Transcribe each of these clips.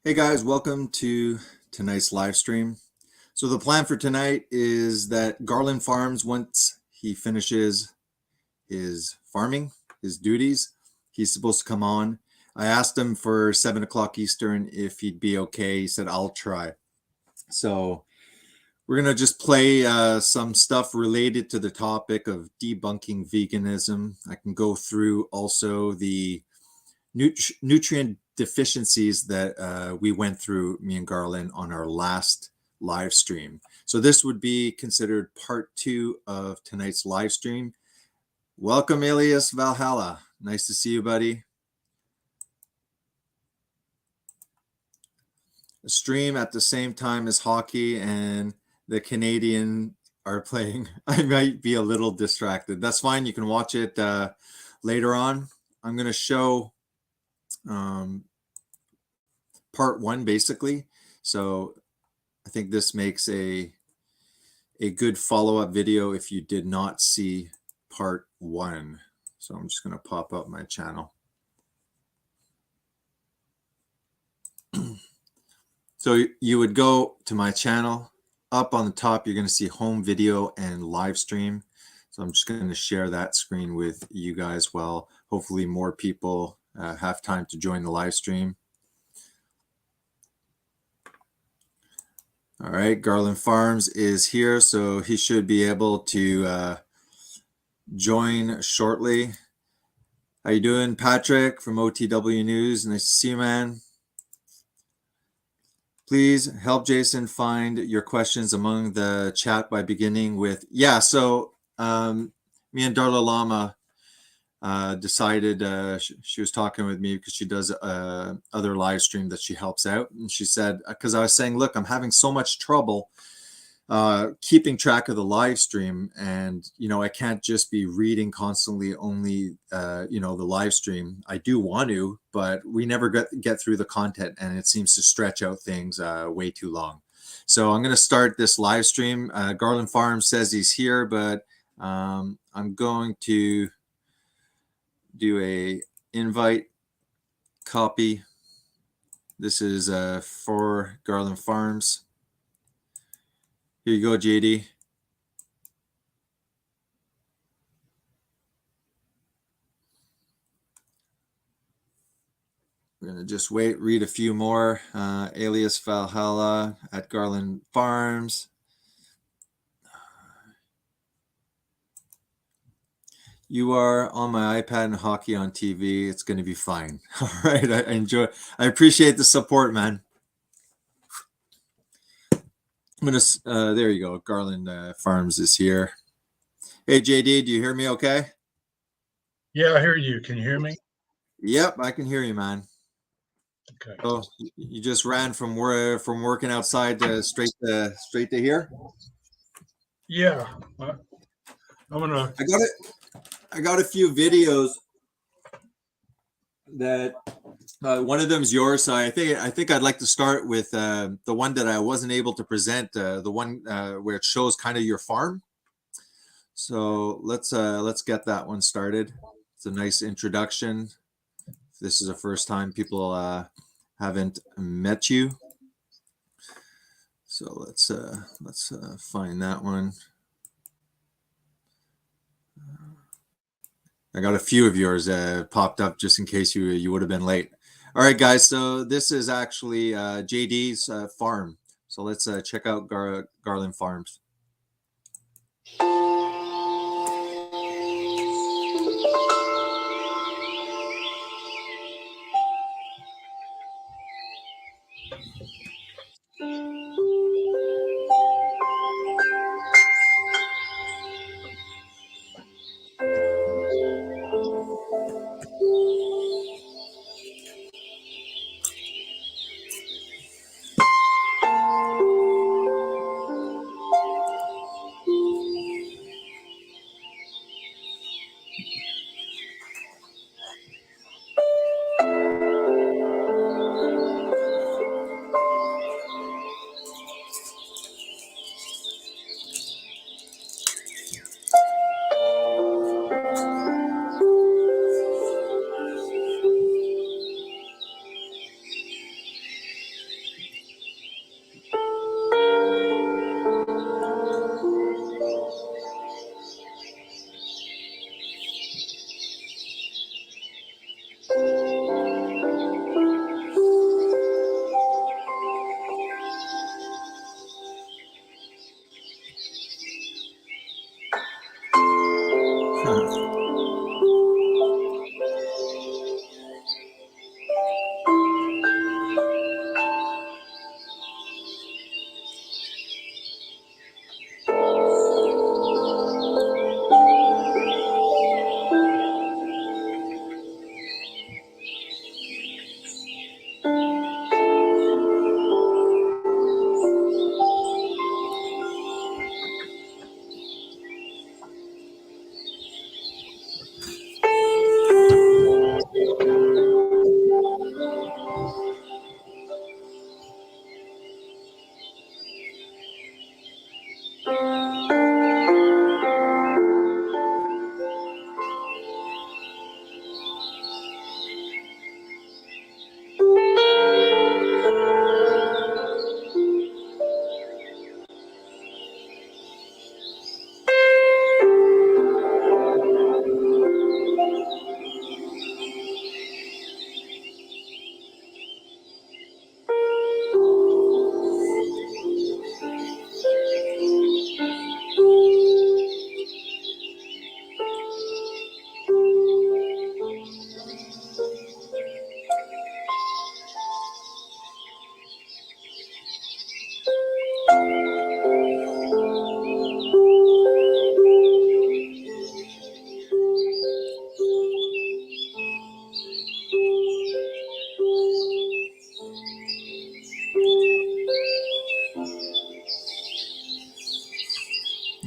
Hey guys, welcome to tonight's live stream. So the plan for tonight is that Garland Farms, once he finishes his farming, his duties, he's supposed to come on. I asked him for 7 o'clock Eastern if he'd be okay. He said, I'll try. So we're going to just play some stuff related to the topic of debunking veganism. I can go through also the nutrient deficiencies that we went through, me and Garland, on our last live stream. So this would be considered part 2 of tonight's live stream. Welcome, Alias Valhalla. Nice to see you, buddy. A stream at the same time as hockey and the Canadian are playing. I might be a little distracted. That's fine. You can watch it later on. I'm going to show part 1 basically. So I think this makes a good follow-up video if you did not see part 1. So I'm just going to pop up my channel. So you would go to my channel. Up on the top, you're going to see home video and live stream. So I'm just going to share that screen with you guys while hopefully more people have time to join the live stream. All right, Garland Farms is here, so he should be able to join shortly. How you doing, Patrick from OTW News? Nice to see you, man. Please help Jason find your questions among the chat by beginning with, yeah, so me and Darla Lama decided, she was talking with me because she does other live stream that she helps out. And she said, because I was saying, look, I'm having so much trouble keeping track of the live stream. And, you know, I can't just be reading constantly only, you know, the live stream. I do want to, but we never get through the content and it seems to stretch out things way too long. So I'm going to start this live stream. Garland Farms says he's here, but I'm going to do a invite copy. This is for Garland Farms. Here you go, JD. We're gonna just wait, read a few more. Alias Valhalla at Garland Farms. You are on my iPad and hockey on TV. It's going to be fine. All right. I appreciate the support, man. I'm going to, there you go. Garland Farms is here. Hey, JD, do you hear me okay? Yeah, I hear you. Can you hear me? Yep, I can hear you, man. Okay. So you just ran from working outside straight to here? Yeah. I'm gonna. I got a few videos that one of them is yours. So I think I'd like to start with the one that I wasn't able to present, the one where it shows kind of your farm. So let's get that one started. It's a nice introduction. This is the first time people haven't met you. So let's find that one. I got a few of yours popped up just in case you would have been late. All right, guys. So this is actually JD's farm. So let's check out Garland Farms.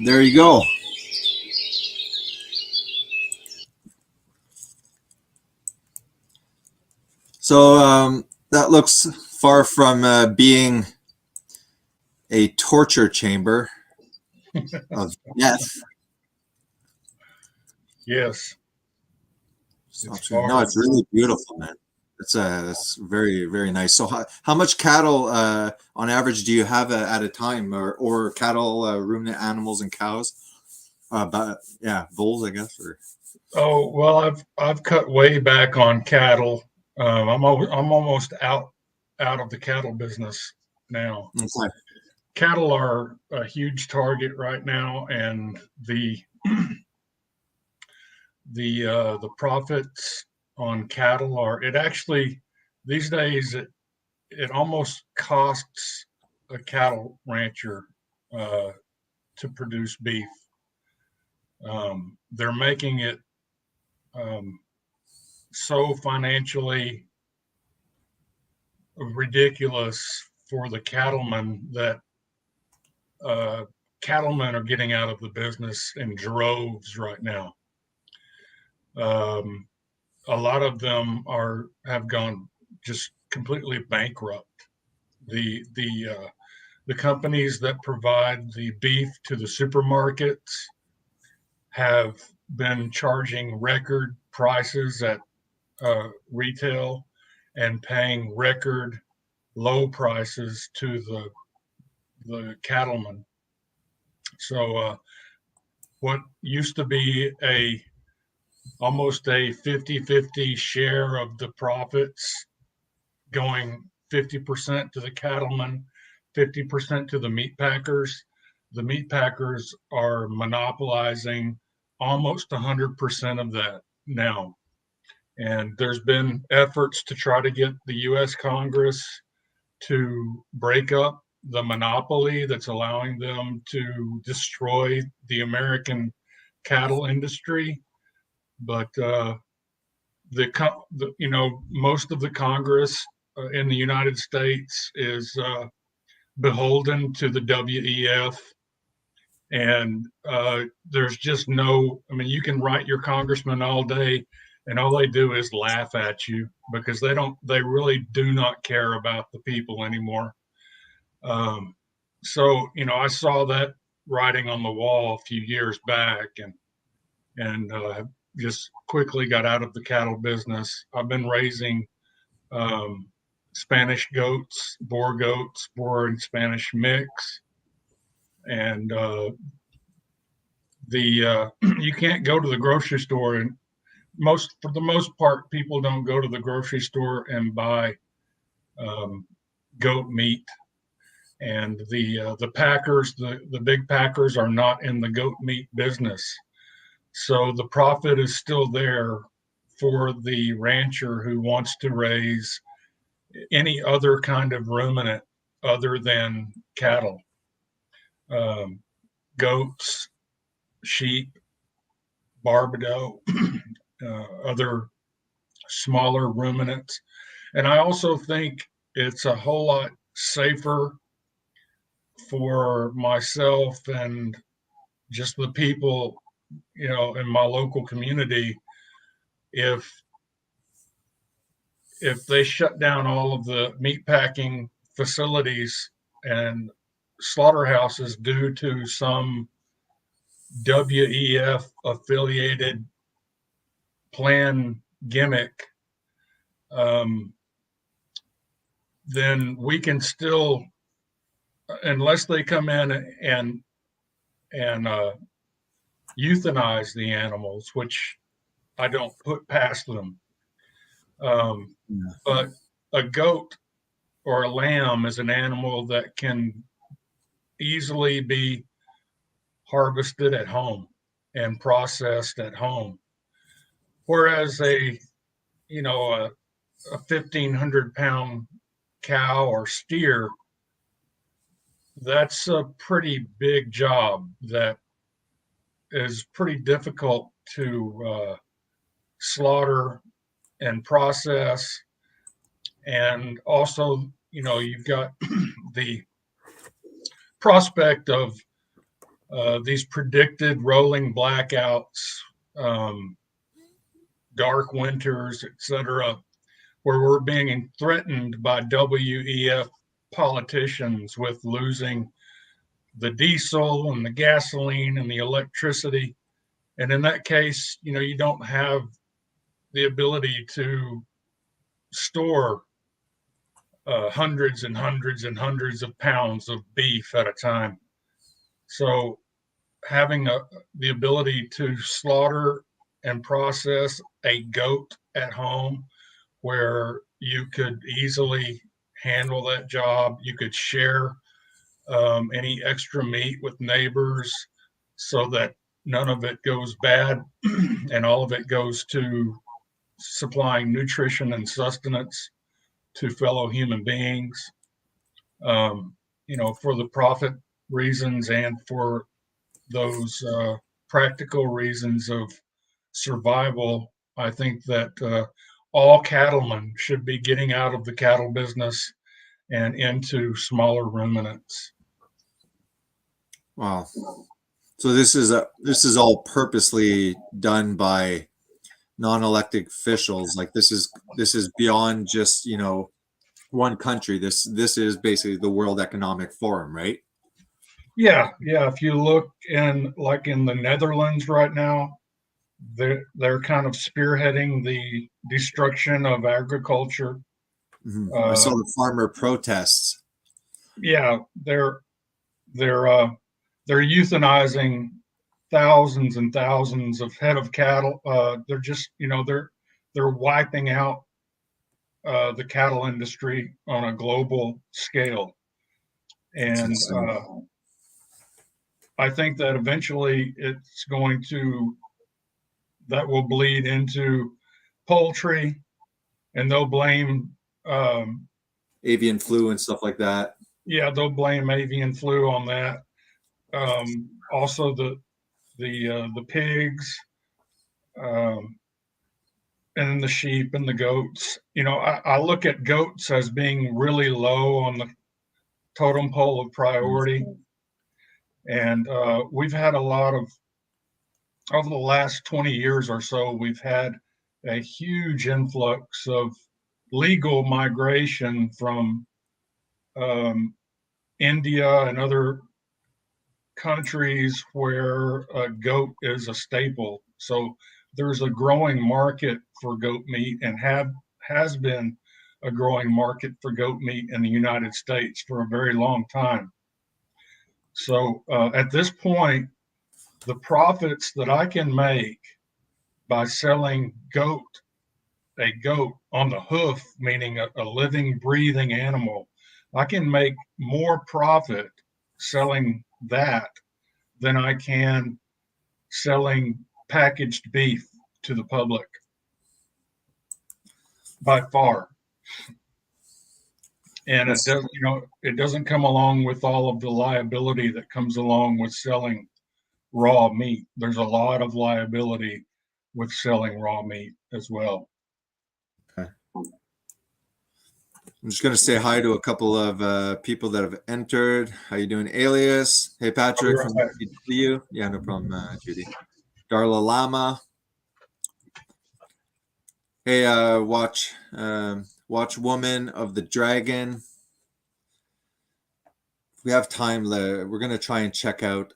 There you go. So that looks far from being a torture chamber of death. Yes. No, it's really beautiful, man. It's very, very nice. So how much cattle on average do you have at a time, or cattle, ruminant animals and cows? But yeah, bulls, I guess. Or Oh, well, I've cut way back on cattle. I'm almost out of the cattle business now. okay. Cattle are a huge target right now, and the profits on cattle are, it actually, these days it almost costs a cattle rancher to produce beef. They're making it so financially ridiculous for the cattlemen that cattlemen are getting out of the business in droves right now. A lot of them have gone just completely bankrupt. The companies that provide the beef to the supermarkets have been charging record prices at retail and paying record low prices to the cattlemen. So what used to be almost a 50-50 share of the profits, going 50% to the cattlemen, 50% to the meat packers. The meat packers are monopolizing almost 100% of that now. And there's been efforts to try to get the US Congress to break up the monopoly that's allowing them to destroy the American cattle industry. But most of the Congress in the United States is beholden to the WEF, and there's just no. I mean, you can write your congressman all day, and all they do is laugh at you because they really do not care about the people anymore. So I saw that writing on the wall a few years back, and just quickly got out of the cattle business. I've been raising Spanish goats, Boer and Spanish mix, and you can't go to the grocery store, and for the most part, people don't go to the grocery store and buy goat meat. And the packers, the big packers, are not in the goat meat business. So the profit is still there for the rancher who wants to raise any other kind of ruminant other than cattle, um, goats, sheep, barbadoe, other smaller ruminants. And I also think it's a whole lot safer for myself and just the people, in my local community if they shut down all of the meat packing facilities and slaughterhouses due to some WEF affiliated plan gimmick, um, then we can still, unless they come in and euthanize the animals, which I don't put past them. Yeah. But a goat or a lamb is an animal that can easily be harvested at home and processed at home. Whereas a 1,500-pound cow or steer, that's a pretty big job that is pretty difficult to slaughter and process. And also, you've got the prospect of these predicted rolling blackouts, dark winters, etc., where we're being threatened by WEF politicians with losing the diesel and the gasoline and the electricity. And in that case, you don't have the ability to store hundreds and hundreds and hundreds of pounds of beef at a time. So having the ability to slaughter and process a goat at home where you could easily handle that job, you could share any extra meat with neighbors so that none of it goes bad and all of it goes to supplying nutrition and sustenance to fellow human beings, for the profit reasons and for those practical reasons of survival. I think that all cattlemen should be getting out of the cattle business and into smaller ruminants. Wow. So this is all purposely done by non-elected officials. Like this is beyond just one country. This is basically the World Economic Forum, right? Yeah. If you look in the Netherlands right now, they're kind of spearheading the destruction of agriculture. Mm-hmm. I saw the farmer protests. Yeah, they're euthanizing thousands and thousands of head of cattle. They're just they're wiping out the cattle industry on a global scale, and I think that eventually that will bleed into poultry, and they'll blame avian flu and stuff like that. Yeah, they'll blame avian flu on that. Also, the pigs, and the sheep and the goats. I look at goats as being really low on the totem pole of priority, and we've had a lot of over the last 20 years or so. We've had a huge influx of legal migration from India and other countries where a goat is a staple. So there's a growing market for goat meat and has been a growing market for goat meat in the United States for a very long time. So at this point, the profits that I can make by selling a goat on the hoof, meaning a living, breathing animal, I can make more profit selling that than I can selling packaged beef to the public by far. And it does, it doesn't come along with all of the liability that comes along with selling raw meat. There's a lot of liability with selling raw meat as well. Okay. I'm just going to say hi to a couple of people that have entered. How you doing, Alias? Hey, Patrick from you. Yeah, no problem, Judy. Darla Lama. Hey, watch Woman of the Dragon. If we have time, we're going to try and check out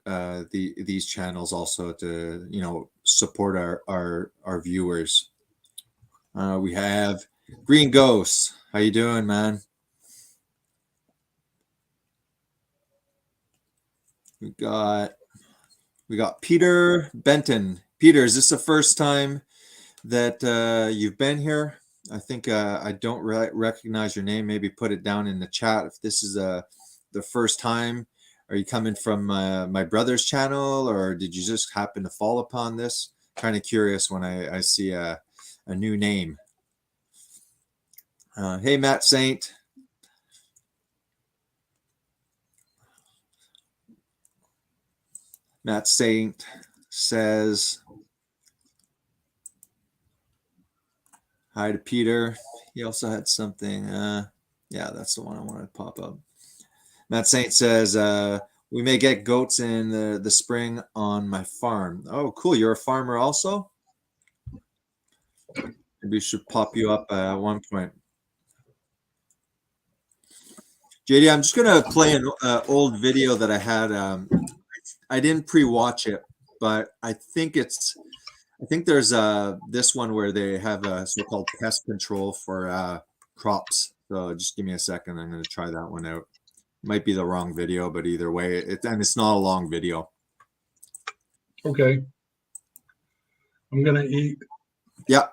these channels also to support our viewers. We have Green Ghost. How you doing, man? We got Peter Benton. Peter, is this the first time that you've been here? I think I don't recognize your name. Maybe put it down in the chat if this is the first time. Are you coming from my brother's channel, or did you just happen to fall upon this? Kind of curious when I see a new name. Hey, Matt Saint. Matt Saint says hi to Peter. He also had something. Yeah, that's the one I wanted to pop up. Matt Saint says, we may get goats in the spring on my farm. Oh, cool. You're a farmer also? Maybe we should pop you up at one point. JD, I'm just going to play an old video that I had. I didn't pre-watch it, but I think there's this one where they have a so-called pest control for crops. So just give me a second. I'm going to try that one out. Might be the wrong video, but either way, and it's not a long video. Okay. I'm going to eat. Yeah.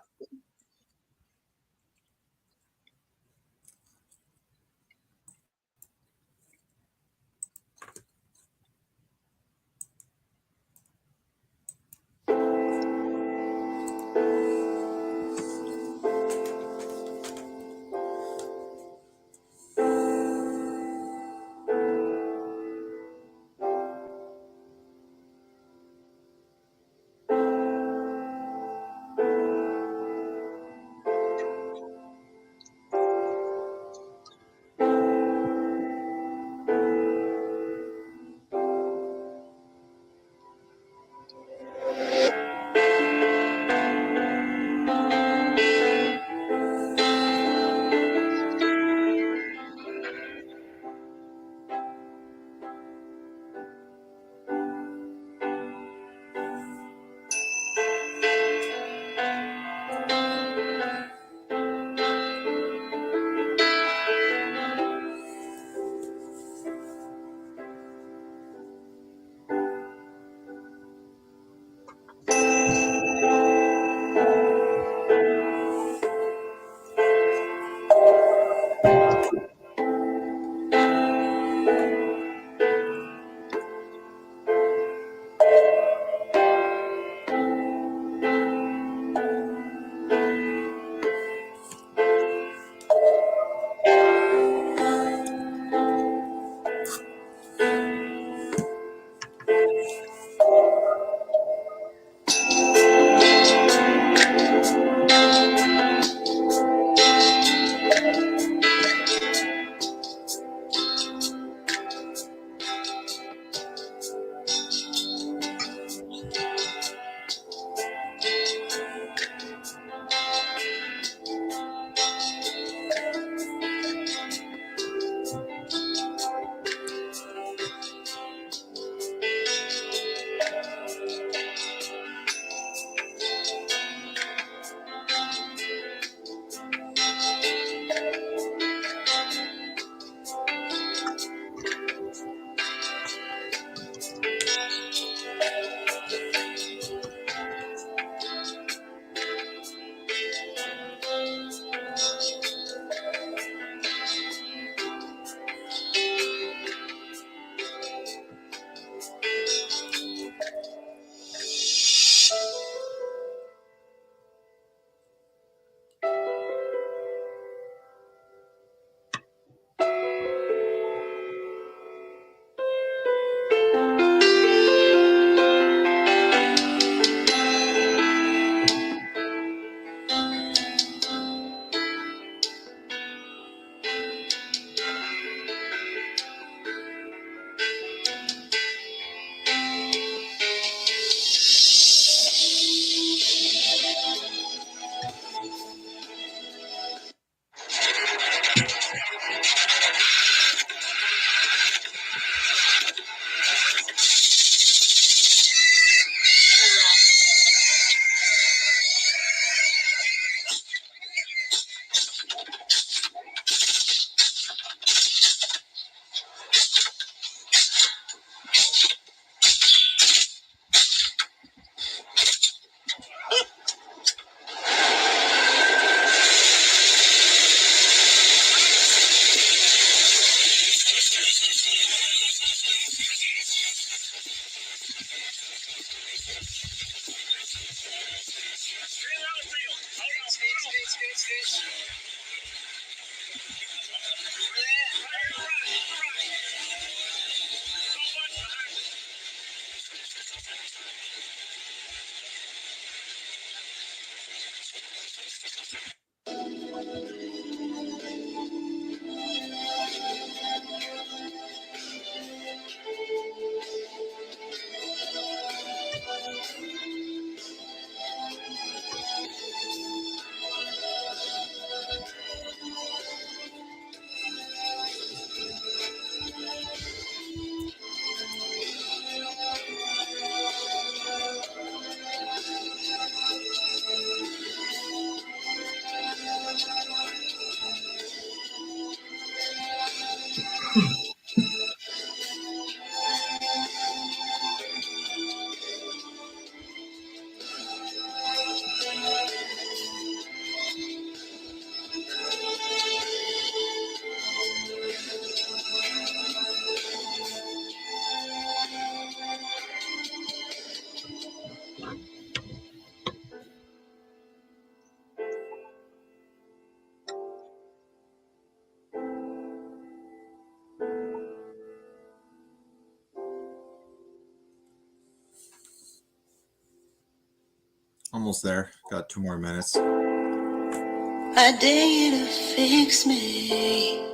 Almost there. Got 2 more minutes. I dare you to fix me.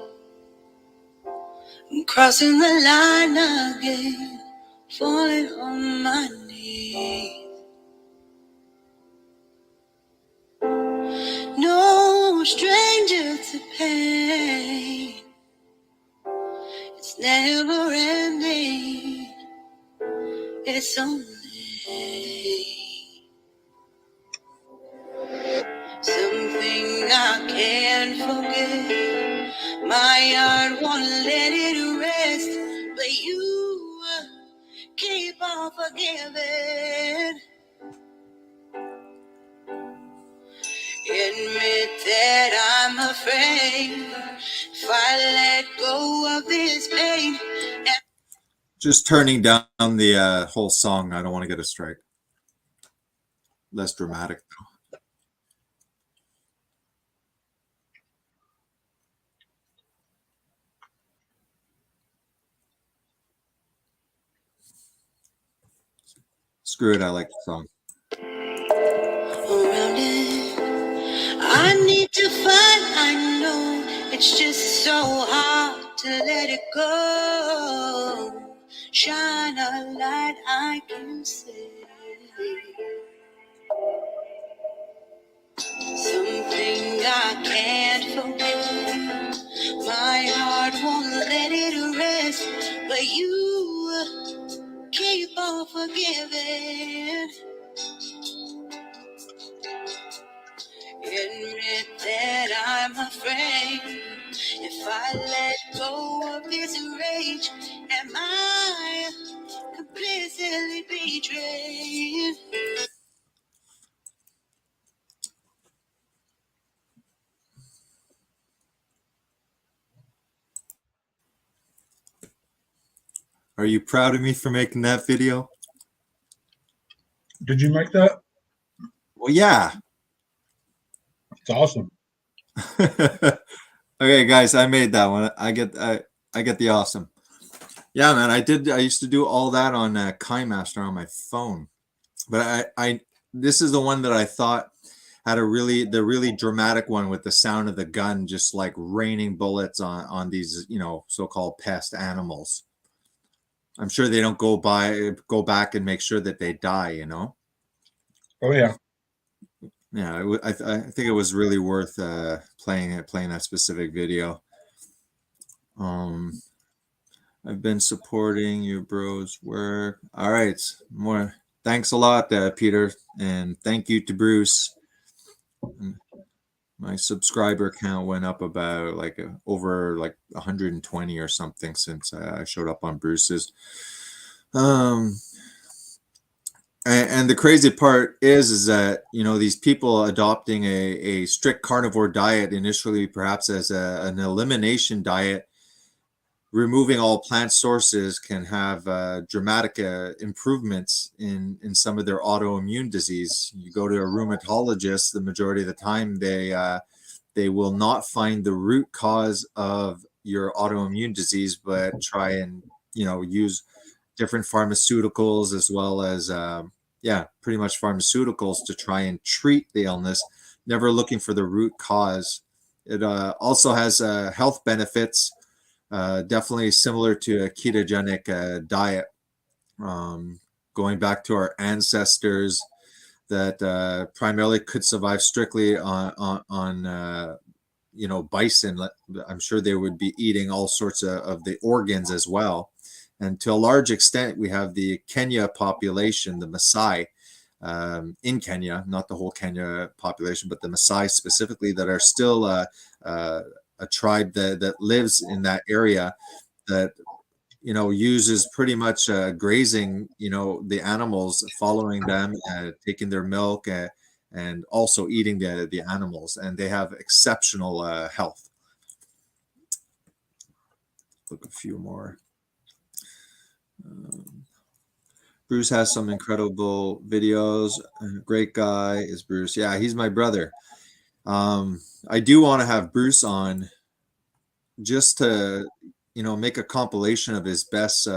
I'm crossing the line again, falling on my knees. No stranger to pain. It's never ending. It's only something I can't forget. My heart won't let it rest, but you keep on forgiving. Admit that I'm afraid if I let go of this pain. Just turning down the whole song. I don't want to get a strike. Less dramatic though. Screw it. I like the song. Around it, I need to find. I know it's just so hard to let it go. Shine a light I can see. Something I can't forget. My heart won't let it rest, but you keep on forgiving. Admit that I'm afraid if I let go of this rage, am I completely betrayed? Are you proud of me for making that video? Did you make that? Well, yeah. It's awesome. Okay, guys, I made that one. I get the awesome. Yeah, man, I used to do all that on KineMaster on my phone, but I this is the one that I thought had the really dramatic one with the sound of the gun just like raining bullets on these so-called pest animals. I'm sure they don't go back and make sure that they die. Oh yeah. Yeah, I think it was really worth playing that specific video. I've been supporting your bro's work. All right, more. Thanks a lot, Peter, and thank you to Bruce. My subscriber count went up about over 120 or something since I showed up on Bruce's. And the crazy part is that these people adopting a strict carnivore diet initially, perhaps as an elimination diet, removing all plant sources can have dramatic improvements in some of their autoimmune disease. You go to a rheumatologist, the majority of the time they will not find the root cause of your autoimmune disease, but try and use different pharmaceuticals as well as pretty much pharmaceuticals to try and treat the illness, never looking for the root cause. It also has health benefits. Definitely similar to a ketogenic diet, going back to our ancestors that primarily could survive strictly on bison. I'm sure they would be eating all sorts of the organs as well. And to a large extent, we have the Kenya population, the Maasai in Kenya, not the whole Kenya population, but the Maasai specifically, that are still a tribe that lives in that area that uses pretty much grazing the animals, following them, taking their milk, and also eating the animals, and they have exceptional health. Look a few more. Bruce has some incredible videos. Great guy is Bruce. Yeah, he's my brother. I do want to have Bruce on just to make a compilation of his best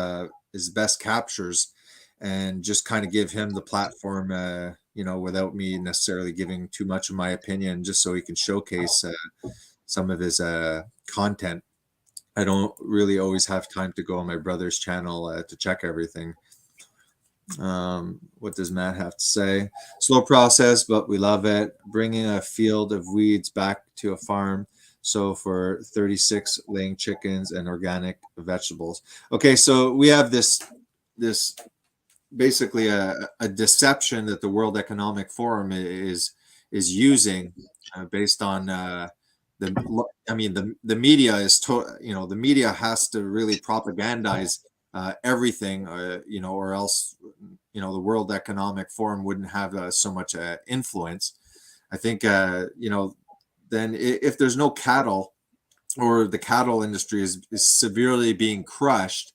captures, and just kind of give him the platform without me necessarily giving too much of my opinion, just so he can showcase some of his content. I don't really always have time to go on my brother's channel to check everything. What does Matt have to say? Slow process, but we love it. Bringing a field of weeds back to a farm. So for 36 laying chickens and organic vegetables. Okay, so we have this basically a deception that the World Economic Forum is using based on the media is the media has to really propagandize everything, or else the World Economic Forum wouldn't have so much influence. I think then if there's no cattle, or the cattle industry is severely being crushed,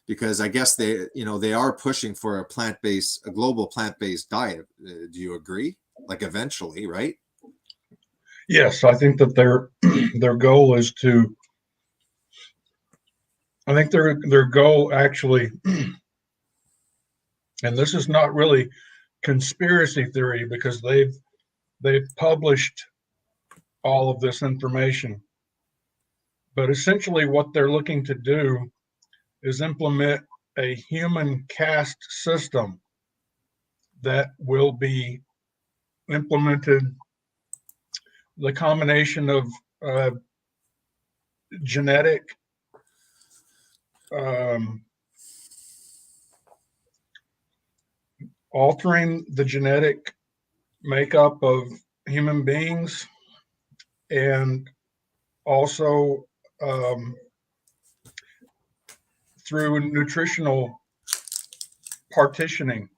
because I guess they are pushing for a global plant-based diet. Do you agree? Like eventually, right? Yes, I think that their goal is to. I think their goal actually, and this is not really conspiracy theory, because they've published all of this information. But essentially what they're looking to do is implement a human caste system that will be implemented, the combination of genetic altering the genetic makeup of human beings, and also through nutritional partitioning,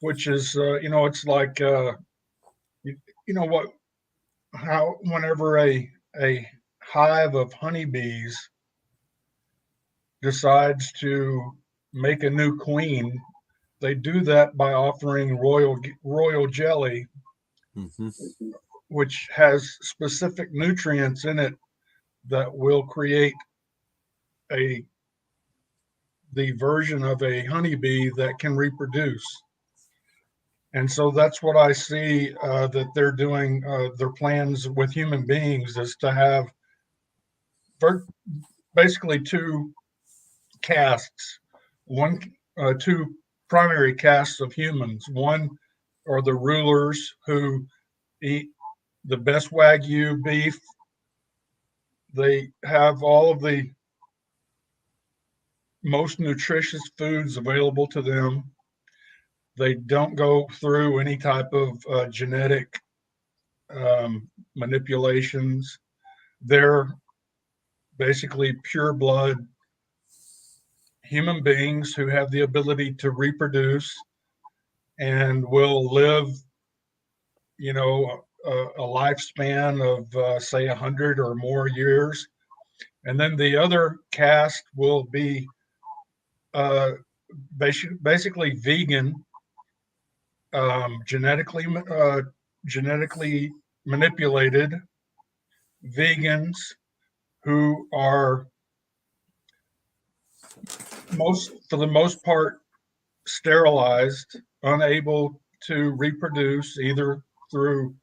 which is it's like whenever a hive of honeybees decides to make a new queen, they do that by offering royal jelly, Mm-hmm. which has specific nutrients in it that will create the version of a honeybee that can reproduce. And so that's what I see that they're doing. Their plans with human beings is to have basically two castes, two primary castes of humans. One are the rulers who eat the best Wagyu beef. They have all of the most nutritious foods available to them. They don't go through any type of genetic manipulations. They're basically pure blood human beings who have the ability to reproduce and will live, a lifespan of say 100 or more years. And then the other caste will be basically vegan, genetically manipulated vegans who are for the most part sterilized, unable to reproduce either through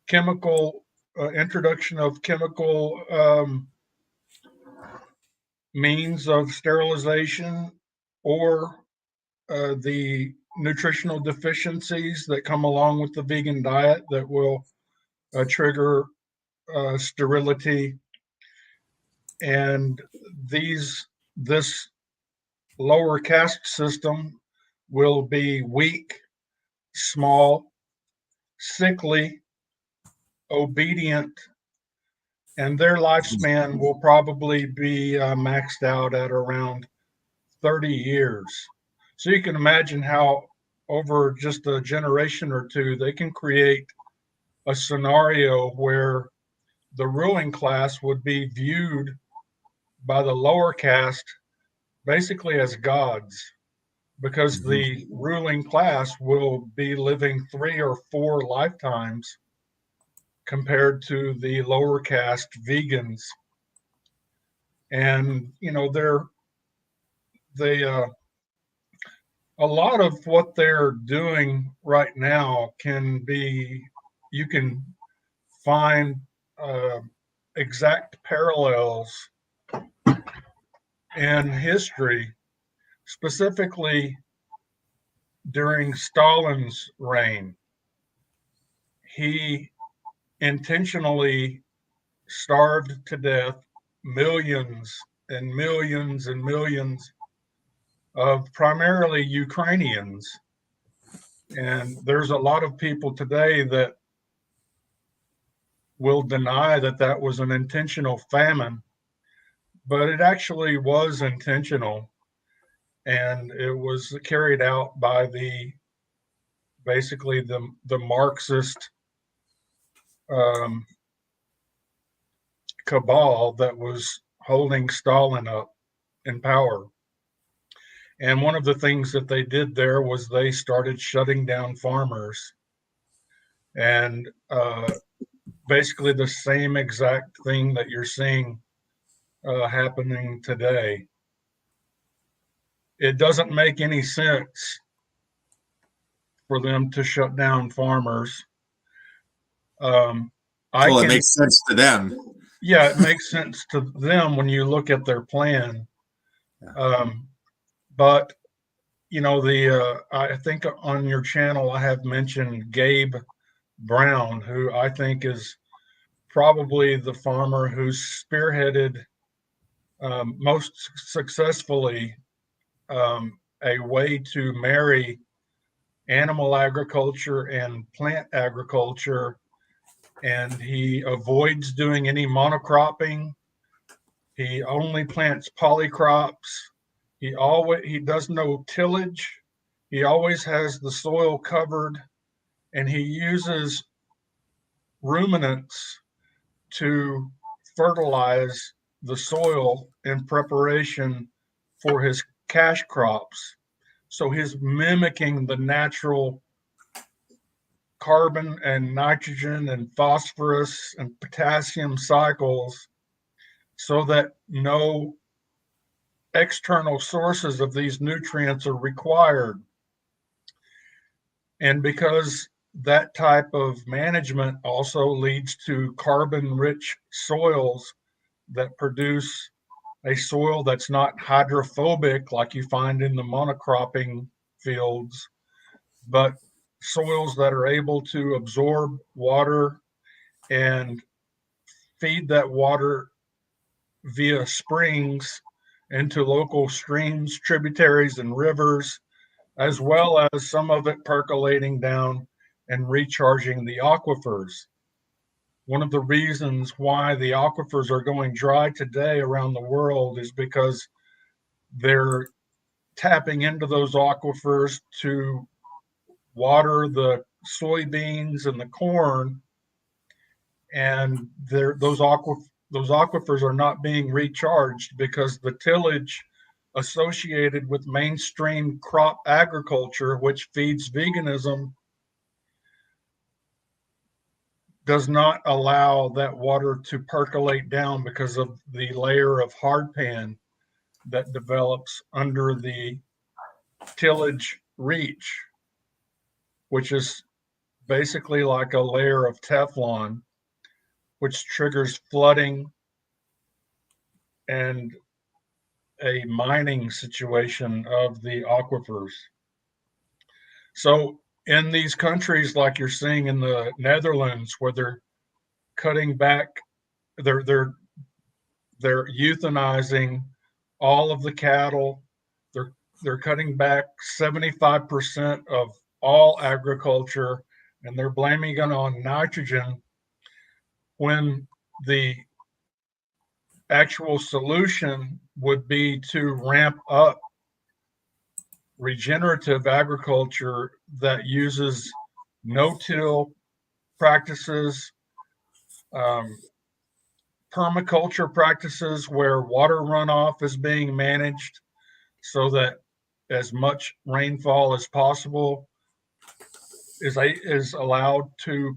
chemical introduction of chemical means of sterilization, or the nutritional deficiencies that come along with the vegan diet that will trigger sterility. And this lower caste system will be weak, small, sickly, obedient, and their lifespan will probably be maxed out at around 30 years. So you can imagine how over just a generation or two, they can create a scenario where the ruling class would be viewed by the lower caste basically as gods, because the ruling class will be living 3 or 4 lifetimes compared to the lower caste vegans. And a lot of what they're doing right now you can find exact parallels in history, specifically during Stalin's reign. He intentionally starved to death millions and millions and millions of primarily Ukrainians. And there's a lot of people today that will deny that that was an intentional famine, but it actually was intentional. And it was carried out by basically the Marxist cabal that was holding Stalin up in power. And one of the things that they did there was they started shutting down farmers. And basically the same exact thing that you're seeing happening today. It doesn't make any sense for them to shut down farmers. It makes sense to them. Yeah, it makes sense to them when you look at their plan. But I think on your channel I have mentioned Gabe Brown, who I think is probably the farmer who's spearheaded most successfully a way to marry animal agriculture and plant agriculture, and he avoids doing any monocropping. He only plants polycrops. He does no tillage. He always has the soil covered, and he uses ruminants to fertilize the soil in preparation for his cash crops. So he's mimicking the natural carbon and nitrogen and phosphorus and potassium cycles so that no external sources of these nutrients are required. And because that type of management also leads to carbon-rich soils that produce a soil that's not hydrophobic like you find in the monocropping fields, but soils that are able to absorb water and feed that water via springs into local streams, tributaries, and rivers, as well as some of it percolating down and recharging the aquifers. One of the reasons why the aquifers are going dry today around the world is because they're tapping into those aquifers to water the soybeans and the corn, and those those aquifers are not being recharged because the tillage associated with mainstream crop agriculture, which feeds veganism, does not allow that water to percolate down because of the layer of hardpan that develops under the tillage reach, which is basically like a layer of Teflon, which triggers flooding and a mining situation of the aquifers. So in these countries, like you're seeing in the Netherlands, where they're cutting back, they're euthanizing all of the cattle. They're cutting back 75% of all agriculture, and they're blaming it on nitrogen when the actual solution would be to ramp up regenerative agriculture that uses no-till practices, permaculture practices where water runoff is being managed so that as much rainfall as possible is allowed to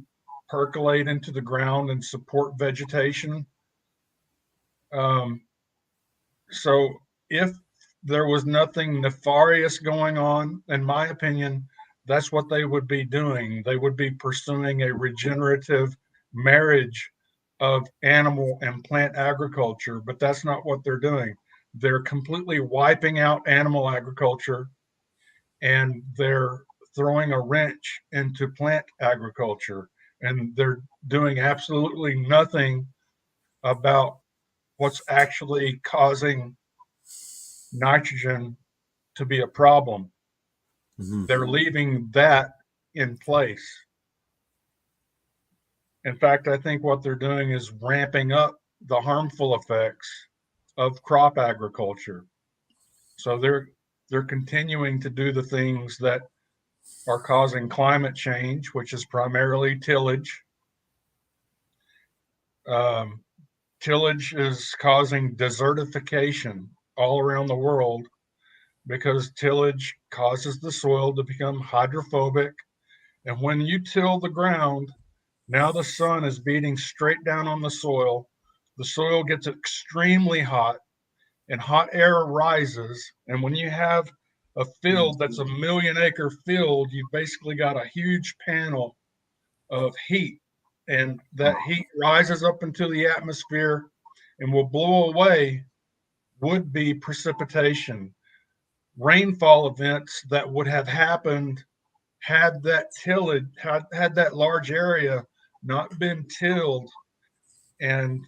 percolate into the ground and support vegetation. So if there was nothing nefarious going on, in my opinion, that's what they would be doing. They would be pursuing a regenerative marriage of animal and plant agriculture, but that's not what they're doing. They're completely wiping out animal agriculture, and they're throwing a wrench into plant agriculture, and they're doing absolutely nothing about what's actually causing nitrogen to be a problem. Mm-hmm. They're leaving that in place. In fact, I think what they're doing is ramping up the harmful effects of crop agriculture. So they're continuing to do the things that are causing climate change, which is primarily tillage. Tillage is causing desertification all around the world because tillage causes the soil to become hydrophobic. And when you till the ground, now the sun is beating straight down on the soil. The soil gets extremely hot, and hot air rises. And when you have a field that's a 1,000,000-acre field, you've basically got a huge panel of heat. And that heat rises up into the atmosphere and will blow away would-be precipitation. Rainfall events that would have happened had that tillage, had that large area not been tilled and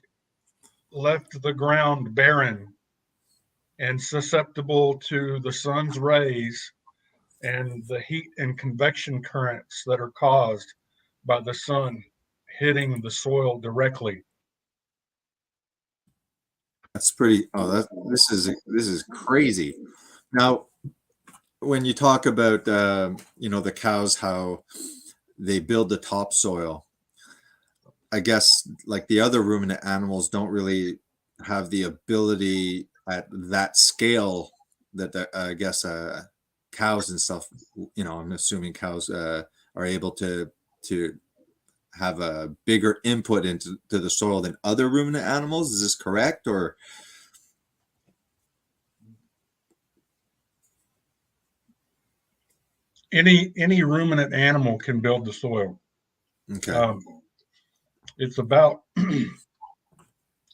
left the ground barren and susceptible to the sun's rays and the heat and convection currents that are caused by the sun hitting the soil directly. That's pretty. Oh, this is crazy. Now, when you talk about the cows, how they build the topsoil, I guess like the other ruminant animals don't really have the ability at that scale that I guess cows and stuff. I'm assuming cows are able to have a bigger input into the soil than other ruminant animals. Is this correct, or? Any ruminant animal can build the soil. Okay. It's about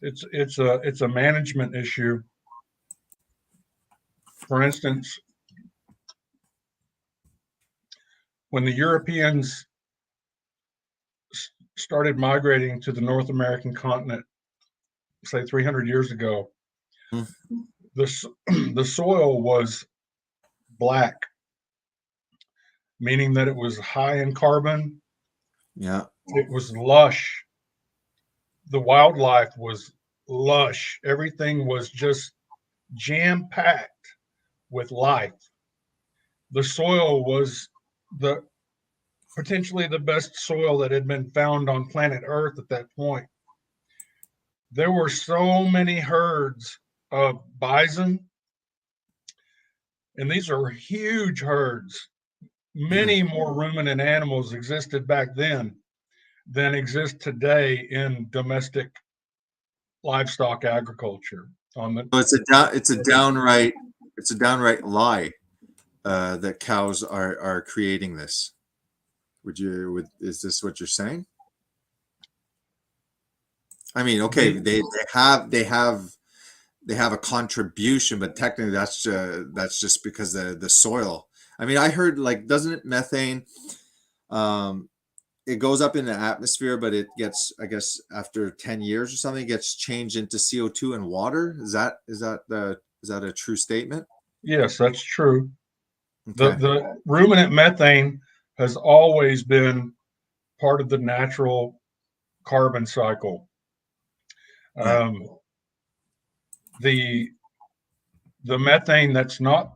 it's a management issue. For instance, when the Europeans started migrating to the North American continent, say 300 years ago, the soil was black, meaning that it was high in carbon. Yeah. It was lush. The wildlife was lush. Everything was just jam-packed with life. The soil was potentially the best soil that had been found on planet Earth at that point. there were so many herds of bison, and these are huge herds. Many more ruminant animals existed back then than exist today in domestic livestock agriculture. So it's a downright lie that cows are creating this. Is this what you're saying? I mean, okay, they have a contribution, but technically that's just because the soil. I mean, I heard, like, doesn't it methane? It goes up in the atmosphere, but it gets, I guess, after 10 years or something, it gets changed into CO2 and water. Is that a true statement? Yes, that's true. Okay. The ruminant methane has always been part of the natural carbon cycle. Yeah. The methane that's not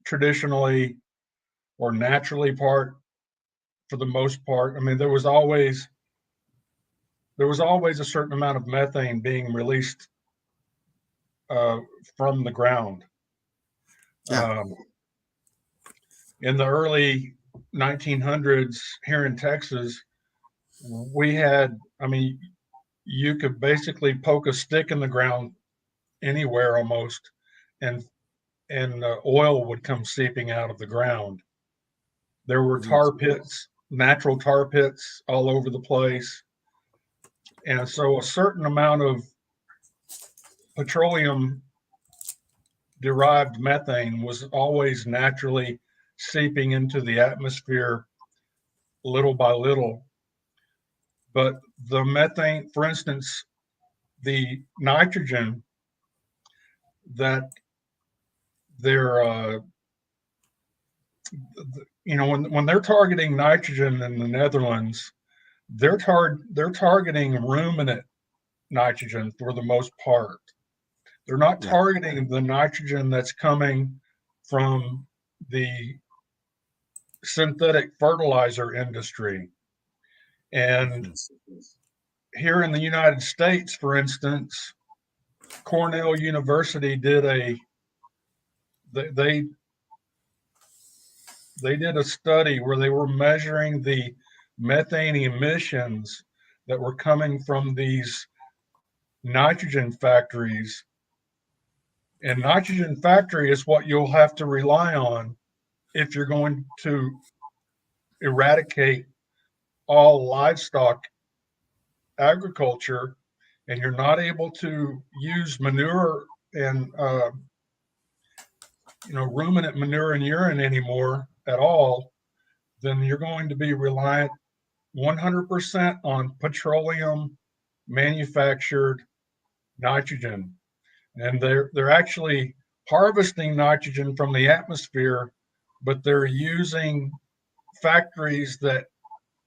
traditionally or naturally part, for the most part, I mean, there was always a certain amount of methane being released from the ground. Yeah. In the early 1900s here in Texas, we had, I mean, you could basically poke a stick in the ground anywhere almost, and oil would come seeping out of the ground. There were tar pits, natural tar pits all over the place. And so a certain amount of petroleum derived methane was always naturally seeping into the atmosphere little by little. But the methane, for instance, the nitrogen that they're, when they're targeting nitrogen in the Netherlands, they're targeting ruminant nitrogen for the most part. They're not targeting the nitrogen that's coming from the synthetic fertilizer industry. And here in the United States, for instance, Cornell University did they did a study where they were measuring the methane emissions that were coming from these nitrogen factories. And nitrogen factory is what you'll have to rely on if you're going to eradicate all livestock agriculture, and you're not able to use manure and ruminant manure and urine anymore at all, then you're going to be reliant 100% on petroleum manufactured nitrogen. And they're actually harvesting nitrogen from the atmosphere, but they're using factories that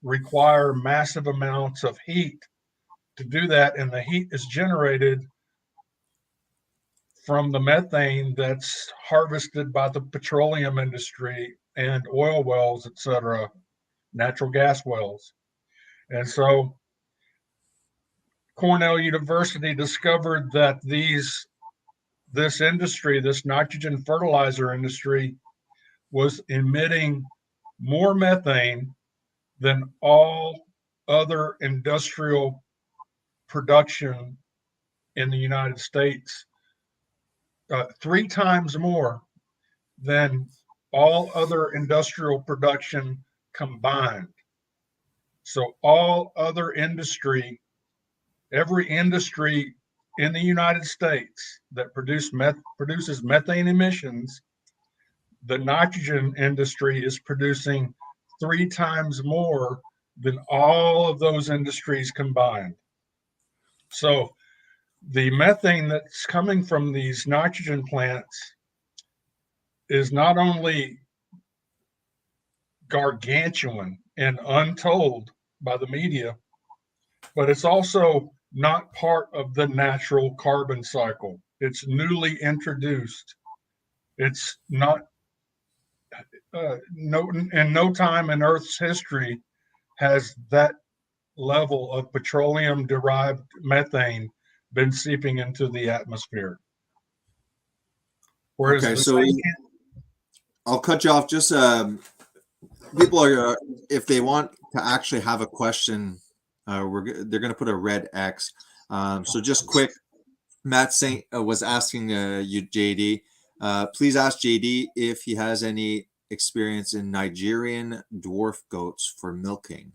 require massive amounts of heat to do that, and the heat is generated from the methane that's harvested by the petroleum industry and oil wells, etc., natural gas wells. And so Cornell University discovered that this industry, this nitrogen fertilizer industry, was emitting more methane than all other industrial production in the United States, 3 times more than all other industrial production combined. So all other industry, every industry in the United States that produces methane emissions, the nitrogen industry is producing 3 times more than all of those industries combined. So the methane that's coming from these nitrogen plants is not only gargantuan and untold by the media, but it's also not part of the natural carbon cycle. It's newly introduced. It's not, in no time in Earth's history has that level of petroleum derived methane been seeping into the atmosphere. Whereas Okay, the so same I'll cut you off. Just people are, if they want to actually have a question, they're going to put a red X. So just quick, Matt Saint was asking you, JD. Please ask JD if he has any experience in Nigerian dwarf goats for milking.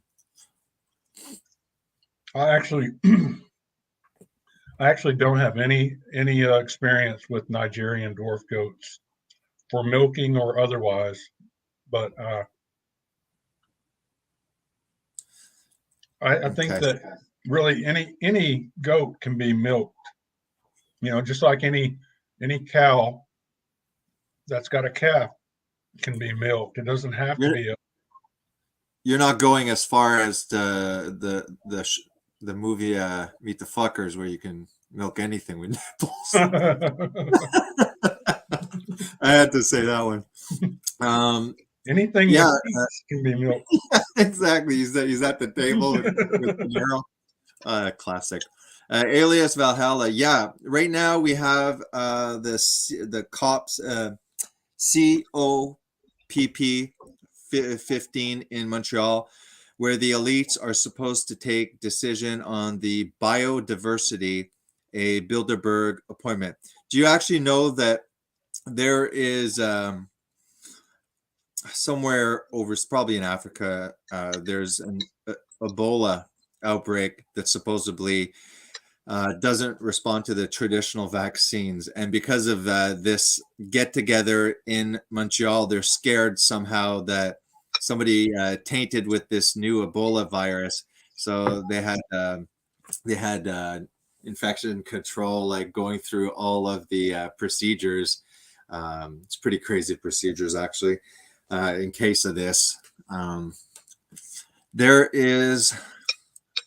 I actually don't have any experience with Nigerian dwarf goats for milking or otherwise, but I think Okay. that really any goat can be milked. Just like any cow that's got a calf can be milked. It doesn't have to be You're not going as far as the movie Meet the Fuckers, where you can milk anything with nipples. I had to say that one. Anything Yeah, with teeth can be milked. exactly. He's at the table with De Niro. Classic. Alias Valhalla. Yeah, right now we have the COPS COPP 15 in Montreal, where the elites are supposed to take decision on the biodiversity, a Bilderberg appointment. Do you actually know that there is somewhere over, probably in Africa, there's an Ebola outbreak that supposedly doesn't respond to the traditional vaccines, and because of this get together in Montreal, they're scared somehow that somebody tainted with this new Ebola virus. So they had infection control, like going through all of the procedures. It's pretty crazy procedures, actually, in case of this. There is.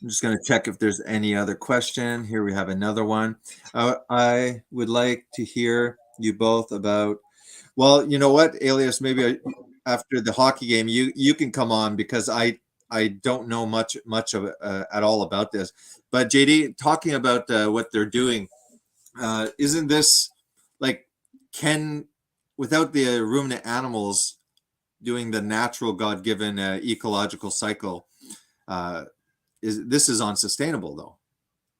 I'm just going to check if there's any other question. Here we have another one. I would like to hear you both about, well, you know what, Alias, maybe after the hockey game, you can come on, because I don't know much of it, at all about this. But JD, talking about what they're doing, isn't this like, without the ruminant animals doing the natural God-given ecological cycle, this is unsustainable, though?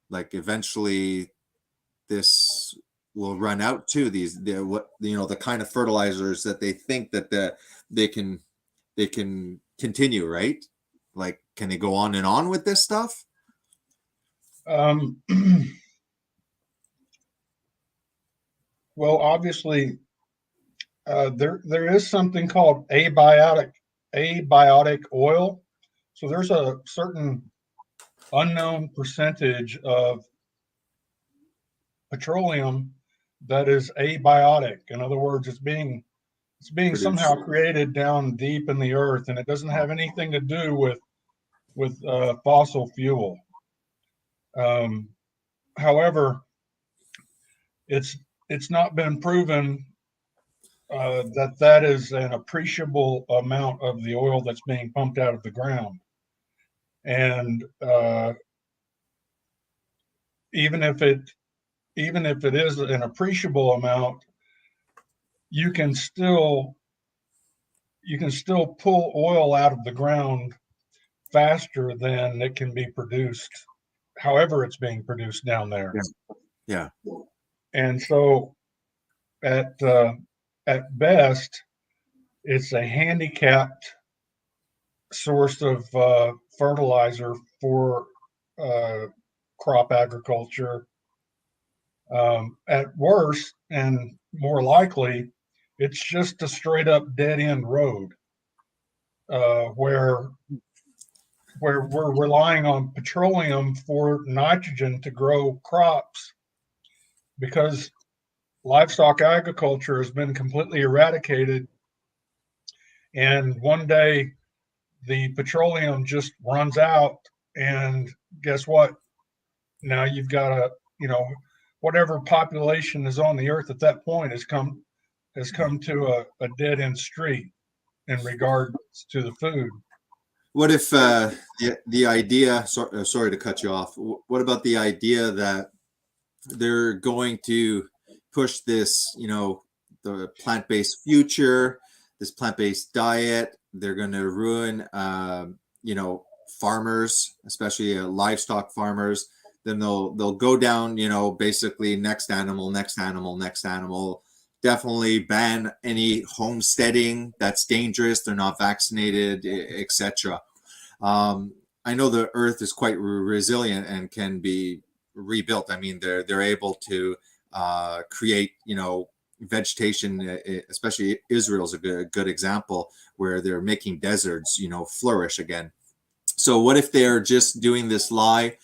Like, eventually this will run out too, the kind of fertilizers that they think that they can continue, right? Like, can they go on and on with this stuff? Well, obviously, there is something called abiotic oil. So there's a certain unknown percentage of petroleum that is abiotic. In other words, it's being somehow created down deep in the earth, and it doesn't have anything to do with fossil fuel. However, it's not been proven that is an appreciable amount of the oil that's being pumped out of the ground. And even if it is an appreciable amount, you can still pull oil out of the ground faster than it can be produced, however it's being produced down there. Yeah. And so at best, it's a handicapped source of fertilizer for crop agriculture. At worst, and more likely, it's just a straight up dead end road, where we're relying on petroleum for nitrogen to grow crops, because livestock agriculture has been completely eradicated, and one day the petroleum just runs out, and guess what? Now you've got whatever population is on the earth at that point has come to a dead end street in regards to the food. What if the idea? Sorry to cut you off. What about the idea that they're going to push this, the plant-based future, this plant-based diet. They're going to ruin, farmers, especially livestock farmers. Then they'll go down, basically next animal, next animal, next animal. Definitely ban any homesteading that's dangerous. They're not vaccinated, etc. I know the earth is quite resilient and can be rebuilt. I mean, they're able to create, vegetation. Especially Israel's a good example where they're making deserts, flourish again. So what if they're just doing this lie,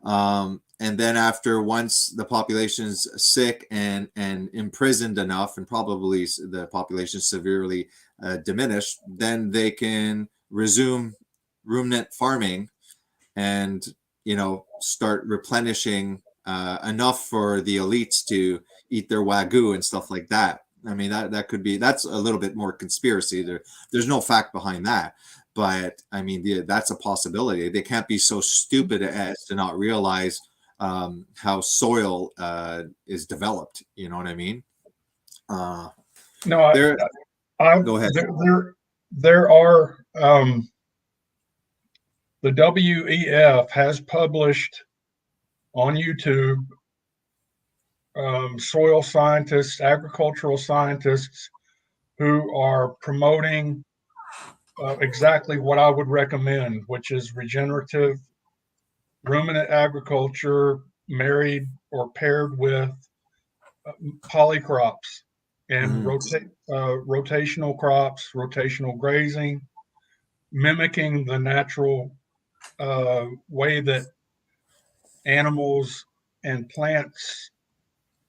and then once the population's sick and imprisoned enough, and probably the population severely diminished, then they can resume ruminant farming and start replenishing enough for the elites to eat their wagyu and stuff like that. I mean, that's a little bit more conspiracy. There's no fact behind that, but I mean, that's a possibility. They can't be so stupid as to not realize how soil is developed. You know what I mean? No, go ahead. There are the WEF has published on YouTube soil scientists, agricultural scientists who are promoting exactly what I would recommend, which is regenerative ruminant agriculture married or paired with polycrops and rotational crops, rotational grazing, mimicking the natural way that animals and plants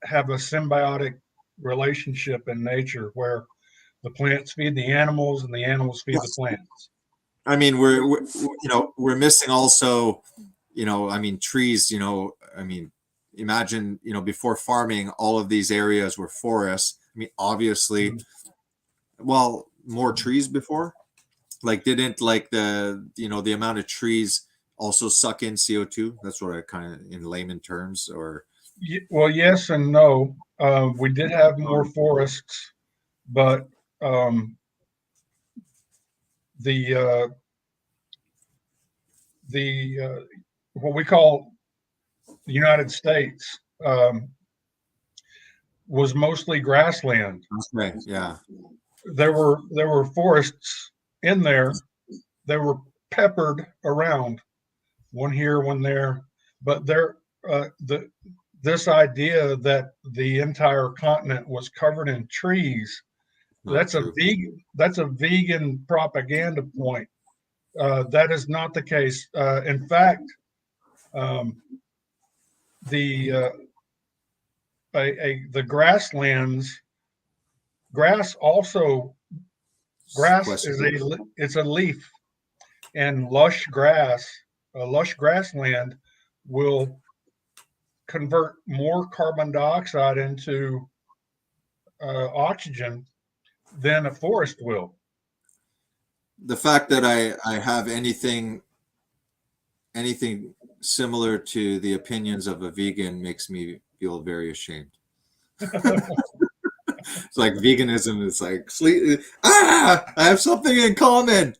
have a symbiotic relationship in nature, where the plants feed the animals and the animals feed the plants. I mean, we're missing also, I mean, trees, I mean, imagine, before farming, all of these areas were forests. I mean, obviously, well, more trees before, like, didn't like the amount of trees also suck in CO2? That's what I kind of, in layman terms, or. Well, yes and no. We did have more forests, but the what we call the United States was mostly grassland. Okay, yeah. There were forests in there. They were peppered around, one here, one there, but this idea that the entire continent was covered in trees, that's a vegan propaganda point. That is not the case. In fact, the grasslands, grass is a leaf, and lush grassland will convert more carbon dioxide into oxygen than a forest will. The fact that I have anything similar to the opinions of a vegan makes me feel very ashamed. It's like veganism is like, I have something in common.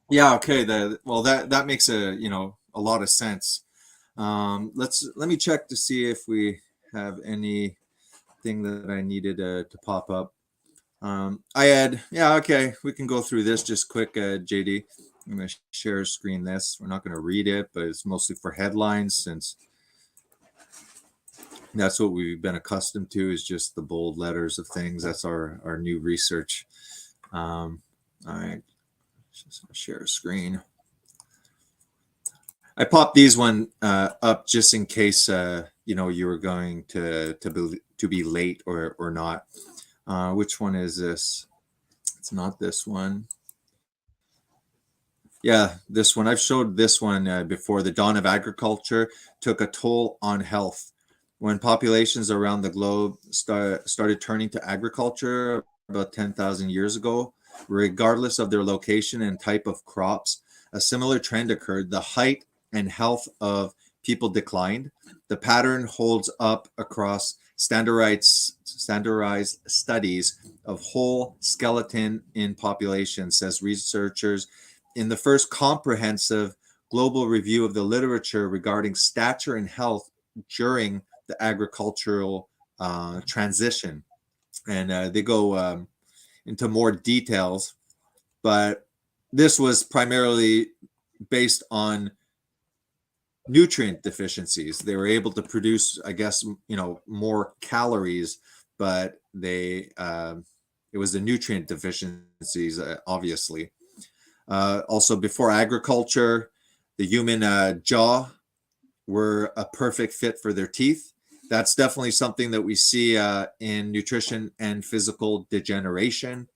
Yeah, okay. That makes a lot of sense. Let me check to see if we have anything that I needed to pop up. Okay, we can go through this just quick, JD. I'm going to share screen this. We're not going to read it, but it's mostly for headlines, since that's what we've been accustomed to, is just the bold letters of things. That's our new research. All right, just share a screen. I popped these one up just in case you were going to be late or not. Which one is this? It's not this one. Yeah, this one. I've showed this one before. The dawn of agriculture took a toll on health. When populations around the globe started turning to agriculture about 10,000 years ago, regardless of their location and type of crops, a similar trend occurred. The height and health of people declined. The pattern holds up across standardized studies of whole skeleton in population, says researchers in the first comprehensive global review of the literature regarding stature and health during the agricultural transition. And they go into more details, but this was primarily based on nutrient deficiencies. They were able to produce, I guess, more calories, but it was the nutrient deficiencies, obviously. Also, before agriculture, the human jaw were a perfect fit for their teeth. That's definitely something that we see in nutrition and physical degeneration.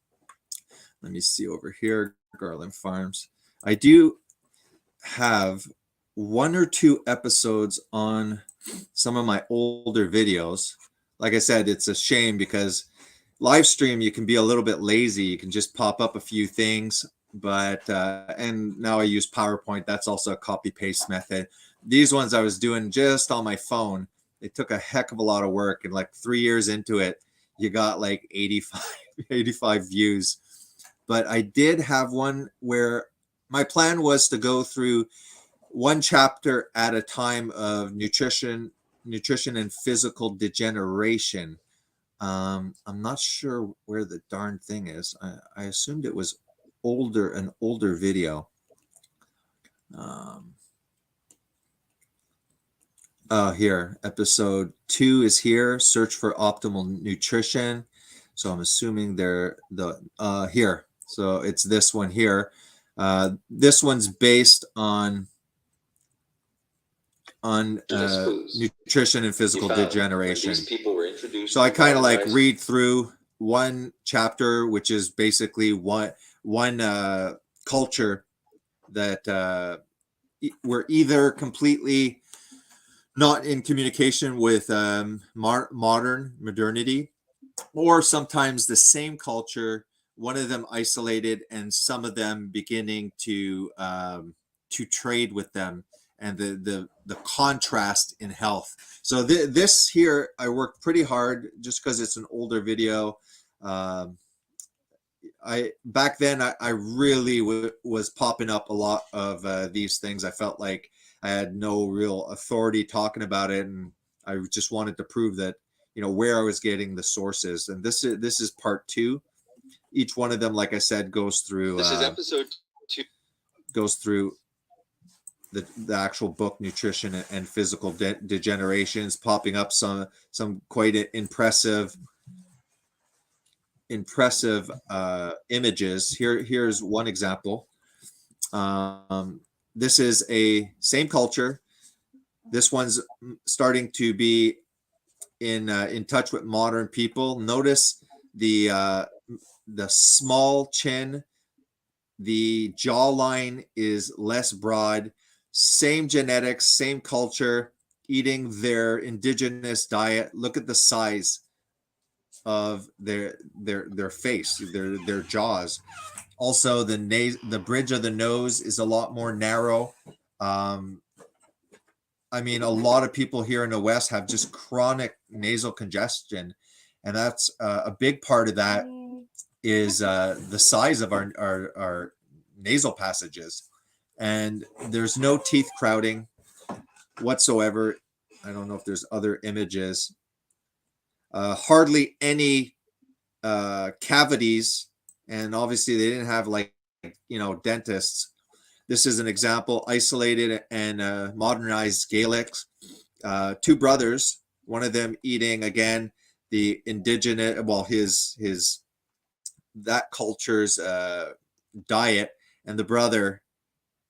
Let me see over here, Garland Farms. I do have 1 or 2 episodes on some of my older videos. Like I said, it's a shame because live stream, you can be a little bit lazy. You can just pop up a few things, but and now I use PowerPoint. That's also a copy paste method. These ones I was doing just on my phone. It took a heck of a lot of work, and like 3 years into it, you got like 85 views. But I did have one where my plan was to go through 1 chapter at a time of nutrition and physical degeneration. I'm not sure where the darn thing is. I assumed it was an older video. Here, episode 2 is here. Search for optimal nutrition. So I'm assuming they're here. So it's this one here. This one's based on nutrition and physical degeneration. So I kind of like read through 1 chapter, which is basically one culture that were either completely not in communication with modernity, or sometimes the same culture, one of them isolated and some of them beginning to trade with them, and the contrast in health. So this here, I worked pretty hard just because it's an older video. Back then I really was popping up a lot of these things. I felt like I had no real authority talking about it, and I just wanted to prove that where I was getting the sources. And this is part 2. Each one of them, like I said, goes through. This is episode 2. Goes through the actual book, Nutrition and Physical Degenerations, popping up some quite impressive images. Here's one example. This is a same culture. This one's starting to be in touch with modern people. Notice the small chin. The jawline is less broad. Same genetics, same culture, eating their indigenous diet. Look at the size of their face, their jaws. Also, the bridge of the nose is a lot more narrow. I mean, a lot of people here in the West have just chronic nasal congestion, and that's a big part of that is the size of our nasal passages. And there's no teeth crowding whatsoever. I don't know if there's other images. Hardly any cavities, and obviously they didn't have dentists. This is an example, isolated and modernized Gaelic. 2 brothers, one of them eating again the indigenous, his that culture's diet, and the brother,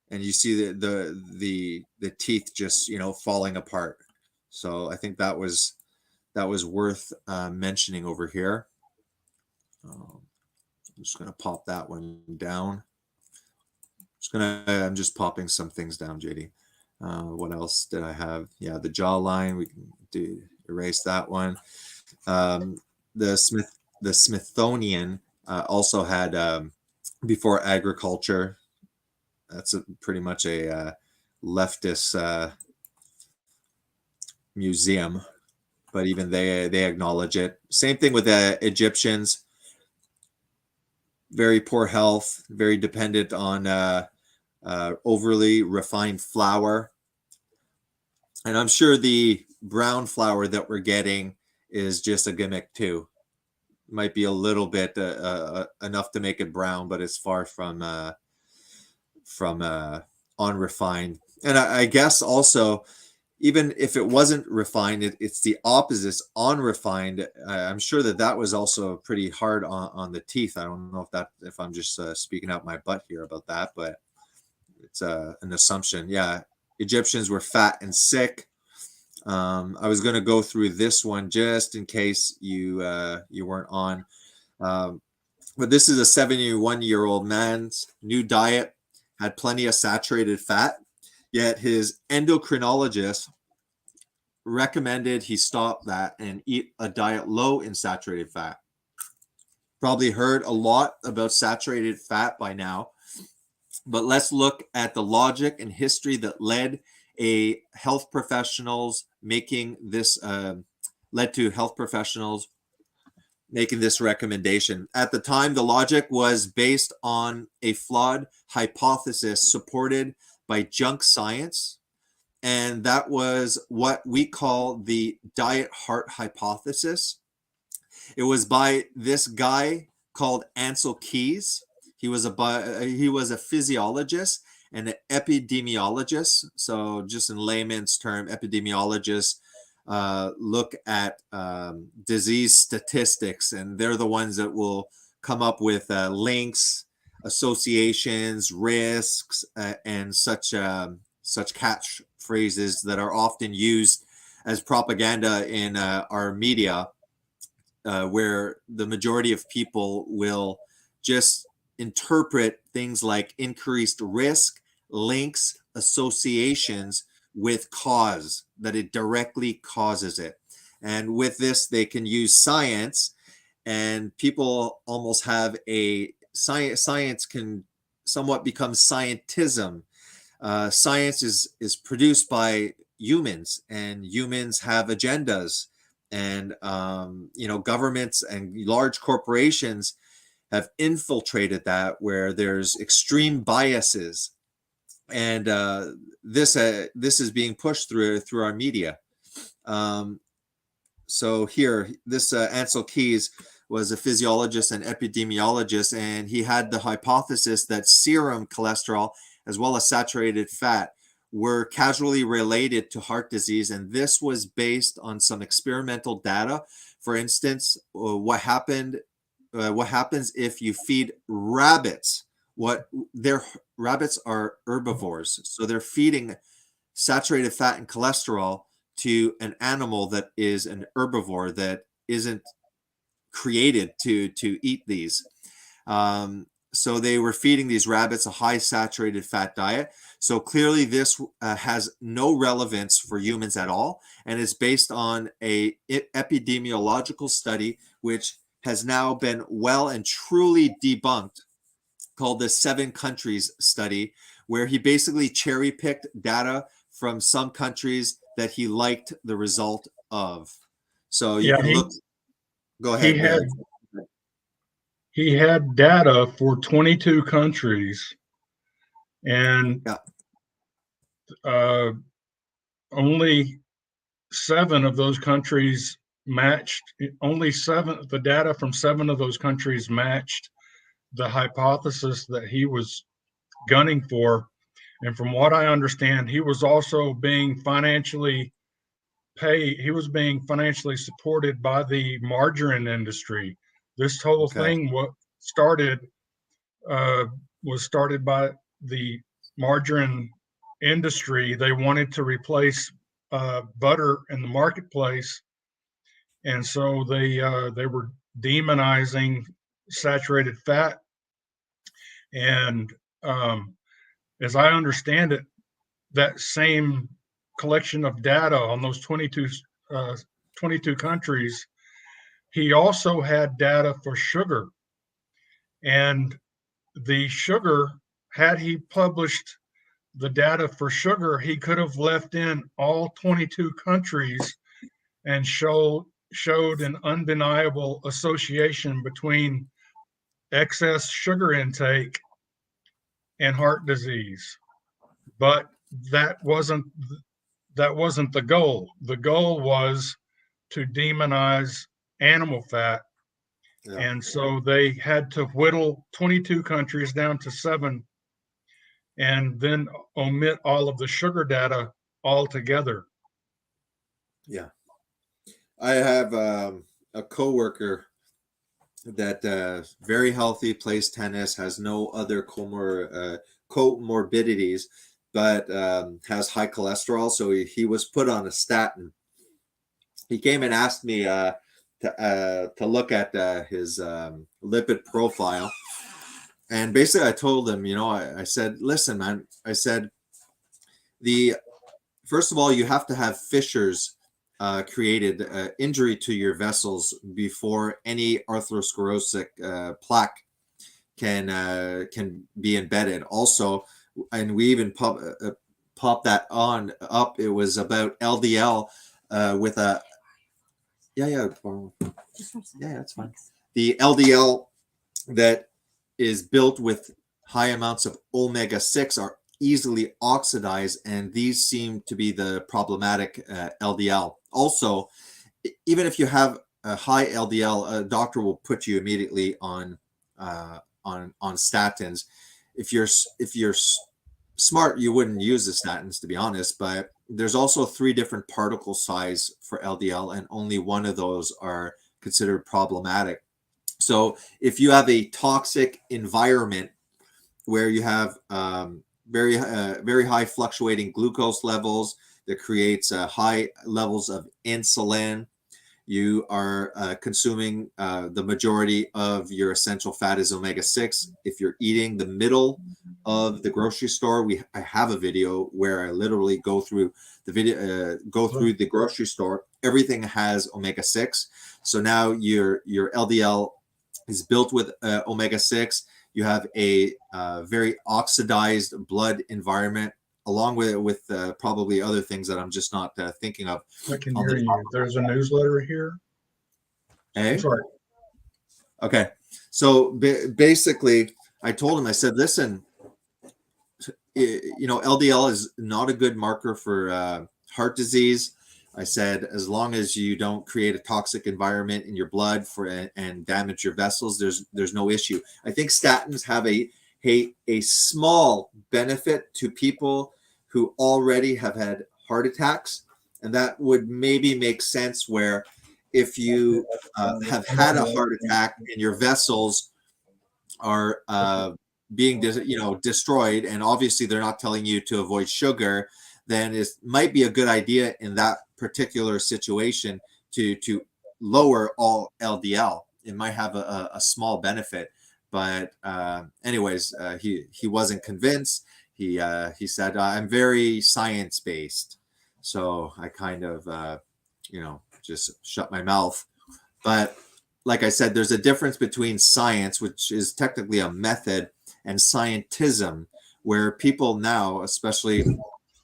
and you see the teeth just falling apart. So I think that was worth mentioning over here. I'm just gonna pop that one down. I'm just popping some things down, JD. What else did I have? Yeah, the jawline. We can erase that one. The Smithsonian also had before agriculture. That's pretty much a leftist museum, but even they acknowledge it. Same thing with the Egyptians. Very poor health, very dependent on overly refined flour. And I'm sure the brown flour that we're getting is just a gimmick too. Might be a little bit enough to make it brown, but it's far from unrefined. And I guess also, even if it wasn't refined, it's the opposite, unrefined. I'm sure that was also pretty hard on the teeth. I don't know if I'm just speaking out my butt here about that, but it's an assumption. Yeah, Egyptians were fat and sick. I was going to go through this one just in case you weren't on. But this is a 71-year-old man's new diet, had plenty of saturated fat, yet his endocrinologist recommended he stop that and eat a diet low in saturated fat. Probably heard a lot about saturated fat by now, but let's look at the logic and history that led to health professionals making this recommendation. At the time, the logic was based on a flawed hypothesis supported by junk science, and that was what we call the diet heart hypothesis. It was by this guy called Ansel Keys. He was a physiologist and an epidemiologist. So just in layman's term, epidemiologists look at disease statistics, and they're the ones that will come up with links, associations, risks, and such catchphrases that are often used as propaganda in our media, where the majority of people will just interpret things like increased risk, links, associations with cause, that it directly causes it. And with this, they can use science, and people almost have a science can somewhat become scientism. Science is produced by humans, and humans have agendas, and governments and large corporations have infiltrated that, where there's extreme biases, and this is being pushed through our media. So here, this Ansel Keys was a physiologist and epidemiologist, and he had the hypothesis that serum cholesterol as well as saturated fat were causally related to heart disease, and this was based on some experimental data. For instance, what happens if you feed rabbits? Rabbits are herbivores, so they're feeding saturated fat and cholesterol to an animal that is an herbivore that isn't created to eat these. So they were feeding these rabbits a high saturated fat diet. So clearly this has no relevance for humans at all, and it's based on a epidemiological study which has now been well and truly debunked, called the 7 countries study, where he basically cherry picked data from some countries that he liked the result of. So you can look. Go ahead. He had data for 22 countries, and only 7 of those countries matched. The data from 7 of those countries matched the hypothesis that he was gunning for. And from what I understand, he was also being financially supported by the margarine industry. This whole thing was started by the margarine industry. They wanted to replace butter in the marketplace, and so they were demonizing saturated fat. And as I understand it, that same collection of data on those 22 countries, he also had data for sugar. And the sugar, had he published the data for sugar, he could have left in all 22 countries and showed an undeniable association between excess sugar intake and heart disease. But that wasn't the goal. The goal was to demonize animal fat. Yeah. And so they had to whittle 22 countries down to 7 and then omit all of the sugar data altogether. Yeah. I have a coworker that very healthy, plays tennis, has no other comorbidities, but has high cholesterol. So he was put on a statin. He came and asked me to look at his lipid profile. And basically I told him, I said, listen, man, I said, first of all, you have to have fissures created, injury to your vessels before any atherosclerotic plaque can be embedded. Also, and we even pop that on up. It was about LDL with a yeah, that's fine. The LDL that is built with high amounts of omega-6 are easily oxidized, and these seem to be the problematic LDL. Also, even if you have a high LDL, a doctor will put you immediately on statins. If you're smart, you wouldn't use the statins, to be honest. But there's also 3 different particle size for LDL, and only one of those are considered problematic. So if you have a toxic environment where you have very high fluctuating glucose levels that creates high levels of insulin, you are consuming the majority of your essential fat is omega-6. If you're eating the middle of the grocery store, I have a video where I literally go through the grocery store. Everything has omega-6. So now your LDL is built with omega-6. You have a very oxidized blood environment, along with probably other things that I'm just not thinking of. I can hear you. There's a newsletter here. Hey? Sorry. Okay. So basically, I told him, I said, listen, LDL is not a good marker for heart disease. I said, as long as you don't create a toxic environment in your blood and damage your vessels, there's no issue. I think statins have a small benefit to people who already have had heart attacks, and that would maybe make sense where if you have had a heart attack and your vessels are being destroyed, and obviously they're not telling you to avoid sugar, then it might be a good idea in that particular situation to lower all LDL. It might have a small benefit, but anyways, he wasn't convinced. He said, I'm very science-based. So I kind of, just shut my mouth. But like I said, there's a difference between science, which is technically a method, and scientism, where people now, especially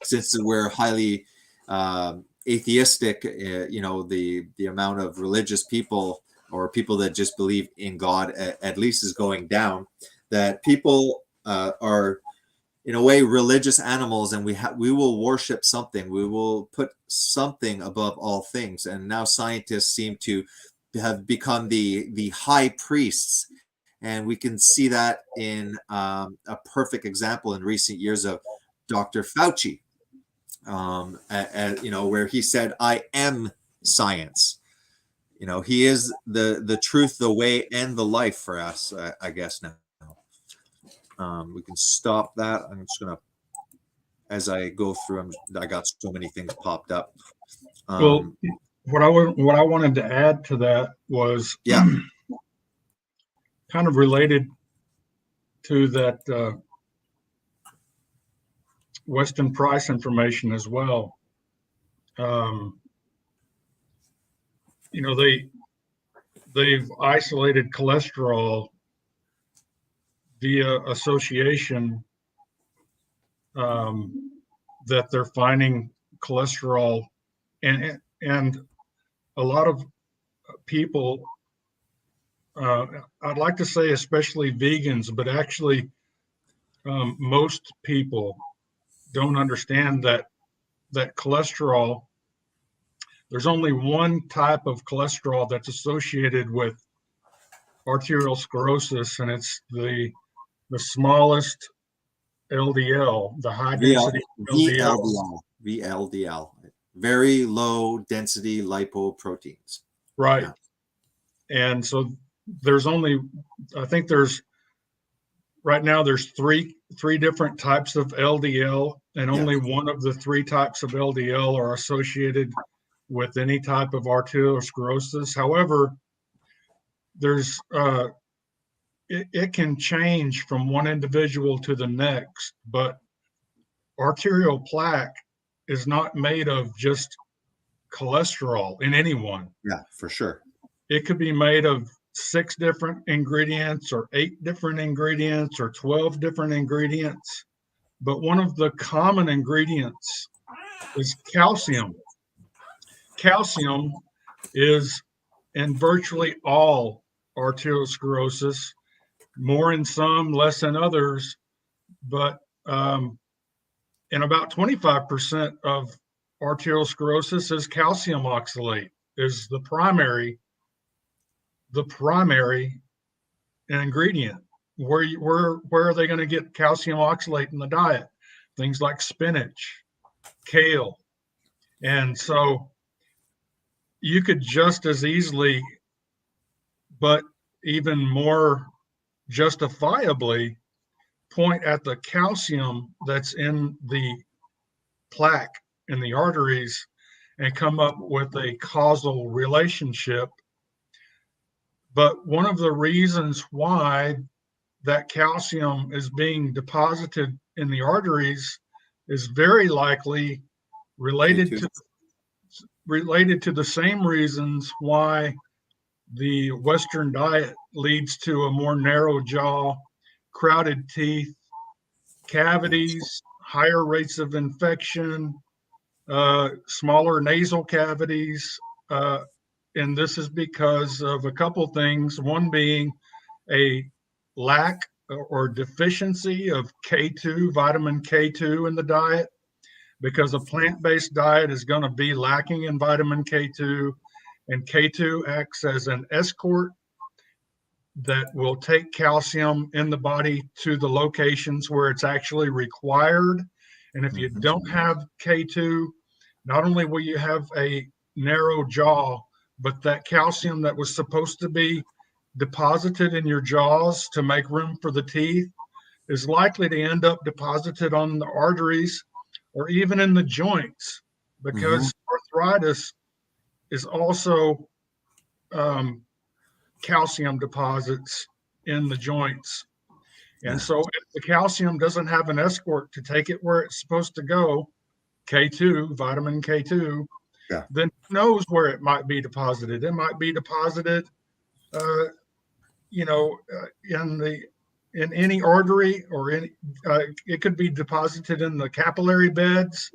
since we're highly atheistic, the amount of religious people or people that just believe in God at least is going down, that people are in a way religious animals, and we will worship something. We will put something above all things. And now scientists seem to have become the high priests. And we can see that in a perfect example in recent years of Dr. Fauci, where he said, I am science. He is the truth, the way, and the life for us, I guess now. We can stop that. I'm just going to, as I go through, I got so many things popped up. Well, what I wanted to add to that was kind of related to that Weston Price information as well. They've isolated cholesterol via association that they're finding cholesterol, and a lot of people, I'd like to say especially vegans, but actually most people don't understand that cholesterol, there's only one type of cholesterol that's associated with arterial sclerosis, and it's the smallest LDL, the high density LDL. VLDL, very low density lipoproteins. Right. Yeah. And so there's only, I think there's, right now there's three different types of LDL, and only one of the three types of LDL are associated with any type of arteriosclerosis. However, there's it can change from one individual to the next, but arterial plaque is not made of just cholesterol in anyone. Yeah, for sure. It could be made of 6 different ingredients, or 8 different ingredients, or 12 different ingredients. But one of the common ingredients is calcium. Calcium is in virtually all arteriosclerosis, more in some, less in others. But in about 25% of arteriosclerosis is calcium oxalate is the primary ingredient. Where are they going to get calcium oxalate in the diet? Things like spinach, kale. And so you could just as easily, but even more justifiably, point at the calcium that's in the plaque in the arteries and come up with a causal relationship. But one of the reasons why that calcium is being deposited in the arteries is very likely related to the same reasons why the Western diet leads to a more narrow jaw, crowded teeth, cavities, higher rates of infection, smaller nasal cavities. And this is because of a couple things, one being a lack or deficiency of K2, vitamin K2 in the diet, because a plant-based diet is going to be lacking in vitamin K2, and K2 acts as an escort that will take calcium in the body to the locations where it's actually required. And if you don't have K2, not only will you have a narrow jaw, but that calcium that was supposed to be deposited in your jaws to make room for the teeth is likely to end up deposited on the arteries or even in the joints, because arthritis is also calcium deposits in the joints. And so if the calcium doesn't have an escort to take it where it's supposed to go, K2, vitamin K2, then who knows where it might be deposited. It might be deposited, in any artery, or it could be deposited in the capillary beds.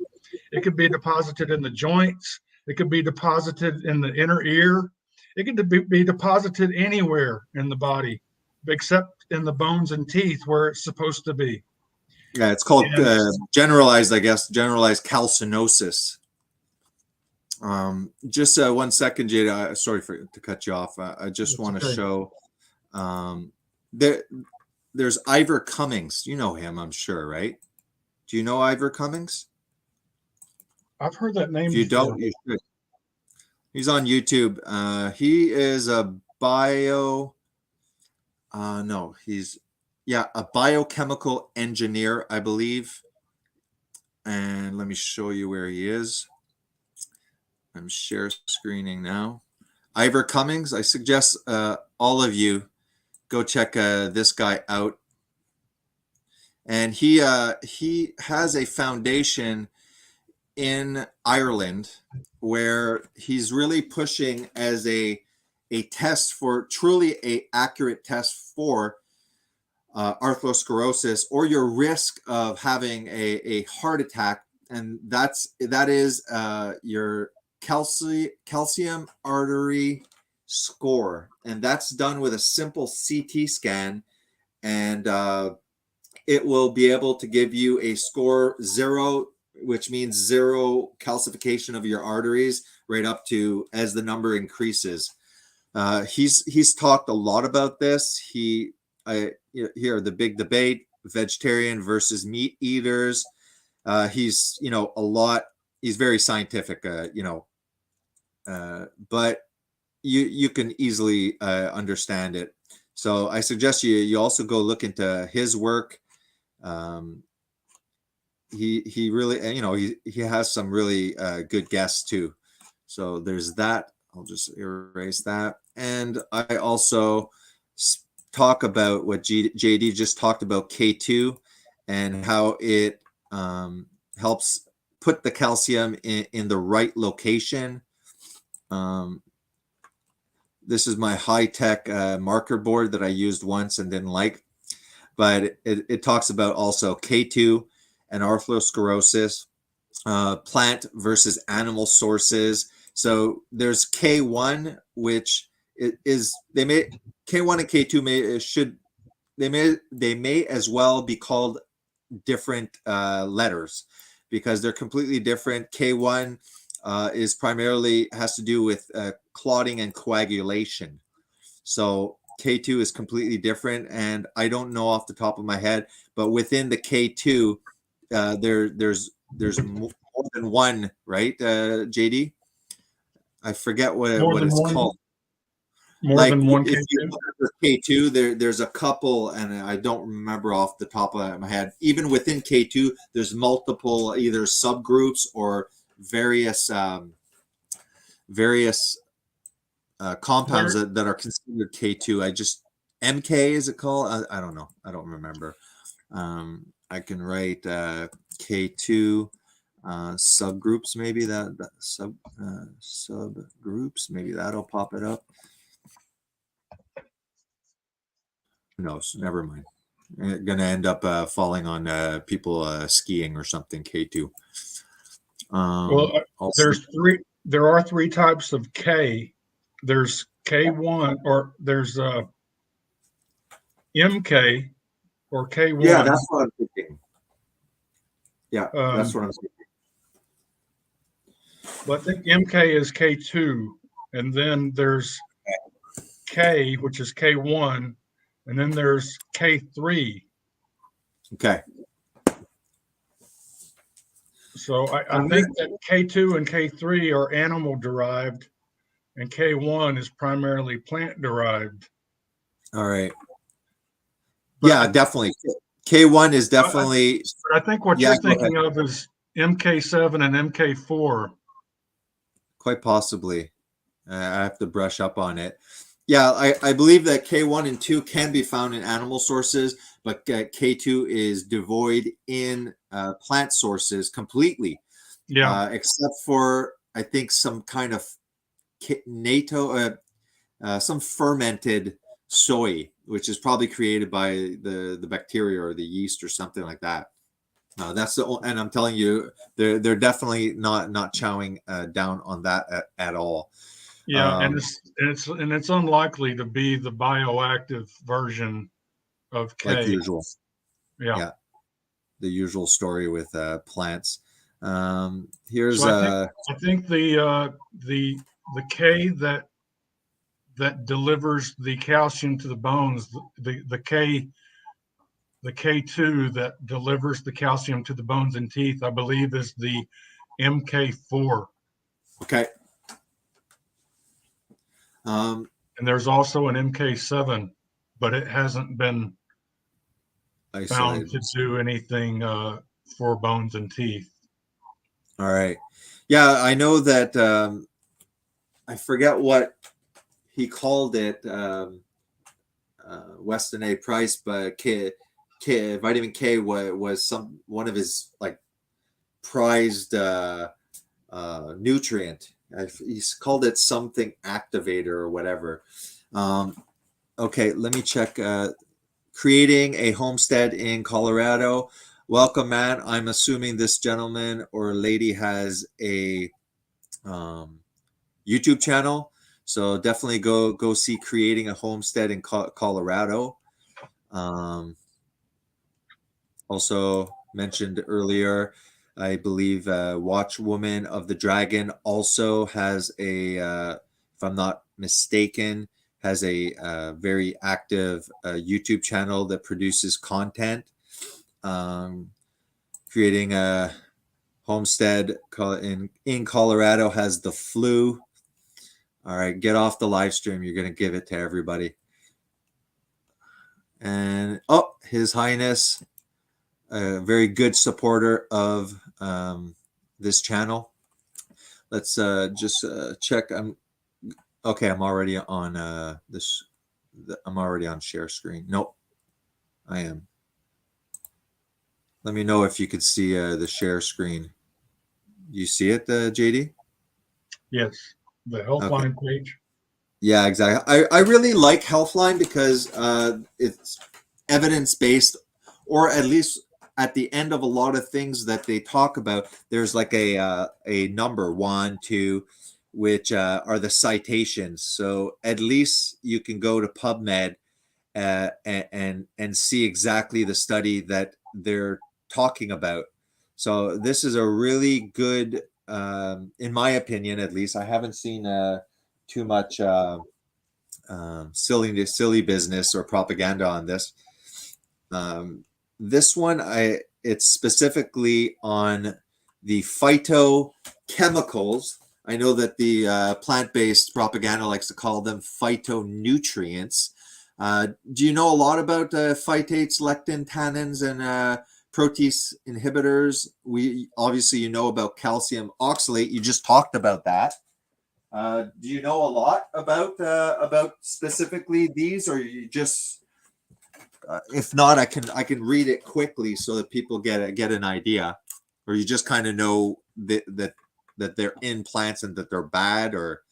It could be deposited in the joints. It could be deposited in the inner ear. It could be deposited anywhere in the body, except in the bones and teeth where it's supposed to be. Yeah, it's called generalized calcinosis. Just 1 second, Jada. Sorry to cut you off. I just want to show. There's Ivor Cummings. You know him, I'm sure, right? Do you know Ivor Cummings? I've heard that name. If you don't, you should. He's on YouTube. He is a biochemical engineer, I believe. And let me show you where he is. I'm share screening now. Ivor Cummings. I suggest all of you go check this guy out. And he has a foundation in Ireland where he's really pushing as a test for truly a accurate test for atherosclerosis or your risk of having a heart attack, and that is your calcium artery score, and that's done with a simple CT scan, and it will be able to give you a score 0, which means 0 calcification of your arteries, right up to as the number increases. He's talked a lot about this. Here the big debate: vegetarian versus meat eaters. He's he's very scientific, but you can easily understand it. So I suggest you also go look into his work. He really, he has some really good guests too. So there's that. I'll just erase that. And I also talk about what JD just talked about, K2, and how it helps put the calcium in the right location. This is my high-tech marker board that I used once and didn't like, but it talks about also K2 and atherosclerosis, plant versus animal sources. So there's K1, which is K1 and K2 they may as well be called different letters, because they're completely different. K1 is primarily has to do with clotting and coagulation. So K2 is completely different, and I don't know off the top of my head, but within the K2, there's more than one, right, JD? I forget what it's called. More than one if K2? you look at the K2, there's a couple, and I don't remember off the top of my head. Even within K2, there's multiple either subgroups or various compounds that are considered K2. MK is it called? I don't know. I don't remember. I can write K2 subgroups, maybe that subgroups, maybe that'll pop it up. Who knows? Never mind. I'm gonna end up falling on people skiing or something. K2. Well, there are 3 types of K. There's K1, or there's MK or K1. Yeah, that's what I'm thinking. Yeah, that's what I'm thinking. But I think MK is K2, and then there's K, which is K1, and then there's K3. Okay. So I think that K2 and K3 are animal derived, and K1 is primarily plant derived. All right. Yeah, definitely. K1 is definitely. I think what you're thinking of is MK7 and MK4. Quite possibly. I have to brush up on it. Yeah, I believe that K1 and 2 can be found in animal sources, but K2 is devoid in plant sources completely. Yeah. Except for, I think, some kind of some fermented soy, which is probably created by the bacteria or the yeast or something like that. That's and I'm telling you, they're definitely not chowing down on that at all. Yeah, and it's unlikely to be the bioactive version of K. Like usual. Yeah. The usual story with plants. Here's I think the K that delivers the calcium to the bones, the K2 that delivers the calcium to the bones and teeth, I believe, is the MK4. Okay. And there's also an MK7, but it hasn't been found to do anything for bones and teeth. All right. Yeah, I know that. I forget what he called it, Weston A. Price, but vitamin K was one of his prized nutrient. He's called it something activator or whatever. Okay, let me check. creating a homestead in Colorado. Welcome, man. I'm assuming this gentleman or lady has a YouTube channel, so definitely go see Creating a Homestead in Colorado. Also mentioned earlier, I believe Watchwoman of the Dragon also has a, if I'm not mistaken, has a very active YouTube channel that produces content. Creating a homestead in Colorado has the flu. All right, get off the live stream. You're going to give it to everybody. And His Highness, a very good supporter of this channel. Let's just check. I'm already on this. I'm already on share screen. Nope, I am. Let me know if you could see the share screen. You see it, JD? Yes, the Healthline page. Yeah, exactly. I really like Healthline because it's evidence-based, or at least at the end of a lot of things that they talk about, there's like a number 1, 2, which are the citations. So at least you can go to PubMed and see exactly the study that they're talking about. So this is a really good, in my opinion, at least. I haven't seen too much silly business or propaganda on this. This one, it's specifically on the phytochemicals. I know that the plant-based propaganda likes to call them phytonutrients. Do you know a lot about phytates, lectin, tannins, and protease inhibitors? Obviously, you know about calcium oxalate. You just talked about that. Do you know a lot about specifically these, or you just? If not, I can read it quickly so that people get an idea, or you just kind of know that they're in plants and that they're bad, or.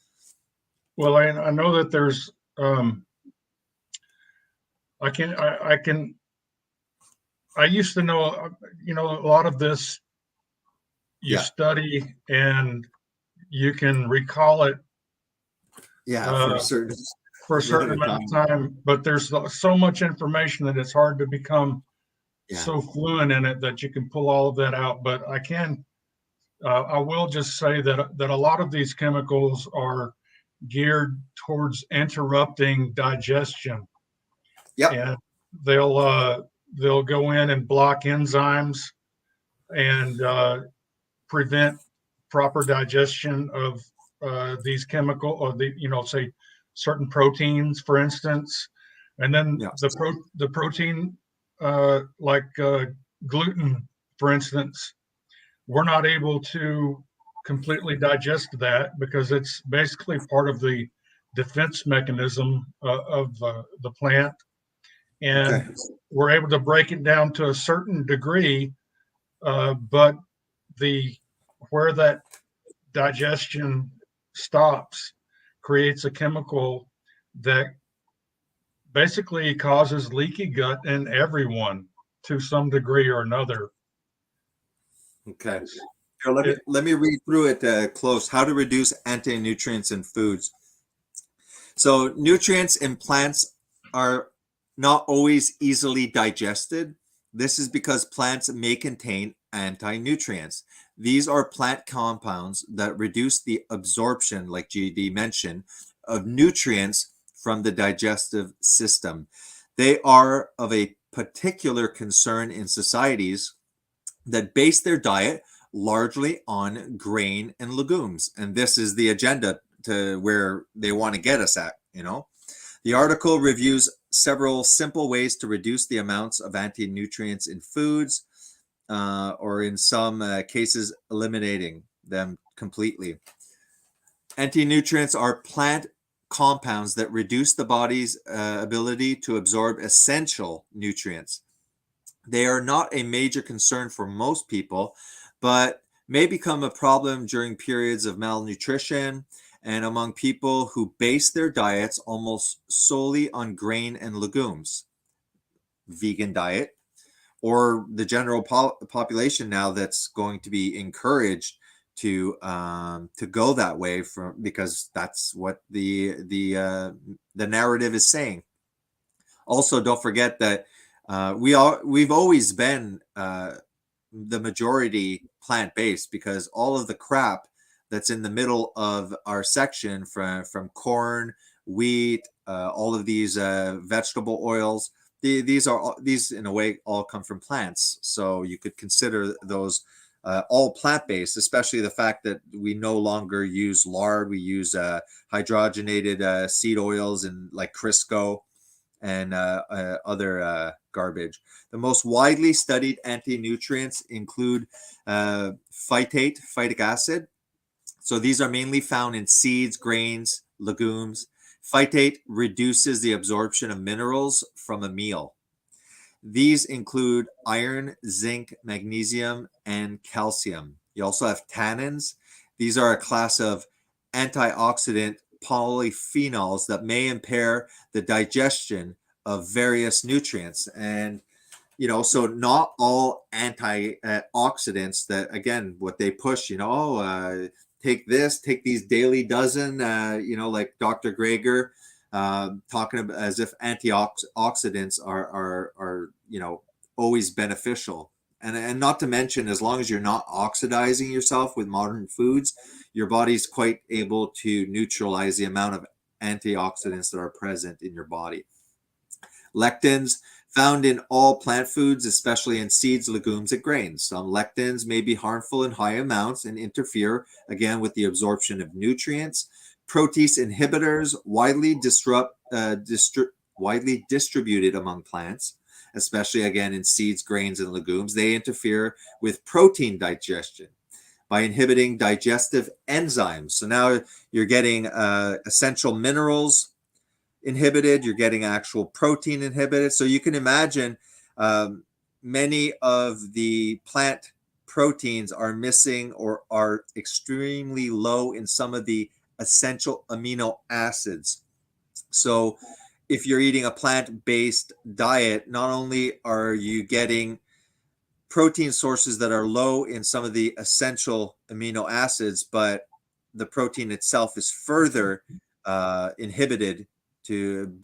Well, I know that there's I used to know, a lot of this you study and you can recall it for a certain amount of time, but there's so much information that it's hard to become so fluent in it that you can pull all of that out. But I will just say that a lot of these chemicals are geared towards interrupting digestion. Yeah. And they'll go in and block enzymes and prevent proper digestion of these chemical, or say certain proteins, for instance. And then the protein, like gluten, for instance, we're not able to completely digest that because it's basically part of the defense mechanism of the plant. And we're able to break it down to a certain degree, but where that digestion stops creates a chemical that basically causes leaky gut in everyone to some degree or another. Okay. Here, let me read through it close. How to reduce anti-nutrients in foods. So nutrients in plants are not always easily digested. This is because plants may contain anti-nutrients. These are plant compounds that reduce the absorption, like GD mentioned, of nutrients from the digestive system. They are of a particular concern in societies that base their diet largely on grain and legumes. And this is the agenda to where they want to get us at, The article reviews several simple ways to reduce the amounts of anti-nutrients in foods, or in some cases, eliminating them completely. Anti-nutrients are plant compounds that reduce the body's ability to absorb essential nutrients. They are not a major concern for most people, but may become a problem during periods of malnutrition and among people who base their diets almost solely on grain and legumes. vegan diet, or the general population now that's going to be encouraged to go that way, because that's what the narrative is saying. Also, don't forget that we've always been the majority plant-based, because all of the crap that's in the middle of our section, from corn, wheat, all of these vegetable oils, these in a way all come from plants. So you could consider those all plant-based, especially the fact that we no longer use lard. We use hydrogenated seed oils, and like Crisco and other garbage. The most widely studied anti-nutrients include phytic acid. So these are mainly found in seeds, grains, legumes. Phytate reduces the absorption of minerals from a meal. These include iron, zinc, magnesium, and calcium. You also have tannins. These are a class of antioxidant polyphenols that may impair the digestion of various nutrients. And so not all antioxidants that, again, what they push, take these daily dozen, like Dr. Greger, talking about as if antioxidants are always beneficial. And not to mention, as long as you're not oxidizing yourself with modern foods, your body's quite able to neutralize the amount of antioxidants that are present in your body. Lectins, found in all plant foods, especially in seeds, legumes, and grains. Some lectins may be harmful in high amounts and interfere, again, with the absorption of nutrients. Protease inhibitors, widely distributed among plants, especially, again, in seeds, grains, and legumes. They interfere with protein digestion by inhibiting digestive enzymes. So now you're getting essential minerals inhibited, you're getting actual protein inhibited. So you can imagine many of the plant proteins are missing or are extremely low in some of the essential amino acids. So if you're eating a plant-based diet, not only are you getting protein sources that are low in some of the essential amino acids, but the protein itself is further inhibited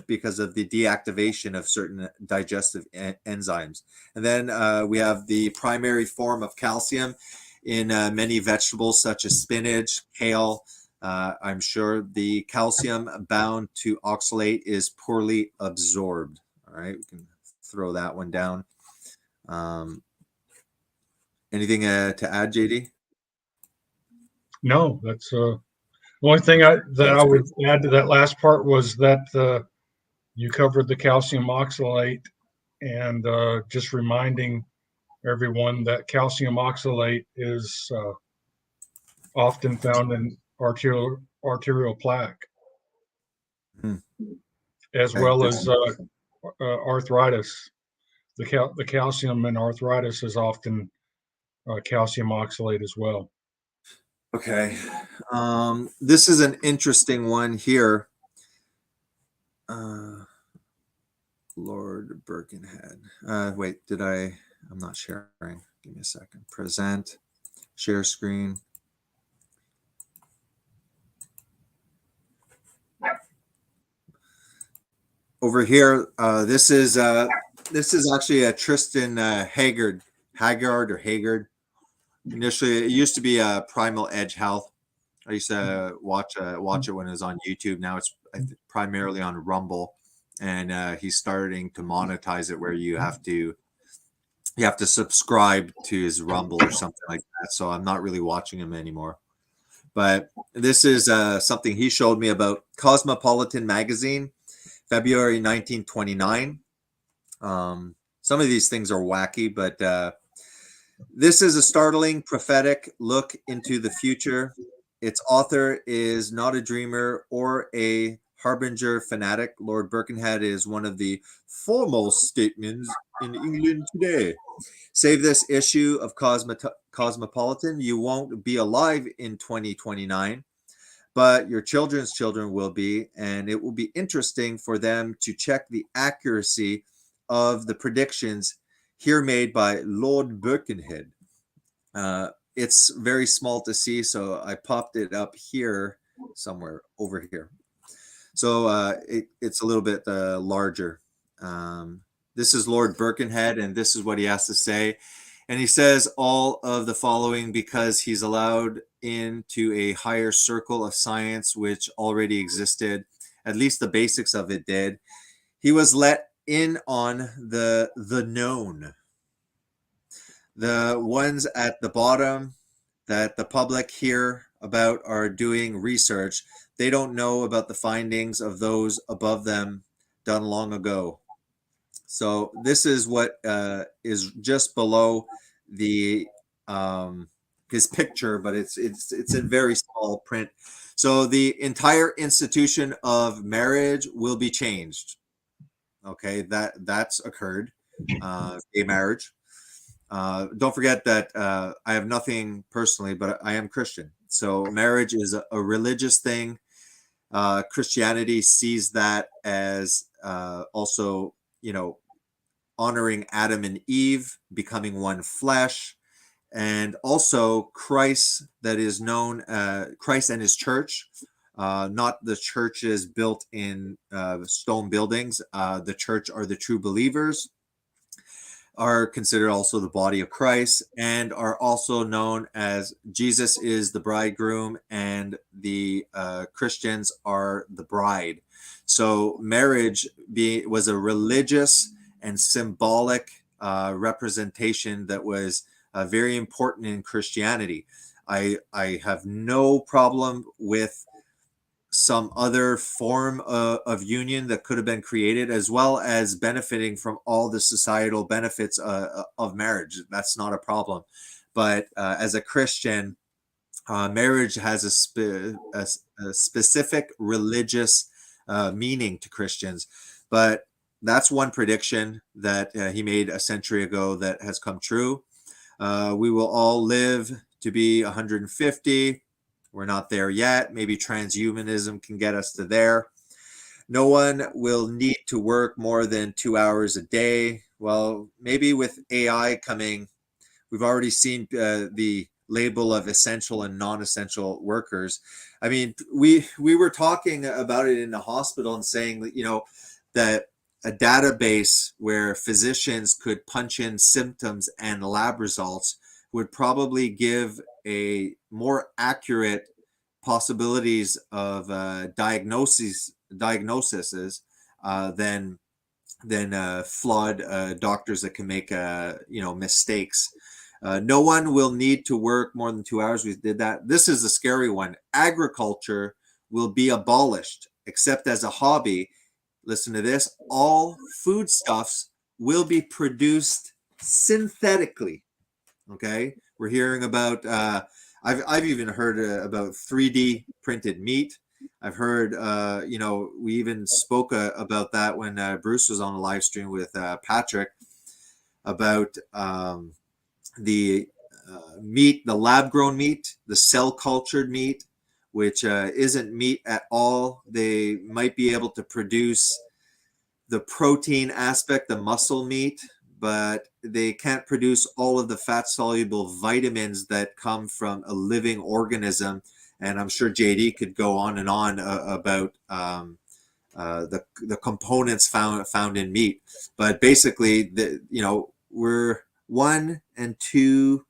because of the deactivation of certain digestive enzymes. And then we have the primary form of calcium in many vegetables, such as spinach, kale. I'm sure the calcium bound to oxalate is poorly absorbed. All right, we can throw that one down. Anything to add, JD? No, that's the only thing I would add to that last part was that you covered the calcium oxalate, and just reminding everyone that calcium oxalate is often found in arterial plaque, as well as arthritis. The calcium in arthritis is often calcium oxalate as well. Okay. This is an interesting one here. Lord Birkenhead. Wait, I'm not sharing. Give me a second. Present, share screen. Over here, this is actually a Tristan Haggard. Initially, it used to be Primal Edge Health. I used to watch it when it was on YouTube. Now it's primarily on Rumble, and he's starting to monetize it, where you have to subscribe to his Rumble or something like that. So I'm not really watching him anymore. But this is something he showed me about Cosmopolitan magazine, February 1929. Some of these things are wacky, but this is a startling prophetic look into the future. Its author is not a dreamer or a harbinger fanatic. Lord Birkenhead is one of the foremost statesmen in England today. Save this issue of Cosmopolitan. You won't be alive in 2029, but your children's children will be, and it will be interesting for them to check the accuracy of the predictions here made by Lord Birkenhead. It's very small to see, so I popped it up here somewhere over here. So it's a little bit larger. This is Lord Birkenhead, and this is what he has to say. And he says all of the following because he's allowed into a higher circle of science which already existed. At least the basics of it did. He was let in on the known. The ones at the bottom that the public hear about are doing research. They don't know about the findings of those above them done long ago. So this is what is just below the his picture, but it's in very small print. So the entire institution of marriage will be changed. Okay, that's occurred. Gay marriage. Don't forget that I have nothing personally, but I am Christian. So marriage is a religious thing. Christianity sees that as also, honoring Adam and Eve, becoming one flesh, and also Christ, that is known Christ and his church, not the churches built in stone buildings. The church are the true believers, are considered also the body of Christ, and are also known as Jesus is the bridegroom and the Christians are the bride. So marriage was a religious and symbolic representation that was very important in Christianity. I have no problem with some other form of union that could have been created, as well as benefiting from all the societal benefits of marriage. That's not a problem. But as a Christian, marriage has a specific religious meaning to Christians. But that's one prediction that he made a century ago that has come true. We will all live to be 150. We're not there yet. Maybe transhumanism can get us to there. No one will need to work more than 2 hours a day. Well, maybe with AI coming, we've already seen the label of essential and non-essential workers. I mean, we were talking about it in the hospital and saying that, that a database where physicians could punch in symptoms and lab results would probably give a more accurate possibilities of diagnoses than flawed doctors that can make mistakes. No one will need to work more than 2 hours. We did that. This is a scary one. Agriculture will be abolished, except as a hobby. Listen to this. All foodstuffs will be produced synthetically. Okay, we're hearing about. I've even heard about 3D printed meat. I've heard, we even spoke about that when Bruce was on a live stream with Patrick about the meat, the lab grown meat, the cell cultured meat, which isn't meat at all. They might be able to produce the protein aspect, the muscle meat, but they can't produce all of the fat soluble vitamins that come from a living organism. And I'm sure JD could go on and on about the components found in meat. But basically, we're 1 and 2.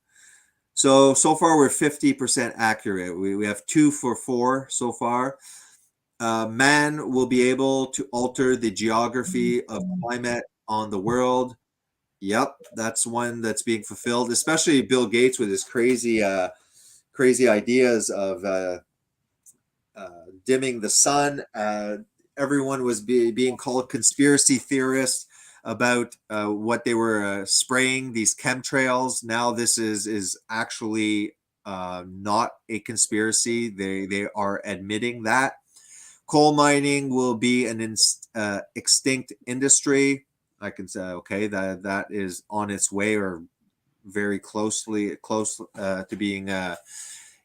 So far we're 50% accurate. We have 2 for 4 so far. Man will be able to alter the geography of climate on the world. Yep, that's one that's being fulfilled, especially Bill Gates with his crazy ideas of dimming the sun. Everyone was being called conspiracy theorists about what they were spraying, these chemtrails. Now this is actually not a conspiracy. They are admitting that. Coal mining will be an extinct industry. I can say, okay, that is on its way or very close to being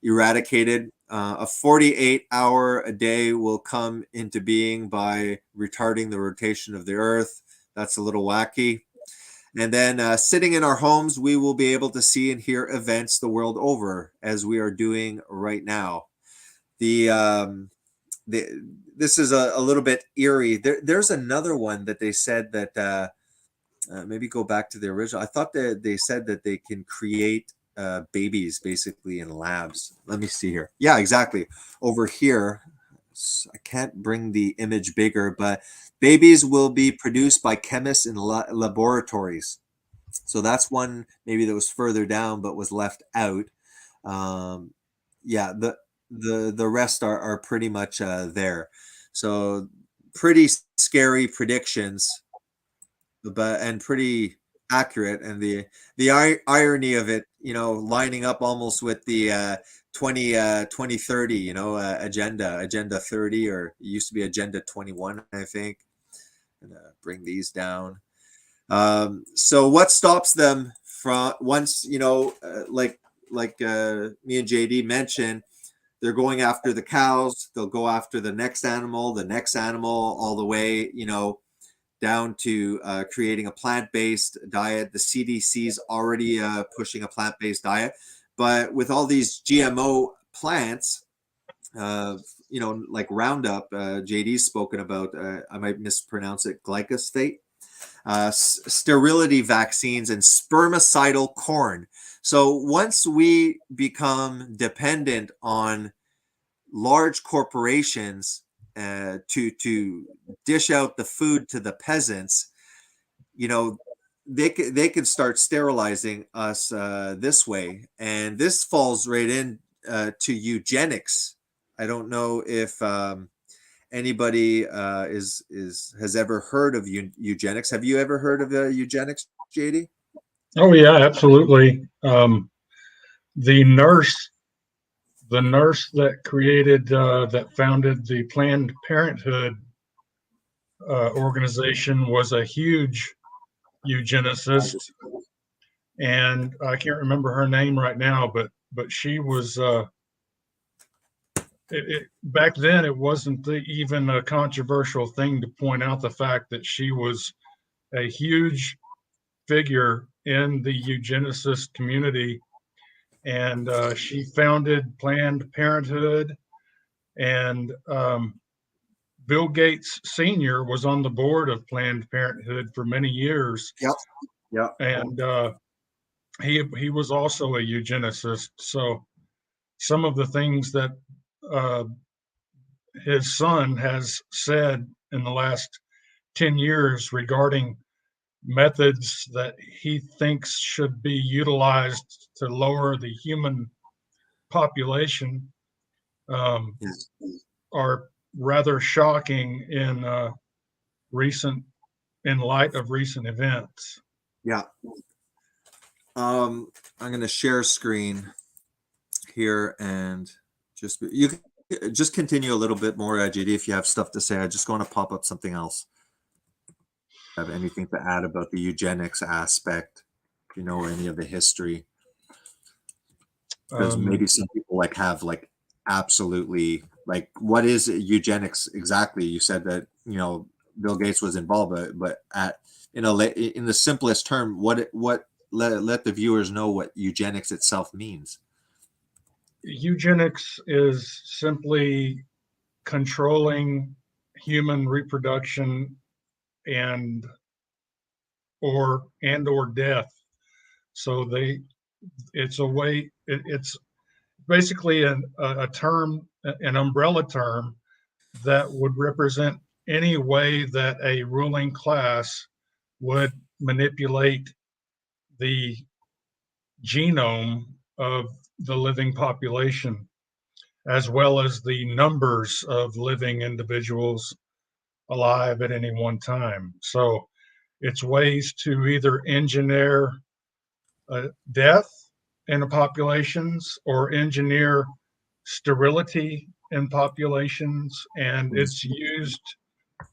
eradicated. A 48-hour a day will come into being by retarding the rotation of the Earth. That's a little wacky. And then sitting in our homes, we will be able to see and hear events the world over, as we are doing right now. This is a little bit eerie. There's another one that they said that maybe go back to the original. I thought that they said that they can create babies basically in labs. Let me see here. Yeah, exactly. Over here, I can't bring the image bigger, but babies will be produced by chemists in laboratories. So that's one maybe that was further down but was left out. Yeah, the rest are pretty much there. So pretty scary predictions, and pretty accurate. And the irony of it, lining up almost with the 2030, agenda 30, or it used to be agenda 21, I think. And bring these down. So what stops them from, once, like me and JD mentioned, they're going after the cows, they'll go after the next animal, all the way, down to creating a plant-based diet. The CDC's already pushing a plant-based diet, but with all these GMO plants, like Roundup, JD's spoken about, I might mispronounce it, glyphosate, sterility vaccines, and spermicidal corn. So once we become dependent on large corporations to dish out the food to the peasants, they can start sterilizing us this way, and this falls right in to eugenics. I don't know if anybody has ever heard of eugenics. Have you ever heard of eugenics, JD? Oh yeah, absolutely. The nurse that founded the Planned Parenthood organization was a huge eugenicist, and I can't remember her name right now, but she was. Back then, it wasn't even a controversial thing to point out the fact that she was a huge figure in the eugenicist community, and she founded Planned Parenthood, and Bill Gates Sr. was on the board of Planned Parenthood for many years. Yep. And he was also a eugenicist. So some of the things that his son has said in the last 10 years regarding methods that he thinks should be utilized to lower the human population are rather shocking in light of recent events. Yeah. I'm going to share screen here, and you can just continue a little bit more, JD, if you have stuff to say. I just want to pop up something else. Have anything to add about the eugenics aspect, or any of the history? Because maybe some people have absolutely, what is eugenics exactly? You said that Bill Gates was involved, but in the simplest term, let the viewers know what eugenics itself means. Eugenics is simply controlling human reproduction and or death. So it's basically a term, an umbrella term that would represent any way that a ruling class would manipulate the genome of the living population, as well as the numbers of living individuals alive at any one time. So it's ways to either engineer death in the populations or engineer sterility in populations, and it's used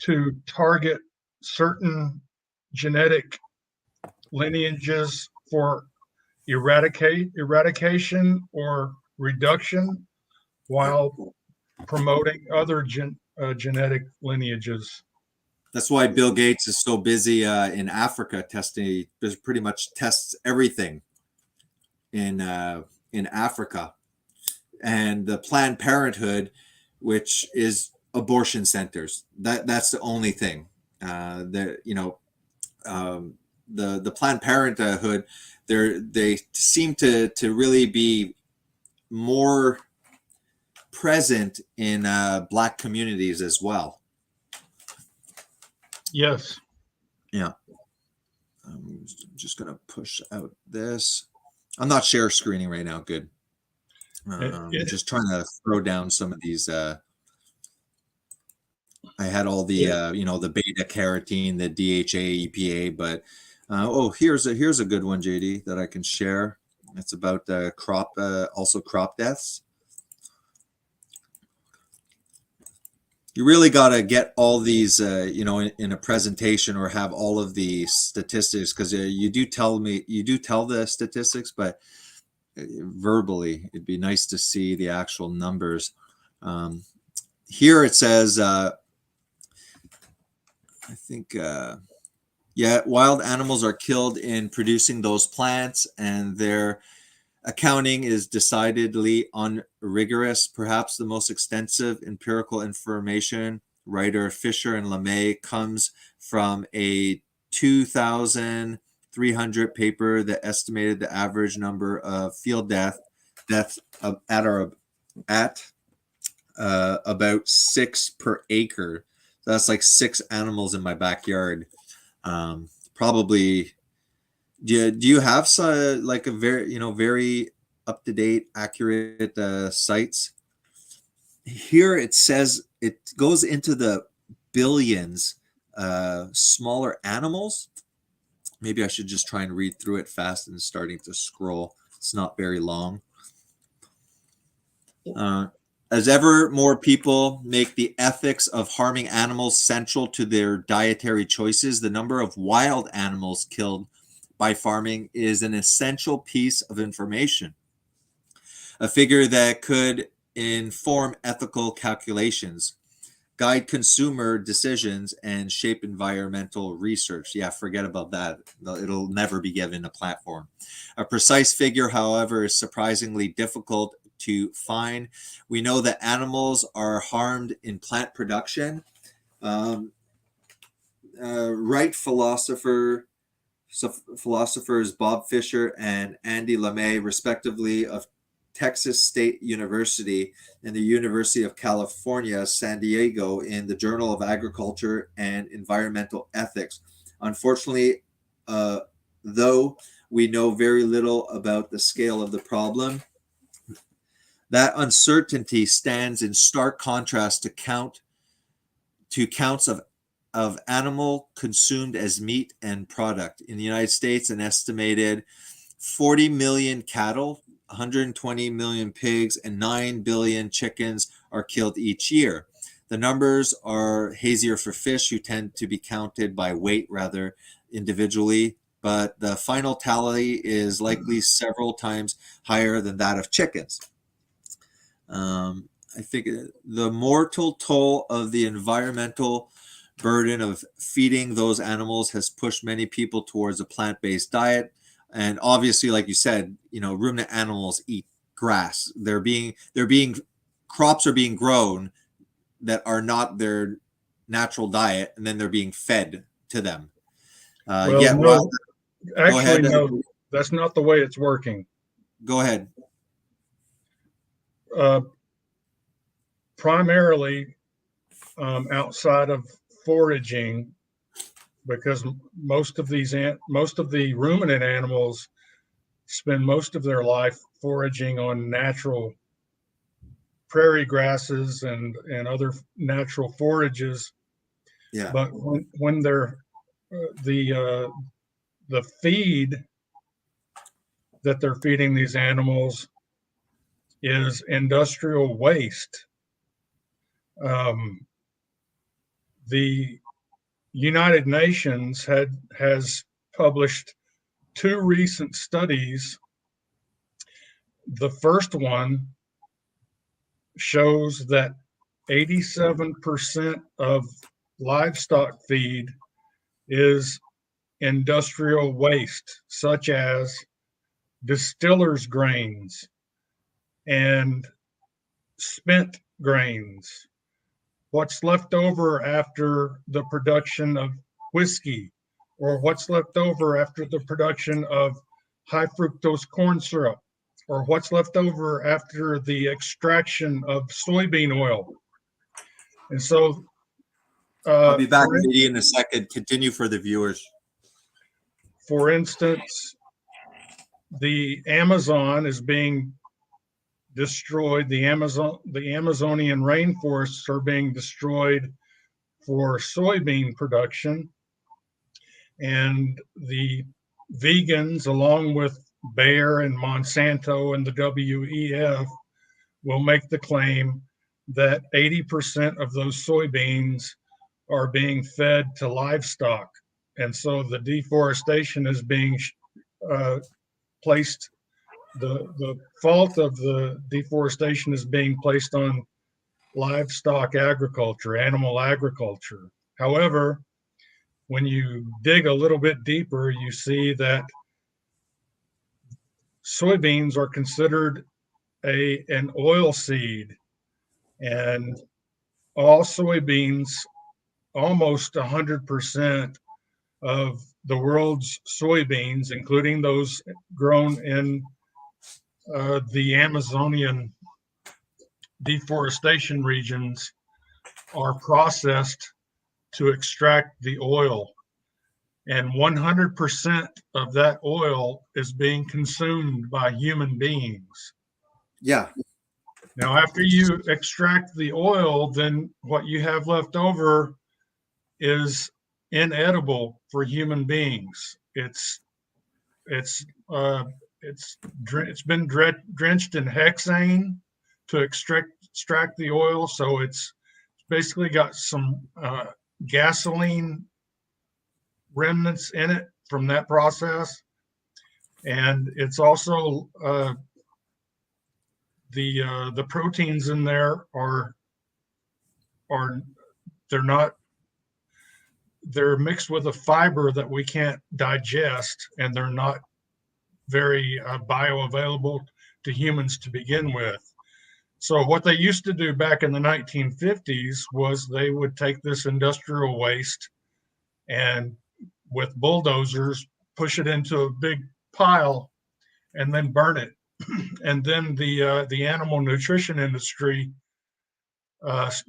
to target certain genetic lineages for eradication or reduction, while promoting other genetic lineages. That's why Bill Gates is so busy in Africa testing. There's pretty much tests everything in Africa, and the Planned Parenthood, which is abortion centers. That's the only thing. The Planned Parenthood, they seem to really be more present in Black communities as well. Yes. Yeah. I'm just going to push out this. I'm not share screening right now. Good. Just trying to throw down some of these. I had all the, the beta carotene, the DHA, EPA, but here's a good one, JD, that I can share. It's about crop deaths. You really got to get all these, in a presentation, or have all of the statistics, because you do tell the statistics, but verbally, it'd be nice to see the actual numbers. Here it says, I think, wild animals are killed in producing those plants, and their accounting is decidedly unrigorous. Perhaps the most extensive empirical information, writer Fisher and LeMay, comes from a 2,300 paper that estimated the average number of field deaths at about 6 per acre. So that's like 6 animals in my backyard. Probably. Do you have like a very up-to-date, accurate sites? Here it says it goes into the billions, smaller animals. Maybe I should just try and read through it fast and starting to scroll. It's not very long. As ever more people make the ethics of harming animals central to their dietary choices, the number of wild animals killed by farming is an essential piece of information, a figure that could inform ethical calculations, guide consumer decisions, and shape environmental research. Yeah, forget about that. It'll never be given a platform. A precise figure, however, is surprisingly difficult to find. We know that animals are harmed in plant production. Philosophers Bob Fisher and Andy LeMay, respectively, of Texas State University and the University of California, San Diego, in the Journal of Agriculture and Environmental Ethics. Unfortunately, though we know very little about the scale of the problem, that uncertainty stands in stark contrast to counts of animal consumed as meat and product. In the United States, an estimated 40 million cattle, 120 million pigs, and 9 billion chickens are killed each year. The numbers are hazier for fish, who tend to be counted by weight rather individually, but the final tally is likely several times higher than that of chickens. I think the mortal toll of the environmental burden of feeding those animals has pushed many people towards a plant-based diet. And obviously, like you said, ruminant animals eat grass. Crops are being grown that are not their natural diet, and then they're being fed to them. No, that's not the way it's working. Go ahead. Primarily outside of foraging, because most of the ruminant animals spend most of their life foraging on natural prairie grasses and other natural forages. Yeah. But when they're the feed that they're feeding these animals is industrial waste. The United Nations has published 2 recent studies. The first one shows that 87% of livestock feed is industrial waste, such as distillers' grains and spent grains. What's left over after the production of whiskey, or what's left over after the production of high fructose corn syrup, or what's left over after the extraction of soybean oil. And so I'll be back, Katie, in a second. Continue for the viewers. For instance, the Amazon is being destroyed. The Amazonian rainforests are being destroyed for soybean production. And the vegans, along with Bayer and Monsanto and the WEF, will make the claim that 80% of those soybeans are being fed to livestock. And so the deforestation is being placed, the fault of the deforestation is being placed on livestock agriculture, animal agriculture. However, when you dig a little bit deeper, you see that soybeans are considered an oil seed, and all soybeans, almost 100% of the world's soybeans, including those grown in the Amazonian deforestation regions, are processed to extract the oil. And 100% of that oil is being consumed by human beings. Yeah. Now, after you extract the oil, then what you have left over is inedible for human beings. It's been drenched in hexane to extract the oil, so it's basically got some gasoline remnants in it from that process, and it's also the proteins in there they're mixed with a fiber that we can't digest, and they're not very bioavailable to humans to begin with. So what they used to do back in the 1950s was they would take this industrial waste and with bulldozers push it into a big pile and then burn it. And then the animal nutrition industry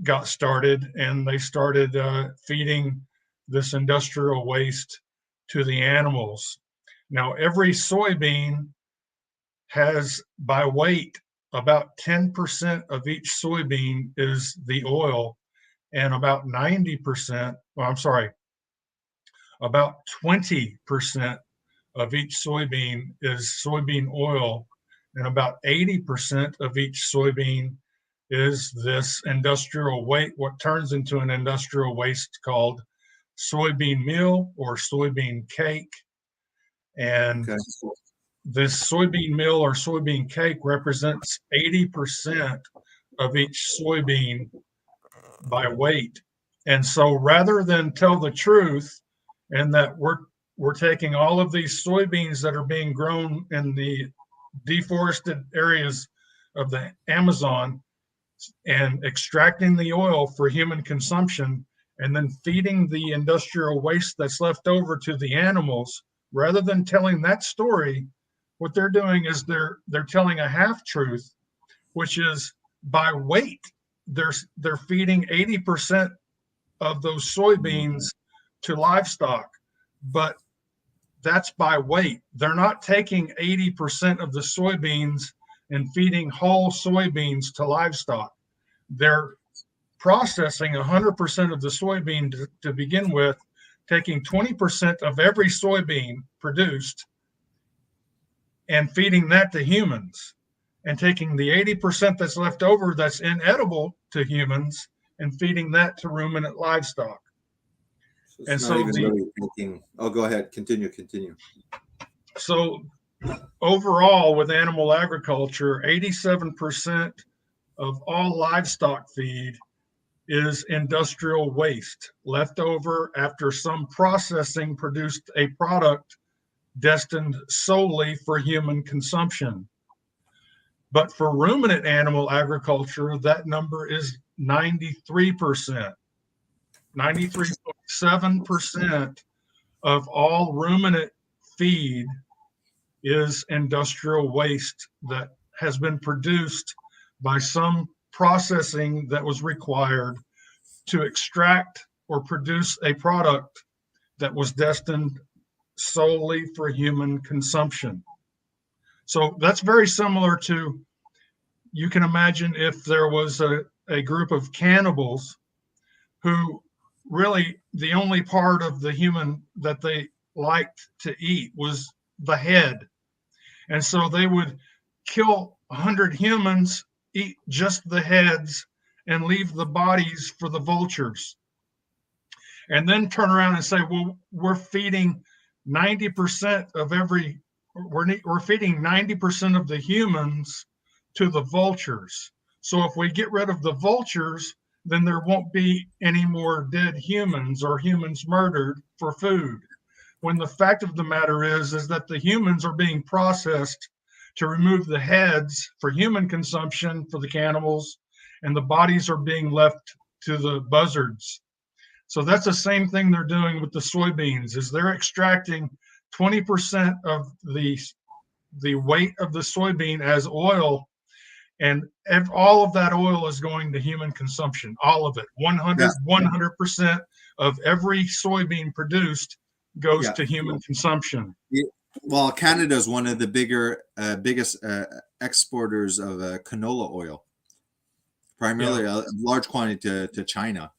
got started, and they started feeding this industrial waste to the animals. Now, every soybean has, by weight, about 10% of each soybean is the oil, and about 90%, well, I'm sorry, about 20% of each soybean is soybean oil, and about 80% of each soybean is this industrial waste, what turns into an industrial waste called soybean meal or soybean cake. And this soybean meal or soybean cake represents 80% of each soybean by weight. And so rather than tell the truth and that we're taking all of these soybeans that are being grown in the deforested areas of the Amazon and extracting the oil for human consumption and then feeding the industrial waste that's left over to the animals, rather than telling that story, what they're doing is they're telling a half truth, which is by weight, they're feeding 80% of those soybeans to livestock, but that's by weight. They're not taking 80% of the soybeans and feeding whole soybeans to livestock. They're processing 100% of the soybean to begin with, taking 20% of every soybean produced and feeding that to humans, and taking the 80% that's left over that's inedible to humans and feeding that to ruminant livestock. And so really thinking, oh, go ahead, continue. So overall, with animal agriculture, 87% of all livestock feed is industrial waste left over after some processing produced a product destined solely for human consumption. But for ruminant animal agriculture, that number is 93%. 93.7% of all ruminant feed is industrial waste that has been produced by some processing that was required to extract or produce a product that was destined solely for human consumption. So that's very similar to, you can imagine if there was a group of cannibals who really the only part of the human that they liked to eat was the head. And so they would kill 100 humans, eat just the heads, and leave the bodies for the vultures. And then turn around and say, well, we're feeding 90% of we're feeding 90% of the humans to the vultures. So if we get rid of the vultures, then there won't be any more dead humans or humans murdered for food. When the fact of the matter is that the humans are being processed to remove the heads for human consumption for the cannibals, and the bodies are being left to the buzzards. So that's the same thing they're doing with the soybeans, is they're extracting 20% of the weight of the soybean as oil, and all of that oil is going to human consumption. All of it, 100% of every soybean produced goes to human consumption. Well, Canada is one of the biggest exporters of canola oil, primarily a large quantity to China.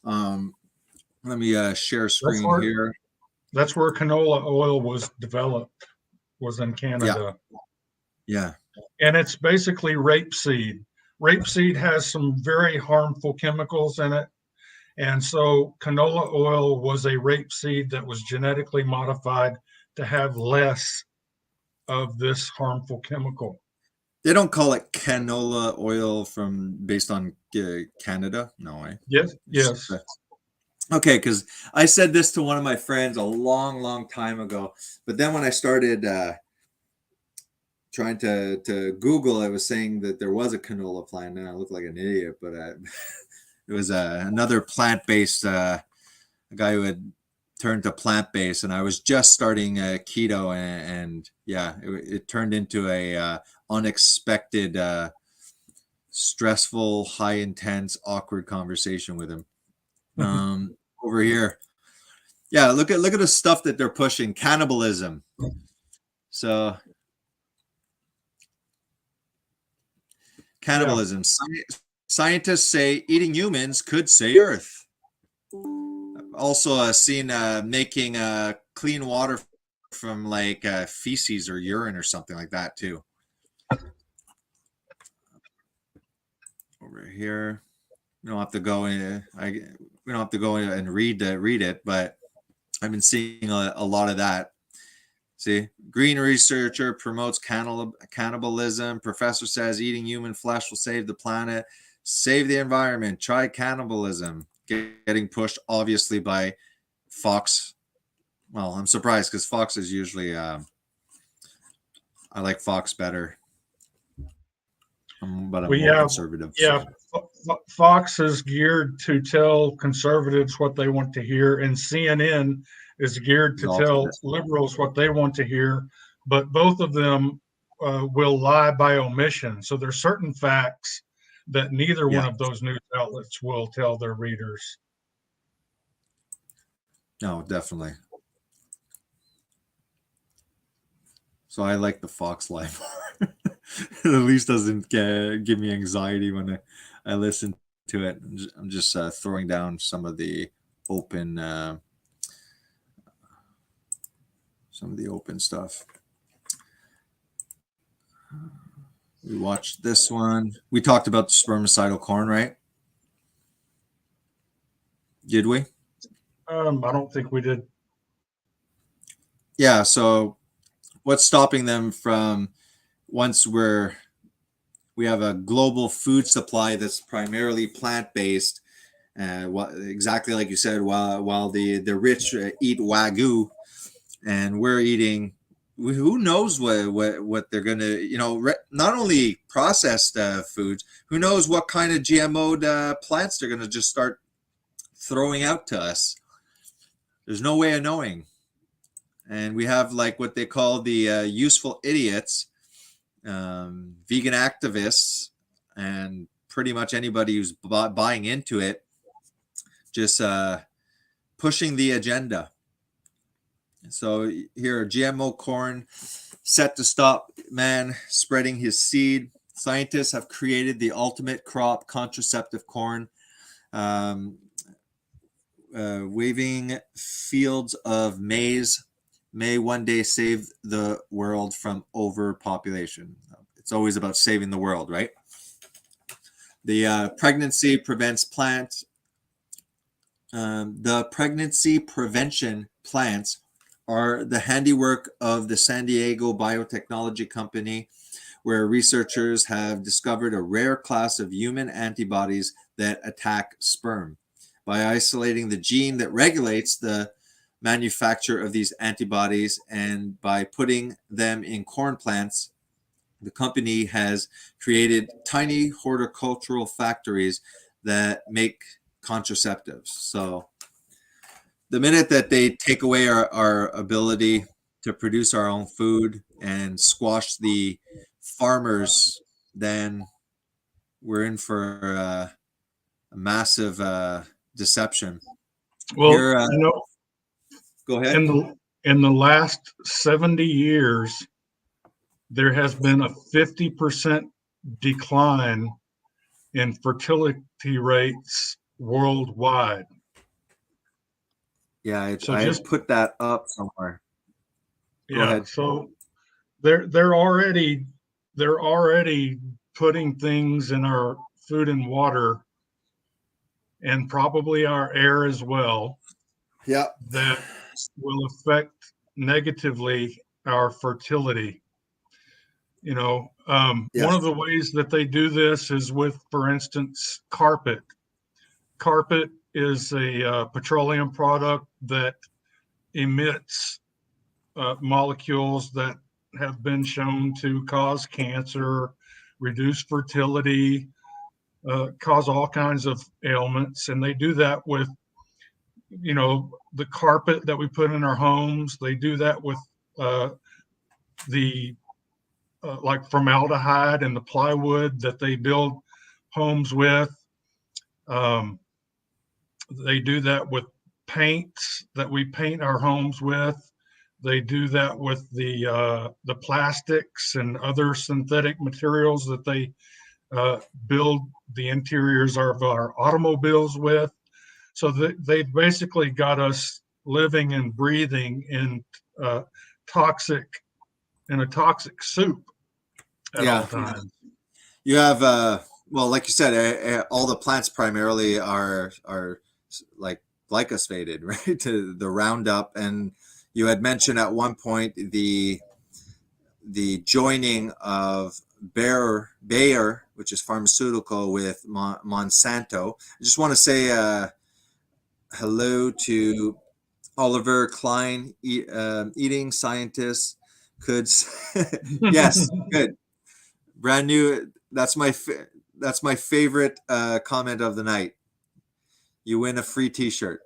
Let me share screen here. That's where canola oil was developed, was in Canada. Yeah. And it's basically rapeseed. Rapeseed has some very harmful chemicals in it. And so canola oil was a rapeseed that was genetically modified to have less of this harmful chemical. They don't call it canola oil based on Canada? No way. Yes. Okay, because I said this to one of my friends a long time ago, but then when I started trying to Google, it was saying that there was a canola plant, and I looked like an idiot, but it was another plant-based a guy who had turned to plant-based, and I was just starting keto, and it turned into a unexpected, stressful, high intense, awkward conversation with him. Over here, look at the stuff that they're pushing. Cannibalism. So cannibalism. Scientists say eating humans could save Earth. Also seen making clean water from like feces or urine or something like that too. Over here, we don't have to go in. We don't have to go in and read it, but I've been seeing a lot of that. See, green researcher promotes cannibalism. Professor says eating human flesh will save the planet, save the environment. Try cannibalism. Getting pushed obviously by Fox. Well, I'm surprised because Fox is usually I like Fox better. But I'm more conservative. Yeah, so. Fox is geared to tell conservatives what they want to hear, and CNN is geared to tell liberals what they want to hear. But both of them will lie by omission. So there's certain facts that neither one of those news outlets will tell their readers. No, definitely. So I like the Fox Live. It at least doesn't give me anxiety when I listen to it. I'm just throwing down some of the open stuff. We watched this one. We talked about the spermicidal corn, right? Did we? I don't think we did. Yeah. So what's stopping them from, once we have a global food supply that's primarily plant-based, Exactly like you said, while the rich eat Wagyu, and we're eating, who knows what they're gonna, not only processed foods, who knows what kind of GMO'd plants they're gonna just start throwing out to us. There's no way of knowing. And we have like what they call the useful idiots, vegan activists, and pretty much anybody who's buying into it, just pushing the agenda. So here, GMO corn set to stop man spreading his seed. Scientists have created the ultimate crop contraceptive corn. Waving fields of maize may one day save the world from overpopulation. It's always about saving the world, right? The pregnancy prevents plants. The pregnancy prevention plants are the handiwork of the San Diego biotechnology company, where researchers have discovered a rare class of human antibodies that attack sperm. By isolating the gene that regulates the manufacture of these antibodies and by putting them in corn plants, the company has created tiny horticultural factories that make contraceptives. So the minute that they take away our ability to produce our own food and squash the farmers, then we're in for a massive deception. Well, Here, go ahead. In the last 70 years, there has been a 50% decline in fertility rates worldwide. Yeah, I just put that up somewhere. Go ahead. So they're already putting things in our food and water, and probably our air as well. Yeah, that will affect negatively our fertility. Yes. One of the ways that they do this is with, for instance, carpet. Carpet is a petroleum product that emits molecules that have been shown to cause cancer, reduce fertility, cause all kinds of ailments. And they do that with, the carpet that we put in our homes. They do that with like formaldehyde and the plywood that they build homes with. They do that with paints that we paint our homes with. They do that with the plastics and other synthetic materials that they build the interiors of our automobiles with. So they've basically got us living and breathing in a toxic soup at all times. You have, well, like you said, all the plants primarily are like glyphosate, right? To the Roundup, and you had mentioned at one point the joining of Bayer, which is pharmaceutical, with Monsanto. I just want to say hello to Oliver Klein, eating scientist. Yes, good, brand new. That's my favorite comment of the night. You win a free T-shirt.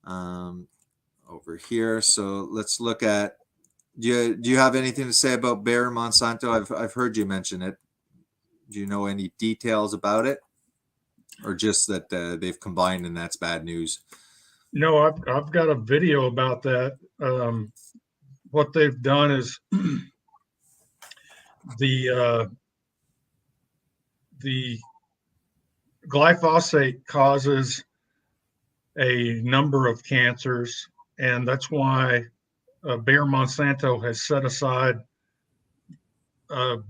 Over here. So let's look at. Do you have anything to say about Bayer Monsanto? I've heard you mention it. Do you know any details about it, or just that they've combined and that's bad news? I've got a video about that. What they've done is the glyphosate causes a number of cancers, and that's why Bayer Monsanto has set aside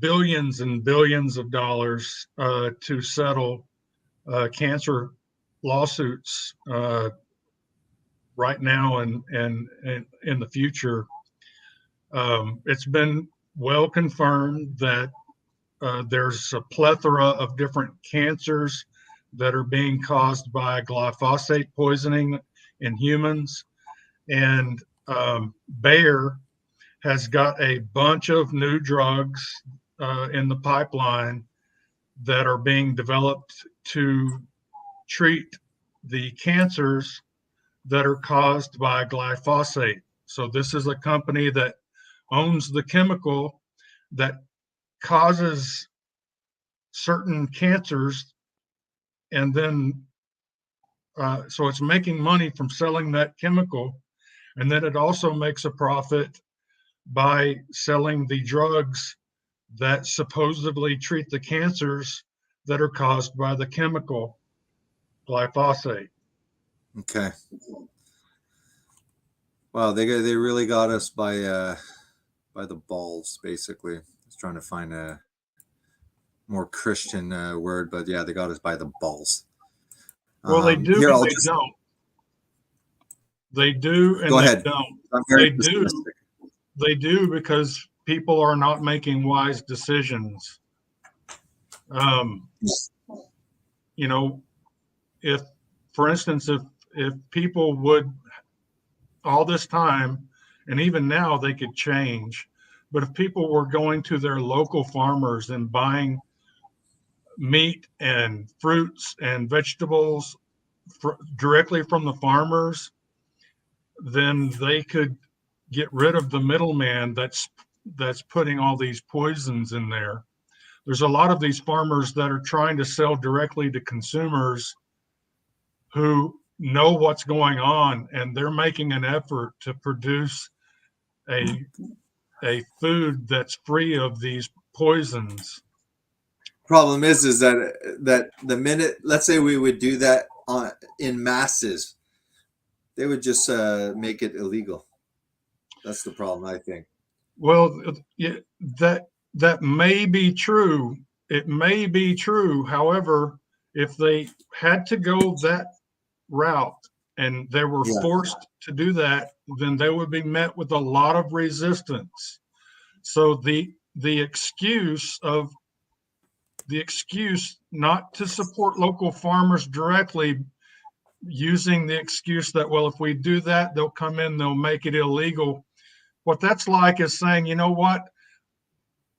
billions and billions of dollars to settle cancer lawsuits right now and in the future. It's been well confirmed that there's a plethora of different cancers that are being caused by glyphosate poisoning in humans. And Bayer has got a bunch of new drugs in the pipeline that are being developed to treat the cancers that are caused by glyphosate. So this is a company that owns the chemical that causes certain cancers, and then so it's making money from selling that chemical, and then it also makes a profit by selling the drugs that supposedly treat the cancers that are caused by the chemical glyphosate. Okay. Wow, they really got us by the balls, basically. I was trying to find a more Christian word, but yeah, they got us by the balls. Well, they do here, and I'll they just don't. They do and go they ahead. don't. I'm very They do. pessimistic. They do because people are not making wise decisions. You know, if, for instance, if people would all this time, and even now they could change, but if people were going to their local farmers and buying meat and fruits and vegetables directly from the farmers, then they could get rid of the middleman that's putting all these poisons in there. There's a lot of these farmers that are trying to sell directly to consumers who know what's going on, and they're making an effort to produce a food that's free of these poisons. Problem is that the minute, let's say we would do that in masses, they would just make it illegal. That's the problem, I think. Well, that may be true. It may be true. However, if they had to go that route and they were forced to do that, then they would be met with a lot of resistance. So the excuse not to support local farmers directly, using the excuse that, well, if we do that, they'll come in, they'll make it illegal. What that's like is saying, you know what,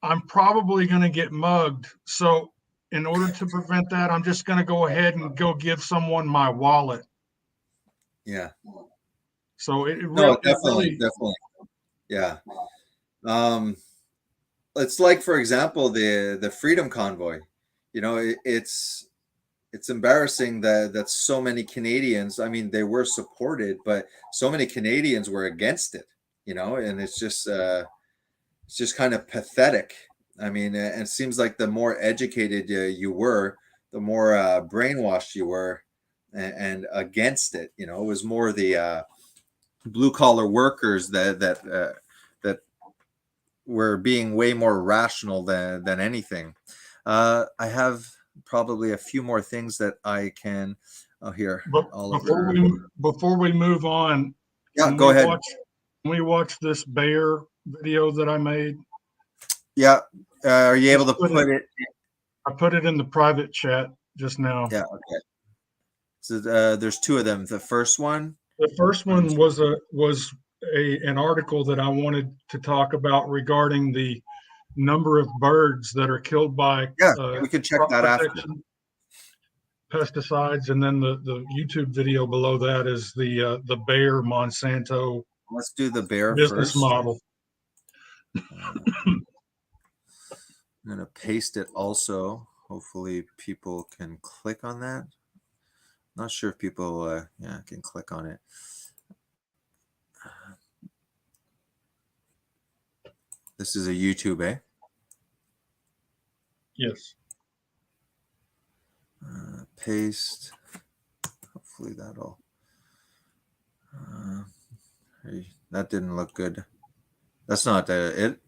I'm probably going to get mugged. So in order to prevent that, I'm just going to go ahead and go give someone my wallet. Yeah. So it definitely. Yeah. It's like, for example, the Freedom Convoy. You know, it's embarrassing that so many Canadians, I mean, they were supported, but so many Canadians were against it, you know, and it's just kind of pathetic. I mean, it seems like the more educated you were, the more brainwashed you were and against it. You know, it was more the blue collar workers that were being way more rational than anything. I have probably a few more things that I can. Oh, here. But before we move on, go ahead. Can we watch this bear video that I made? Yeah. Are you able to put it? I put it in the private chat just now. Yeah. Okay. So there's two of them. The first one. The first one was an article that I wanted to talk about regarding the number of birds that are killed by we can check that after pesticides, and then the YouTube video below that is the Bayer Monsanto. Let's do the Bayer business first. model. I'm gonna paste it also. Hopefully people can click on that. Not sure if people can click on it. This is a YouTube, eh? Yes. Paste. Hopefully that'll. That didn't look good. That's not it.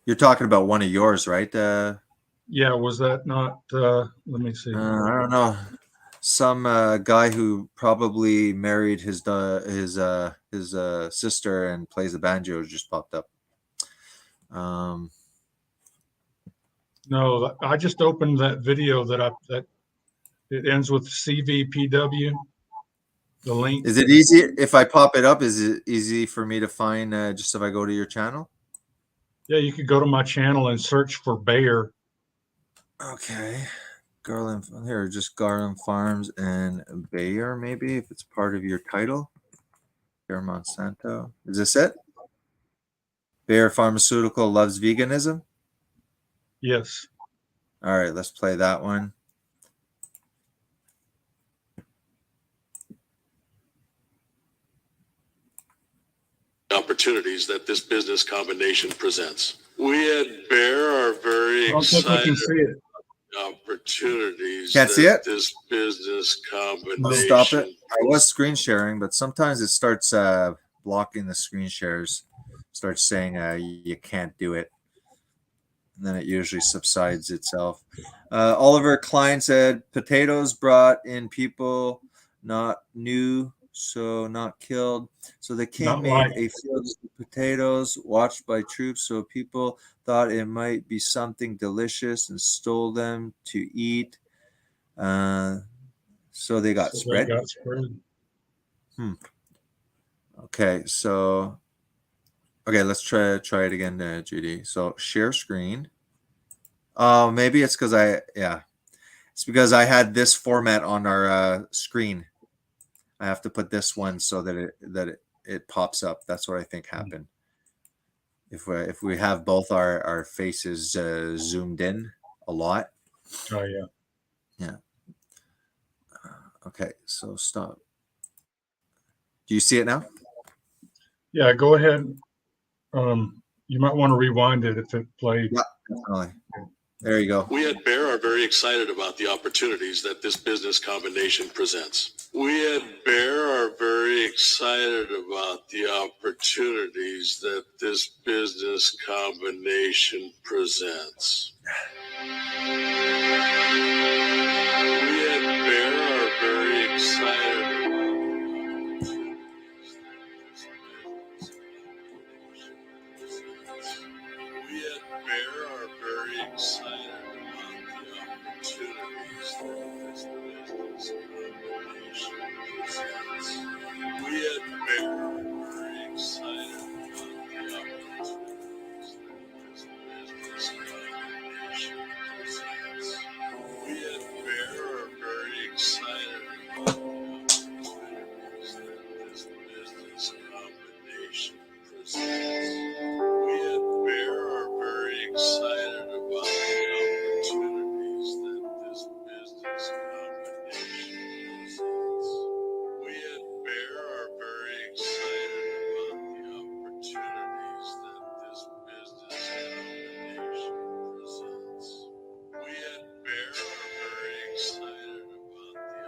You're talking about one of yours, right? Yeah. Was that not? Let me see. I don't know. Some guy who probably married his sister and plays the banjo just popped up. No, I just opened that video that it ends with CVPW. The link. Is it easy if I pop it up? Is it easy for me to find just if I go to your channel? Yeah, you could go to my channel and search for Bayer. Okay. Garland, here, just Garland Farms and Bayer, maybe, if it's part of your title. Bayer Monsanto. Is this it? Bayer Pharmaceutical loves veganism? Yes. All right, let's play that one. Opportunities that this business combination presents. We at Bear are very I don't think we excited can see it. about opportunities Can't see it? this business combination. Let's stop it. I was screen sharing, but sometimes it starts blocking the screen shares. Starts saying you can't do it. And then it usually subsides itself. Oliver Klein said, potatoes brought in people, not new, so not killed. So the king Not made like a field of potatoes watched by troops, so people thought it might be something delicious and stole them to eat. So they got so they spread. got spread. Okay, so let's try it again, Judy. So share screen. Oh, maybe it's because it's because I had this format on our screen. I have to put this one so that it pops up. That's what I think happened. If we have both our faces zoomed in a lot. Oh yeah. Yeah. Okay, so stop. Do you see it now? Yeah, go ahead. You might want to rewind it if it played. Yeah, definitely. There you go. We at Bear are very excited about the opportunities that this business combination presents. We at Bear are very excited about the opportunities that this business combination presents. We at Bear are very excited about We at Bear are very excited about the opportunities that this business combination presents. We at Bear are very excited about the opportunities that this business combination presents. We at Bear are very excited about the opportunities that this business combination presents. We at Bear are very excited about the opportunities that this business combination presents. We at Bear are very excited about the opportunities that this business combination presents. We at Bear are very excited about the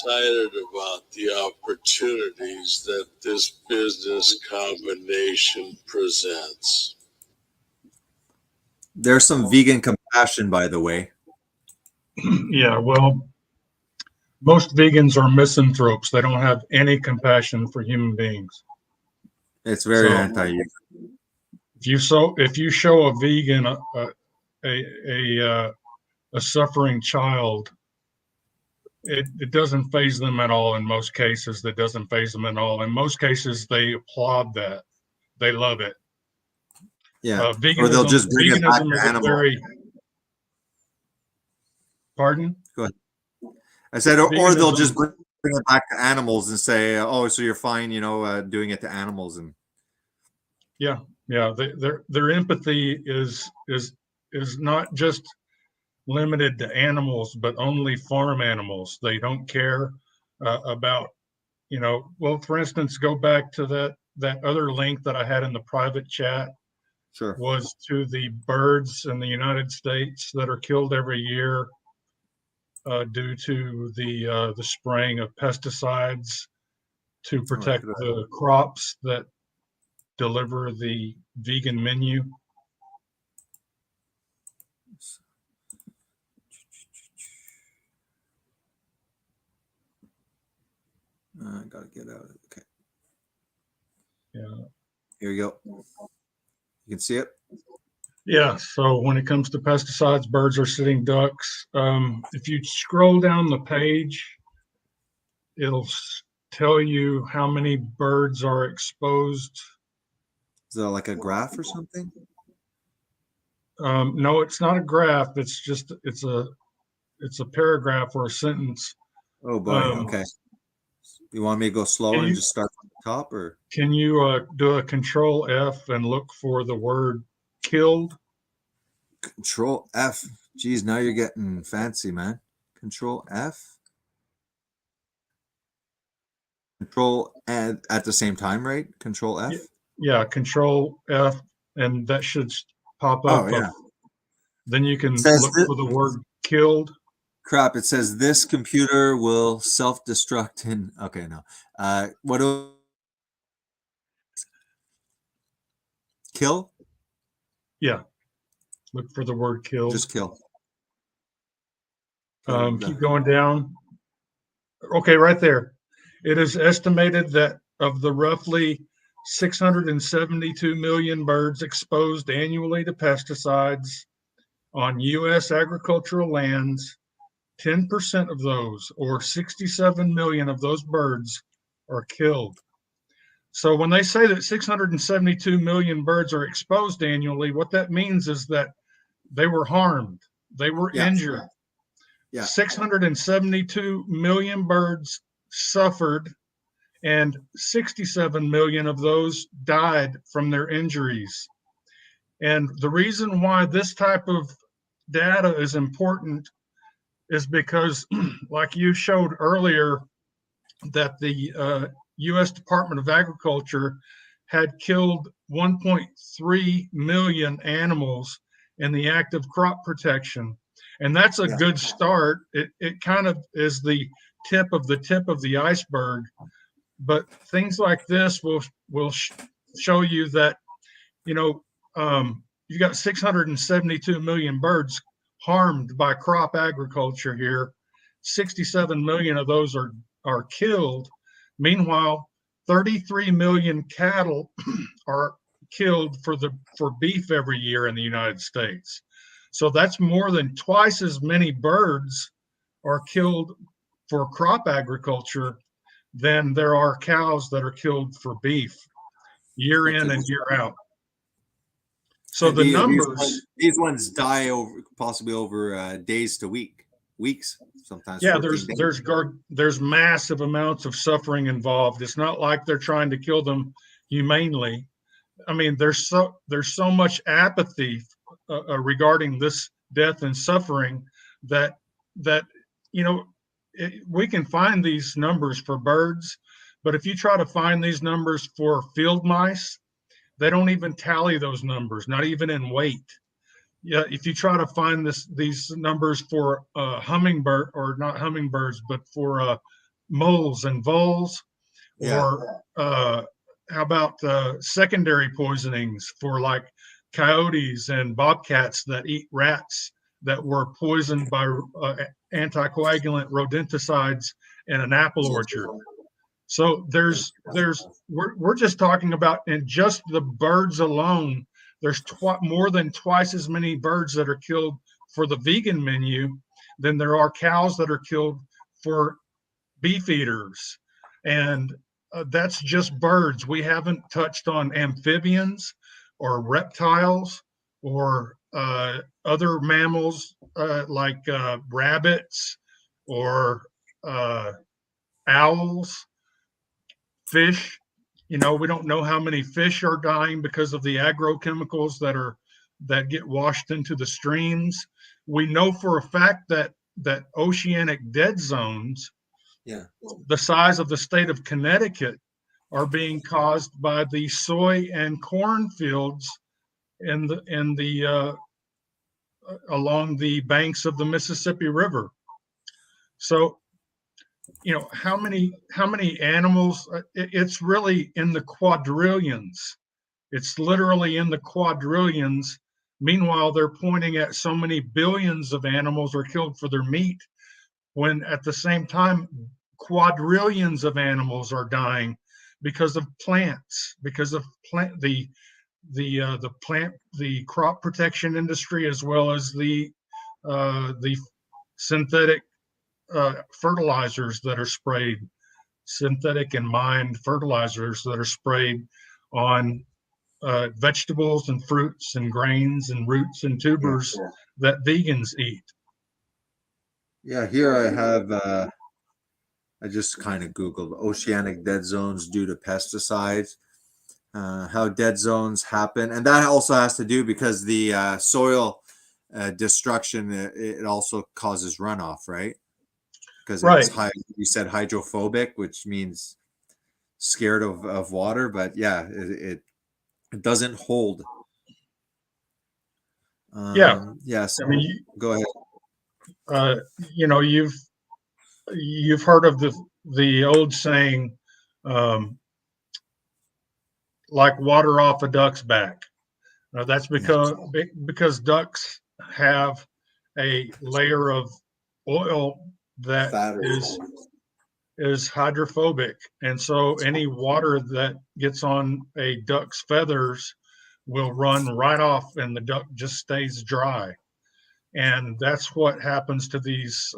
excited about the opportunities that this business combination presents. There's some vegan compassion, by the way. Yeah, well, most vegans are misanthropes. They don't have any compassion for human beings. It's very So anti-euthanasia. if you show a vegan a suffering child, it doesn't faze them at all. In most cases, that doesn't faze them at all. In most cases, they applaud that. They love it. Yeah. Veganism, Or they'll just bring it back veganism to is a animals. very. Pardon? Go ahead. I said, or they'll Veganism- just bring it back to animals and say, "Oh, so you're fine, doing it to animals." And Yeah, their empathy is not just limited to animals, but only farm animals. They don't care about, well, for instance, go back to that other link that I had in the private chat. sure. Was to the birds in the United States that are killed every year due to the spraying of pesticides to protect the crops that deliver the vegan menu. I gotta get out of it. Okay. Yeah. Here you go. You can see it. Yeah. So when it comes to pesticides, birds are sitting ducks. If you scroll down the page, it'll tell you how many birds are exposed. Is that like a graph or something? No, it's not a graph. It's just it's a paragraph or a sentence. Oh boy. Okay. You want me to go slower and just start from the top, or can you do a Control F and look for the word killed? Control F? Geez, now you're getting fancy, man. Control F. Control at the same time, right? Control F. Yeah, Control F, and that should pop up. Oh yeah. Then you can look for the word killed. Crap! It says this computer will self-destruct in. Okay, no. What do? Kill? Yeah. Look for the word killed. Just kill. Keep going down. Okay, right there. It is estimated that of the roughly 672 million birds exposed annually to pesticides on U.S. agricultural lands, 10% of those, or 67 million of those birds, are killed. So when they say that 672 million birds are exposed annually, what that means is that they were harmed, they were injured. Yeah. 672 million birds suffered, and 67 million of those died from their injuries. And the reason why this type of data is important is because, like you showed earlier, that the U.S. Department of Agriculture had killed 1.3 million animals in the act of crop protection. And that's a good start. It kind of is the tip of the iceberg. But things like this will show you that, you've got 672 million birds harmed by crop agriculture here. 67 million of those are killed. Meanwhile, 33 million cattle are killed for beef every year in the United States. So that's more than twice as many birds are killed for crop agriculture than there are cows that are killed for beef year in and year out. So the numbers, these ones die possibly over days to weeks sometimes. Yeah, there's massive amounts of suffering involved. It's not like they're trying to kill them humanely. I mean, there's so much apathy regarding this death and suffering that we can find these numbers for birds, but if you try to find these numbers for field mice, they don't even tally those numbers, not even in weight. Yeah, if you try to find these numbers for hummingbird, or not hummingbirds, but for moles and voles, Yeah. or how about secondary poisonings for like coyotes and bobcats that eat rats that were poisoned by anticoagulant rodenticides in an apple orchard. So we're just talking about in just the birds alone, there's more than twice as many birds that are killed for the vegan menu than there are cows that are killed for beef eaters. And that's just birds. We haven't touched on amphibians or reptiles or other mammals like rabbits or owls, fish. We don't know how many fish are dying because of the agrochemicals that get washed into the streams. We know for a fact that oceanic dead zones, Yeah. the size of the state of Connecticut, are being caused by the soy and corn fields in the along the banks of the Mississippi River. So, how many animals? It's really in the quadrillions. It's literally in the quadrillions. Meanwhile, they're pointing at so many billions of animals are killed for their meat, when at the same time, quadrillions of animals are dying because of plants, because of the crop protection industry, as well as the synthetic fertilizers that are sprayed, synthetic and mined fertilizers that are sprayed on vegetables and fruits and grains and roots and tubers that vegans eat. Yeah, here I have, I just kind of Googled oceanic dead zones due to pesticides, how dead zones happen. And that also has to do because the soil destruction, it also causes runoff, right? Because it's you said hydrophobic, which means scared of water, but yeah, it doesn't hold. Yes. I mean, go ahead. You've heard of the old saying, like water off a duck's back. That's because ducks have a layer of oil that is hydrophobic, and so any water that gets on a duck's feathers will run right off, and the duck just stays dry. And that's what happens to these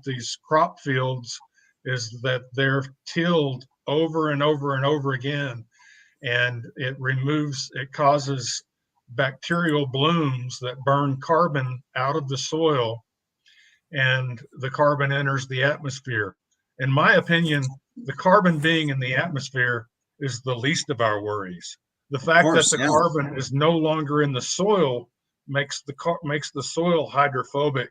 these crop fields, is that they're tilled over and over and over again, and it causes bacterial blooms that burn carbon out of the soil, and the carbon enters the atmosphere. In my opinion, the carbon being in the atmosphere is the least of our worries. The fact that the carbon is no longer in the soil makes the soil hydrophobic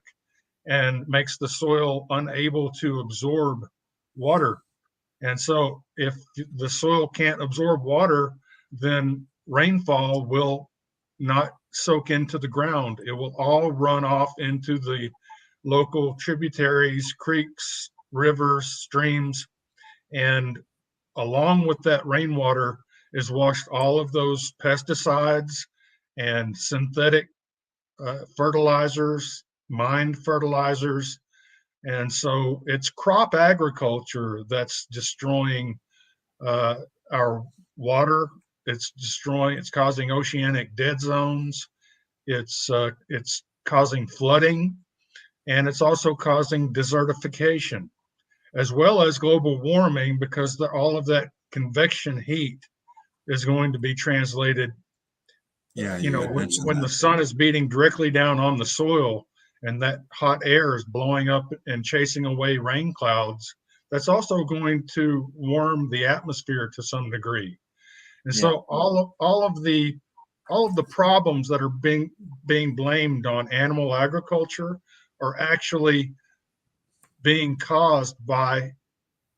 and makes the soil unable to absorb water. And so if the soil can't absorb water, then rainfall will not soak into the ground. It will all run off into the local tributaries, creeks, rivers, streams, and along with that rainwater is washed all of those pesticides and synthetic fertilizers, mined fertilizers. And so it's crop agriculture that's destroying our water. It's causing oceanic dead zones. It's causing flooding, and it's also causing desertification, as well as global warming, because all of that convection heat is going to be translated. When the sun is beating directly down on the soil and that hot air is blowing up and chasing away rain clouds, that's also going to warm the atmosphere to some degree. And so all of the problems that are being blamed on animal agriculture are actually being caused by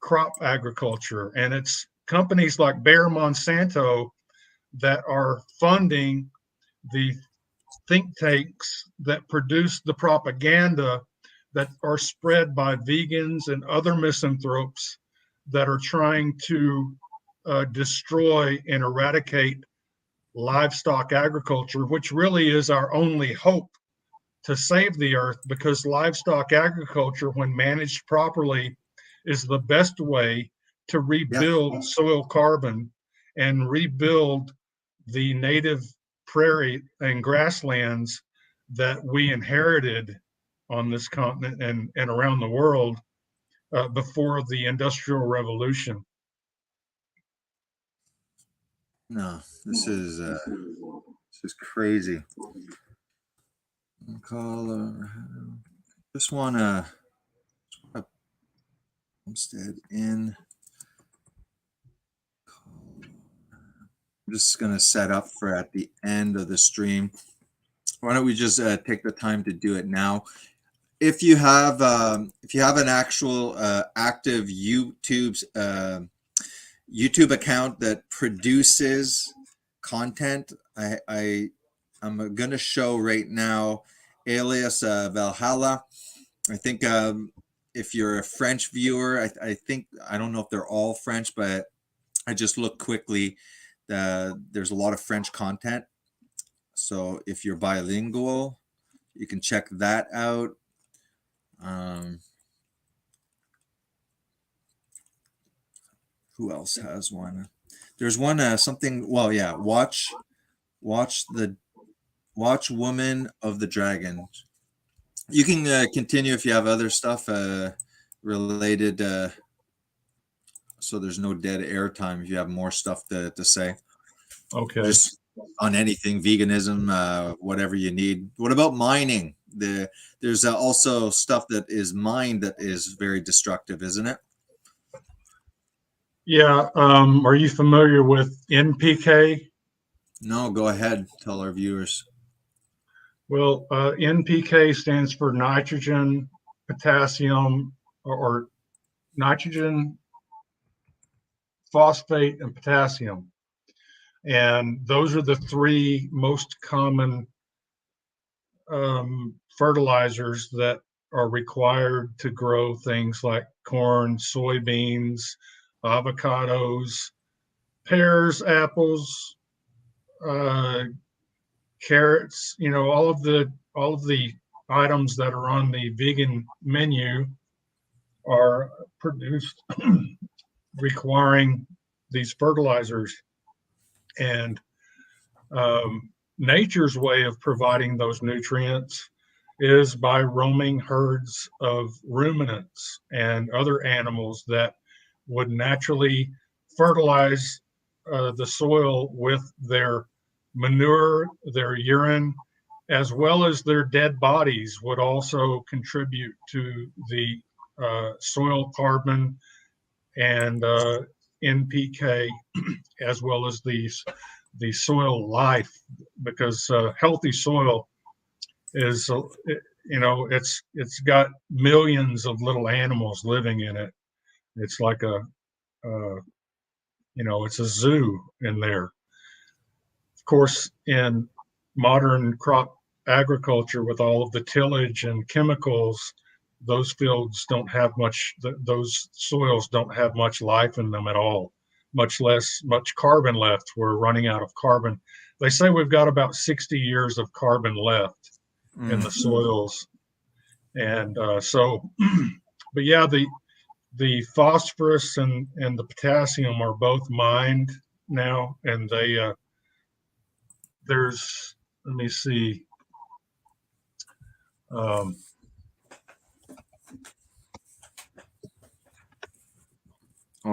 crop agriculture. And it's companies like Bayer Monsanto that are funding the think tanks that produce the propaganda that are spread by vegans and other misanthropes that are trying to destroy and eradicate livestock agriculture, which really is our only hope to save the earth, because livestock agriculture, when managed properly, is the best way to rebuild soil carbon and rebuild the native prairie and grasslands that we inherited on this continent and around the world before the Industrial Revolution. No, this is crazy. Just wanna homestead in. I'm just gonna set up for at the end of the stream. Why don't we just take the time to do it now? If you have an actual active YouTube account that produces content, I'm gonna show right now Alias Valhalla. I think if you're a French viewer, I don't know if they're all French, but I just looked quickly. There's a lot of French content. So if you're bilingual, you can check that out. Who else has one? There's one something. Well, yeah. Watch Woman of the Dragon. You can continue if you have other stuff related. So there's no dead air time if you have more stuff to say. Okay. Just on anything, veganism, whatever you need. What about mining? There's also stuff that is mined that is very destructive, isn't it? Yeah. Are you familiar with NPK? No, go ahead. Tell our viewers. Well, NPK stands for nitrogen, potassium, or nitrogen, phosphate, and potassium. And those are the three most common fertilizers that are required to grow things like corn, soybeans, avocados, pears, apples, carrots. You know, all of the items that are on the vegan menu are produced requiring these fertilizers. And nature's way of providing those nutrients is by roaming herds of ruminants and other animals that would naturally fertilize the soil with their manure, their urine, as well as their dead bodies would also contribute to the soil carbon and NPK, as well as the soil life, because healthy soil is, it's got millions of little animals living in it. It's like it's a zoo in there. Of course, in modern crop agriculture, with all of the tillage and chemicals, those fields don't have much, those soils don't have much life in them at all, much carbon left. We're running out of carbon. They say we've got about 60 years of carbon left in the soils. And but yeah, the phosphorus and the potassium are both mined now, and there's, let me see, well,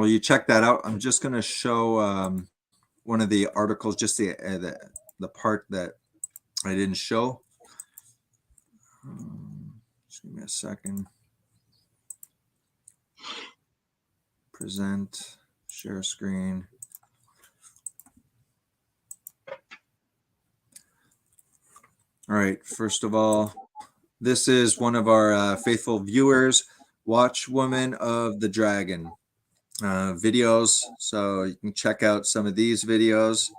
you check that out. I'm just going to show one of the articles, just the part that I didn't show. Just give me a second. Present, share screen. All right. First of all, this is one of our faithful viewers, Watch Woman of the Dragon videos. So you can check out some of these videos.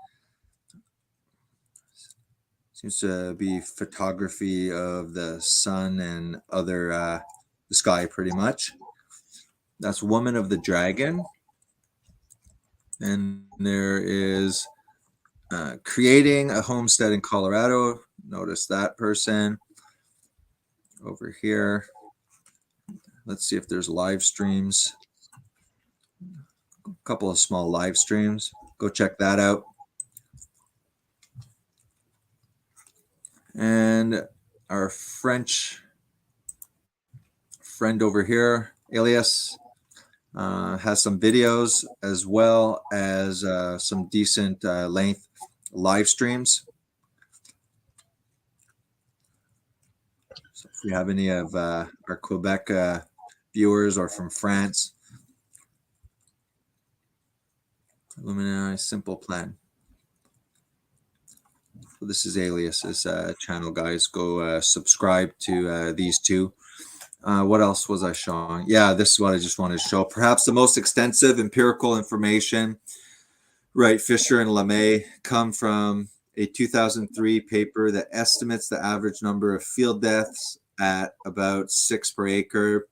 Seems to be photography of the sun and other the sky, pretty much. That's Woman of the Dragon. And there is creating a homestead in Colorado. Notice that person over here. Let's see if there's live streams. A couple of small live streams. Go check that out. And our French friend over here, Elias, has some videos as well as some decent length live streams. So if you have any of our Quebec viewers or from France, Illuminati Simple Plan. So this is Alias's channel, guys. Go subscribe to these two. What else was I showing? Yeah, this is what I just wanted to show. Perhaps the most extensive empirical information, right? Fisher and LeMay come from a 2003 paper that estimates the average number of field deaths at about 6 per acre.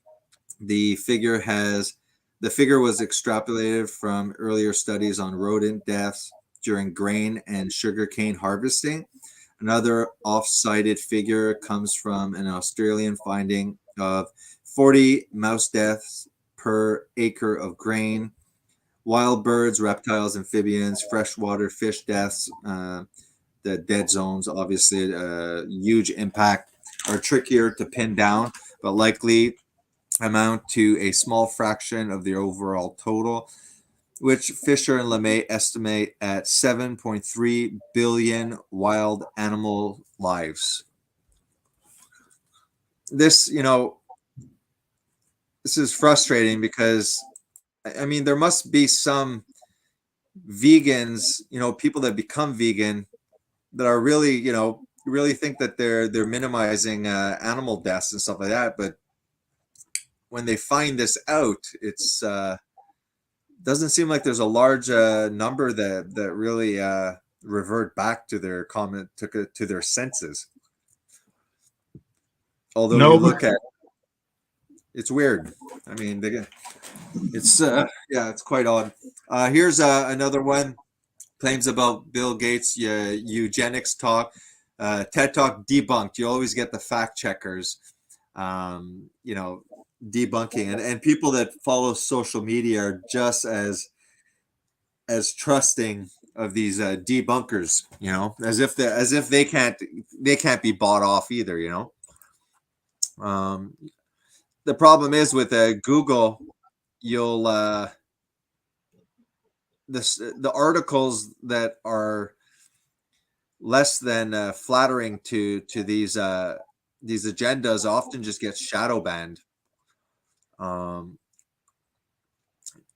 The figure was extrapolated from earlier studies on rodent deaths during grain and sugarcane harvesting. Another off-cited figure comes from an Australian finding of 40 mouse deaths per acre of grain. Wild birds, reptiles, amphibians, freshwater fish deaths, the dead zones, obviously a huge impact, are trickier to pin down, but likely amount to a small fraction of the overall total, which Fisher and LeMay estimate at 7.3 billion wild animal lives. This, this is frustrating because, I mean, there must be some vegans, people that become vegan that are really, really think that they're minimizing animal deaths and stuff like that. But when they find this out, it's doesn't seem like there's a large number that really revert back to their to their senses. Although you look at, it's weird. I mean, it's it's quite odd. Here's another one. Claims about Bill Gates eugenics talk, TED Talk debunked. You always get the fact checkers, debunking, and people that follow social media are just as trusting of these debunkers, as if they can't be bought off either, the problem is with Google, you'll the articles that are less than flattering to these agendas often just get shadow banned.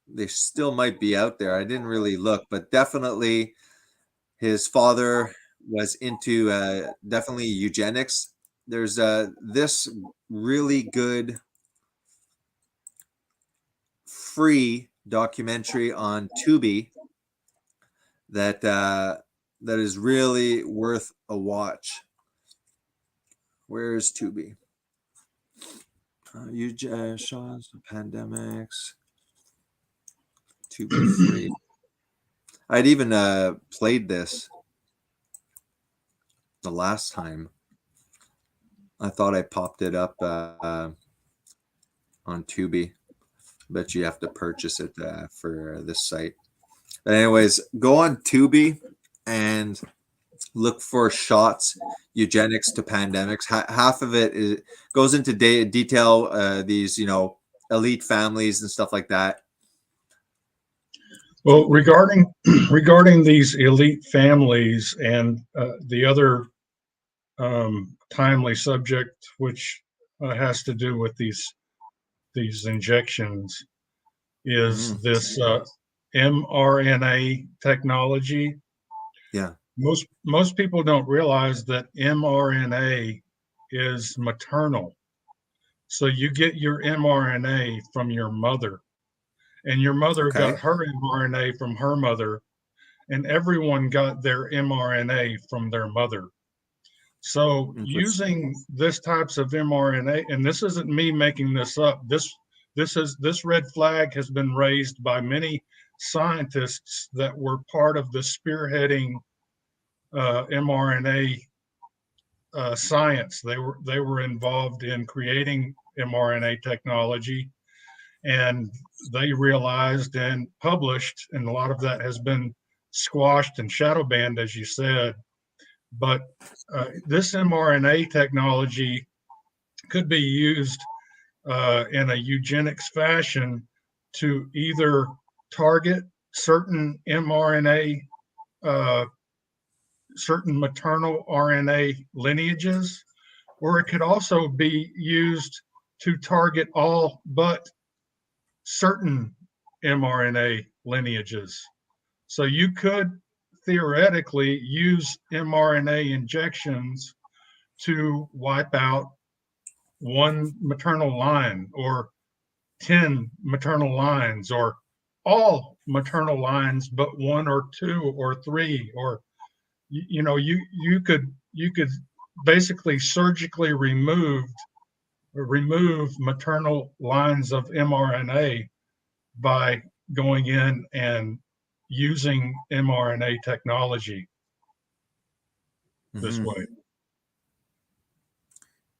They still might be out there. I didn't really look, but definitely his father was into definitely eugenics. There's this really good free documentary on Tubi that is really worth a watch. Where is Tubi? Shaw's pandemics. Tubi free. I'd even played this the last time. I thought I popped it up on Tubi. Bet you have to purchase it for this site. But anyways, go on Tubi and look for shots eugenics to pandemics. Half of it goes into detail these elite families and stuff like that. Well, regarding these elite families and the other timely subject, which has to do with these injections, is this mRNA technology. Yeah. Most people don't realize that mRNA is maternal. So you get your mRNA from your mother, and your mother got her mRNA from her mother, and everyone got their mRNA from their mother. So Interesting. using this types of mRNA, and this isn't me making this up. This red flag has been raised by many scientists that were part of the spearheading mRNA science. They were involved in creating mRNA technology, and they realized and published, and a lot of that has been squashed and shadow banned, as you said. But this mRNA technology could be used in a eugenics fashion to either target certain mRNA, certain maternal RNA lineages, or it could also be used to target all but certain mRNA lineages. So you could theoretically use mRNA injections to wipe out one maternal line or 10 maternal lines or all maternal lines but one or two or three, or you could basically surgically remove maternal lines of mRNA by going in and using mRNA technology this way.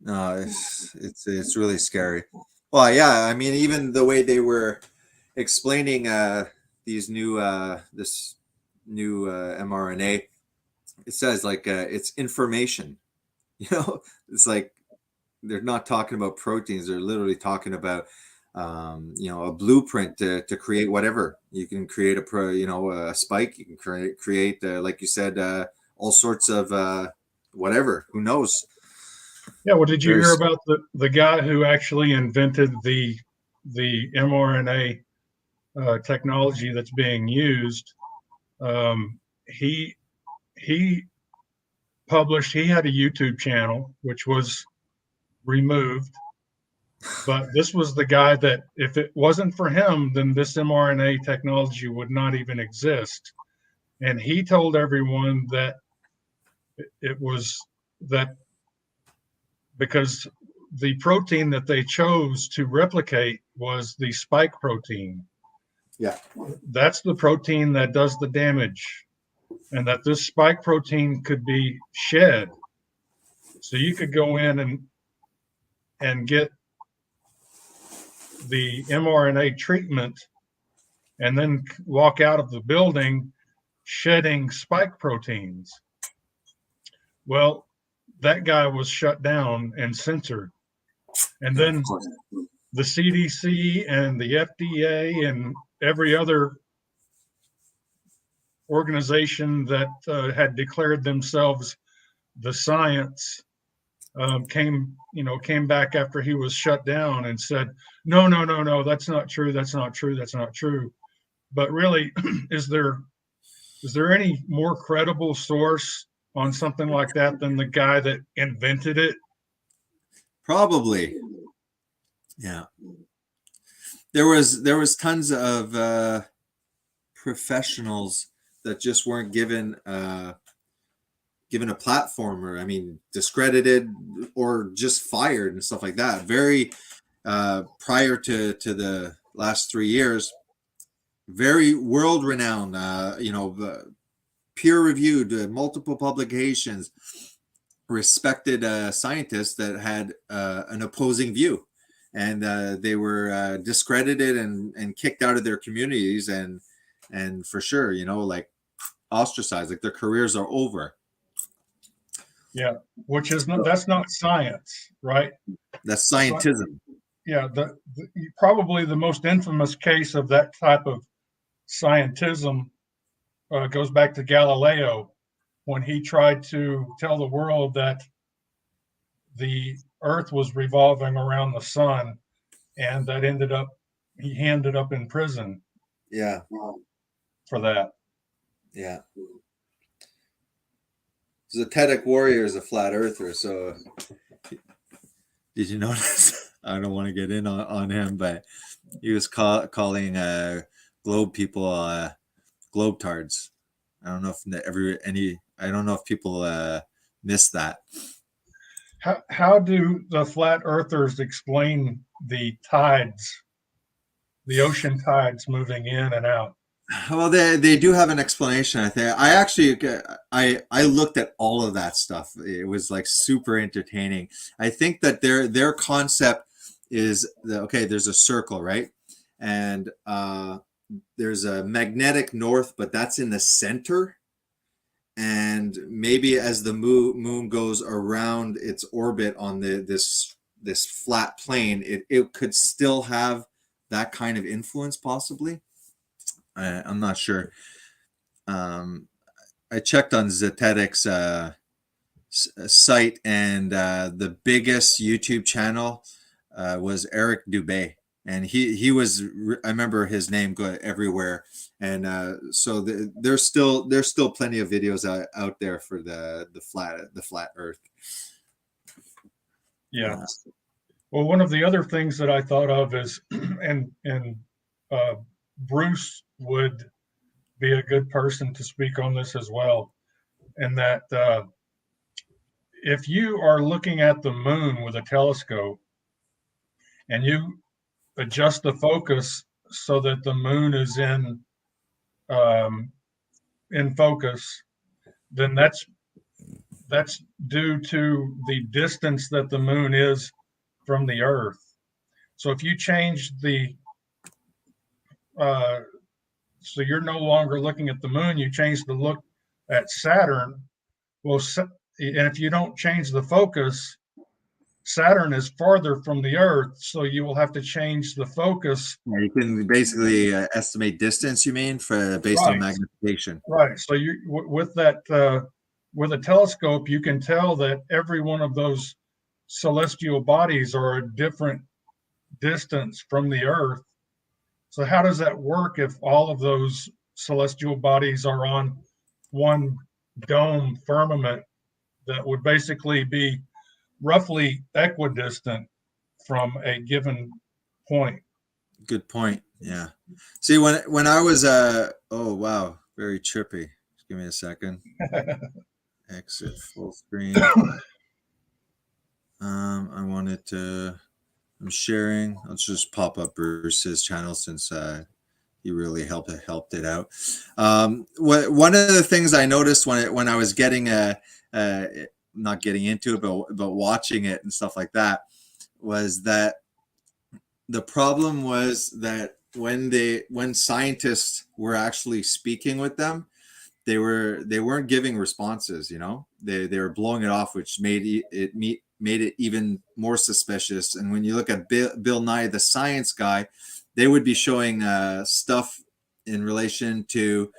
No, it's really scary. Well, yeah, I mean, even the way they were explaining these new this new mRNA, it says like it's information. It's like they're not talking about proteins. They're literally talking about a blueprint to create whatever. You can create a spike. You can create like you said, all sorts of whatever. Who knows? Yeah. Well, did you hear about the guy who actually invented the mRNA technology that's being used? He published. He had a YouTube channel which was removed. But this was the guy that, if it wasn't for him, then this mRNA technology would not even exist. And he told everyone that it was that because the protein that they chose to replicate was the spike protein. Yeah. That's the protein that does the damage, and that this spike protein could be shed. So you could go in and get the mRNA treatment and then walk out of the building shedding spike proteins. Well, that guy was shut down and censored. And then the CDC and the FDA and every other organization that had declared themselves the science came back after he was shut down and said, no, that's not true. That's not true. That's not true. But really, is there any more credible source on something like that than the guy that invented it? Probably. Yeah. There was tons of professionals that just weren't given a platform, or discredited or just fired and stuff like that. Very prior to the last 3 years, very world renowned, peer reviewed, multiple publications, respected scientists that had an opposing view, and they were discredited and kicked out of their communities, and for sure, like ostracized, like their careers are over. Yeah, that's not science, right? That's scientism. Yeah, probably the most infamous case of that type of scientism goes back to Galileo, when he tried to tell the world that the Earth was revolving around the sun, and that he ended up in prison. Yeah. For that. Yeah. The TEDx Warrior is a flat earther, so did you notice? I don't want to get in on him, but he was calling globe people globetards. I don't know if I don't know if people miss that. How do the flat earthers explain the tides, the ocean tides moving in and out? Well, they do have an explanation. I think I actually I looked at all of that stuff. It was like super entertaining. I think that their concept is okay. There's a circle, right? And there's a magnetic north, but that's in the center. And maybe as the moon goes around its orbit on this flat plane, it could still have that kind of influence, possibly. I'm not sure. I checked on Zetetic's site, and the biggest YouTube channel was Eric Dubé, and he was. I remember his name go everywhere, and so there's still plenty of videos out there for the flat Earth. Yeah. Well, one of the other things that I thought of is, and Bruce would be a good person to speak on this as well, and that if you are looking at the moon with a telescope and you adjust the focus so that the moon is in focus, then that's due to the distance that the moon is from the Earth. So if you change the so you're no longer looking at the moon, you change the look at Saturn. Well, and if you don't change the focus, Saturn is farther from the Earth, so you will have to change the focus. Yeah, you can basically estimate distance. You mean based on magnification, right? So you with that with a telescope, you can tell that every one of those celestial bodies are a different distance from the Earth. So how does that work if all of those celestial bodies are on one dome firmament that would basically be roughly equidistant from a given point? Good point. Yeah. See, when I was oh wow, very trippy. Just give me a second. Exit full screen. I wanted to. I'm sharing. Let's just pop up Bruce's channel since he really helped it out. One of the things I noticed when I was getting not getting into it, but watching it and stuff like that, was that the problem was that when scientists were actually speaking with them, they weren't giving responses. You know, they were blowing it off, which made it even more suspicious. And when you look at Bill Nye, the science guy, they would be showing stuff in relation to.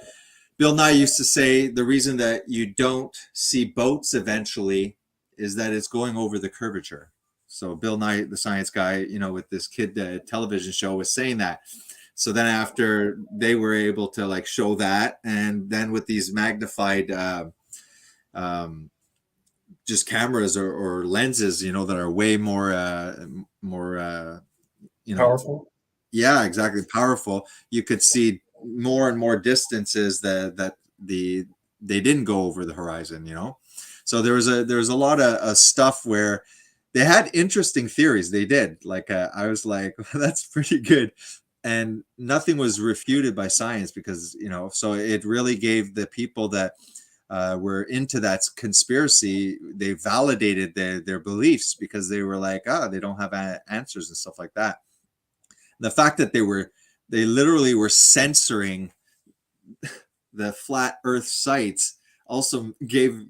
Bill Nye used to say the reason that you don't see boats eventually is that it's going over the curvature. So Bill Nye, the science guy, you know, with this kid television show, was saying that. So then after they were able to like show that, and then with these magnified just cameras or lenses, you know, that are way more you know, powerful. Yeah, exactly, powerful. You could see more and more distances that they didn't go over the horizon, you know. So there was a lot of stuff where they had interesting theories. They did. Like I was like, that's pretty good, and nothing was refuted by science, because, you know, so it really gave the people that were into that conspiracy, they validated their beliefs, because they were like, they don't have answers and stuff like that. The fact that they literally were censoring the flat Earth sites also gave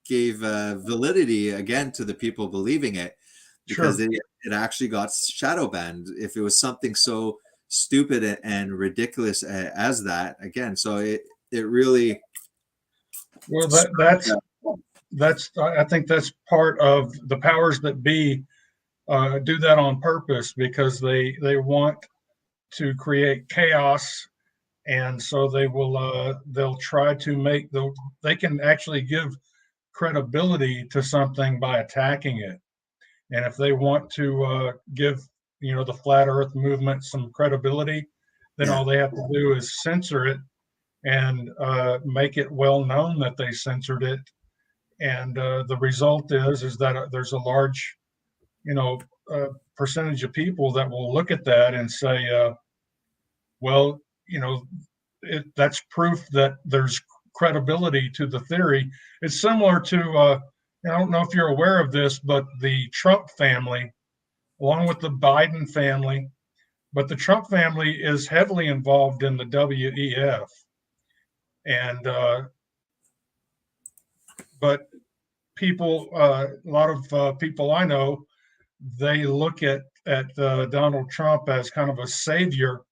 validity again to the people believing it, because it actually got shadow banned if it was something so stupid and ridiculous as that. Again, so it really. Well, that's I think that's part of the powers that be do that on purpose, because they want to create chaos, and so they'll try to they can actually give credibility to something by attacking it. And if they want to give, you know, the flat Earth movement some credibility, then all they have to do is censor it and make it well known that they censored it, and the result is that there's a large, you know, percentage of people that will look at that and say, well, you know, that's proof that there's credibility to the theory. It's similar to, I don't know if you're aware of this, but the Trump family, along with the Biden family, but the Trump family is heavily involved in the WEF. And, but people, a lot of people I know, they look at Donald Trump as kind of a savior,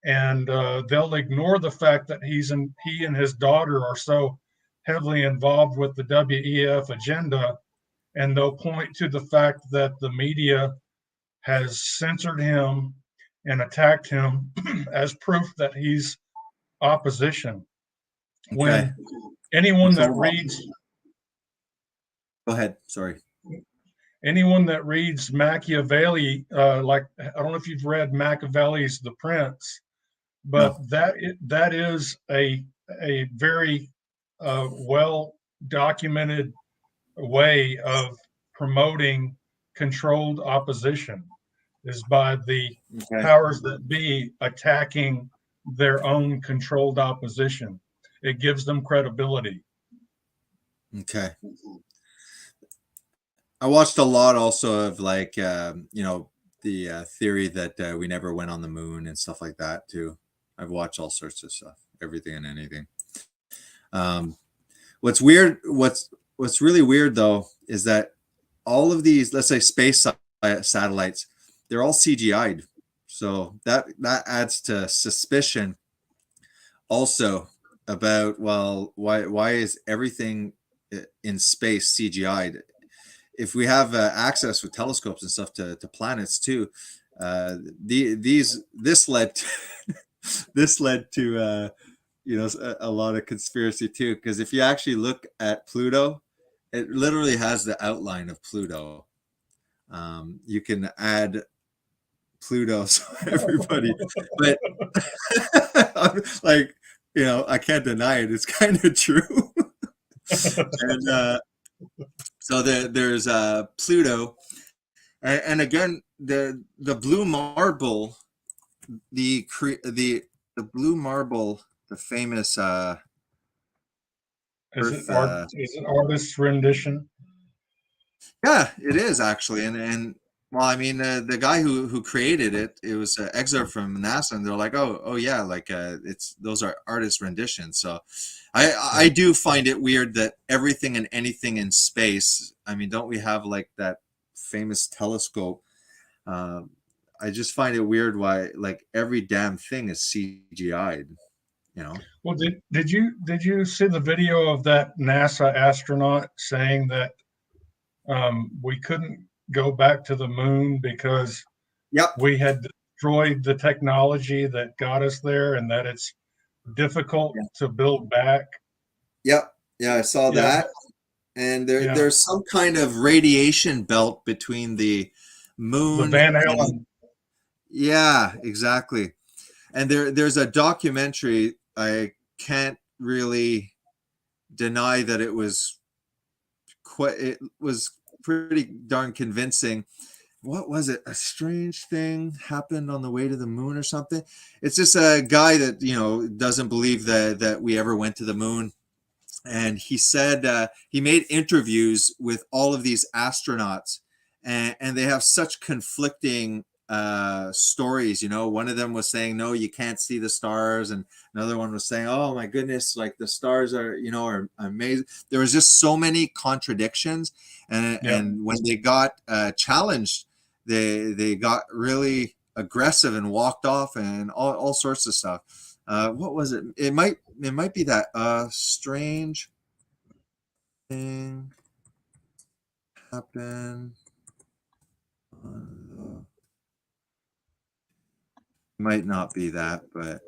and they'll ignore the fact that he and his daughter are so heavily involved with the WEF agenda, and they'll point to the fact that the media has censored him and attacked him as proof that he's opposition. Okay. When anyone that reads Go ahead. Sorry. anyone that reads Machiavelli, like, I don't know if you've read Machiavelli's The Prince, but No. that is a very well documented way of promoting controlled opposition, is by the Okay. powers that be attacking their own controlled opposition. It gives them credibility. Okay. I watched a lot also of like you know, the theory that we never went on the moon and stuff like that too. I've watched all sorts of stuff, everything and anything. What's weird, what's really weird though, is that all of these, let's say space satellites, they're all CGI'd. So that adds to suspicion also about, well, why is everything in space CGI'd? If we have access with telescopes and stuff to planets too, this led to, this led to you know, a lot of conspiracy too. Because if you actually look at Pluto, it literally has the outline of Pluto. You can add Pluto, so everybody, but like, you know, I can't deny it. It's kind of true. And so there's Pluto, and again the blue marble, the blue marble, the famous Is Earth. is it artist's rendition? Yeah, it is actually, and well, I mean, the guy who created it, it was an excerpt from NASA, and they're like, oh yeah, like it's, those are artist renditions. So I do find it weird that everything and anything in space. I mean, don't we have like that famous telescope? I just find it weird why like every damn thing is CGI'd. You know. Well, did you see the video of that NASA astronaut saying that we couldn't go back to the moon because Yep. we had destroyed the technology that got us there, and that it's difficult to build back? Yep. Yeah, I saw Yeah. that. And Yeah. there's some kind of radiation belt between the The moon Van and, Allen. yeah, exactly. And there's a documentary, I can't really deny that it was pretty darn convincing. What was it? A strange thing happened on the way to the moon or something. It's just a guy that, you know, doesn't believe that we ever went to the moon. And he said he made interviews with all of these astronauts, and they have such conflicting stories. You know, one of them was saying, no, you can't see the stars, and another one was saying, oh my goodness, like the stars are, you know, are amazing. There was just so many contradictions, and when they got challenged, they got really aggressive and walked off and all sorts of stuff. What was it? It might be that strange thing happened. Might not be that, but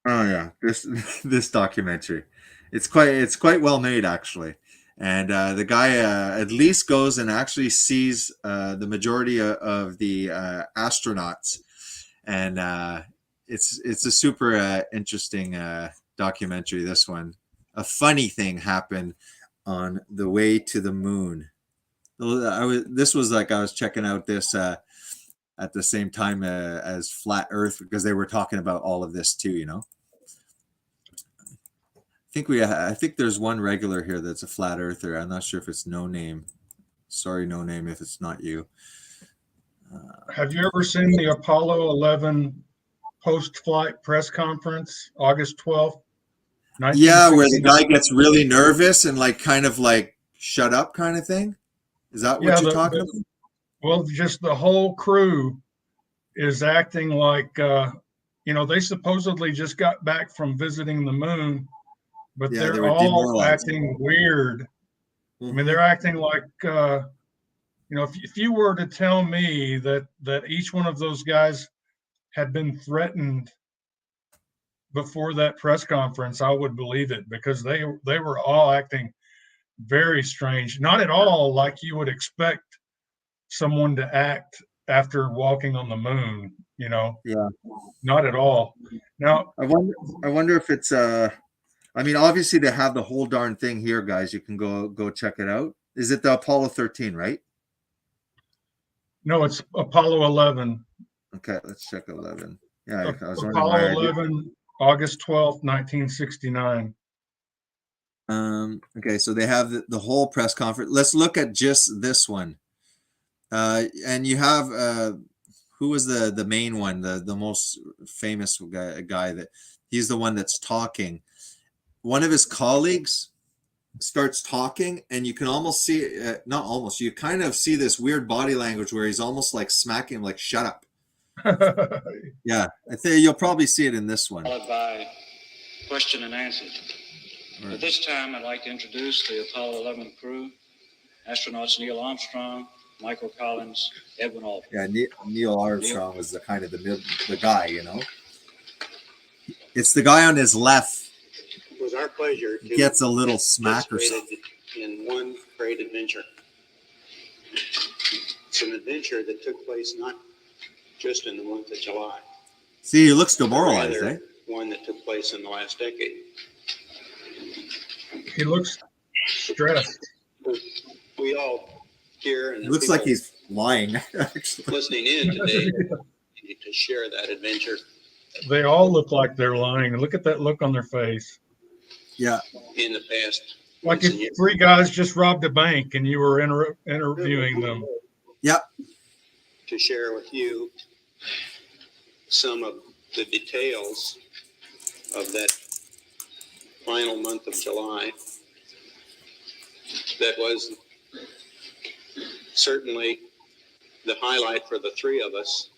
oh yeah, this documentary, it's quite well made actually, and the guy at least goes and actually sees the majority of the astronauts, and it's a super interesting documentary, this one. A funny thing happened on the way to the moon. This was like, I was checking out this at the same time as Flat Earth, because they were talking about all of this too, you know. I think there's one regular here that's a flat earther. I'm not sure if it's No Name. Sorry, No Name, if it's not you. Have you ever seen the Apollo 11 post-flight press conference, August 12th? Yeah, where the guy gets really nervous and like kind of like shut up kind of thing. Is that what you're talking about? Well, just the whole crew is acting like, they supposedly just got back from visiting the moon, but Yeah, they're were all demoralized. acting weird. Mhm. I mean, they're acting like, if you were to tell me that each one of those guys had been threatened before that press conference, I would believe it, because they were all acting very strange. Not at all like you would expect someone to act after walking on the moon, Yeah. Not at all. Now, I wonder if it's I mean, obviously they have the whole darn thing here, guys. You can go check it out. Is it the Apollo 13, right? no, it's Apollo 11. Okay, let's check 11. Yeah, I was wondering Apollo why 11, August 12th, 1969. Okay, so they have the whole press conference. Let's look at just this one. And you have who was the main one, the most famous guy that he's the one that's talking. One of his colleagues starts talking, and you can almost see not almost, you kind of see this weird body language where he's almost like smacking him, like shut up. Yeah, I think you'll probably see it in this one. Followed by question and answer. Right. At this time, I'd like to introduce the Apollo 11 crew: astronauts Neil Armstrong, Michael Collins, Edwin Aldrin. Yeah, Neil Armstrong was the kind of the guy, you know. It's the guy on his left. It was our pleasure to Gets a little smack or something. in one great adventure. It's an adventure that took place not just in the month of July. See, he looks demoralized, rather eh? One that took place in the last decade. He looks stressed. We all here and It looks like he's lying, actually. listening in today need to share that adventure They all look like they're lying. Look at that look on their face. Yeah. in the past. Like months and if years. three guys just robbed a bank and you were interviewing them. Yep. To share with you some of the details of that final month of July. That was certainly the highlight for the three of us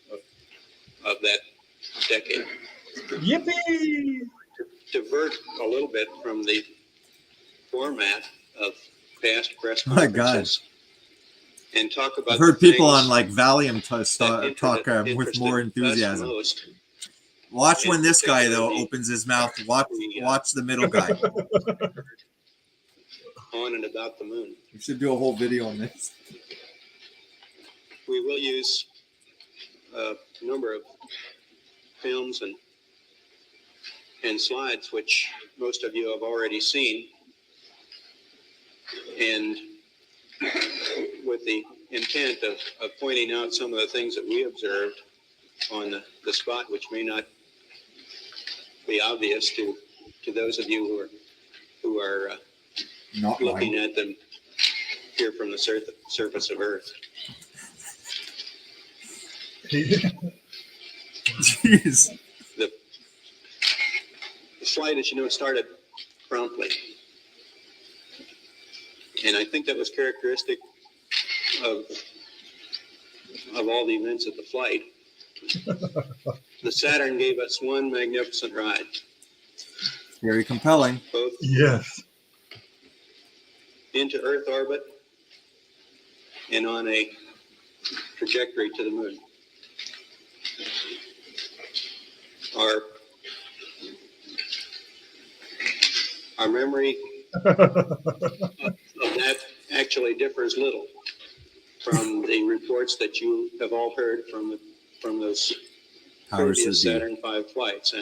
of that decade. Yippee! Divert a little bit from the format of past press My conferences and talk about I've heard the people things on like Valium that talk with interested more us enthusiasm. most. Watch when this guy, though, particularly opens his mouth. Watch the middle guy. On and about the moon. We should do a whole video on this. We will use a number of films and slides, which most of you have already seen, and with the intent of pointing out some of the things that we observed on the spot, which may not be obvious to those of you who are Not looking lying. at them here from the surface of Earth. Jeez. The flight, as you know, started promptly. And I think that was characteristic of all the events of the flight. The Saturn gave us one magnificent ride, Very compelling. both Yes. into Earth orbit and on a trajectory to the moon. Our memory of that actually differs little from the reports that you have all heard from those Powers previous to be. Saturn V flights,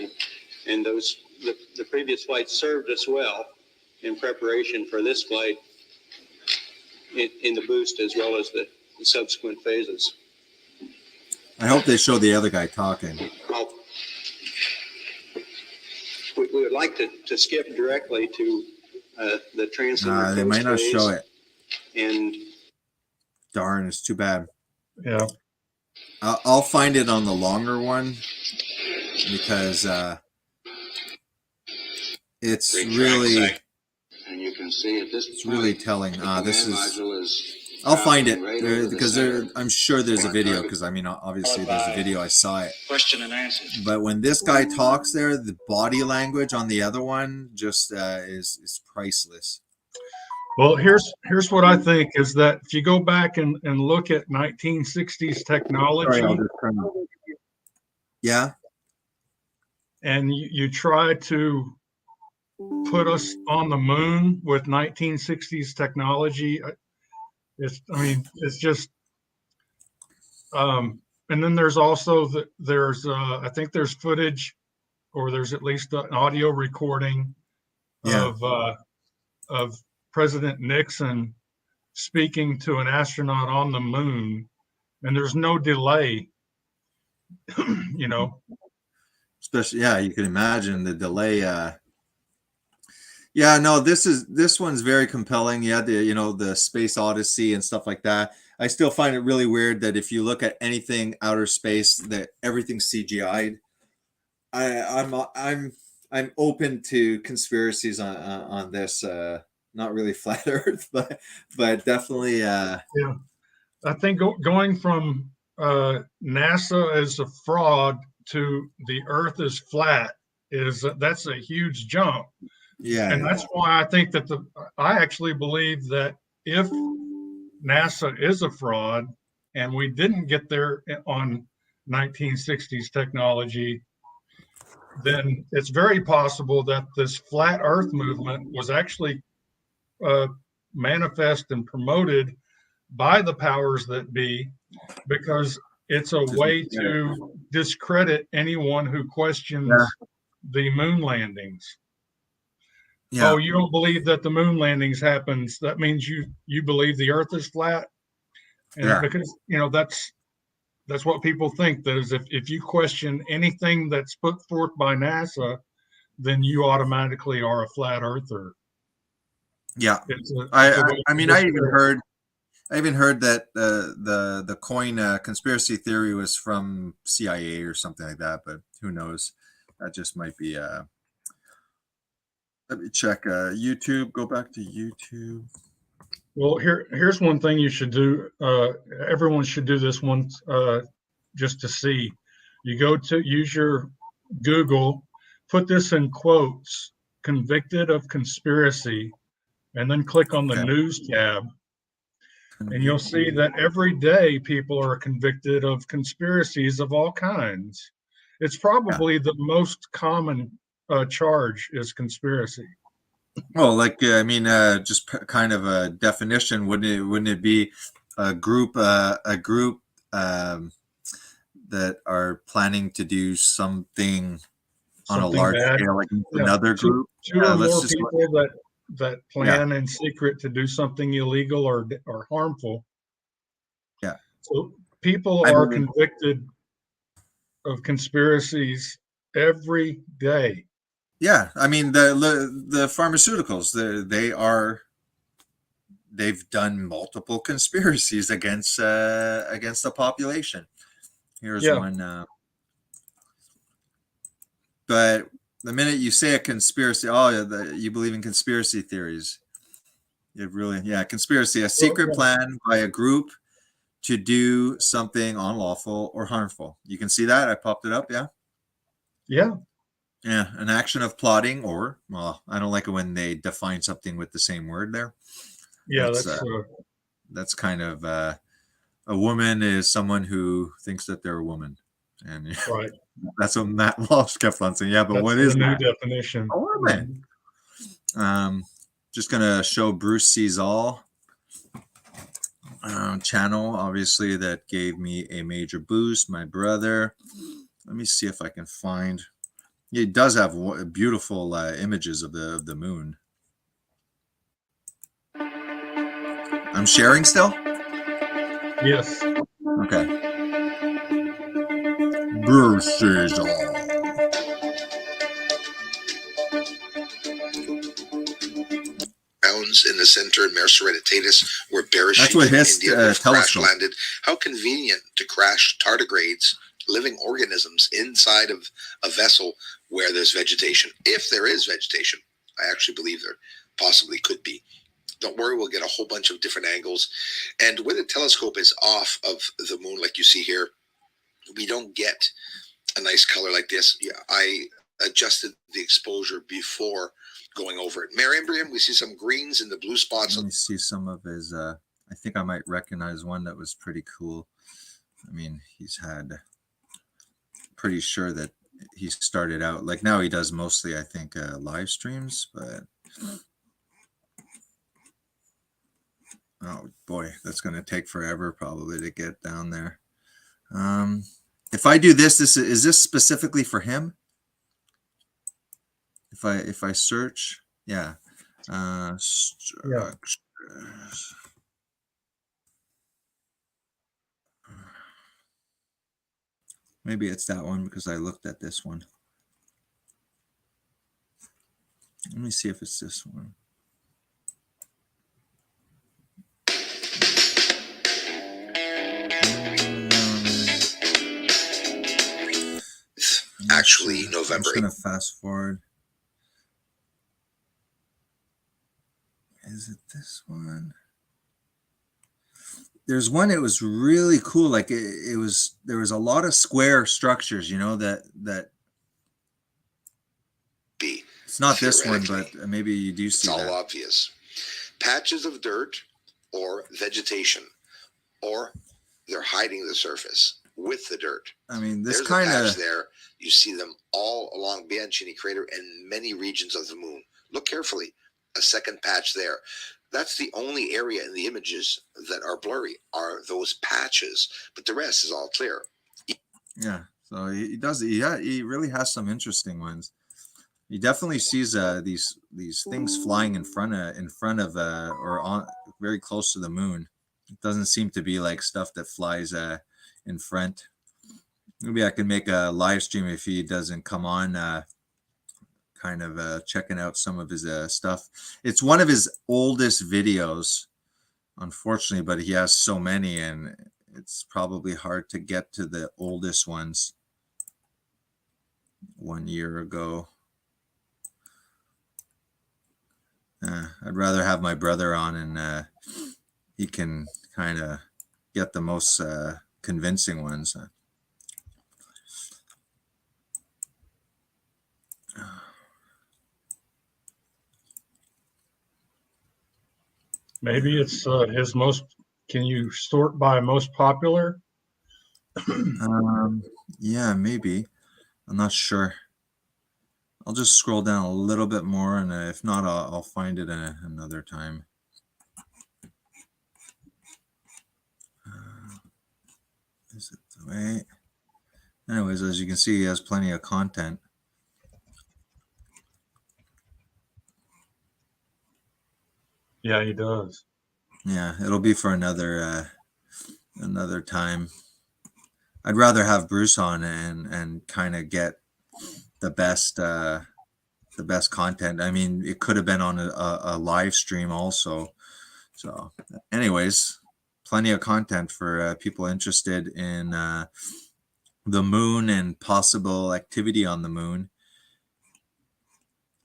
and those the previous flight served us well in preparation for this flight in the boost as well as the subsequent phases. I hope they show the other guy talking. We would like to skip directly to the translunar They might not phase, show it. and Darn, it's too bad. Yeah. I'll find it on the longer one because it's really, and you can see at this it's really telling. This is. is I'll find it because I'm sure there's a video because I mean obviously there's a video. I saw it. Question and answer. But when this guy talks there, the body language on the other one just is priceless. Well, here's what I think is that if you go back and look at 1960s technology, Yeah. and you try to put us on the moon with 1960s technology, it's just, and then there's also I think there's footage, or there's at least an audio recording of President Nixon speaking to an astronaut on the moon, and there's no delay, Especially, yeah, you can imagine the delay. Yeah, no, this one's very compelling. Yeah, the Space Odyssey and stuff like that. I still find it really weird that if you look at anything outer space, that everything's CGI'd. I'm open to conspiracies on this. Not really flat Earth, but definitely. Yeah, I think going from NASA as a fraud to the Earth is flat that's a huge jump. Yeah, and that's why I think that I actually believe that if NASA is a fraud and we didn't get there on 1960s technology, then it's very possible that this flat Earth movement was actually manifest and promoted by the powers that be, because it's a way to discredit anyone who questions the moon landings. Yeah. Oh, you don't believe that the moon landings happens? That means you believe the Earth is flat, and because that's what people think. That is, if you question anything that's put forth by NASA, then you automatically are a flat earther. Yeah, I even heard that the coin conspiracy theory was from CIA or something like that, but who knows? That just might be. Let me check YouTube. Go back to YouTube. Well, here's one thing you should do. Everyone should do this once, just to see. You go to use your Google, put this in quotes, "convicted of conspiracy," and then click on the news tab. And you'll see that every day people are convicted of conspiracies of all kinds. It's probably the most common charge is conspiracy. Well, like just kind of a definition, wouldn't it be a group that are planning to do something on a large scale against another group? Two or more people that plan in secret to do something illegal or harmful. Yeah. So people are convicted of conspiracies every day. Yeah, I mean the pharmaceuticals, they've done multiple conspiracies against the population. Here's one. But the minute you say a conspiracy, you believe in conspiracy theories. It really, conspiracy, a secret plan by a group to do something unlawful or harmful. You can see that I popped it up. Yeah, an action of plotting, or, well, I don't like it when they define something with the same word there. Yeah, that's kind of a woman is someone who thinks that they're a woman, and right. That's what Matt Walsh kept on saying. Yeah, but what is the new that? definition? A woman. Just gonna show Bruce Sees All channel, obviously that gave me a major boost. My brother. Let me see if I can find. It does have beautiful images of the moon. I'm sharing still? Yes. Okay. Versus all. Mountains in the center and Mare Serenitatis, where bearish That's what his India crash telescope. landed. How convenient to crash tardigrades, living organisms, inside of a vessel where there's vegetation. If there is vegetation, I actually believe there possibly could be. Don't worry, we'll get a whole bunch of different angles. And when the telescope is off of the moon, like you see here, we don't get a nice color like this. Yeah, I adjusted the exposure before going over it. Mare Imbrium, we see some greens in the blue spots. Let me see some of his. I think I might recognize one that was pretty cool. I mean, he's had. Pretty sure that he started out like now he does mostly, I think, live streams, but oh boy, that's going to take forever probably to get down there. If I do this, is this specifically for him? If I search, yeah. Maybe it's that one because I looked at this one. Let me see if it's this one. Actually, I'm November. just going to fast forward. Is it this one? There's one. It was really cool. Like it was. There was a lot of square structures. You know that. B. It's not this one, but maybe you do see it's that. all obvious. Patches of dirt or vegetation, or they're hiding the surface with the dirt. I mean, this There's kind a patch of there. You see them all along Bianchini Crater and many regions of the moon. Look carefully. A second patch there. That's the only area in the images that are blurry, are those patches, but the rest is all clear. Yeah. So he does. Yeah, he really has some interesting ones. He definitely sees these things flying in front of or on very close to the moon. It doesn't seem to be like stuff that flies in front. Maybe I can make a live stream if he doesn't come on. Kind of checking out some of his stuff. It's one of his oldest videos, unfortunately, but he has so many, and it's probably hard to get to the oldest ones. 1 year ago. I'd rather have my brother on, and he can kind of get the most convincing ones. Maybe it's his most. Can you sort by most popular? Yeah, maybe. I'm not sure. I'll just scroll down a little bit more, and if not, I'll find it another time. Is it the way? Anyways, as you can see, he has plenty of content. Yeah, he does. Yeah, it'll be for another time. I'd rather have Bruce on and kind of get the best content. I mean, it could have been on a live stream also. So, anyways, plenty of content for people interested in the moon and possible activity on the moon.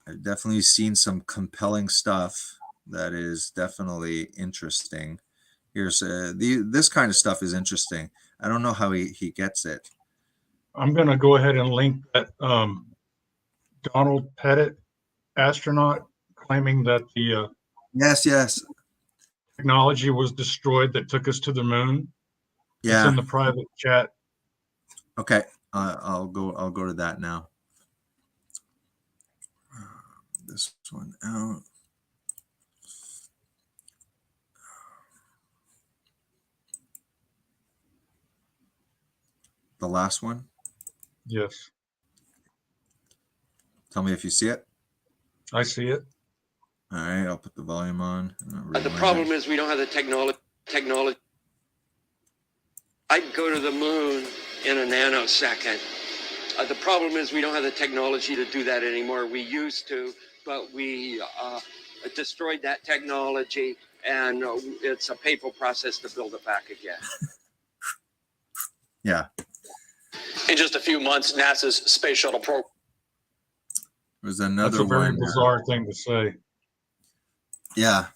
I've definitely seen some compelling stuff that is definitely interesting. Here's this kind of stuff is interesting. I don't know how he gets it. I'm going to go ahead and link that Donald Pettit astronaut claiming that the Yes. technology was destroyed that took us to the moon. Yeah. It's in the private chat. Okay. I'll go to that now. This one out. The last one? Yes. Tell me if you see it. I see it. All right, I'll put the volume on. The problem is we don't have the technology. I'd go to the moon in a nanosecond. The problem is we don't have the technology to do that anymore. We used to, but we destroyed that technology, and it's a painful process to build it back again. Yeah. In just a few months, NASA's space shuttle program. There's That's another a very one. bizarre thing to say. Yeah.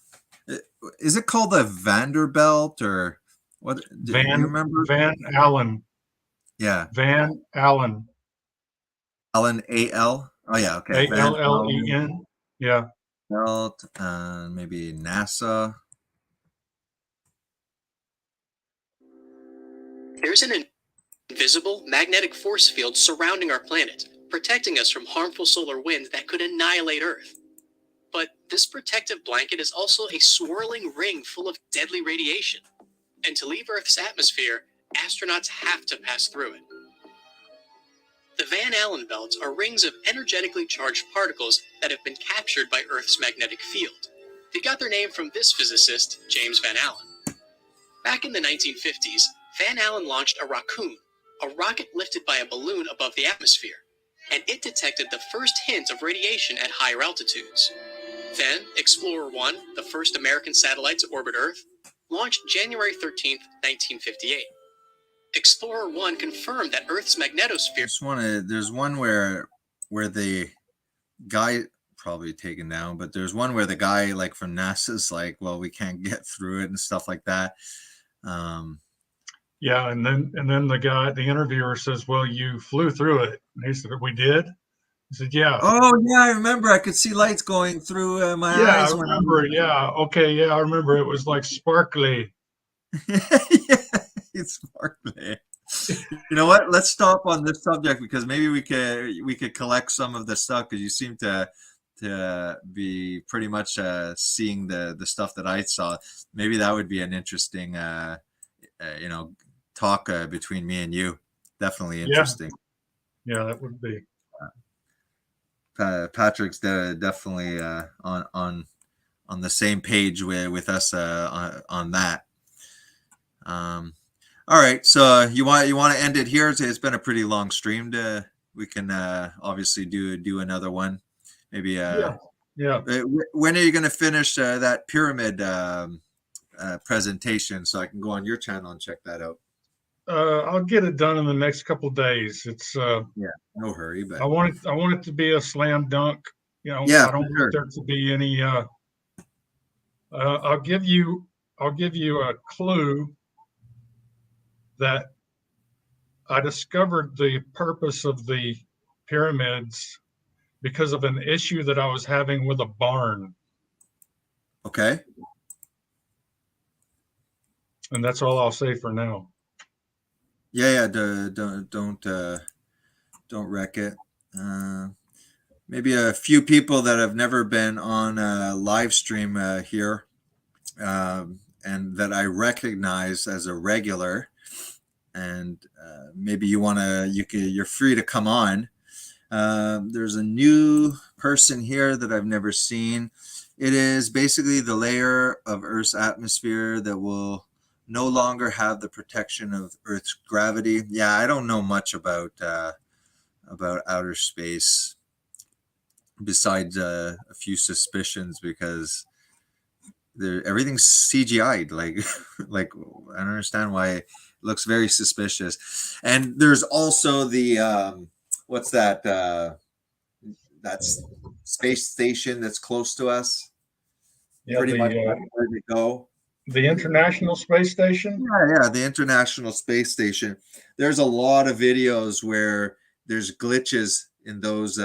Is it called the Vanderbilt or what? Do you remember? Van Allen. Yeah. Van Allen. Allen, A-L? Oh, yeah. Okay. A-L-L-E-N. Yeah. Belt, maybe NASA. There's an invisible magnetic force field surrounding our planet, protecting us from harmful solar winds that could annihilate Earth. But this protective blanket is also a swirling ring full of deadly radiation. And to leave Earth's atmosphere, astronauts have to pass through it. The Van Allen belts are rings of energetically charged particles that have been captured by Earth's magnetic field. They got their name from this physicist, James Van Allen. Back in the 1950s, Van Allen launched a Raccoon, a rocket lifted by a balloon above the atmosphere, and it detected the first hint of radiation at higher altitudes. Then, Explorer 1, the first American satellite to orbit Earth, launched January 13, 1958. Explorer 1 confirmed that Earth's magnetosphere... There's one where the guy, probably taken down, but there's one where the guy like from NASA's like, well, we can't get through it and stuff like that. Yeah, and then the interviewer says, well, you flew through it. And he said, we did? He said, yeah. Oh, yeah, I remember. I could see lights going through my eyes. I remember. Yeah, okay, yeah, I remember. It was like sparkly. Yeah, it's sparkly. You know what? Let's stop on this subject because maybe we could collect some of the stuff because you seem to be pretty much seeing the stuff that I saw. Maybe that would be an interesting talk between me and you. Definitely interesting. Yeah, that would be. Patrick's definitely on the same page with us on that. All right, so you want to end it here? It's been a pretty long stream. We can obviously do another one. Maybe. Yeah. When are you going to finish that pyramid presentation so I can go on your channel and check that out? I'll get it done in the next couple of days. It's no hurry, but I want it to be a slam dunk. I don't want there to be any. I'll give you a clue that I discovered the purpose of the pyramids because of an issue that I was having with a barn. Okay. And that's all I'll say for now. Yeah. Don't wreck it. Maybe a few people that have never been on a live stream here, and that I recognize as a regular. And maybe you're free to come on. There's a new person here that I've never seen. It is basically the layer of Earth's atmosphere that will no longer have the protection of Earth's gravity. Yeah, I don't know much about outer space besides a few suspicions because everything's CGI'd. Like I don't understand why it looks very suspicious. And there's also the what's that? That's space station that's close to us. Yeah, pretty much where to go. The International Space Station? Yeah, the International Space Station. There's a lot of videos where there's glitches in those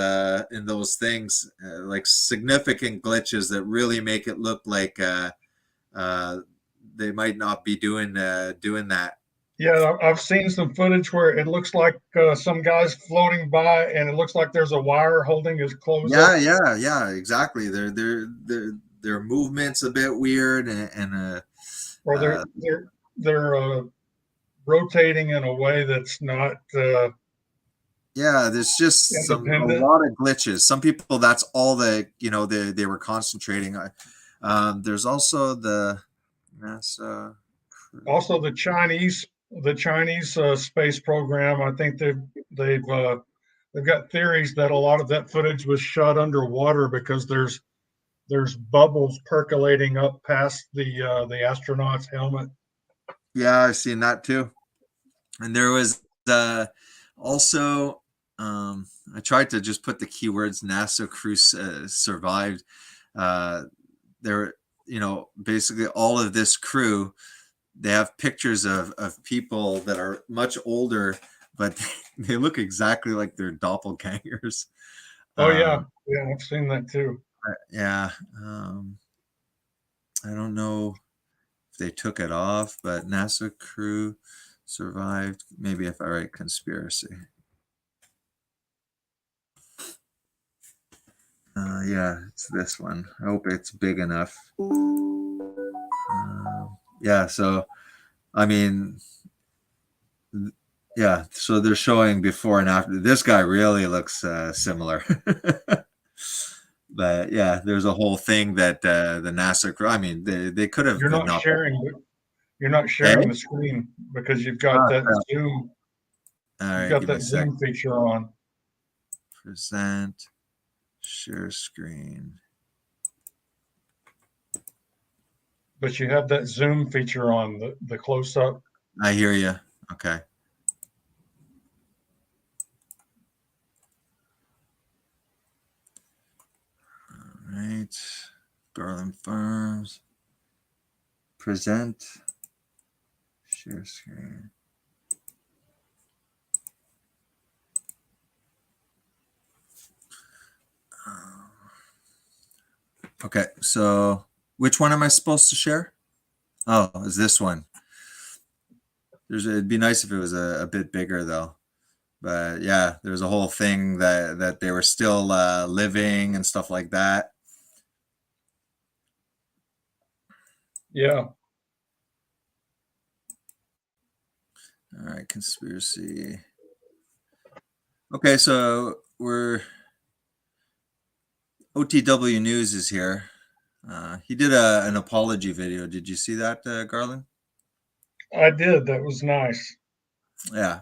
things, like significant glitches that really make it look like they might not be doing that. Yeah, I've seen some footage where it looks like some guy's floating by, and it looks like there's a wire holding his clothes up. Yeah, exactly. Their movements a bit weird, or they're rotating in a way that's not Yeah, there's just a Independent. lot of glitches. Some people, that's all they were concentrating on. There's also the NASA. Also, the Chinese space program. I think they've got theories that a lot of that footage was shot underwater because there's bubbles percolating up past the astronaut's helmet. Yeah, I've seen that too. And there was also, I tried to just put the keywords NASA crew survived. There, basically all of this crew, they have pictures of people that are much older, but they look exactly like their doppelgangers. Oh yeah, yeah, I've seen that too. Yeah. I don't know if they took it off, but NASA crew survived. Maybe if I write conspiracy. Yeah, it's this one. I hope it's big enough. Yeah, so I mean, yeah, so they're showing before and after. This guy really looks similar. But yeah, there's a whole thing that the NASA crew. I mean, they could have You're not not. sharing the screen because you've got that zoom. All You've right, got give me that a sec. zoom feature on. Present, share screen. But you have that zoom feature on the close up. I hear you. Okay. All right. Garland Farms. Present. Share screen. Okay, so which one am I supposed to share? Oh, is this one. It'd be nice if it was a bit bigger though. But yeah, there's a whole thing that they were still living and stuff like that. Yeah. All right, conspiracy. Okay, so OTW News is here. He did an apology video. Did you see that, Garland? I did. That was nice. Yeah.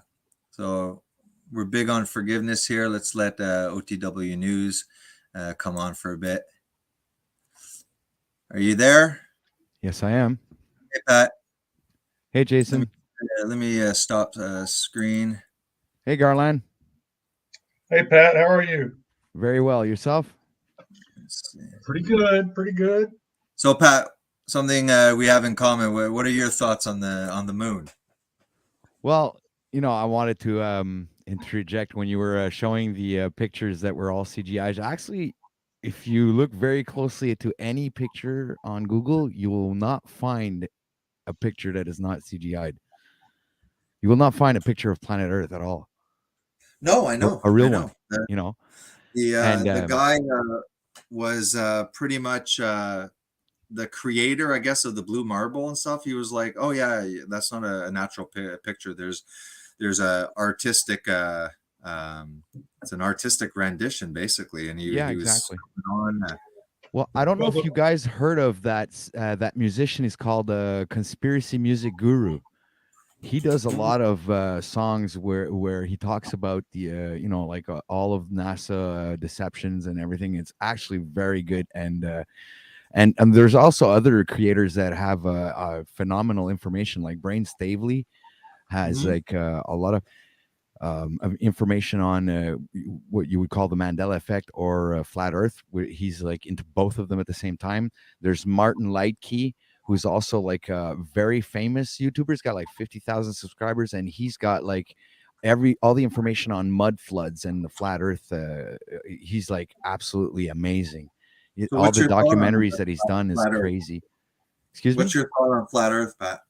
So we're big on forgiveness here. Let's let OTW News come on for a bit. Are you there? Yes, I am. Hey, Pat. Hey, Jason. Let me stop screen. Hey, Garland. Hey, Pat. How are you? Very well. Yourself? Pretty good. Pretty good. So, Pat, something we have in common. What are your thoughts on the moon? Well, I wanted to interject when you were showing the pictures that were all CGI. Actually, if you look very closely to any picture on Google, you will not find a picture that is not CGI'd. You will not find a picture of planet Earth at all. No, I know. A real I know. one, The guy was pretty much the creator, I guess, of the blue marble and stuff. He was like, oh yeah, that's not a natural picture. There's a artistic it's an artistic rendition basically, and he exactly. was on well, I don't know if you guys heard of that musician is called Conspiracy Music Guru. He does a lot of songs where he talks about the like all of NASA deceptions and everything. It's actually very good, and there's also other creators that have phenomenal information. Like Brain Stavely has like a lot of information on what you would call the Mandela effect or flat Earth. He's like into both of them at the same time. There's Martin Lightkey, who's also like a very famous YouTuber. He's got like 50,000 subscribers, and he's got like all the information on mud floods and the flat Earth. He's like absolutely amazing. So all the documentaries that he's done is crazy. Excuse me? What's your thought on flat Earth, Pat?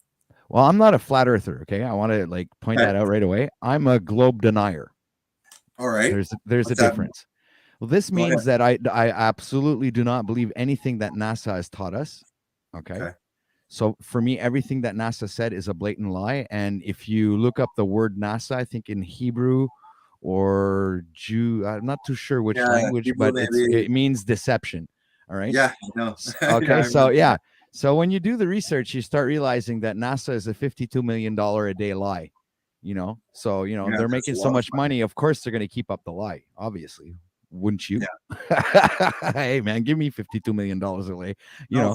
Well, I'm not a flat earther. Okay, I want to like point that out right away. I'm a globe denier. All right. There's a difference. Well, this means that I absolutely do not believe anything that NASA has taught us. Okay. So for me, everything that NASA said is a blatant lie. And if you look up the word NASA, I think in Hebrew or Jew. I'm not too sure which Yeah, language, Hebrew but maybe. it means deception. All right. Yeah, no. Okay. I So remember yeah. that. So when you do the research, you start realizing that NASA is a $52 million a day lie. So Yeah, they're that's a making so lot of much money. Of course, they're going to keep up the lie. Obviously, wouldn't you? Yeah. Hey man, give me $52 million away. No,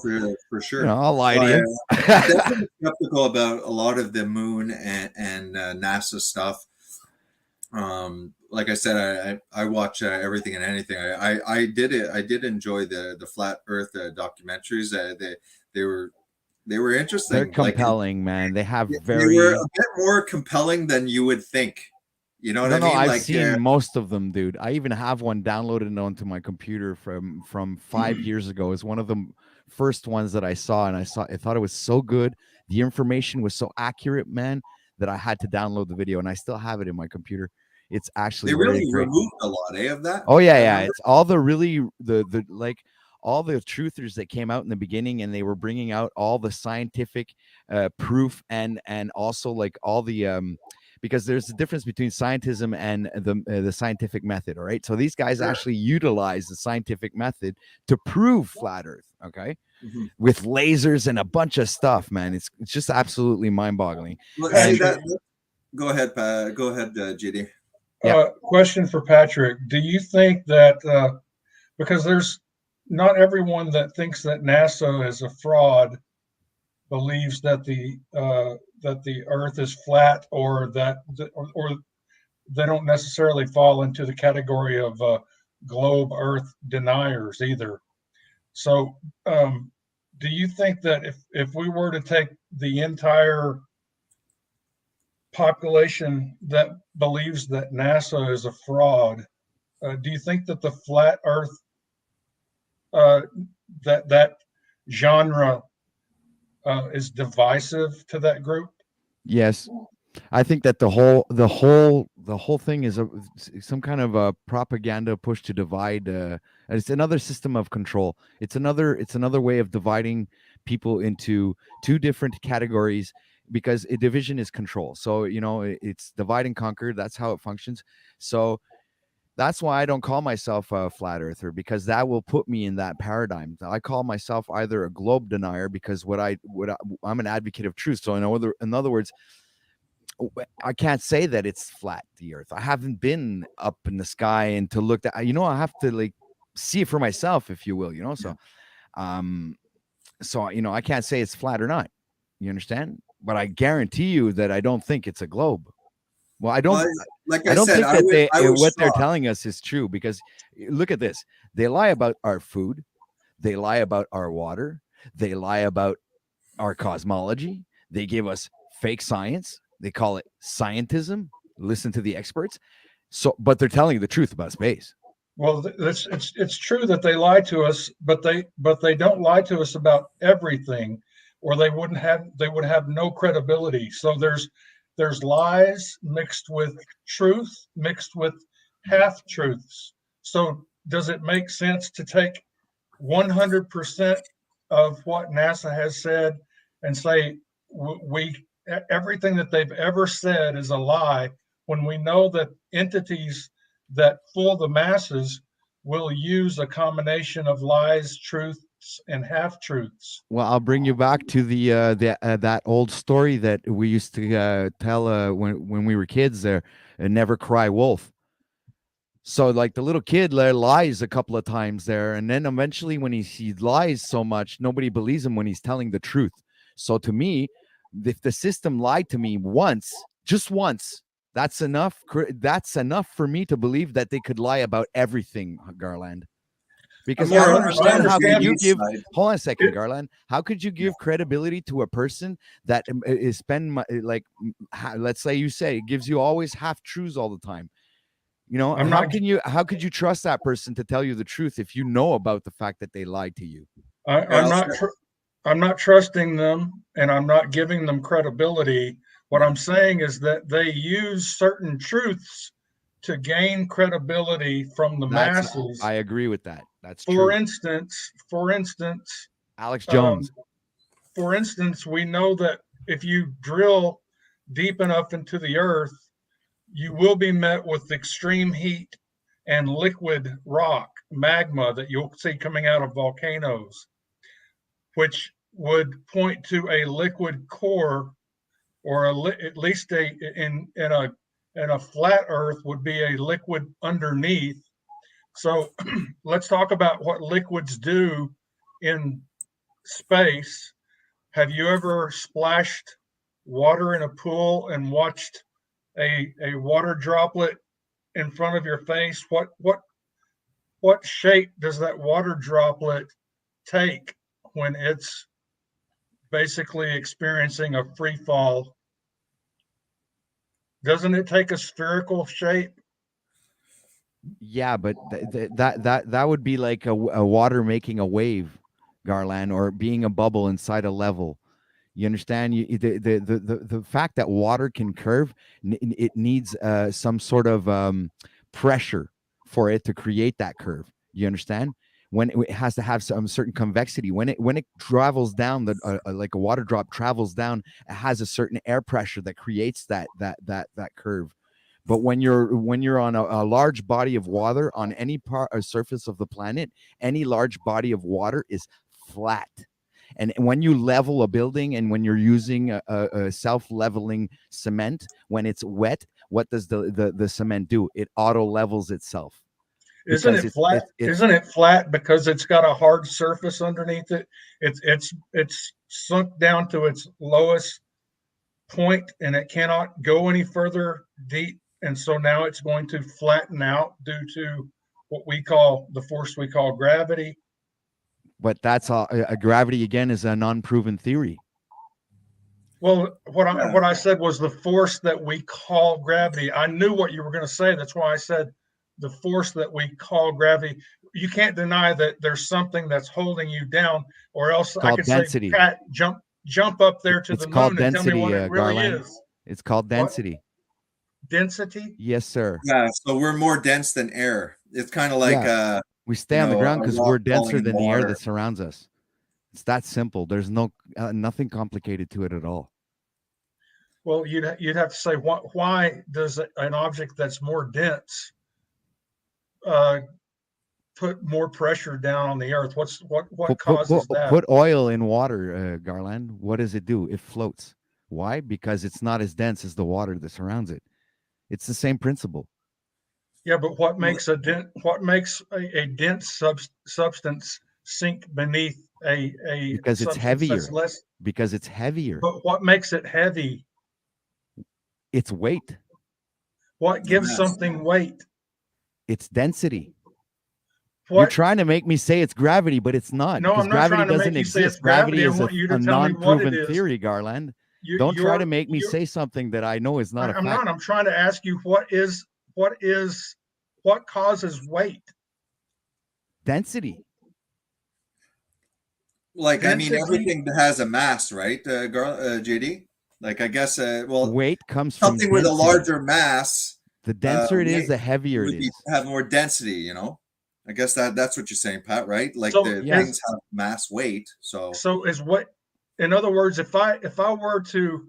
for sure. I'll lie to Well, you. I'm definitely skeptical about a lot of the moon and NASA stuff. Like I said, I watch everything and anything. I did enjoy the flat Earth documentaries. They were They're interesting. Like compelling, man. They have they were very a bit more compelling than you would think. You know what I no, mean? I've Like seen most of them, dude. I even have one downloaded onto my computer from 5 years ago. It's one of the first ones that I saw, and I thought it was so good. The information was so accurate, man, that I had to download the video, and I still have it in my computer. It's actually they very really great. removed a lot, of that. Oh yeah, I yeah. remember. It's all the really the like all the truthers that came out in the beginning, and they were bringing out all the scientific proof and also like all the because there's a difference between scientism and the scientific method. All right, so these guys Sure. actually utilize the scientific method to prove flat Earth. Okay. Mhm. With lasers and a bunch of stuff, man. It's just absolutely mind-boggling. Look, And see go ahead, Go ahead, JD. yeah. Question for Patrick. Do you think that because there's not everyone that thinks that NASA is a fraud believes that the Earth is flat, or or they don't necessarily fall into the category of globe Earth deniers either. So, do you think that if we were to take the entire population that believes that NASA is a fraud, do you think that the flat Earth uh, that genre is divisive to that group? Yes. I think that the whole thing is some kind of a propaganda push to divide. It's another system of control. It's another way of dividing people into two different categories, because a division is control. So it's divide and conquer. That's how it functions. So that's why I don't call myself a flat earther, because that will put me in that paradigm. I call myself either a globe denier, because I'm an advocate of truth. So in other words, I can't say that it's flat, the Earth. I haven't been up in the sky and to look at. I have to like see it for myself, if you will. So, I can't say it's flat or not. You understand? But I guarantee you that I don't think it's a globe. Well, I don't. Like I don't said, think that I was what they're shocked. telling us is true, because look at this. They lie about our food. They lie about our water. They lie about our cosmology. They give us fake science. They call it scientism. Listen to the experts. So, but they're telling you the truth about space. Well, it's true that they lie to us, but they don't lie to us about everything, or they would have no credibility. So there's lies mixed with truth, mixed with half truths. So does it make sense to take 100% of what NASA has said and say everything that they've ever said is a lie, when we know that entities that fool the masses will use a combination of lies, truths, and half truths? Well, I'll bring you back to that old story that we used to tell when we were kids. There, never cry wolf. So like the little kid there lies a couple of times there, and then eventually when he lies so much, nobody believes him when he's telling the truth. So to me, if the system lied to me once, just once, that's enough. That's enough for me to believe that they could lie about everything, Garland. Because I don't understand how could you give. Hold on a second, Garland. How could you give credibility to a person that is let's say it gives you always half truths all the time? How could you trust that person to tell you the truth if you know about the fact that they lied to you? I'm not trusting them, and I'm not giving them credibility. What I'm saying is that they use certain truths to gain credibility from the masses. I agree with that. That's true. For instance, Alex Jones. For instance, we know that if you drill deep enough into the earth, you will be met with extreme heat and liquid rock, magma that you'll see coming out of volcanoes, which would point to a liquid core, or at least in a flat Earth would be a liquid underneath. So let's talk about what liquids do in space. Have you ever splashed water in a pool and watched a water droplet in front of your face? What shape does that water droplet take when it's basically experiencing a free fall? Doesn't it take a spherical shape? Yeah, but that would be like a water making a wave, Garland, or being a bubble inside a level. You understand? The fact that water can curve, it needs some sort of pressure for it to create that curve. You understand? When it has to have some certain convexity. When it travels down, like a water drop travels down, it has a certain air pressure that creates that curve. But when you're on a large body of water on any part or surface of the planet, any large body of water is flat. And when you level a building, and when you're using a self-leveling cement, when it's wet, what does the cement do? It auto levels itself. Isn't it flat? Isn't it flat because it's got a hard surface underneath it? It's sunk down to its lowest point, and it cannot go any further deep. And so now it's going to flatten out due to what we call the force we call gravity. But that's a gravity, again, is a non-proven theory. Well, what I said was the force that we call gravity. I knew what you were going to say. That's why I said the force that we call gravity. You can't deny that there's something that's holding you down, or else I could density. say, Pat, jump up there to the moon and tell me what it really Garland. is. It's called density. What? Density? Yes, sir. Yeah, so we're more dense than air. It's kind of like we stay on the ground because we're denser than the air water that surrounds us. It's that simple. There's nothing complicated to it at all. Well, you'd have to say, why does an object that's more dense put more pressure down on the Earth? What causes that? Put oil in water, Garland. What does it do? It floats. Why? Because it's not as dense as the water that surrounds it. It's the same principle. Yeah, but what makes a dense substance sink beneath a because it's heavier. Less... Because it's heavier. But what makes it heavy? It's weight. What gives something weight? It's density. You're trying to make me say it's gravity, but it's not. No, I'm not gravity trying to doesn't make you say exist. it's gravity. Gravity is a non-proven theory, Garland. Don't try to make me say something that I know is not a fact. I'm trying to ask you what causes weight? Density. Like density? I mean, everything has a mass, right, JD? Like I guess, weight comes from something with a larger mass. mass. The denser it is, the heavier it is. Have more density, you know. I guess that's what you're saying, Pat, right? Like things have mass, weight. So is what, in other words, if I were to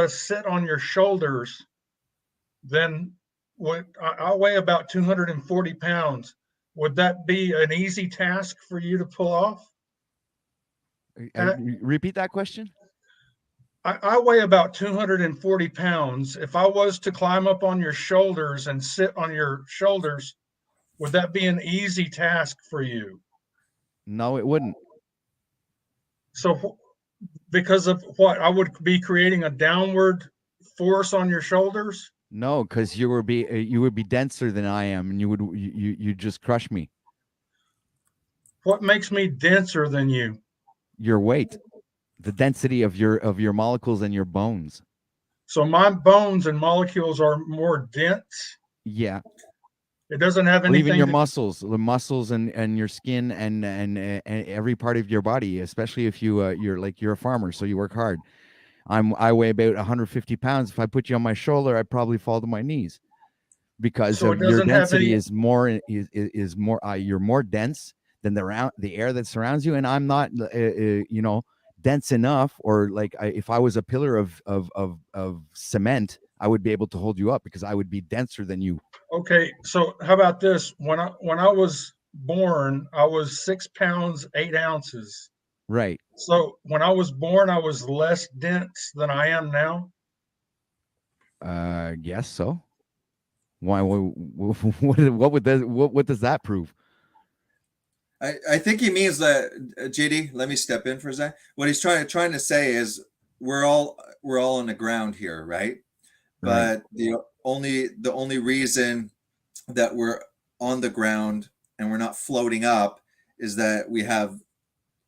sit on your shoulders, then I'll weigh about 240 pounds. Would that be an easy task for you to pull off? Repeat that question. I weigh about 240 pounds. If I was to climb up on your shoulders and sit on your shoulders, would that be an easy task for you? No, it wouldn't. So because of what? I would be creating a downward force on your shoulders? No, because you would be denser than I am, and you just crush me. What makes me denser than you? Your weight. The density of your molecules and your bones. So my bones and molecules are more dense? Yeah. It doesn't have anything. Even your muscles, the muscles and your skin and every part of your body, especially if you're a farmer, so you work hard. I weigh about 150 pounds. If I put you on my shoulder, I'd probably fall to my knees because your density is more you're more dense than the air that surrounds you, and I'm not dense enough, or like if I was a pillar of cement, I would be able to hold you up because I would be denser than you. Okay, so how about this? When I was born, I was 6 pounds 8 ounces. Right. So when I was born, I was less dense than I am now. Guess so. Why? What does that prove? I think he means that JD. Let me step in for a second. What he's trying to say is we're all on the ground here, right? But the only reason that we're on the ground and we're not floating up is that we have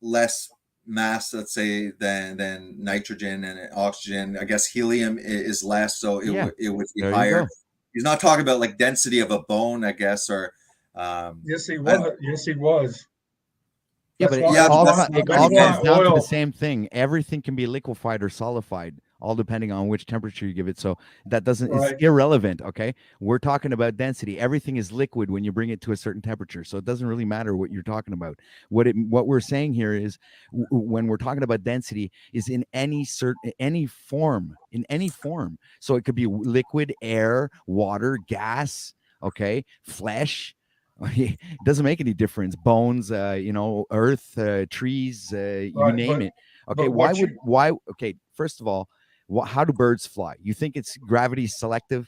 less mass, let's say, than nitrogen and oxygen. I guess helium is less, so it would be higher. He's not talking about like density of a bone, I guess, or yes, he was. Yes, he was. Yeah, but it all comes down to the same thing. Everything can be liquefied or solidified, all depending on which temperature you give it. So that doesn't, it's irrelevant. Okay. We're talking about density. Everything is liquid when you bring it to a certain temperature. So it doesn't really matter what you're talking about. What we're saying here is when we're talking about density is in any form. So it could be liquid, air, water, gas, okay, flesh. It doesn't make any difference. Bones, earth, trees, you name it. Okay, okay, first of all, how do birds fly? You think it's gravity selective?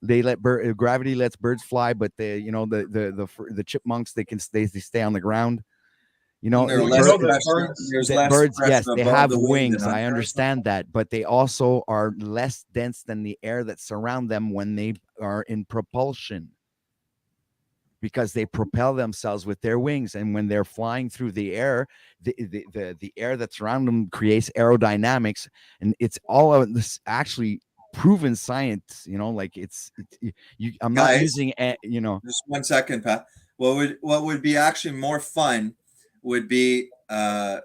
They let gravity lets birds fly, but the chipmunks, they stay on the ground. Birds, yes, they have wings. I understand that, but they also are less dense than the air that surround them when they are in propulsion, because they propel themselves with their wings, and when they're flying through the air, the air that's around them creates aerodynamics, and it's all of this actually proven science. I'm not using Just 1 second, Pat. What would be actually more fun would be to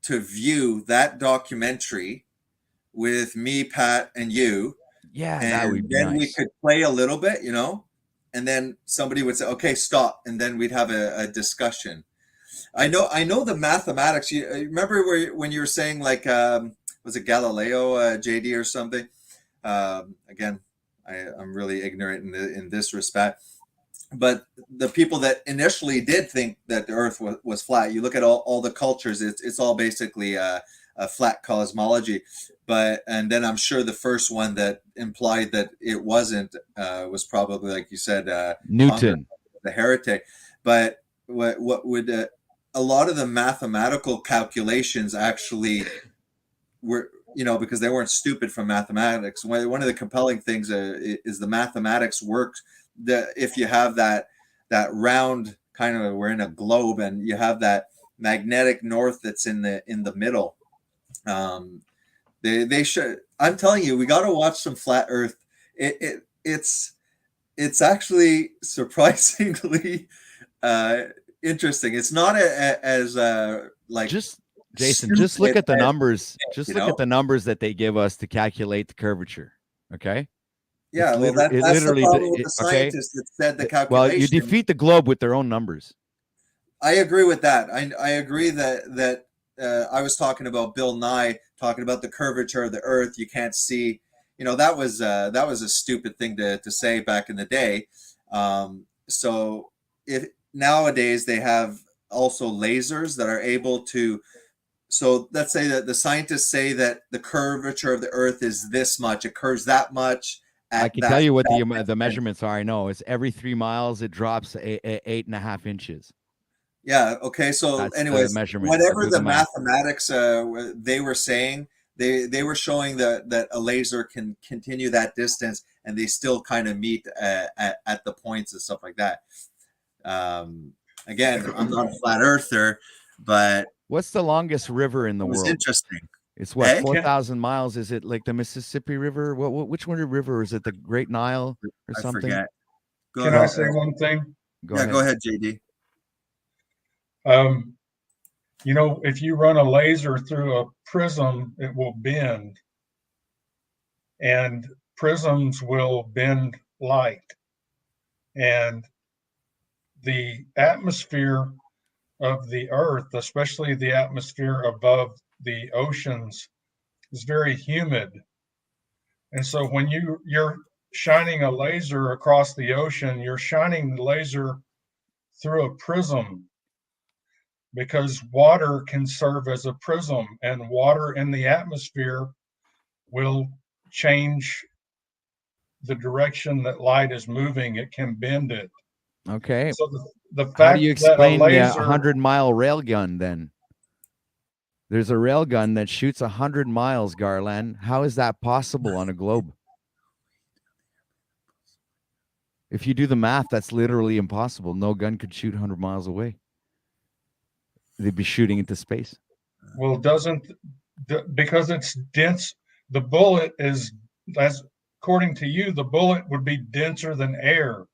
view that documentary with me, Pat, and you. Yeah, and that would be then nice. we could play a little bit, and then somebody would say, okay, stop, and then we'd have a discussion. I know the mathematics. You remember when you were saying, like, was it Galileo, JD, or something? Again, I'm really ignorant in this respect, but the people that initially did think that the earth was flat, you look at all the cultures, it's all basically a flat cosmology. And then I'm sure the first one that implied that it wasn't was probably, like you said, Newton, the heretic. But what would a lot of the mathematical calculations actually were, because they weren't stupid from mathematics. One of the compelling things is the mathematics works. If you have that round kind of, we're in a globe, and you have that magnetic north that's in the middle. They should. I'm telling you, we got to watch some Flat Earth. It's actually surprisingly interesting. It's not as like, just Jason, just look at the numbers. Just look at the numbers that they give us to calculate the curvature. Okay. Yeah, well, that's the problem with the scientists that said the calculation. Well, you defeat the globe with their own numbers. I agree with that. I agree that I was talking about Bill Nye talking about the curvature of the Earth. You can't see. That was a stupid thing to say back in the day. So if nowadays they have also lasers that are able to. So let's say that the scientists say that the curvature of the Earth is this much. It curves that much. I can tell you what the measurements are. I know it's every 3 miles it drops 8.5 inches. Yeah. Okay. So, anyways, whatever the mathematics they were saying, they were showing that a laser can continue that distance, and they still kind of meet at the points and stuff like that. Again, I'm not a flat earther, but what's the longest river in the world? Interesting. It's what, 4,000 miles? Is it like the Mississippi River? Which one river is it? The Great Nile or something? I forget. Can I say one thing? Go ahead, JD. If you run a laser through a prism, it will bend, and prisms will bend light, and the atmosphere of the Earth, especially the atmosphere above the oceans, is very humid. And so when you're shining a laser across the ocean, you're shining the laser through a prism, because water can serve as a prism, and water in the atmosphere will change the direction that light is moving. It can bend it. Okay. So the How fact do you that a explain the laser 100-mile rail gun then? There's a rail gun that shoots 100 miles, Garland. How is that possible on a globe? If you do the math, that's literally impossible. No gun could shoot 100 miles away. They'd be shooting into space. well doesn't because it's dense, the bullet is, as according to you, the bullet would be denser than air.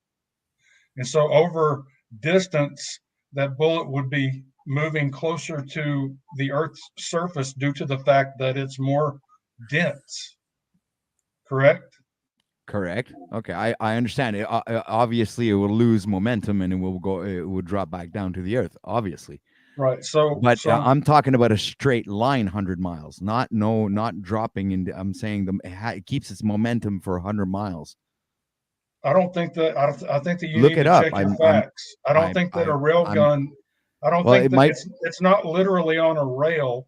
And so over distance, that bullet would be moving closer to the Earth's surface due to the fact that it's more dense. Correct? Correct. Okay, I understand. Obviously, it will lose momentum and it will drop back down to the earth. Obviously, Right. So, but I'm talking about a straight line, 100 miles, not dropping. I'm saying it keeps its momentum for 100 miles. I don't think that. I think that you Look need it to up. check your facts. I don't think that a rail gun. I don't think that it's not literally on a rail.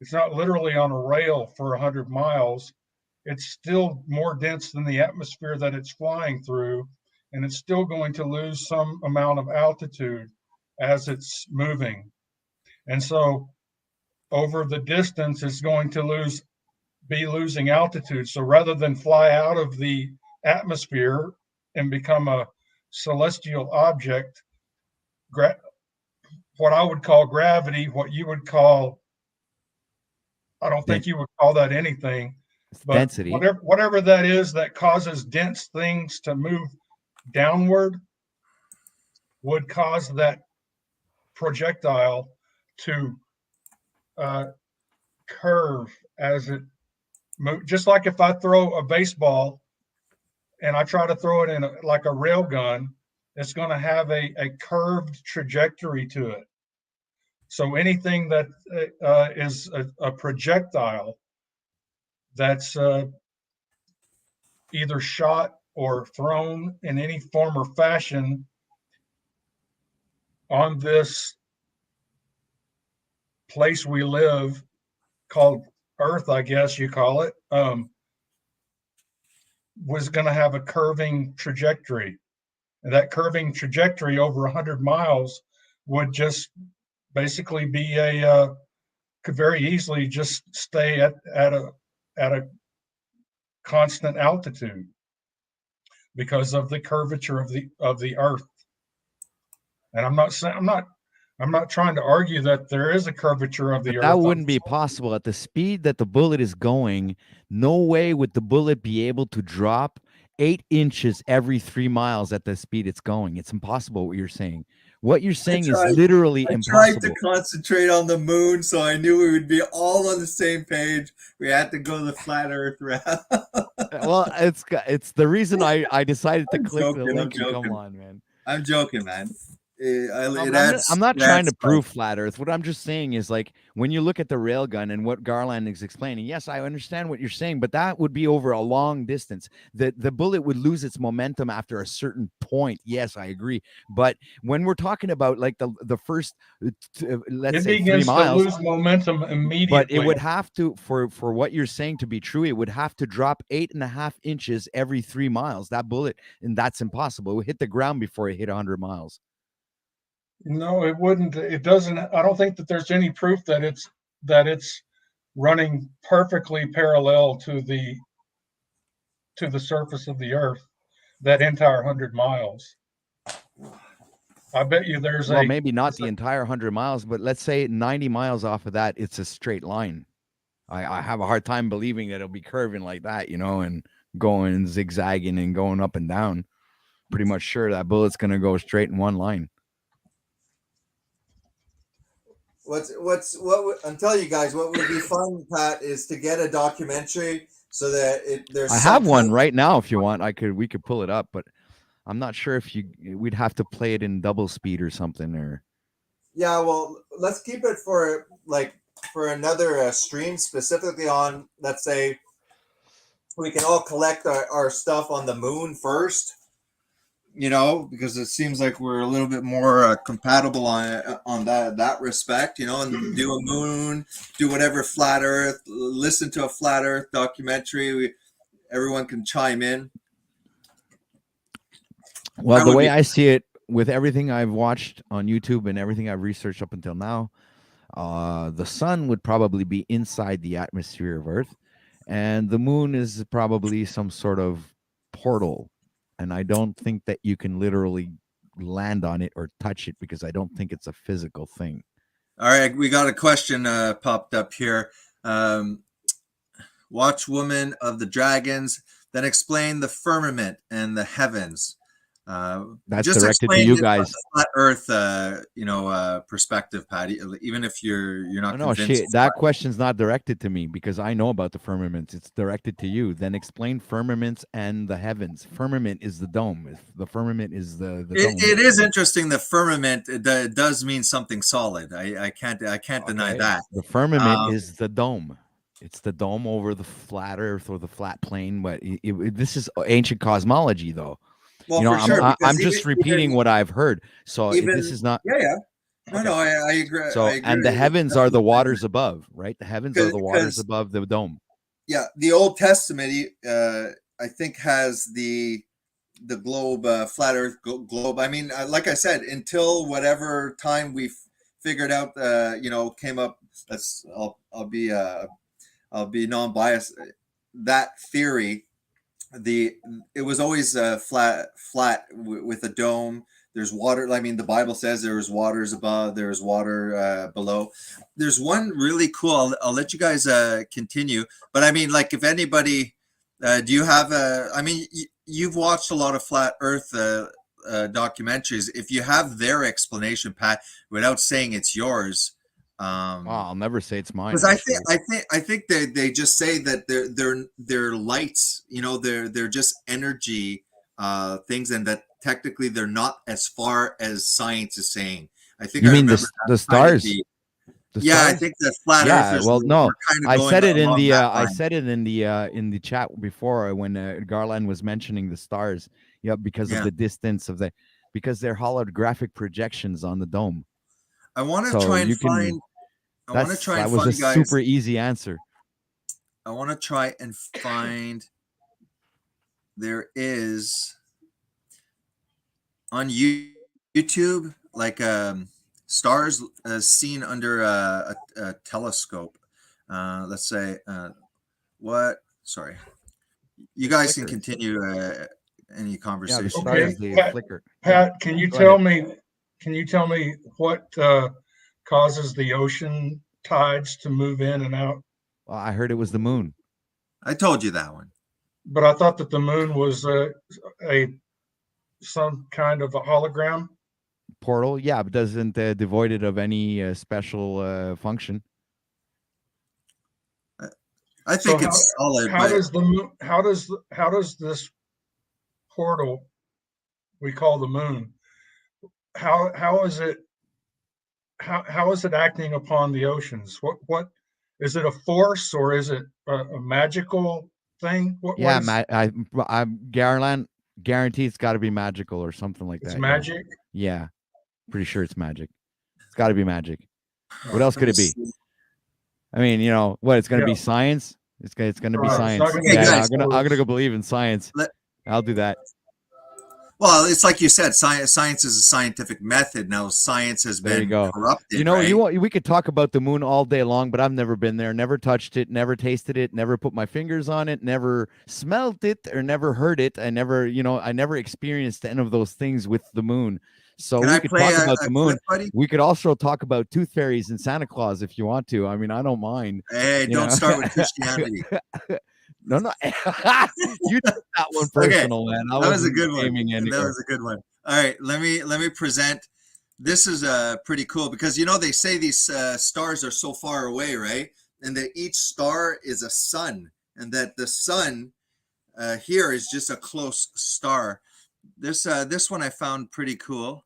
It's not literally on a rail for 100 miles. It's still more dense than the atmosphere that it's flying through, and it's still going to lose some amount of altitude as it's moving. And so over the distance, it's going to be losing altitude. So rather than fly out of the atmosphere and become a celestial object, what I would call gravity, what you would call, I don't think you would call that anything, but density. Whatever that is that causes dense things to move downward would cause that projectile to curve as it moves. Just like if I throw a baseball and I try to throw it in like a rail gun, it's going to have a curved trajectory to it. So anything that is a projectile that's either shot or thrown in any form or fashion on this place we live called Earth, I guess you call it, was going to have a curving trajectory. And that curving trajectory over 100 miles would just basically be could very easily just stay at a constant altitude because of the curvature of the Earth. And I'm not trying to argue that there is a curvature of the Earth. That wouldn't be possible at the speed that the bullet is going. No way would the bullet be able to drop 8 inches every 3 miles at the speed it's going. It's impossible what you're saying. What you're saying is literally impossible. I tried to concentrate on the moon, so I knew we would be all on the same page. We had to go the flat Earth route. Well, it's the reason I decided to click the link. Come on, man. I'm joking, man. I'm not trying to prove flat Earth. What I'm just saying is, like, when you look at the railgun and what Garland is explaining, yes, I understand what you're saying, but that would be over a long distance. The bullet would lose its momentum after a certain point. Yes, I agree. But when we're talking about like the first, let's say 3 miles, to lose momentum immediately. But it would have to, for what you're saying to be true, it would have to drop 8.5 inches every 3 miles. That bullet, and that's impossible. It would hit the ground before it hit 100 miles. No, it wouldn't. It doesn't. I don't think that there's any proof that it's running perfectly parallel to the surface of the Earth, that entire 100 miles. I bet you there's maybe not the entire 100 miles, but let's say 90 miles off of that, it's a straight line. I have a hard time believing that it'll be curving like that, and going and zigzagging and going up and down. Pretty much sure that bullet's going to go straight in one line. I'll tell you guys what would be fun, Pat, is to get a documentary so that there's. I have one right now. If you want, we could pull it up, but I'm not sure if we'd have to play it in double speed or something. Or yeah, well, let's keep it for another stream, specifically on, let's say, we can all collect our stuff on the moon first, you know, because it seems like we're a little bit more compatible on that respect, you know, and do a moon, do whatever flat Earth, listen to a flat Earth documentary. Everyone can chime in. Well, the way I see it, with everything I've watched on YouTube and everything I've researched up until now, the sun would probably be inside the atmosphere of Earth, and the moon is probably some sort of portal. And I don't think that you can literally land on it or touch it, because I don't think it's a physical thing. All right, we got a question popped up here. Watchwoman of the Dragons, then explain the firmament and the heavens. That's just directed to you guys. Flat Earth, perspective, Patty. Even if you're not convinced. That question's not directed to me, because I know about the firmaments. It's directed to you. Then explain firmaments and the heavens. Firmament is the dome. If the firmament is the dome. It is interesting. The firmament it does mean something solid. I can't deny that. The firmament is the dome. It's the dome over the flat Earth or the flat plane. But this is ancient cosmology, though. Well, you know, for sure, I'm just repeating what I've heard. So this is not. Yeah. No, I agree. So, I agree. and the heavens are the waters above, right? The heavens are the waters above the dome. Yeah, the Old Testament, I think, has the globe, flat Earth globe. I mean, like I said, until whatever time we figured out, came up. I'll be non-biased. That theory. It was always flat with a dome. There's water. I mean, the Bible says there's waters above, there's water below. There's one really cool. I'll let you guys continue. But I mean, like, if anybody, do you have I mean, you've watched a lot of flat Earth documentaries. If you have their explanation, Pat, without saying it's yours. I'll never say it's mine. Because I think they just say that they're lights, you know, they're just energy things, and that technically they're not as far as science is saying. I think you I mean remember the stars. The stars? I think the flat earthers. Well, no, I said it in the I said it in the chat before when Garland was mentioning the stars. Yeah, because of the distance of because they're holographic projections on the dome. I want to try and find. That was a super easy answer. I want to try and find. There is on YouTube like stars seen under a telescope. Let's say what? Sorry, you guys can continue any conversation. Pat, can you tell me? Can you tell me what causes the ocean tides to move in and out? Well, I heard it was the moon. I told you that one. But I thought that the moon was some kind of a hologram portal. Yeah, but doesn't devoid it of any special function. I think it's solid. How does this portal we call the moon? How is it? How is it acting upon the oceans? What is it, a force, or is it a magical thing? Garland guarantee it's got to be magical or something like that. It's magic. Yeah, pretty sure it's magic. It's got to be magic. What else could it be? I mean, you know what? It's going to be science. It's going to be science. I'm gonna go believe in science. I'll do that. Well, it's like you said, science is a scientific method. Now, science has been corrupted. You know, right? we could talk about the moon all day long, but I've never been there, never touched it, never tasted it, never put my fingers on it, never smelled it, or never heard it. I never experienced any of those things with the moon. So we could talk about the moon. We could also talk about tooth fairies and Santa Claus if you want to. I mean, I don't mind. Hey, don't start with Christianity. No, you took that one personal, man. That was a good one. That was a good one. All right, let me present. This is pretty cool because they say these stars are so far away, right? And that each star is a sun, and that the sun here is just a close star. This one I found pretty cool.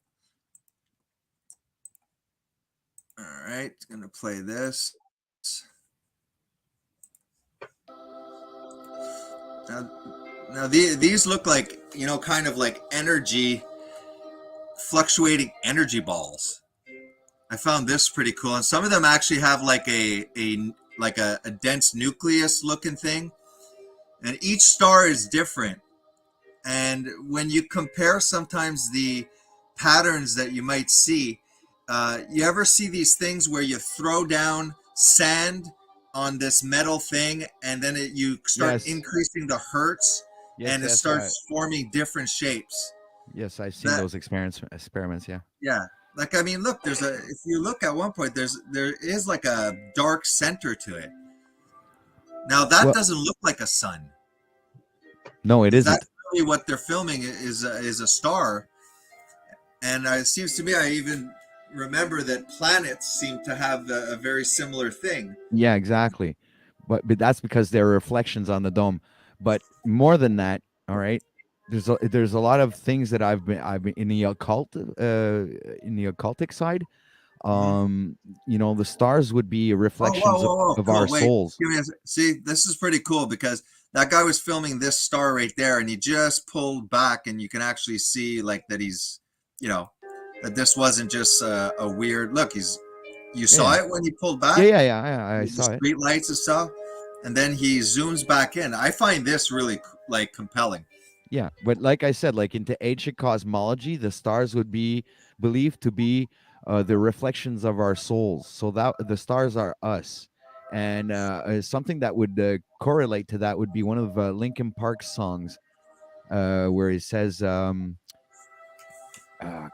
All right, gonna play this. Now these look like, you know, kind of like fluctuating energy balls. I found this pretty cool, and some of them actually have like a dense nucleus looking thing, and each star is different. And when you compare sometimes the patterns that you might see, you ever see these things where you throw down sand on this metal thing, and then you start increasing the hertz, and it starts forming different shapes. Yes, I've seen those experiments. Yeah. Yeah. Like, I mean, look, if you look at one point, there is like a dark center to it. Now that doesn't look like a sun. No, it isn't. That's really what they're filming is a star. And it seems to me, I even remember that planets seem to have a very similar thing. Yeah, exactly. But that's because they're reflections on the dome. But more than that, all right. There's a lot of things that I've been in the occultic side. You know, the stars would be reflections of our souls. See, this is pretty cool because that guy was filming this star right there, and he just pulled back, and you can actually see like that he's, you know, that this wasn't just a weird look. You saw it when he pulled back. Yeah. I saw it. Street lights and stuff, and then he zooms back in. I find this really like compelling. Yeah, but like I said, like into ancient cosmology, the stars would be believed to be the reflections of our souls. So that the stars are us, and something that would correlate to that would be one of Linkin Park's songs, where he says, I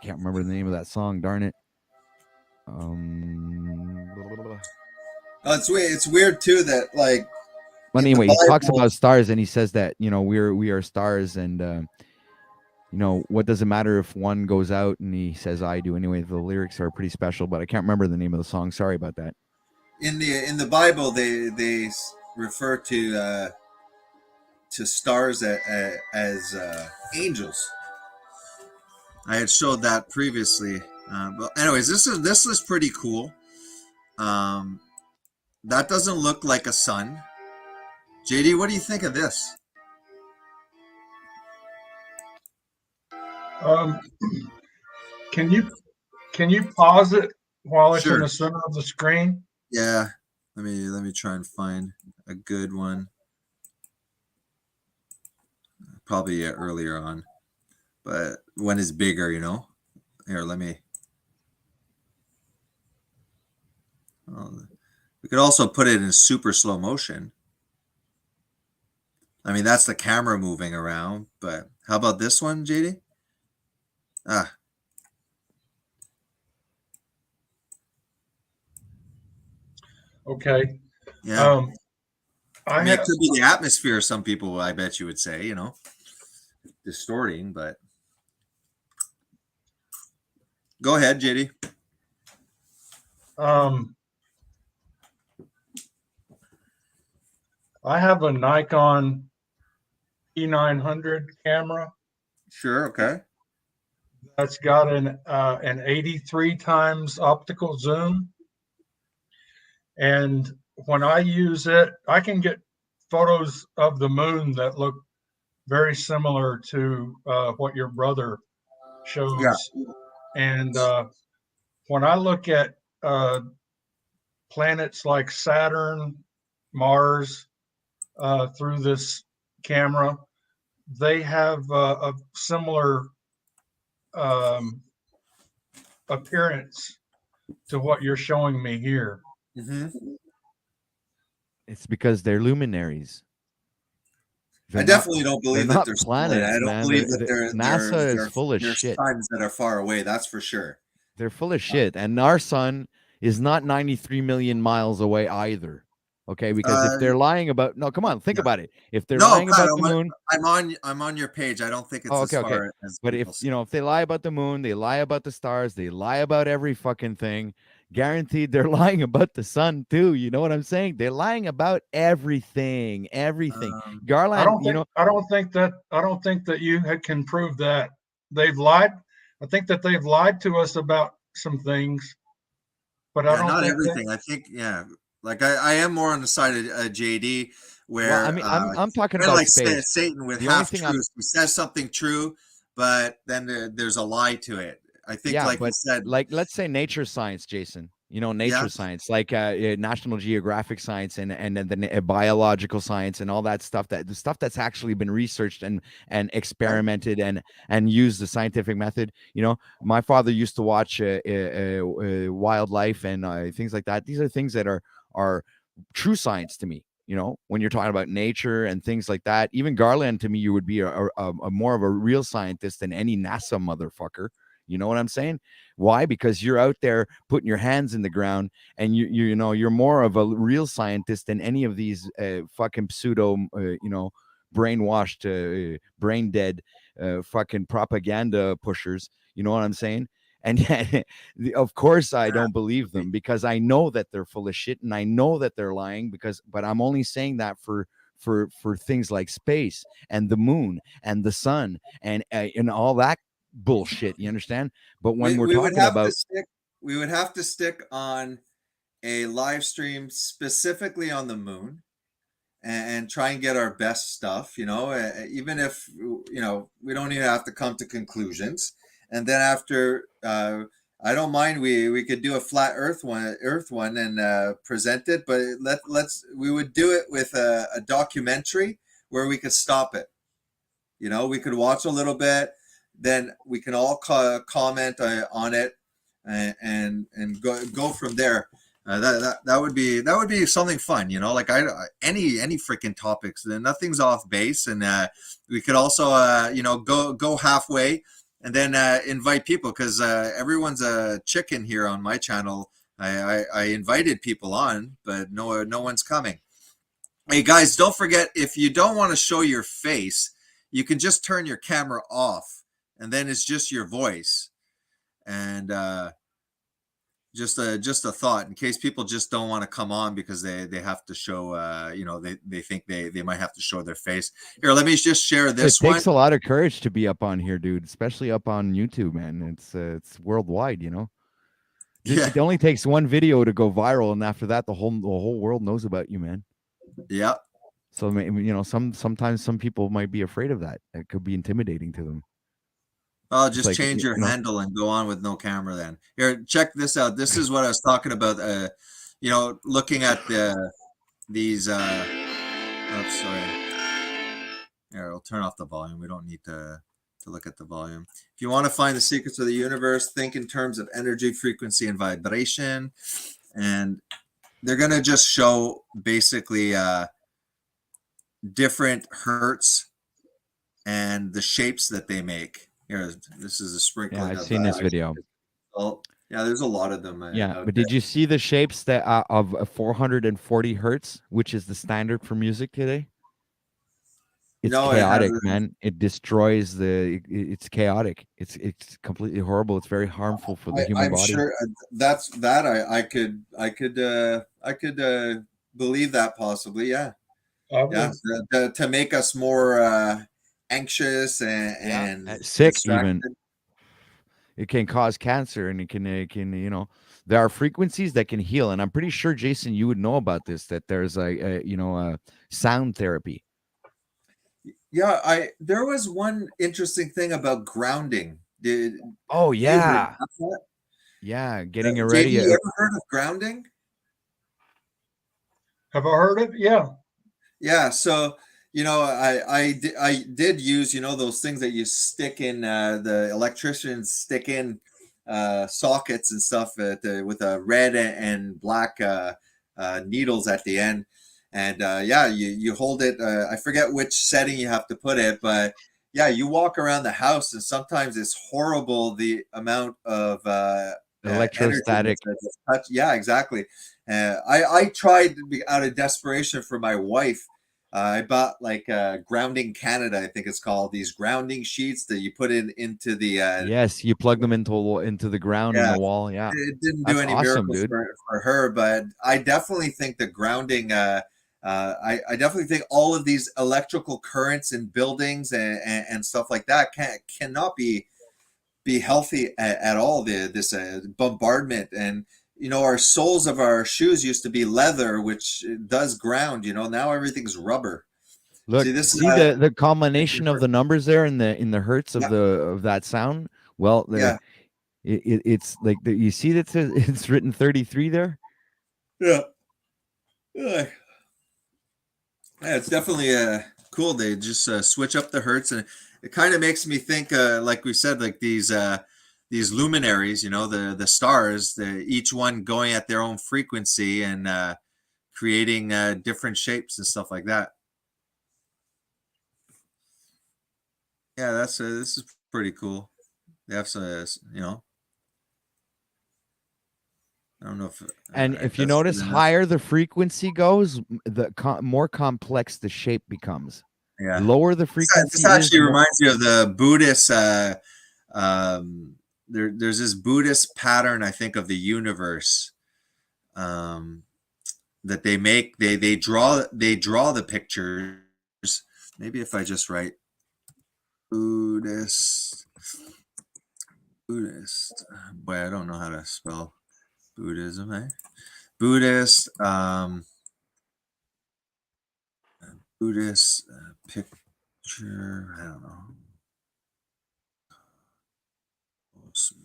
can't remember the name of that song. Darn it. It's weird too that like. But anyway, he talks about stars, and he says that, you know, we are stars, and you know, what does it matter if one goes out? And he says, I do anyway. The lyrics are pretty special, but I can't remember the name of the song. Sorry about that. In the Bible, they refer to stars as angels. I had showed that previously, but anyways, this is pretty cool. That doesn't look like a sun. JD, what do you think of this? Can you pause it while it's in the center of the screen? Yeah. Let me try and find a good one. Probably earlier on, but one is bigger, you know. Here, let me. We could also put it in super slow motion. I mean, that's the camera moving around, but how about this one, JD? Okay. Yeah. I mean, it could be the atmosphere, some people, I bet you would say, you know, distorting, but go ahead, JD. I have a Nikon E900 camera. Sure. Okay. That's got an 83 times optical zoom. And when I use it, I can get photos of the moon that look very similar to what your brother shows. Yeah. And when I look at planets like Saturn, Mars, through this camera, they have a similar appearance to what you're showing me here. Mm-hmm. It's because they're luminaries. I definitely don't believe that they're planets. I don't believe that NASA is full of shit. Suns that are far away, that's for sure. They're full of shit, and our sun is not 93 million miles away either. Okay, because if they're lying about come on, think about it. If they're lying about the moon, I'm on your page. I don't think it's as far as. But if they lie about the moon, they lie about the stars, they lie about every fucking thing. Guaranteed, they're lying about the sun too. You know what I'm saying? They're lying about everything. Garland, I don't think that you can prove that they've lied. I think that they've lied to us about some things, but I don't not think everything. I think like I am more on the side of JD. where Well, I mean, I'm talking kind of about like space. Satan with The only half thing truths. He says something true, but then there's a lie to it. I think, Yeah, like you but said, like let's say nature science, Jason. You know, nature yes, science, like National Geographic science, and then the biological science, and all that stuff. That the stuff that's actually been researched and yeah, experimented and used the scientific method. You know, my father used to watch wildlife and things like that. These are things that are true science to me. You know, when you're talking about nature and things like that, even Garland to me, you would be a more of a real scientist than any NASA motherfucker. You know what I'm saying? Why? Because you're out there putting your hands in the ground, and you know you're more of a real scientist than any of these fucking pseudo brainwashed, brain dead, fucking propaganda pushers. You know what I'm saying? And yet, of course, I don't believe them because I know that they're full of shit and I know that they're lying. But I'm only saying that for things like space and the moon and the sun and all that bullshit. You understand? But when we're we would talking have to about stick. We would have to stick on a live stream specifically on the moon and try and get our best stuff. You know, even if we don't even have to come to conclusions. And then after, I don't mind. We could do a flat Earth one, and present it. But we would do it with a documentary where we could stop it. You know, we could watch a little bit, then we can all comment on it, and go from there. That would be something fun, you know. Like any freaking topics. Then nothing's off base, and we could also go halfway, and then invite people because everyone's a chicken here on my channel. I invited people on, but no one's coming. Hey guys, don't forget, if you don't want to show your face, you can just turn your camera off, and then it's just your voice. And just a thought in case people just don't want to come on because they have to show they think they might have to show their face. Here, let me just share this it one. takes a lot of courage to be up on here, dude, especially up on YouTube, man. It's worldwide, you know. Yeah, It only takes one video to go viral, and after that, the whole world knows about you, man. yeah. So sometimes some people might be afraid of that. It could be intimidating to them. I'll It's just like change your handle and go on with no camera then. Here, check this out. This is what I was talking about. Looking at these. Oops, sorry. Here, I'll turn off the volume. We don't need to look at the volume. If you want to find the secrets of the universe, think in terms of energy, frequency, and vibration. And they're going to just show basically different hertz and the shapes that they make. Here, this is a sprinkling. Yeah, I've seen this video. Oh, yeah, there's a lot of them. Yeah, but did you see the shapes that of 440 hertz, which is the standard for music today? It's No, chaotic, man. It destroys it's chaotic. It's completely horrible. It's very harmful for the human I'm body. sure I could believe that possibly. Yeah, yeah. To make us more anxious and Sick distracted. even. It can cause cancer, and it can there are frequencies that can heal, and I'm pretty sure, Jason, you would know about this, that there's a sound therapy. Yeah, there was one interesting thing about grounding. Oh You heard yeah, about that? yeah, getting JD, ready. you ever heard of grounding? Have I heard of it? Yeah. Yeah, so I did use those things that you stick in the electricians stick in sockets and stuff with a red and black needles at the end, and you hold it. I forget which setting you have to put it, but yeah, you walk around the house and sometimes it's horrible the amount of Electrostatic. touch. Yeah, exactly. I tried out of desperation for my wife. I bought like Grounding Canada, I think it's called, these grounding sheets that you put into the Yes, you plug them into the ground in the wall. Yeah, it didn't do that's any awesome, miracles dude. for her, but I definitely think the grounding I definitely think all of these electrical currents in buildings and stuff like that cannot be healthy at all. This bombardment, and you know, our soles of our shoes used to be leather, which does ground, you know, now everything's rubber. Look, See, this is see the combination of the numbers there in the hertz of yeah, of that sound. Well, yeah, it's like you see that it's written 33 there. yeah. Yeah, it's definitely cool. They just switch up the hertz, and it kind of makes me think, like we said, like these luminaries, you know, the stars, each one going at their own frequency and creating different shapes and stuff like that. Yeah, that's this is pretty cool. They have some, you know, I don't know if And right, if you that's good notice, enough. higher the frequency goes, the more complex the shape becomes. Yeah, Lower the this frequency is, actually the more. reminds me of the Buddhist. There's this Buddhist pattern, I think, of the universe um, that they make. They draw the pictures. Maybe if I just write Buddhist. Boy, I don't know how to spell Buddhism. Eh? Buddhist. Buddhist picture. I don't know.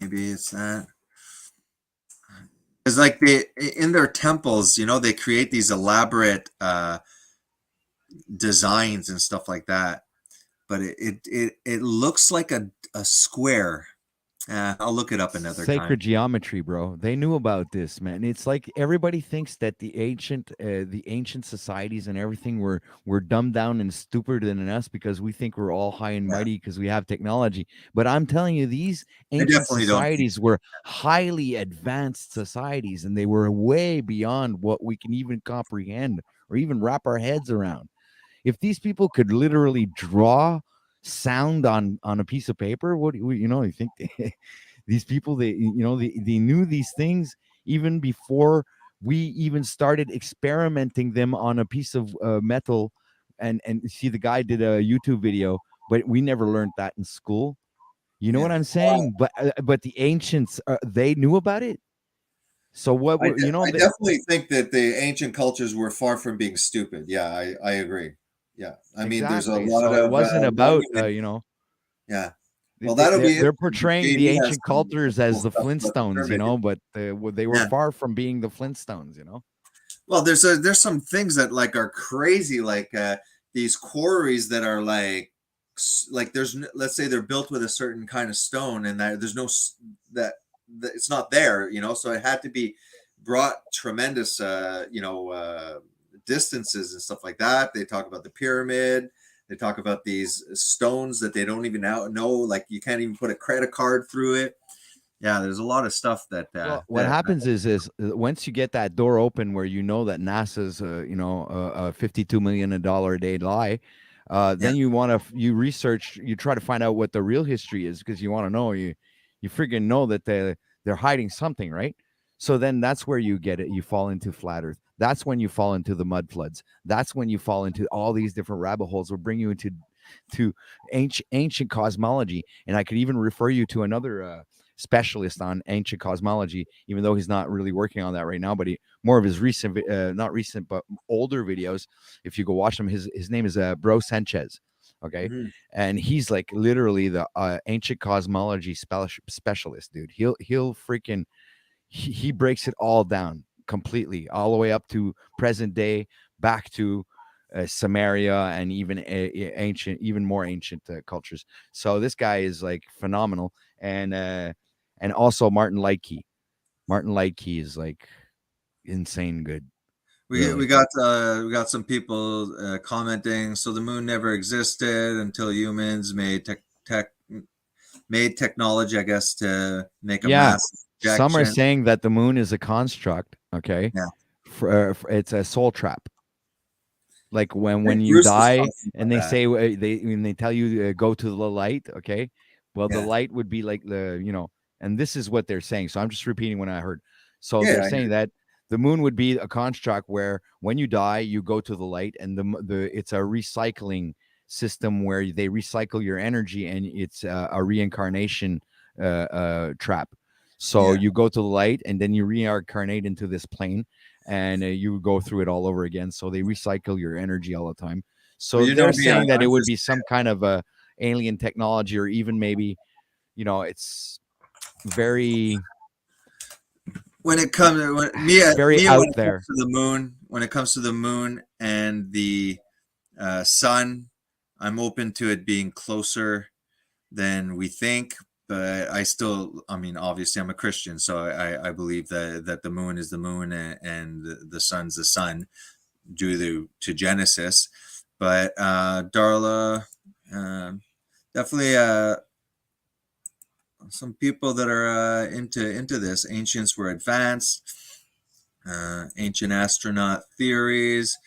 Maybe it's that. It's like they in their temples, you know, they create these elaborate designs and stuff like that. But it looks like a square. I'll look it up another time. Sacred geometry, bro. They knew about this, man. It's like everybody thinks that the ancient societies and everything were dumbed down and stupider than us because we think we're all high and Yeah, mighty because we have technology. But I'm telling you, these I ancient definitely don't think. societies were highly advanced societies, and they were way beyond what we can even comprehend or even wrap our heads around. If these people could literally draw sound on a piece of paper, what you know, you think these people, they they knew these things even before we even started experimenting them on a piece of metal. And see, the guy did a YouTube video, but we never learned that in school. You know Yeah, what I'm saying? But the ancients, they knew about it. So you know, I definitely think that the ancient cultures were far from being stupid. Yeah, I agree. Yeah, I mean, there's a exactly. lot So it of wasn't about monuments. you know, Yeah, well, that'll be they're interesting. portraying the JD has ancient some cultures cool as the stuff about the Flintstones, you pyramid. know, but they were Yeah. far from being the Flintstones, you know. Well, there's some things that like are crazy, like these quarries that are like let's say they're built with a certain kind of stone, and there's no that it's not there, you know, so it had to be brought tremendous, distances and stuff like that. They talk about the pyramid. They talk about these stones that they don't even know, like you can't even put a credit card through it. Yeah, there's a lot of stuff that Well, what happens is once you get that door open where you know that NASA's a $52 million a day lie, yeah, then you research, you try to find out what the real history is because you want to know, you freaking know that they're hiding something, right? So then that's where you get it. You fall into flat Earth. That's when you fall into the mud floods. That's when you fall into all these different rabbit holes. Will bring you into ancient cosmology, and I could even refer you to another specialist on ancient cosmology, even though he's not really working on that right now, but more of his recent, not recent, but older videos. If you go watch them, his name is Bro Sanchez. Okay. mm-hmm. And he's like literally the ancient cosmology specialist, dude. He'll freaking, he breaks it all down completely, all the way up to present day, back to Samaria, and even ancient, even more ancient cultures. So this guy is like phenomenal. And also Martin Liedtke. Martin Liedtke is like insane good. We Really. we got some people commenting. So the moon never existed until humans made made technology, I guess, to make a Yeah. mass Some are ejection. saying that the moon is a construct. Okay. Yeah. It's a soul trap. Like when think you Bruce was die talking and about they that. say when they tell you go to the light. Okay. Well, the Yeah. light would be like and this is what they're saying. So I'm just repeating what I heard. So Yeah, they're I saying heard. that the moon would be a construct where when you die, you go to the light, and it's a recycling system where they recycle your energy, and it's a reincarnation trap. So Yeah. you go to the light, and then you reincarnate into this plane, and you go through it all over again. So they recycle your energy all the time. So Well, you know they're me, saying that it I'm would just be some kind of a alien technology, or even maybe, it's very, when it comes very when out it there. comes to the moon, and the sun, I'm open to it being closer than we think. But I mean, obviously, I'm a Christian, so I believe that the moon is the moon, and the sun's the sun, due to Genesis. But Darla, definitely some people that are into this. Ancients were advanced. Ancient astronaut theories.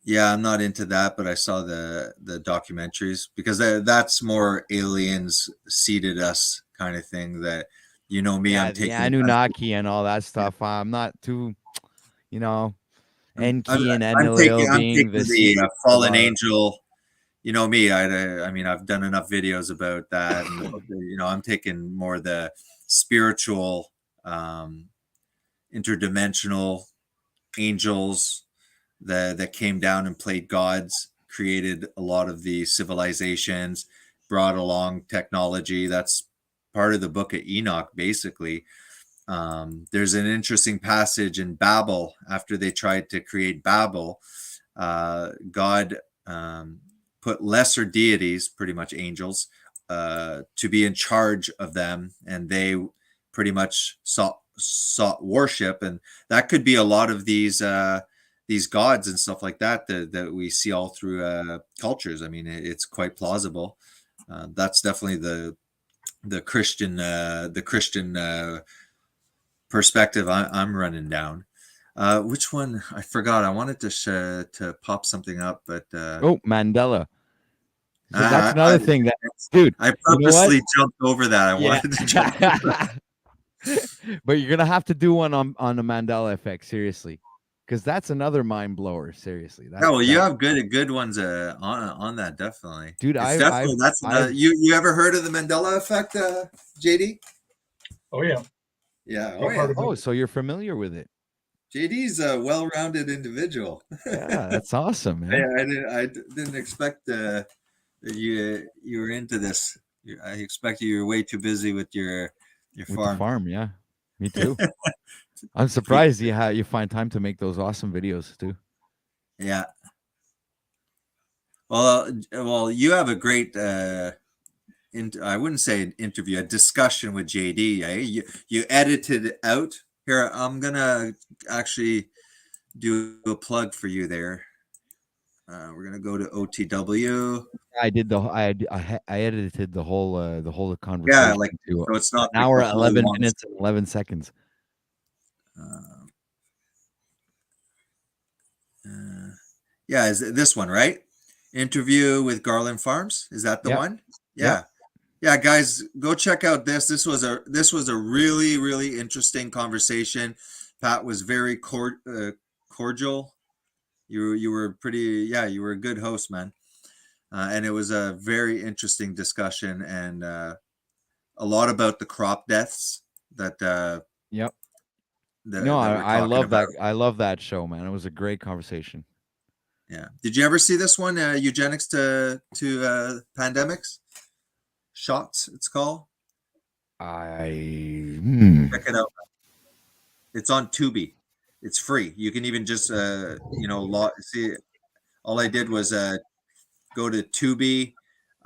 Yeah, I'm not into that, but I saw the documentaries, because that's more aliens seeded us kind of thing. That, me, Yeah, I'm the taking Anunnaki and all that stuff. I'm not too, you know, I'm, Enki and I'm taking Enlil I'm being the taking the seed of fallen our. angel. You know me, I mean, I've done enough videos about that, and I'm taking more the spiritual, interdimensional angels that came down and played gods, created a lot of the civilizations, brought along technology. That's part of the book of Enoch, basically. There's an interesting passage in Babel, after they tried to create Babel. God put lesser deities, pretty much angels, to be in charge of them, and they pretty much sought worship. And that could be a lot of these gods and stuff like that we see all through cultures. I mean, it's quite plausible. That's definitely the Christian perspective I'm running down. Which one? I forgot. I wanted to pop something up, but Oh, Mandela. So that's I, another thing that, dude. I You know what? purposely jumped over that. I Yeah. wanted to jump over that. But you're gonna have to do one on the Mandela effect, seriously, because that's another mind blower. Seriously, Yeah, well, you have good ones on that, definitely. dude. It's definitely that's another. You ever heard of the Mandela effect, JD? Oh yeah. Yeah. Oh I've heard yeah. of Oh, it. so you're familiar with it? JD's a well-rounded individual. Yeah, that's awesome, I, man. I didn't expect that you were into this. I expected you were way too busy with your With the farm. farm, yeah. Me too. I'm surprised you find time to make those awesome videos too. Yeah. Well, you have a great I wouldn't say an interview, a discussion with JD. You edited it out. Here, I'm gonna actually do a plug for you there. We're gonna go to OTW. I did I edited the whole Yeah, conversation like, to so it's not an like hour, the whole 11 long. minutes, and 11 seconds. Yeah, is it this one, right? Interview with Garland Farms. Is that the Yep. one? Yep. Yeah. Yeah, guys, go check out this. This was a really, really interesting conversation. Pat was very cordial. You were pretty, yeah, you were a good host, man. And it was a very interesting discussion, and a lot about the crop deaths that Yep. that, No, that we're I talking love about. that. I love that show, man. It was a great conversation. Yeah. Did you ever see this one? Eugenics to pandemics? Shots, it's called. Check it out. It's on Tubi. It's free. You can even just see. All I did was go to Tubi,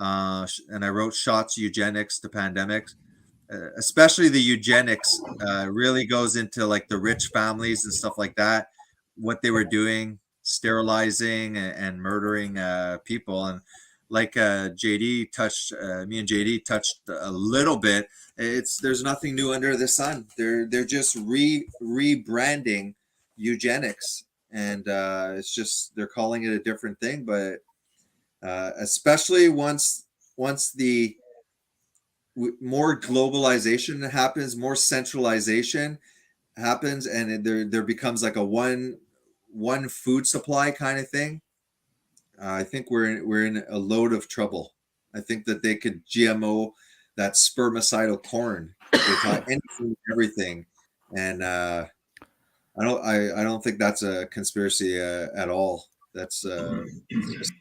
and I wrote shots eugenics to pandemics. Especially the eugenics really goes into like the rich families and stuff like that, what they were doing, sterilizing and murdering people. And like JD touched, me and JD touched a little bit. There's nothing new under the sun. They're just rebranding eugenics, and it's just they're calling it a different thing. But especially once the more globalization happens, more centralization happens, and there becomes like a one food supply kind of thing. I think we're in a load of trouble. I think that they could GMO that spermicidal corn They tie anything, everything, and I don't think that's a conspiracy at all. That's it's just,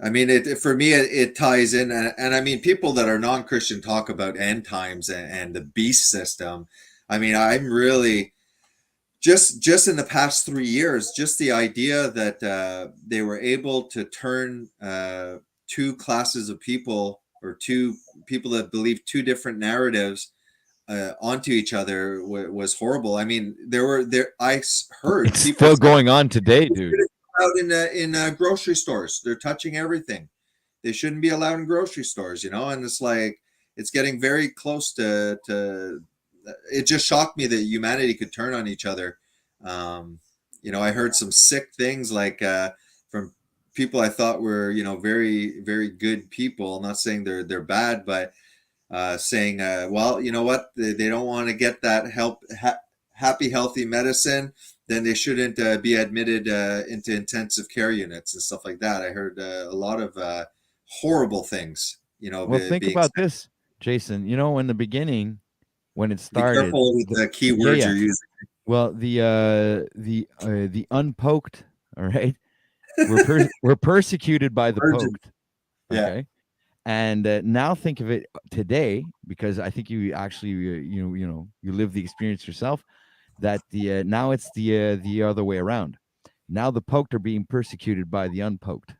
I mean, for me, it ties in, and I mean, people that are non-Christian talk about end times and the beast system. I mean, I'm really just in the past 3 years, just the idea that they were able to turn two classes of people, or two people that believe two different narratives onto each other was horrible. I mean, I heard It's people still say going on today, they dude. shouldn't be allowed in grocery stores. They're touching everything. They shouldn't be allowed in grocery stores, and it's like it's getting very close to. It just shocked me that humanity could turn on each other. I heard some sick things like from people I thought were very very good people. I'm not saying they're bad, but saying, well, you know what, they don't want to get that happy, healthy medicine, then they shouldn't be admitted into intensive care units and stuff like that. I heard a lot of horrible things, Well, think being about said. this, Jason. In the beginning, when it Be started, careful with the yeah, keywords yeah. you're using. Well, the unpoked, all right, we're persecuted by the Virgin. poked, Yeah. okay. And now think of it today, because I think you actually you live the experience yourself. That now it's the other way around. Now the poked are being persecuted by the unpoked.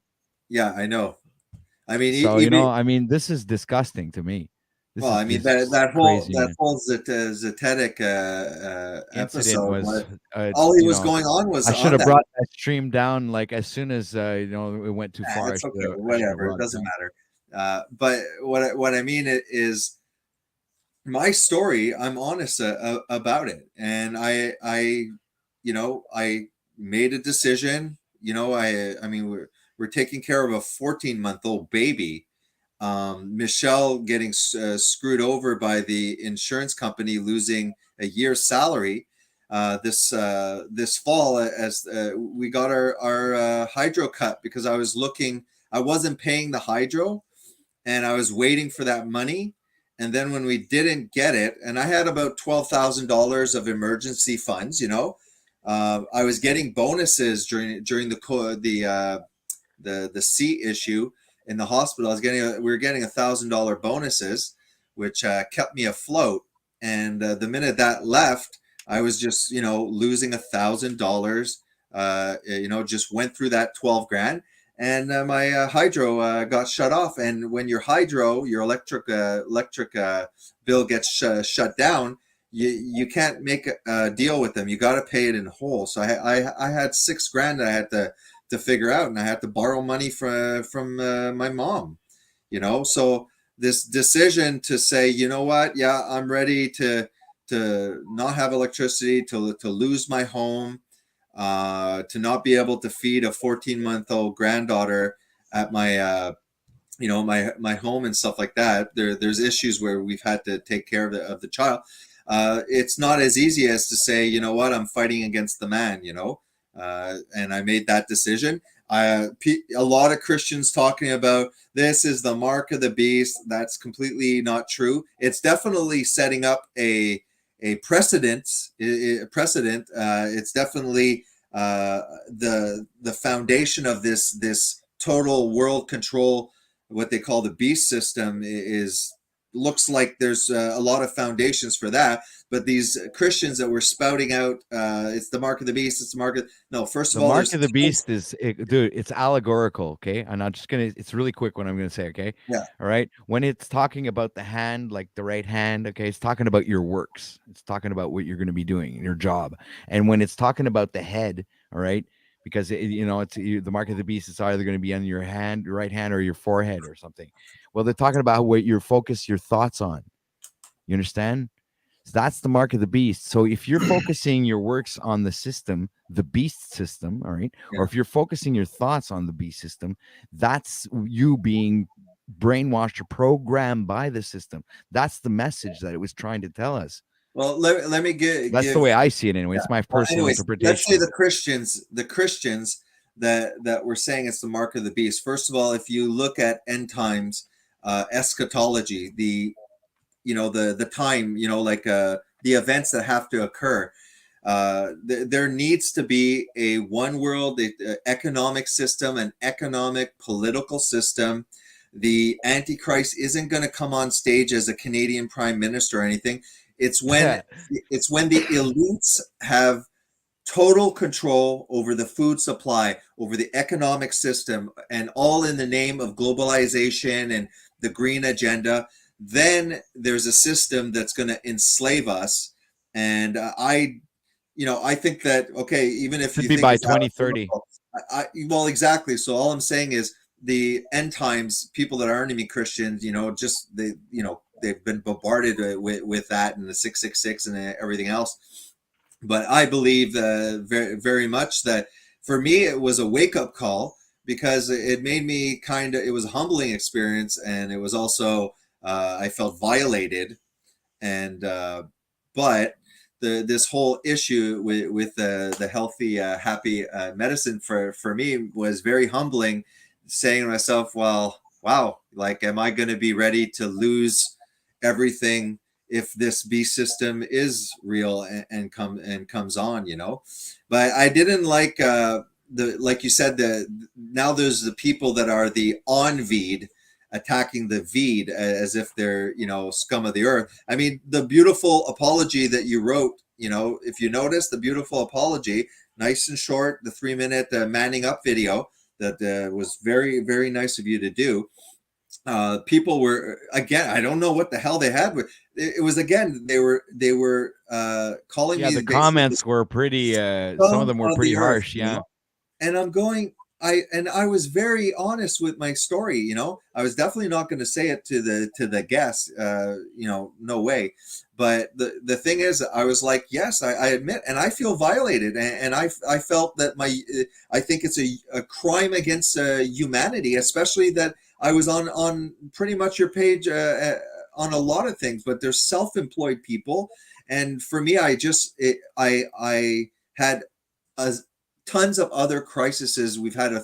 Yeah, I know. I mean, So even I mean, this is disgusting to me. well, I mean This is that crazy, man. whole Zetetic Incident episode. was, All he was going on was I should on have that. brought that stream down like as soon as it went too far. It's okay, I should have whatever. It brought it doesn't down. matter. But what I mean is my story. I'm honest about it, and I made a decision. I mean, we're taking care of a 14-month-old baby. Michelle getting screwed over by the insurance company, losing a year's salary. This fall, as we got our hydro cut, because I wasn't paying the hydro, and I was waiting for that money. And then when we didn't get it, and I had about $12,000 of emergency funds, I was getting bonuses during the seat issue in the hospital. We were getting $1,000 bonuses, which kept me afloat. And the minute that left, I was just losing $1,000. Just went through that 12 grand, and my hydro got shut off. And when your electric bill gets shut down, you can't make a deal with them. You got to pay it in whole. So I had 6 grand that I had to figure out, and I had to borrow money from my mom. So this decision to say, you know what, yeah, I'm ready to not have electricity, to lose my home, to not be able to feed a 14-month-old granddaughter at my my home and stuff like that. There's issues where we've had to take care of the child. It's not as easy as to say, you know what, I'm fighting against the man, and I made that decision. A lot of Christians talking about this is the mark of the beast. That's completely not true. It's definitely setting up a precedent. It's definitely the foundation of this total world control. What they call the beast system looks like there's a lot of foundations for that. But these Christians that were spouting out, it's the mark of the beast, it's the mark of, no, first of all, The mark of the beast dude, it's allegorical, okay? And I'm just gonna, it's really quick what I'm gonna say, okay? Yeah. All right. When it's talking about the hand, like the right hand, okay, it's talking about your works. It's talking about what you're gonna be doing, your job. And when it's talking about the head, all right, because it's the mark of the beast is either going to be on your hand, your right hand, or your forehead or something. Well, they're talking about what you focus your thoughts on. You understand? So that's the mark of the beast. So if you're focusing your works on the system, the beast system, all right, Yeah. or if you're focusing your thoughts on the beast system, that's you being brainwashed or programmed by the system. That's the message that it was trying to tell us. Well, let me That's the way I see it anyway. It's my personal interpretation. Let's say the Christians that were saying it's the mark of the beast. First of all, if you look at end times eschatology, the time, like the events that have to occur. There needs to be a one world economic system, an economic political system. The Antichrist isn't going to come on stage as a Canadian prime minister or anything. It's when the elites have total control over the food supply, over the economic system, and all in the name of globalization and the green agenda. Then there's a system that's going to enslave us. And I think that, okay, even if Should you be think by it's 2030. well, exactly. So all I'm saying is the end times, people that aren't even Christians, they've been bombarded with that and the 666 and everything else. But I believe very, very much that for me, it was a wake up call, because it made me it was a humbling experience. And it was also, I felt violated. And, but this whole issue with the healthy, happy medicine for me was very humbling, saying to myself, well, wow, like, am I going to be ready to lose everything if this beast system is real and comes on, But I didn't like like you said, now there's the people that are the on Veed attacking the Veed as if they're, scum of the earth. I mean, the beautiful apology that you wrote, if you notice the beautiful apology, nice and short, the 3-minute manning up video that was very, very nice of you to do. People were, again, I don't know what the hell they had with it. Was, again, they were calling me. The comments were pretty, some of them were pretty harsh. Yeah. And I'm going, I was very honest with my story. I was definitely not going to say it to the guests, no way. But the thing is, I was like, yes, I admit, and I feel violated. And I felt that I think it's a crime against humanity, especially that I was on pretty much your page on a lot of things, but there's self-employed people. And for me, I had tons of other crises. We've had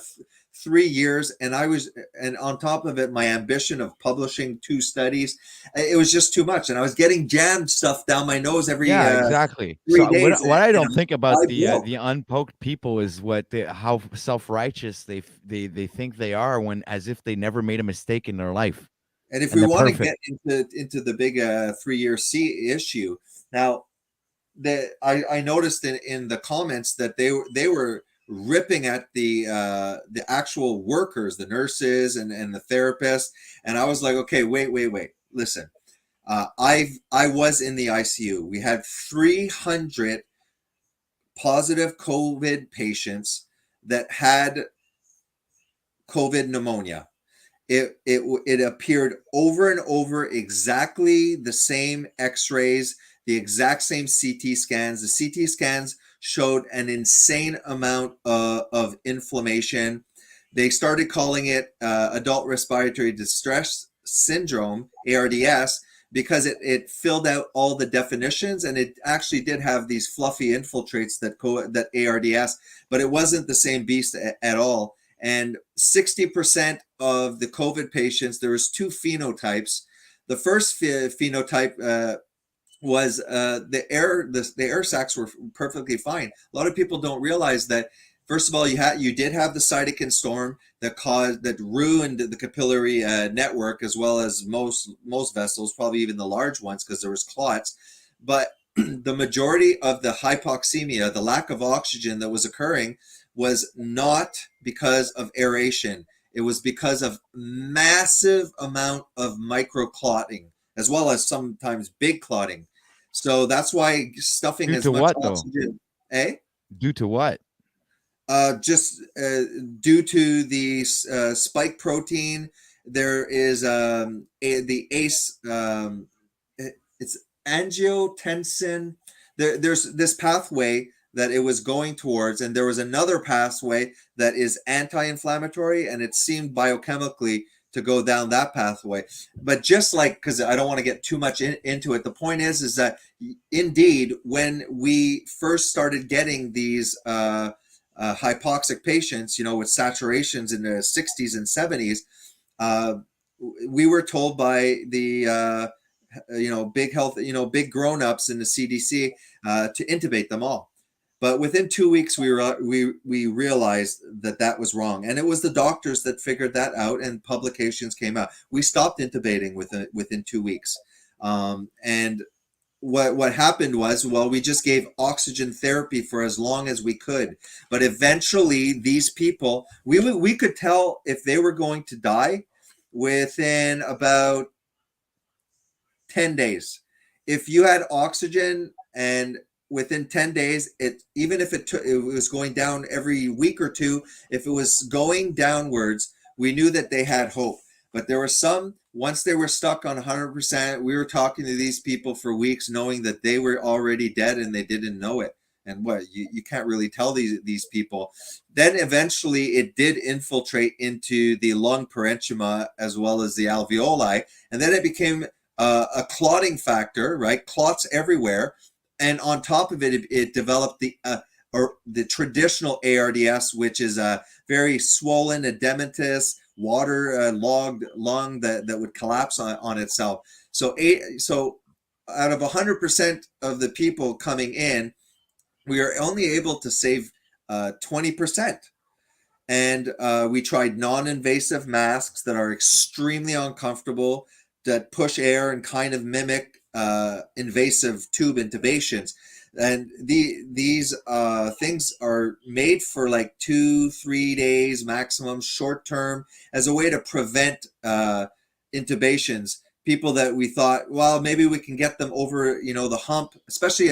3 years, and on top of it, my ambition of publishing 2 studies, it was just too much. And I was getting jammed stuff down my nose every exactly. 3 So days. what I don't think about the unpoked people is how self-righteous they think they are, when as if they never made a mistake in their life. And if we want to get into the big 3-year C issue now, I noticed in the comments that they were ripping at the actual workers, the nurses and the therapists, and I was like, okay, wait, listen, I was in the ICU. We had 300 positive COVID patients that had COVID pneumonia. It appeared over and over, exactly the same x-rays, the exact same CT scans. The CT scans showed an insane amount of inflammation. They started calling it adult respiratory distress syndrome, ARDS, because it filled out all the definitions, and it actually did have these fluffy infiltrates that ARDS, but it wasn't the same beast at all. And 60% of the COVID patients, there was 2 phenotypes. The first phenotype was the air sacs were perfectly fine. A lot of people don't realize that. First of all, you did have the cytokine storm that ruined the capillary network, as well as most vessels, probably even the large ones, because there was clots. But the majority of the hypoxemia, the lack of oxygen that was occurring, was not because of aeration. It was because of massive amount of microclotting, as well as sometimes big clotting. So that's why stuffing as much oxygen. Due to what? Just due to the spike protein. There is the ACE. It's angiotensin. There's this pathway that it was going towards, and there was another pathway that is anti-inflammatory, and it seemed biochemically to go down that pathway. But just like, because I don't want to get too much into it, the point is that indeed, when we first started getting these hypoxic patients, with saturations in the 60s and 70s, we were told by the big health, big grown-ups in the CDC to intubate them all. But within 2 weeks, we realized that was wrong, and it was the doctors that figured that out, and publications came out. We stopped intubating within 2 weeks, and what happened was, well, we just gave oxygen therapy for as long as we could, but eventually these people, we could tell if they were going to die within about 10 days. If you had oxygen and within 10 days, even if it was going down every week or two, if it was going downwards, we knew that they had hope. But there were some, once they were stuck on 100%, we were talking to these people for weeks knowing that they were already dead and they didn't know it. And you can't really tell these people. Then eventually it did infiltrate into the lung parenchyma as well as the alveoli. And then it became a clotting factor, right? Clots everywhere. And on top of it, it developed the traditional ARDS, which is a very swollen, edematous, water-logged lung that would collapse on itself. So out of 100% of the people coming in, we are only able to save 20%. And we tried non-invasive masks that are extremely uncomfortable, that push air and kind of mimic invasive tube intubations. And these things are made for like 2-3 days maximum, short term, as a way to prevent intubations. People that we thought, well, maybe we can get them over, the hump, especially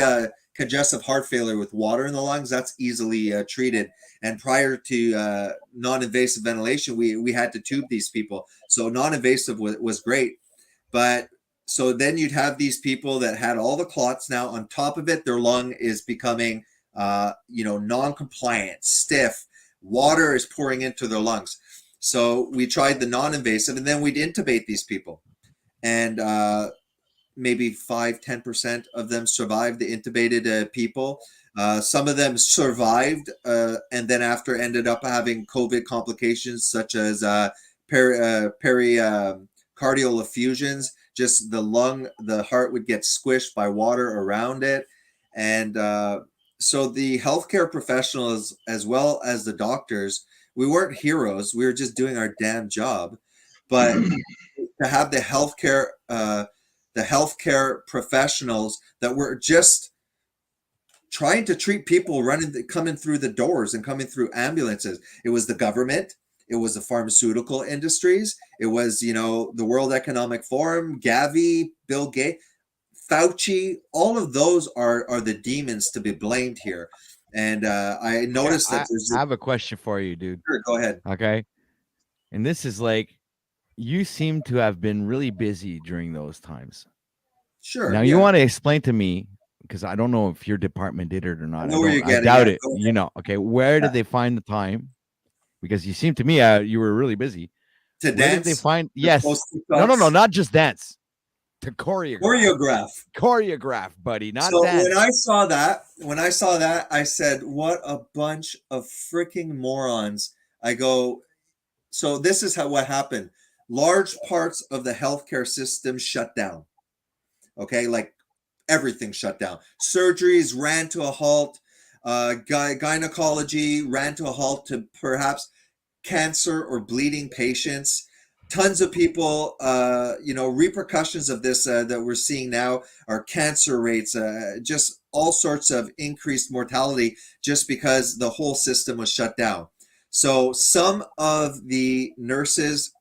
congestive heart failure with water in the lungs. That's easily treated. And prior to non-invasive ventilation, we had to tube these people. So non-invasive was great. But so then you'd have these people that had all the clots. Now on top of it, their lung is becoming, non-compliant, stiff. Water is pouring into their lungs. So we tried the non-invasive, and then we'd intubate these people. And maybe 5-10% of them survived, the intubated people. Some of them survived, and then after ended up having COVID complications such as pericardial effusions. Just the heart would get squished by water around it. And so the healthcare professionals, as well as the doctors, we weren't heroes. We were just doing our damn job. But to have the healthcare professionals that were just trying to treat people coming through the doors and coming through ambulances. It was the government. It was the pharmaceutical industries. It was, the World Economic Forum, Gavi, Bill Gates, Fauci. All of those are the demons to be blamed here. And I noticed that I have a question for you, dude. Sure, go ahead. Okay. And this is like, you seem to have been really busy during those times. Sure. Now you want to explain to me, because I don't know if your department did it or not. I doubt it. Okay. Where did they find the time? Because you seem to me you were really busy. To dance? Did they find? Yes. No, not just dance. To choreograph, buddy. Not so dance. When I saw that, I said, "What a bunch of freaking morons!" I go, so this is what happened. Large parts of the healthcare system shut down. Okay, like everything shut down. Surgeries ran to a halt. Gynecology ran to a halt to perhaps cancer or bleeding patients. Tons of people, repercussions of this that we're seeing now are cancer rates, just all sorts of increased mortality just because the whole system was shut down. So some of the nurses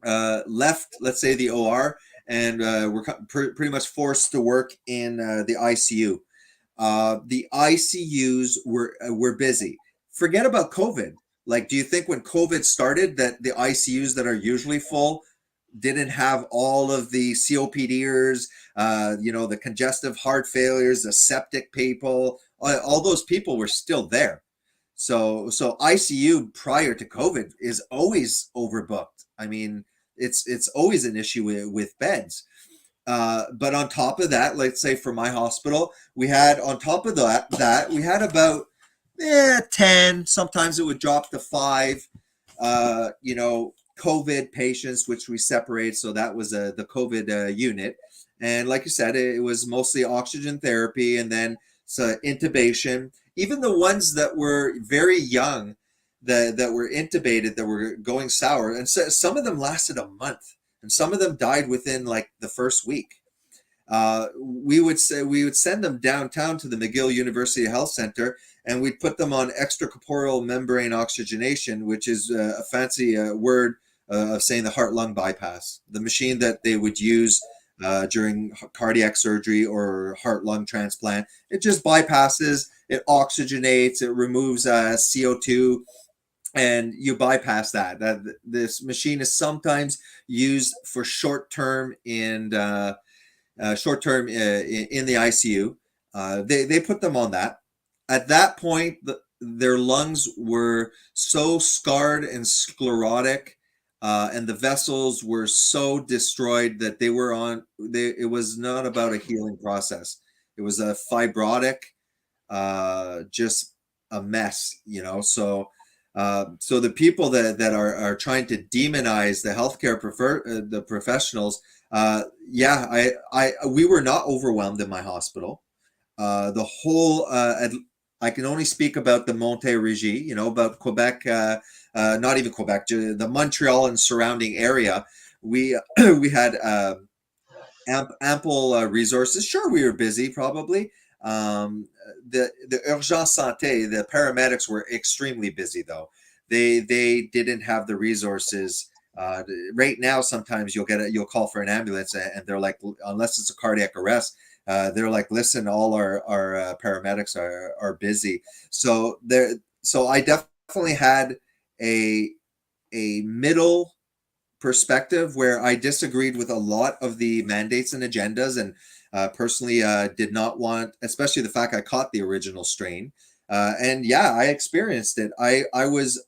left, let's say, the OR, and were pretty much forced to work in the ICU. The ICUs were busy. Forget about COVID. Like, do you think when COVID started that the ICUs that are usually full didn't have all of the COPDers, the congestive heart failures, the septic people, all those people were still there. So ICU prior to COVID is always overbooked. I mean, it's always an issue with beds. But on top of that, let's say for my hospital, we had on top of that we had about 10, sometimes it would drop to 5, COVID patients, which we separate. So that was the COVID unit. And like you said, it was mostly oxygen therapy and then intubation. Even the ones that were very young, that were intubated, that were going sour, and so, some of them lasted a month, and some of them died within like the first week. We would send them downtown to the McGill University Health Center, and we'd put them on extracorporeal membrane oxygenation, which is a fancy word of saying the heart-lung bypass, the machine that they would use during cardiac surgery or heart-lung transplant. It just bypasses, it oxygenates, it removes CO2, and you bypass that. This machine is sometimes used for short-term in the ICU. They put them on that. At that point, their lungs were so scarred and sclerotic, and the vessels were so destroyed that it was not about a healing process. It was a fibrotic, just a mess, So the people that are trying to demonize the healthcare the professionals, we were not overwhelmed in my hospital. The whole I can only speak about the Montérégie, about Quebec, not even Quebec, the Montreal and surrounding area. We had ample resources. Sure, we were busy, probably. The Urgence Santé, the paramedics were extremely busy, though. They didn't have the resources. Right now, sometimes you'll call for an ambulance, and they're like, unless it's a cardiac arrest, they're like, listen, all our paramedics are busy. So I definitely had a middle perspective where I disagreed with a lot of the mandates and agendas, and personally did not want, especially the fact I caught the original strain. And yeah, I experienced it. I was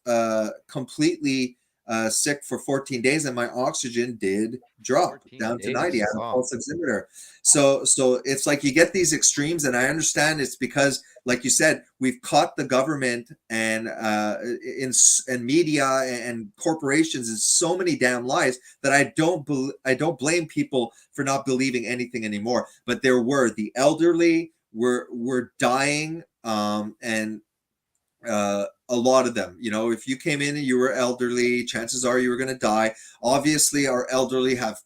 completely sick for 14 days, and my oxygen did drop down to 90 on a pulse oximeter. So it's like you get these extremes, and I understand it's because, like you said, we've caught the government and media and corporations in so many damn lies that I don't blame people for not believing anything anymore. But the elderly were dying, and a lot of them, if you came in and you were elderly, chances are you were going to die. Obviously, our elderly have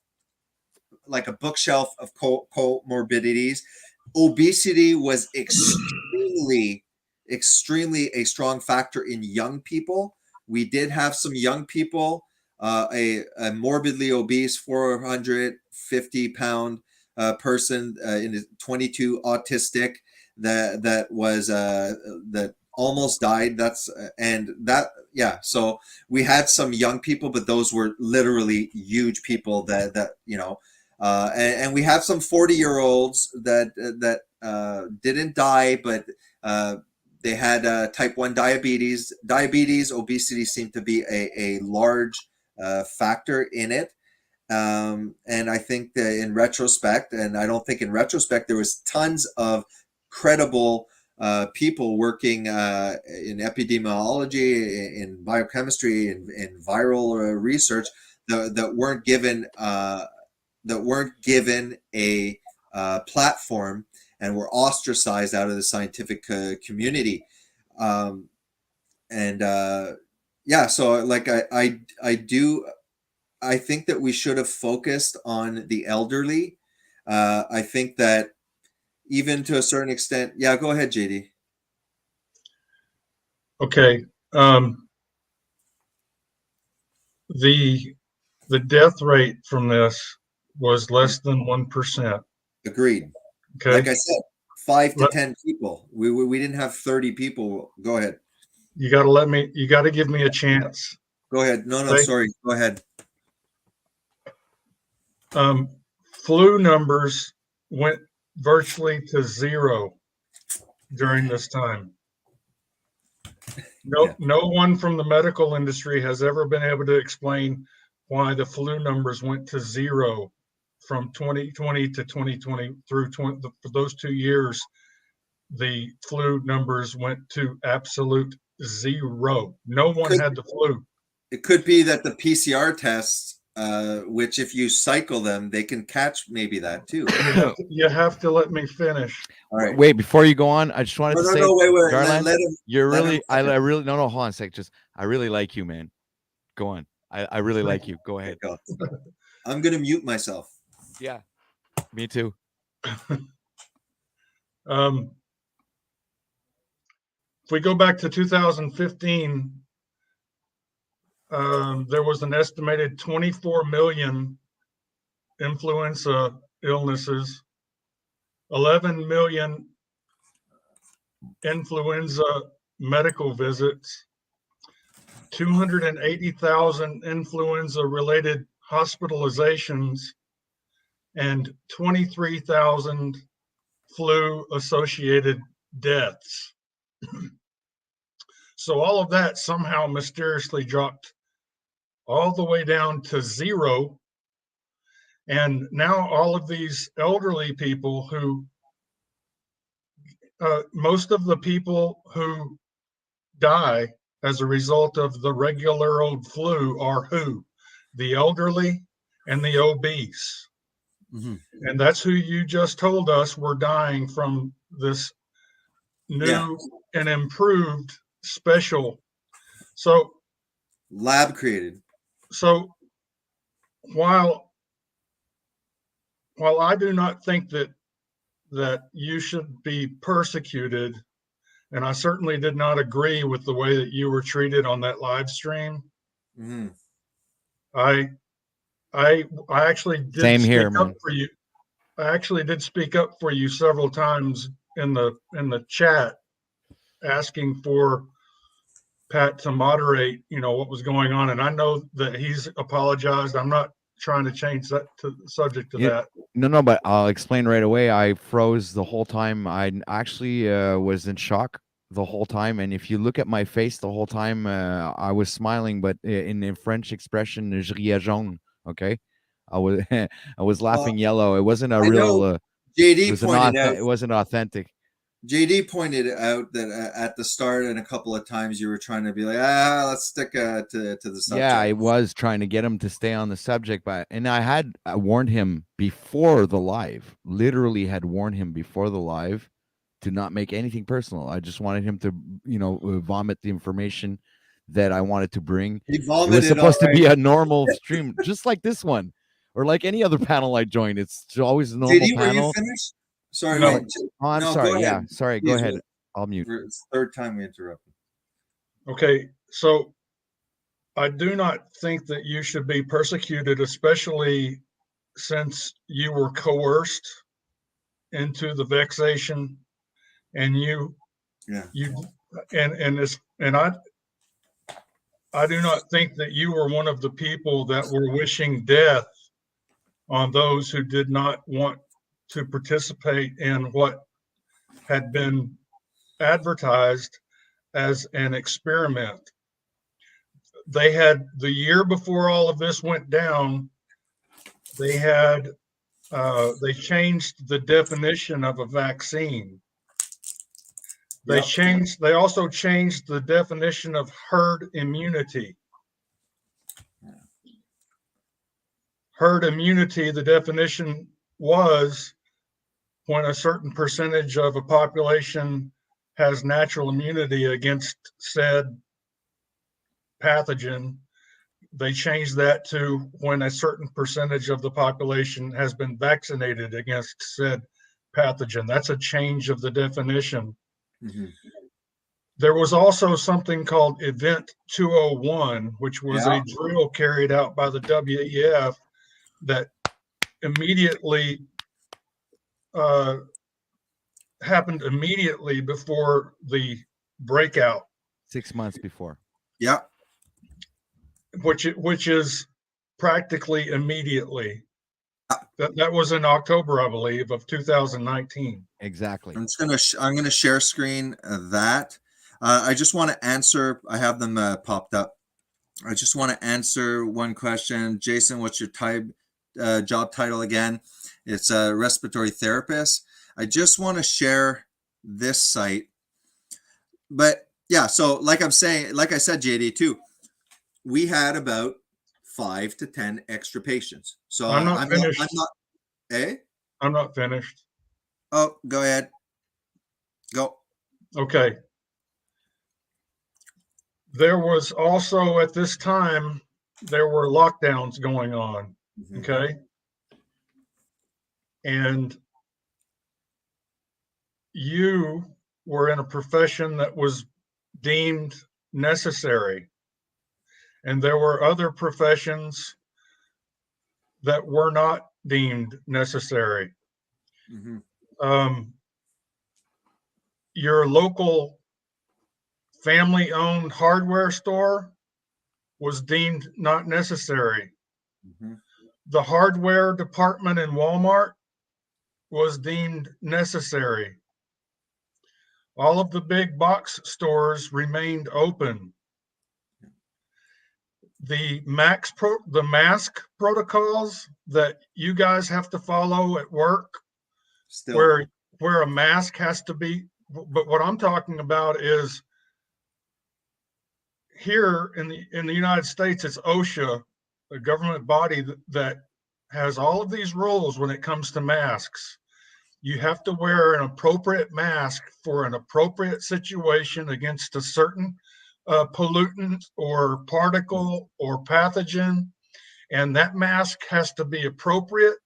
like a bookshelf of comorbidities. Obesity was extremely a strong factor in young people. We did have some young people, a morbidly obese 450-pound person in 22, autistic, that was that almost died. So we had some young people, but those were literally huge people that and we have some 40-year-olds that didn't die, but they had type 1 diabetes. Obesity seemed to be a large factor in it. And I think that in retrospect, and I don't think in retrospect, there was tons of credible people working in epidemiology, in biochemistry, in viral research that weren't given a platform and were ostracized out of the scientific community. So like I think that we should have focused on the elderly. I think that even to a certain extent, yeah, go ahead, JD. Okay. The death rate from this was less than 1%. Agreed. Okay. Like I said, 5 to 10 people. We didn't have 30 people. Go ahead. You got to give me a chance. Go ahead. No, sorry. Go ahead. Flu numbers went virtually to zero during this time. No one from the medical industry has ever been able to explain why the flu numbers went to zero from 2020 to 2020 for those 2 years. The flu numbers went to absolute zero. No one had the flu. It could be that the PCR tests which if you cycle them, they can catch maybe that too. You have to let me finish. All right. Wait, before you go on, I just wanted to say, wait. Garland, Let him, you're let really, him I finish. really, no, hold on a sec. Just, I really like you, man. Go on. I really like you. Go ahead. I'm going to mute myself. Yeah, me too. If we go back to 2015, there was an estimated 24 million influenza illnesses, 11 million influenza medical visits, 280,000 influenza-related hospitalizations, and 23,000 flu-associated deaths. So all of that somehow mysteriously dropped all the way down to zero. And now all of these elderly people who, most of the people who die as a result of the regular old flu are who? The elderly and the obese. Mm-hmm. And that's who you just told us were dying from this new and improved special. So lab created. So while I do not think that you should be persecuted, and I certainly did not agree with the way that you were treated on that live stream. Mm-hmm. I actually did Same speak here, up man. for you. I actually did speak up for you several times in the chat, asking for Pat to moderate, what was going on. And I know that he's apologized. I'm not trying to change that to the subject to that. No, but I'll explain right away. I froze the whole time. I actually was in shock the whole time. And if you look at my face the whole time, I was smiling, but in French expression, je riais jaune. Okay. I was laughing yellow. It wasn't a real, JD pointed out, it wasn't authentic. JD pointed out that at the start and a couple of times you were trying to be like, let's stick to the subject. Yeah, I was trying to get him to stay on the subject, and I had warned him before the live, literally had warned him before the live to not make anything personal. I just wanted him to, vomit the information that I wanted to bring. It was supposed to be a normal stream, just like this one, or like any other panel I joined. It's always a normal JD, panel. were you finished? Sorry. No. Oh, I'm sorry. Yeah, sorry. Go Please, ahead. I'll mute. It's the third time we interrupted. Okay, so I do not think that you should be persecuted, especially since you were coerced into the vexation, and I do not think that you were one of the people that were wishing death on those who did not want to participate in what had been advertised as an experiment. They had, the year before all of this went down, they changed the definition of a vaccine. They also changed the definition of herd immunity. Herd immunity, the definition was when a certain percentage of a population has natural immunity against said pathogen. They changed that to when a certain percentage of the population has been vaccinated against said pathogen. That's a change of the definition. Mm-hmm. There was also something called Event 201, which was a drill carried out by the WEF that immediately happened immediately before the breakout. 6 months before. Yeah. Which is practically immediately. That was in October, I believe, of 2019. Exactly. I'm gonna share screen that. I just want to answer. I have them popped up. I just want to answer one question. Jason, what's your job title again? It's a respiratory therapist. I just want to share this site. But yeah, so like I said, JD too, we had about 5 to 10 extra patients. So I'm not finished. I'm not, eh? I'm not finished. Oh, go ahead. Go. Okay. There was also at this time, there were lockdowns going on. Mhm. Okay. And you were in a profession that was deemed necessary. And there were other professions that were not deemed necessary. Mhm. Your local family-owned hardware store was deemed not necessary. Mhm. The hardware department in Walmart was deemed necessary. All of the big box stores remained open. The mask protocols that you guys have to follow at work, Still. where a mask has to be, but what I'm talking about is here in the United States, it's OSHA, a government body that has all of these rules when it comes to masks. You have to wear an appropriate mask for an appropriate situation against a certain pollutant or particle or pathogen. And that mask has to be appropriate,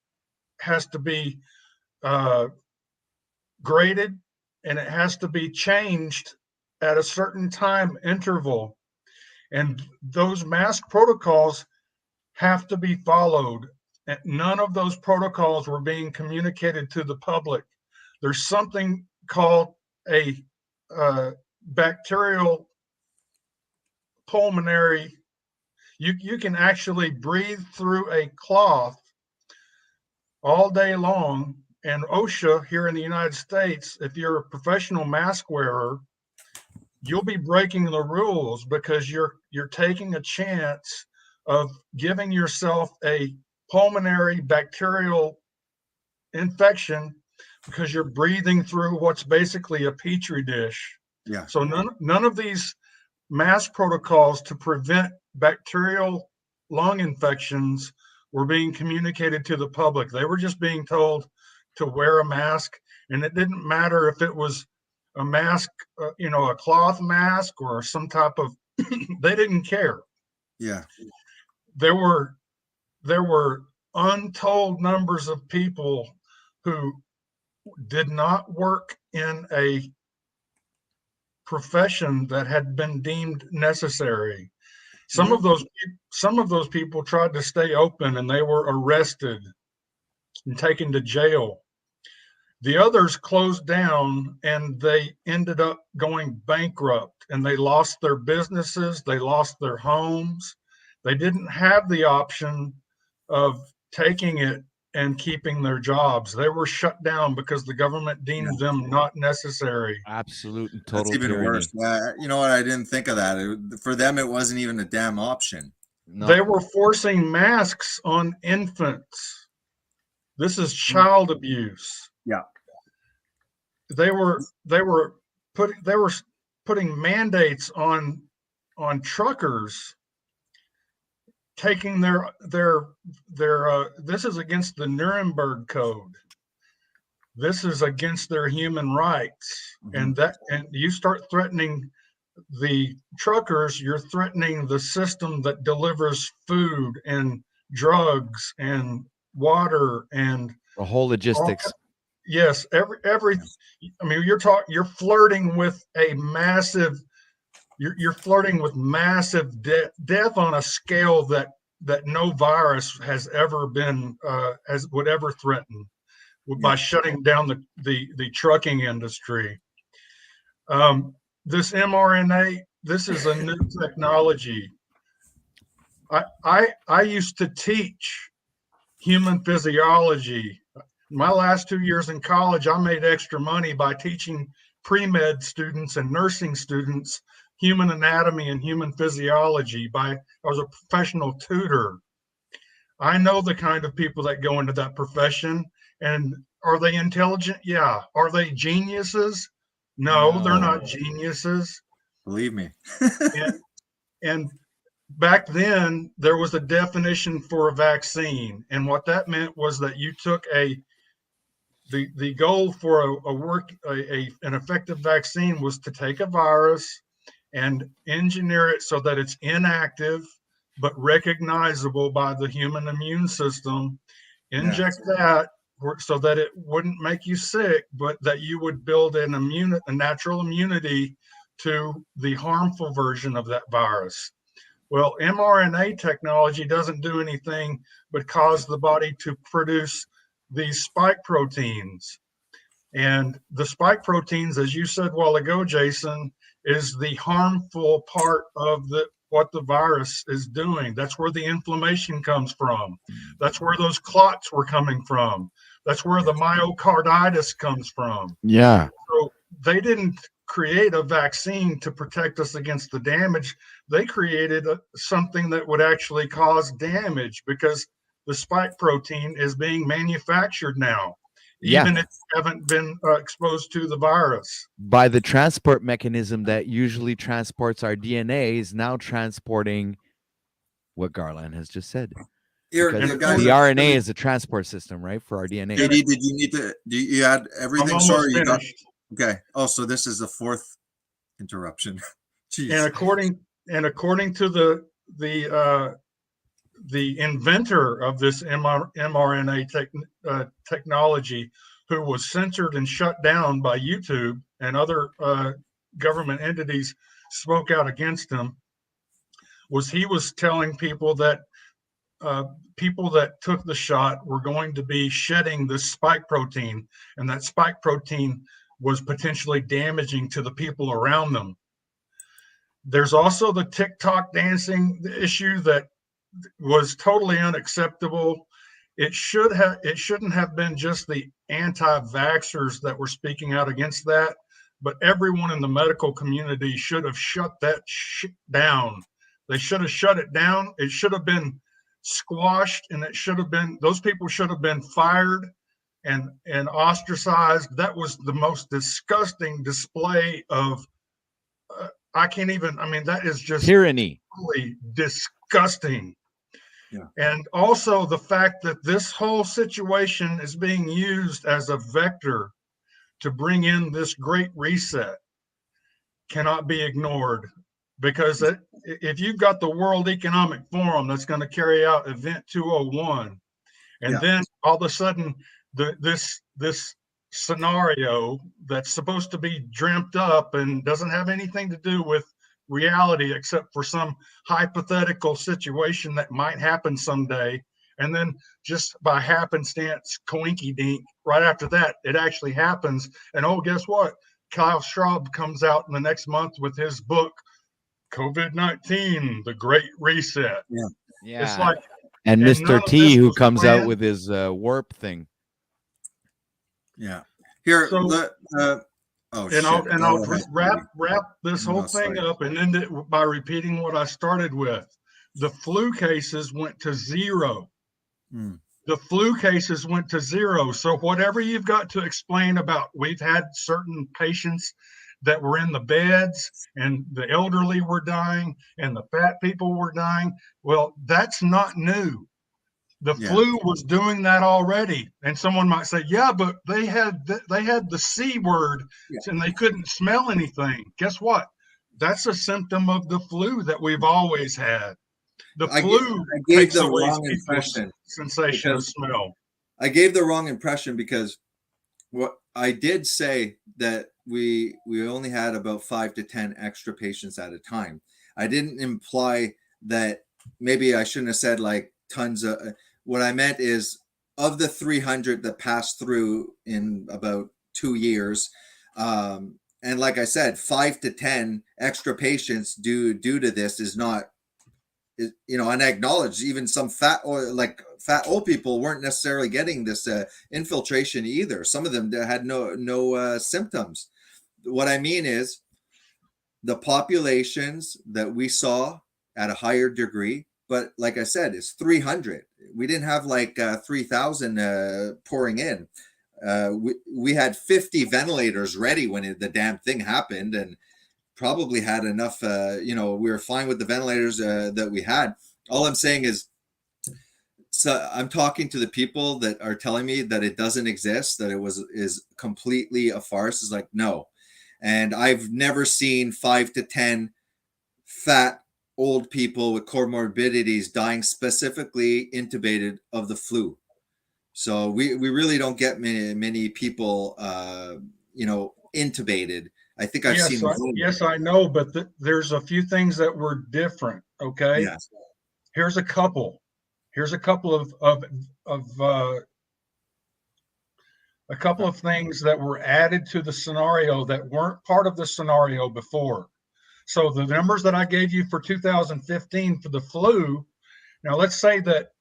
has to be graded, and it has to be changed at a certain time interval. And those mask protocols have to be followed. And none of those protocols were being communicated to the public. There's something called a bacterial pulmonary. You can actually breathe through a cloth all day long. And OSHA here in the United States, if you're a professional mask wearer, you'll be breaking the rules because you're taking a chance of giving yourself a pulmonary bacterial infection because you're breathing through what's basically a petri dish. Yeah. So none of these mask protocols to prevent bacterial lung infections were being communicated to the public. They were just being told to wear a mask, and it didn't matter if it was a mask, a cloth mask or some type of, they didn't care. Yeah. There were untold numbers of people who did not work in a profession that had been deemed necessary. Some of those people tried to stay open and they were arrested and taken to jail. The others closed down and they ended up going bankrupt and they lost their businesses, they lost their homes. They didn't have the option of taking it and keeping their jobs. They were shut down because the government deemed them not necessary. Absolute and total That's even tyranny. worse. You know what? I didn't think of that. For them, it wasn't even a damn option. No. They were forcing masks on infants. This is child abuse. Yeah. They were putting mandates on truckers, taking their this is against the Nuremberg Code. This is against their human rights. And you start threatening the truckers, you're threatening the system that delivers food and drugs and water and the whole logistics. Yes, every. I mean, you're flirting with a massive. You're flirting with massive death on a scale that no virus has ever been would ever threaten by shutting down the trucking industry. This mRNA, this is a new technology. I used to teach human physiology. My last 2 years in college, I made extra money by teaching pre-med students and nursing students human anatomy and human physiology. I was a professional tutor. I know the kind of people that go into that profession. And are they intelligent? Yeah. Are they geniuses? No, they're not geniuses. Believe me. and back then there was a definition for a vaccine, and what that meant was that you took the goal for an effective vaccine was to take a virus and engineer it so that it's inactive but recognizable by the human immune system, inject that so that it wouldn't make you sick, but that you would build a natural immunity to the harmful version of that virus. Well, mRNA technology doesn't do anything but cause the body to produce these spike proteins. And the spike proteins, as you said a while ago, Jason, is the harmful part of what the virus is doing. That's where the inflammation comes from. That's where those clots were coming from. That's where the myocarditis comes from. Yeah. So they didn't create a vaccine to protect us against the damage. They created something that would actually cause damage, because the spike protein is being manufactured now, even if you haven't been exposed to the virus. By the transport mechanism that usually transports our DNA is now transporting what Garland has just said. The RNA is a transport system, right, for our DNA. JD, did you need to? Do you add everything? I'm Sorry, you got. finished. Okay. Oh, so this is the fourth interruption. Jeez. And according to the inventor of this mRNA technology, who was censored and shut down by YouTube and other government entities spoke out against him, he was telling people that people that took the shot were going to be shedding this spike protein, and that spike protein was potentially damaging to the people around them. There's also the TikTok dancing issue that was totally unacceptable. It shouldn't have been just the anti-vaxxers that were speaking out against that, but everyone in the medical community should have shut that down. They should have shut it down. It should have been squashed, and those people should have been fired and ostracized. That was the most disgusting display of that is just tyranny. Really disgusting. Yeah. And also the fact that this whole situation is being used as a vector to bring in this great reset cannot be ignored, because if you've got the World Economic Forum that's going to carry out Event 201, and then all of a sudden this scenario that's supposed to be dreamt up and doesn't have anything to do with reality except for some hypothetical situation that might happen someday, and then just by happenstance, coinky dink, right after that it actually happens, and guess what, Kyle Schwab comes out in the next month with his book COVID-19 The Great Reset. It's like, and Mr. T, who comes out with his warp thing. Yeah. Here, I'll just wrap this whole thing up and end it by repeating what I started with. The flu cases went to zero. The flu cases went to zero. So whatever you've got to explain about, we've had certain patients that were in the beds and the elderly were dying and the fat people were dying. Well, that's not new. The flu was doing that already. And someone might say, yeah, but they had the C word and they couldn't smell anything. Guess what? That's a symptom of the flu that we've always had. The flu gave the wrong impression. Sensation of smell. I gave the wrong impression because what I did say that we only had about 5 to 10 extra patients at a time. I didn't imply that, maybe I shouldn't have said like tons of. What I meant is, of the 300 that passed through in about 2 years, and like I said, 5 to 10 extra patients due to this is not, and I acknowledge even some fat old people weren't necessarily getting this infiltration either. Some of them had no symptoms. What I mean is, the populations that we saw at a higher degree, but like I said, it's 300. We didn't have like 3,000 pouring in. We had 50 ventilators ready when the damn thing happened, and probably had enough, we were fine with the ventilators that we had. All I'm saying is, so I'm talking to the people that are telling me that it doesn't exist, that is completely a farce. Is like, no. And I've never seen 5 to 10 fat old people with comorbidities dying specifically intubated of the flu. So we really don't get many people, intubated. I think I've seen. Yes, I know, but there's a few things that were different. Okay. Yeah. Here's a couple. Here's a couple of things that were added to the scenario that weren't part of the scenario before. So the numbers that I gave you for 2015 for the flu, now let's say that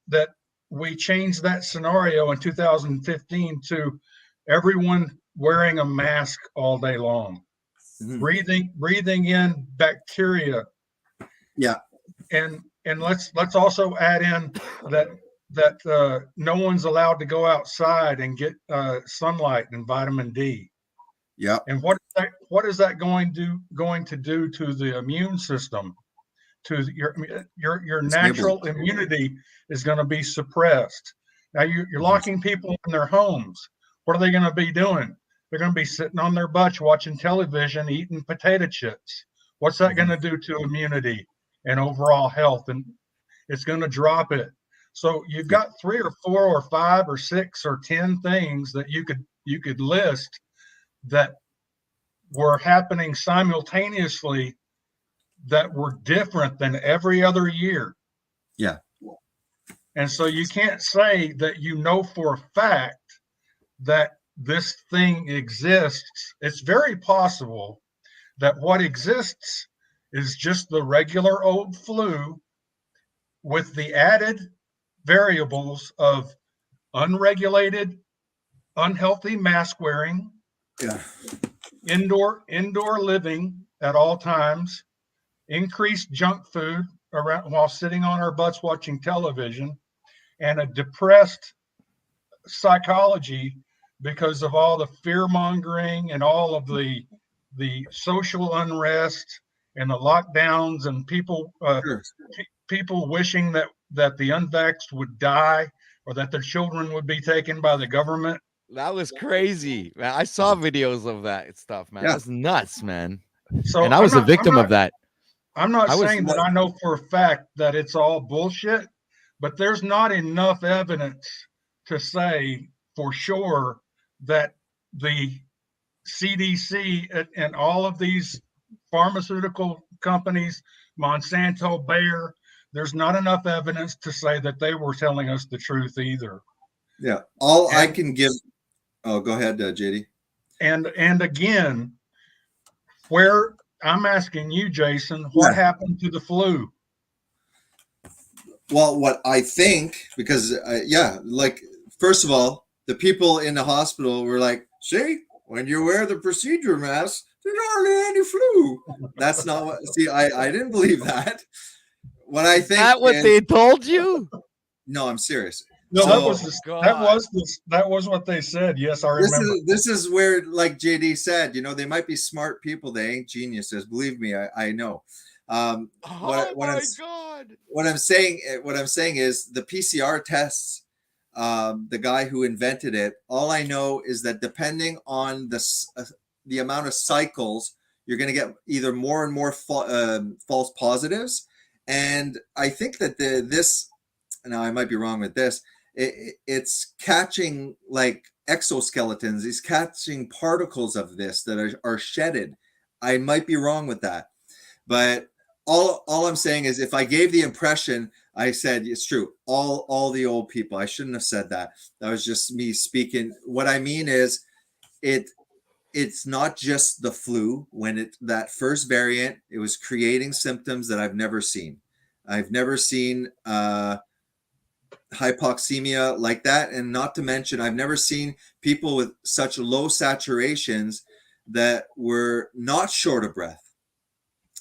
we changed that scenario in 2015 to everyone wearing a mask all day long, breathing in bacteria. Yeah. And let's also add in that no one's allowed to go outside and get sunlight and vitamin D. Yeah. And what is that going to do to the immune system? To your natural immunity is going to be suppressed. Now you're locking people in their homes. What are they going to be doing? They're going to be sitting on their butts watching television, eating potato chips. What's that going to do to immunity and overall health? And it's going to drop it. So you've got 3 or 4 or 5 or 6 or 10 things that you could list that were happening simultaneously that were different than every other year. Yeah. And so you can't say that you know for a fact that this thing exists. It's very possible that what exists is just the regular old flu with the added variables of unregulated, unhealthy mask wearing, indoor living at all times, increased junk food around while sitting on our butts watching television, and a depressed psychology because of all the fear mongering and all of the social unrest and the lockdowns and people wishing that the unvaxxed would die or that their children would be taken by the government. That was crazy, man. I saw videos of that stuff, man. Yeah. That's nuts, man. So and I was a victim of that. I'm not saying that I know for a fact that it's all bullshit, but there's not enough evidence to say for sure that the CDC and all of these pharmaceutical companies, Monsanto, Bayer, there's not enough evidence to say that they were telling us the truth either. Yeah. I can give. Oh, go ahead, JD. And again, where I'm asking you, Jason, what happened to the flu? Well, what I think, because first of all, the people in the hospital were like, see, when you wear the procedure mask, there's hardly any flu. That's not what, see, I didn't believe that. What I think. That what they told you? No, I'm serious. No, So, that was what they said. Yes, I remember. This is where, like JD said, they might be smart people. They ain't geniuses. Believe me, I know. What I'm saying is the PCR tests. The guy who invented it. All I know is that depending on the amount of cycles, you're going to get either more and more false positives. And I think that this. Now I might be wrong with this. It's catching like exoskeletons. It's catching particles of this that are shedded. I might be wrong with that, but all I'm saying is, if I gave the impression, I said it's true. All the old people. I shouldn't have said that. That was just me speaking. What I mean is, it's not just the flu. When that first variant, it was creating symptoms that I've never seen. I've never seen hypoxemia like that, and not to mention I've never seen people with such low saturations that were not short of breath.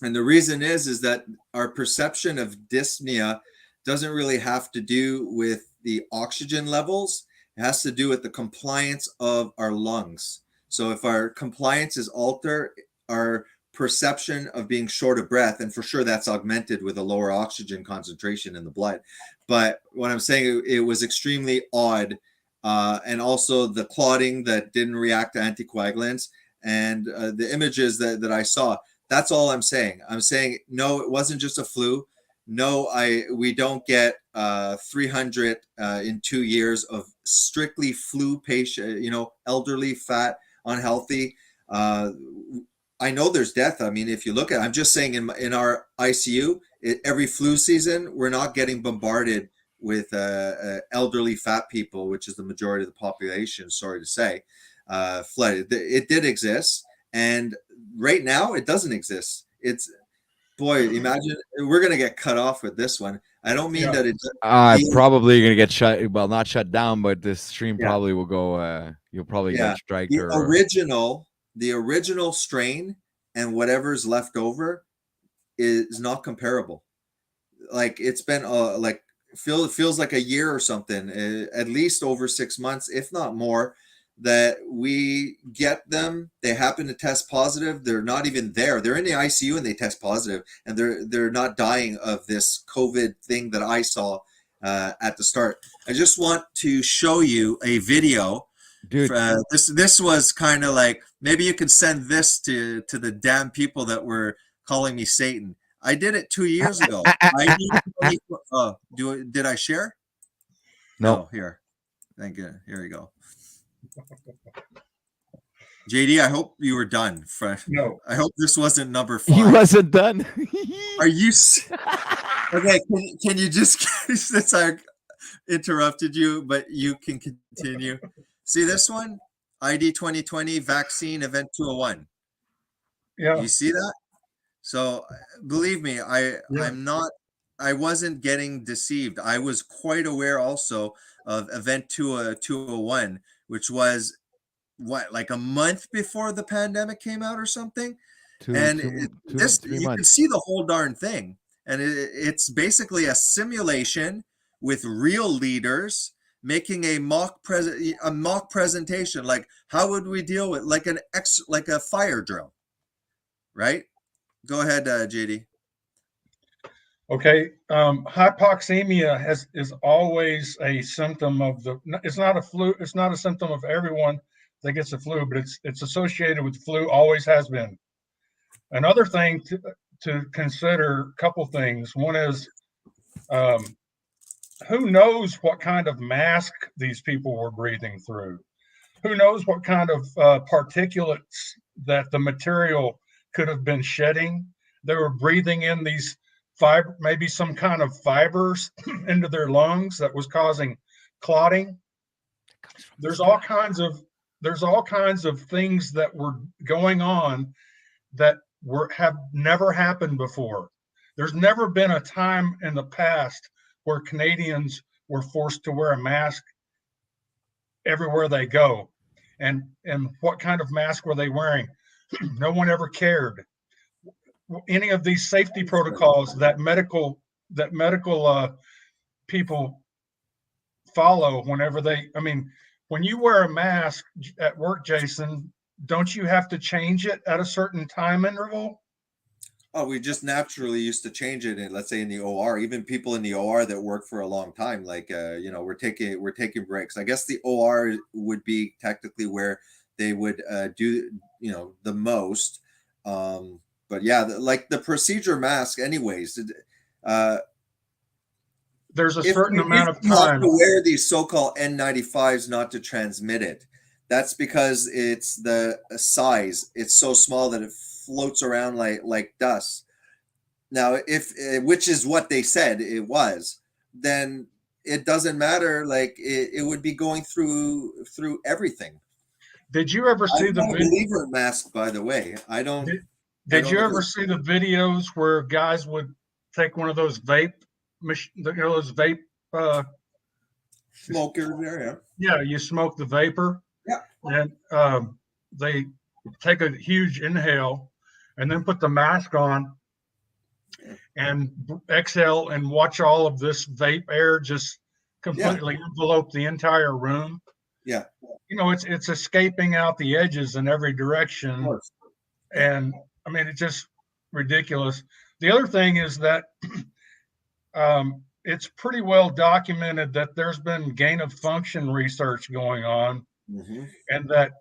And the reason is that our perception of dyspnea doesn't really have to do with the oxygen levels. It has to do with the compliance of our lungs. So if our compliance is altered, our perception of being short of breath, and for sure that's augmented with a lower oxygen concentration in the blood. But what I'm saying, it was extremely odd, and also the clotting that didn't react to anticoagulants, and the images that I saw. That's all I'm saying. I'm saying no, it wasn't just a flu. No, we don't get 300 in 2 years of strictly flu patient, elderly, fat, unhealthy. I know there's death. I mean, if you look at, I'm just saying in our ICU, every flu season, we're not getting bombarded with elderly, fat people, which is the majority of the population, sorry to say, flooded. It did exist. And right now it doesn't exist. Boy, imagine we're going to get cut off with this one. I don't mean that it's probably going to get shut. Well, not shut down, but this stream probably will go, you'll probably get striked. The original strain and whatever's left over is not comparable. Like it's been feels like a year or something, at least over 6 months, if not more, that we get them. They happen to test positive. They're not even there. They're in the ICU and they test positive, and they're not dying of this COVID thing that I saw at the start. I just want to show you a video. Dude, this was kind of like, maybe you could send this to the damn people that were calling me Satan. I did it 2 years ago. Did I share? No. Here. Thank you. Here we go. JD, I hope you were done. No. I hope this wasn't number 5. He wasn't done. Are you? Okay. Can you just, since I interrupted you, but you can continue. See this one? ID 2020 vaccine event 201. Yeah. You see that? So believe me, I wasn't getting deceived. I was quite aware also of event 201, which was like a month before the pandemic came out or something. You can see the whole darn thing. And it's basically a simulation with real leaders making a mock presentation. Like, how would we deal with like a fire drill, right? Go ahead, JD. Okay, hypoxemia is always a symptom of it's not a flu. It's not a symptom of everyone that gets the flu, but it's associated with the flu. Always has been. Another thing to consider, a couple things. One is, who knows what kind of mask these people were breathing through? Who knows what kind of particulates that the material could have been shedding? They were breathing in these maybe some kind of fibers into their lungs that was causing clotting. There's all kinds of things that were going on that have never happened before. There's never been a time in the past where Canadians were forced to wear a mask everywhere they go. And what kind of mask were they wearing? No one ever cared. Any of these safety protocols that medical people follow when you wear a mask at work, Jason, don't you have to change it at a certain time interval? Oh, we just naturally used to change it. And let's say in the OR, even people in the OR that work for a long time, like, we're taking breaks. I guess the OR would be technically where they would do, the most. But yeah, like the procedure mask anyways, there's a certain amount of time to wear these so-called N95s not to transmit it. That's because it's the size. It's so small that it floats around like dust. Now, which is what they said it was, then it doesn't matter. Like it would be going through everything. Did you ever see the believer mask? By the way, I don't. Did you ever see the videos where guys would take one of those vape, those vape smokers there? Yeah, you smoke the vapor. Yeah, and they take a huge inhale and then put the mask on and exhale and watch all of this vape air just completely envelope the entire room. Yeah, it's escaping out the edges in every direction, and I mean, it's just ridiculous. The other thing is that it's pretty well documented that there's been gain of function research going on, and that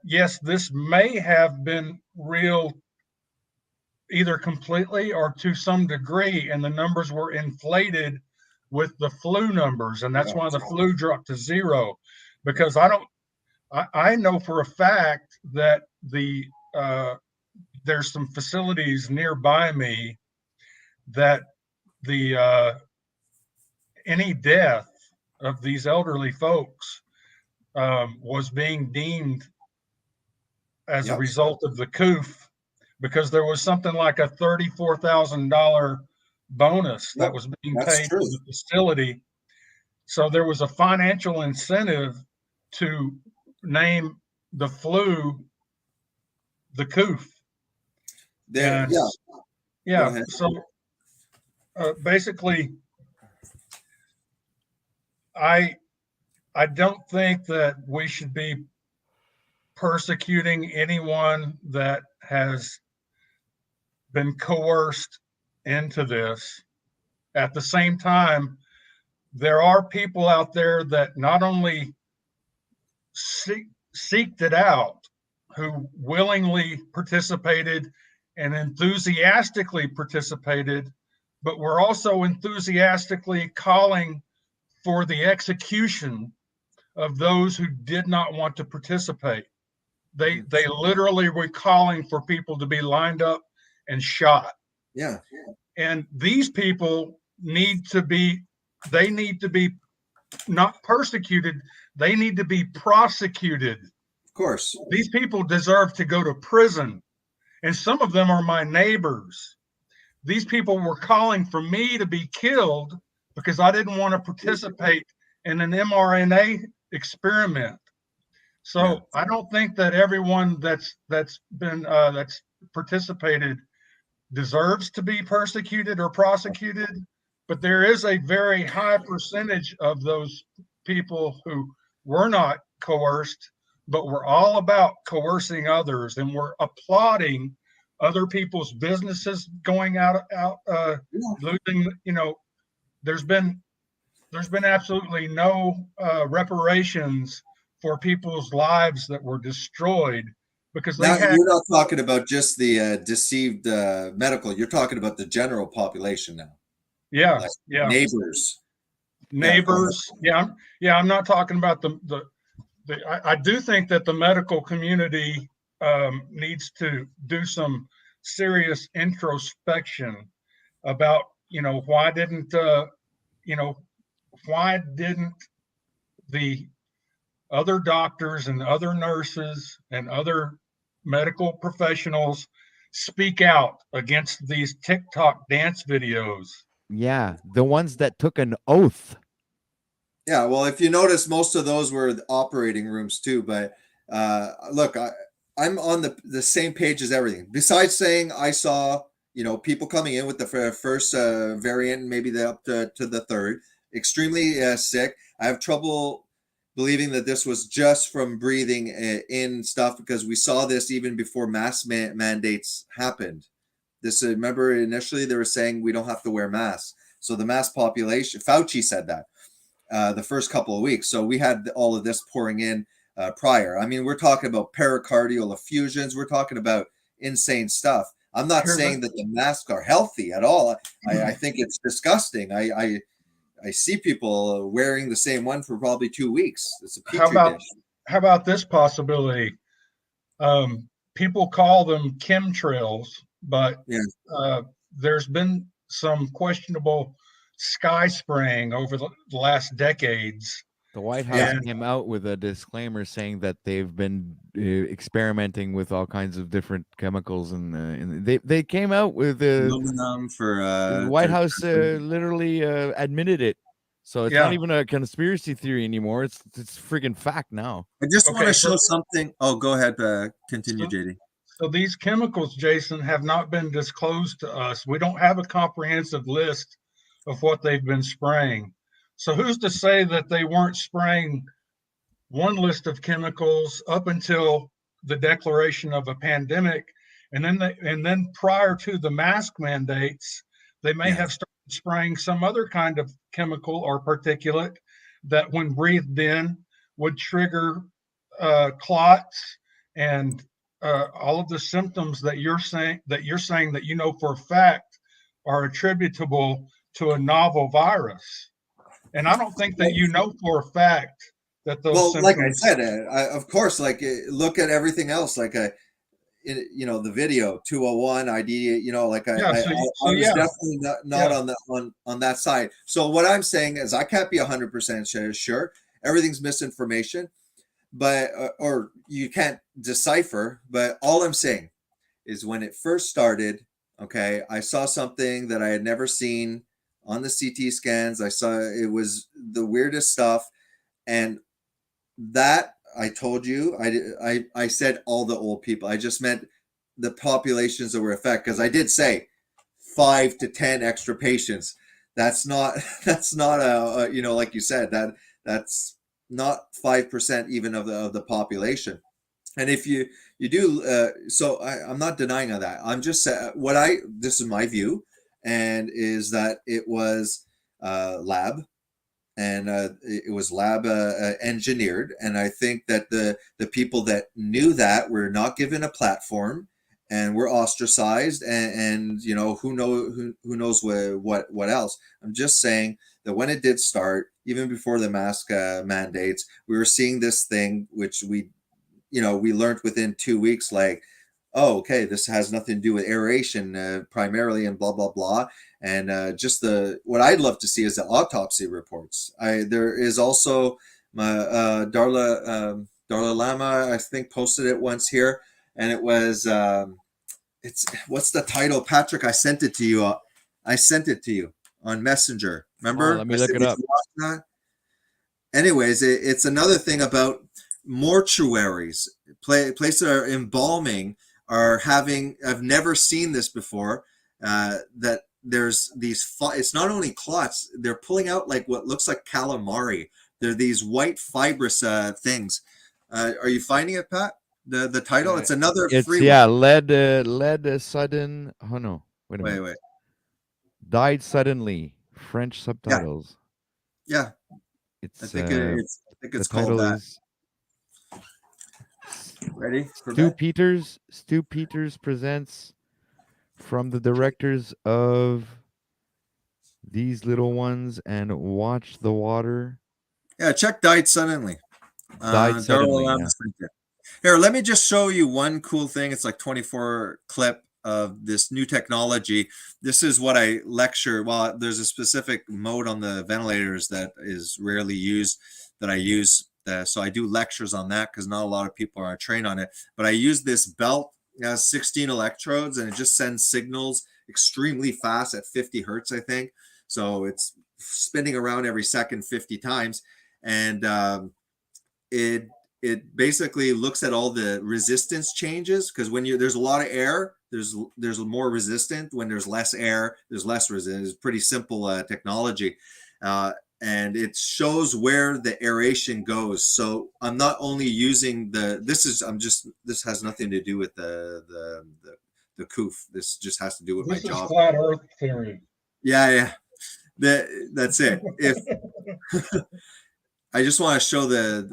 yes, this may have been real either completely or to some degree, and the numbers were inflated with the flu numbers, and that's why the flu dropped to 0. Because I know for a fact that there's some facilities nearby me that any death of these elderly folks was being deemed as a result of the COOF, because there was something like a $34,000 bonus that was being paid to the facility. So there was a financial incentive to name the flu the COOF. There, yeah. So basically, I don't think that we should be persecuting anyone that has been coerced into this. At the same time, there are people out there that not only seeked it out, who willingly participated and enthusiastically participated, but were also enthusiastically calling for the execution of those who did not want to participate. They literally were calling for people to be lined up and shot. Yeah. And these people need to be not persecuted, they need to be prosecuted. Of course. These people deserve to go to prison. And some of them are my neighbors. These people were calling for me to be killed because I didn't want to participate in an mRNA experiment. So I don't think that everyone that's participated deserves to be persecuted or prosecuted, but there is a very high percentage of those people who were not coerced, but were all about coercing others, and were applauding other people's businesses going out losing. There's been absolutely no reparations for people's lives that were destroyed because you're not talking about just the deceived medical. You're talking about the general population now. Yeah, like yeah. Neighbors. Yeah. I'm not talking about I do think that the medical community needs to do some serious introspection about, why didn't the other doctors and other nurses and other medical professionals speak out against these TikTok dance videos? Yeah, the ones that took an oath. Yeah, well, if you notice, most of those were the operating rooms too. But look, I'm on the same page as everything. Besides saying I saw, people coming in with the first variant, maybe up to the third, extremely sick. I have trouble believing that this was just from breathing in stuff, because we saw this even before mask mandates happened. Remember, initially they were saying we don't have to wear masks. So the mass population, Fauci said that the first couple of weeks. So we had all of this pouring in prior. I mean, we're talking about pericardial effusions. We're talking about insane stuff. I'm not saying that the masks are healthy at all. I think it's disgusting. I see people wearing the same one for probably 2 weeks. It's a petri dish. How about this possibility? People call them chemtrails, but there's been some questionable sky spraying over the last decades. The White House came out with a disclaimer saying that they've been experimenting with all kinds of different chemicals, and they came out with aluminum for the White House literally admitted it. So it's not even a conspiracy theory anymore. It's friggin' fact now. I just want to show something. Oh, go ahead. Continue, JD. So these chemicals, Jason, have not been disclosed to us. We don't have a comprehensive list of what they've been spraying. So who's to say that they weren't spraying one list of chemicals up until the declaration of a pandemic, and then prior to the mask mandates, they may have started spraying some other kind of chemical or particulate that, when breathed in, would trigger clots and all of the symptoms that you're saying that you know for a fact are attributable to a novel virus. And I don't think that you know for a fact that those Well, like I symptoms. said, of course, like look at everything else, like the video 201 ID, like I was definitely not on that side. So what I'm saying is I can't be 100% sure. Everything's misinformation, but or you can't decipher. But all I'm saying is when it first started, okay, I saw something that I had never seen on the CT scans. I saw it was the weirdest stuff, and that I told you, I said all the old people. I just meant the populations that were affected, because I did say 5 to 10 extra patients. That's not a like you said, that's not 5% even of the population. And if you do, so I'm not denying of that. I'm just saying this is my view, and is that it was lab. And it was lab engineered, and I think that the people that knew that were not given a platform and were ostracized, and who knows what else. I'm just saying that when it did start, even before the mask mandates, we were seeing this thing, which we learned within 2 weeks, like, oh, okay, this has nothing to do with aeration primarily, and blah blah blah. And just what I'd love to see is the autopsy reports. There is also my Darla Lama, I think, posted it once here, and it was what's the title, Patrick? I sent it to you. On Messenger. Remember? Oh, let me look it up. Anyways, it's another thing about mortuaries, places that are embalming are having. I've never seen this before. That there's these. It's not only clots; they're pulling out like what looks like calamari. They're these white fibrous things. Are you finding it, Pat? The title? It's another. It's free one. Led sudden. Oh no! Wait a minute. Wait. Died suddenly. French subtitles. Yeah. I think it's called that. Ready? Stu Peters presents from the directors of These Little Ones and Watch the Water. Yeah, check Died Suddenly. Died Suddenly. Yeah. Here, let me just show you one cool thing. It's like 24 clip of this new technology. This is what I lecture. Well, there's a specific mode on the ventilators that is rarely used that I use. So I do lectures on that because not a lot of people are trained on it. But I use this belt. It has 16 electrodes, and it just sends signals extremely fast at 50 hertz, I think. So it's spinning around every second 50 times. And it basically looks at all the resistance changes, because when there's a lot of air, there's more resistant. When there's less air, there's less resistance. It's pretty simple technology, and it shows where the aeration goes. So I'm not only using this has nothing to do with the COOF. This just has to do with my job. Flat Earth theory. Yeah. That's it. If I just want to show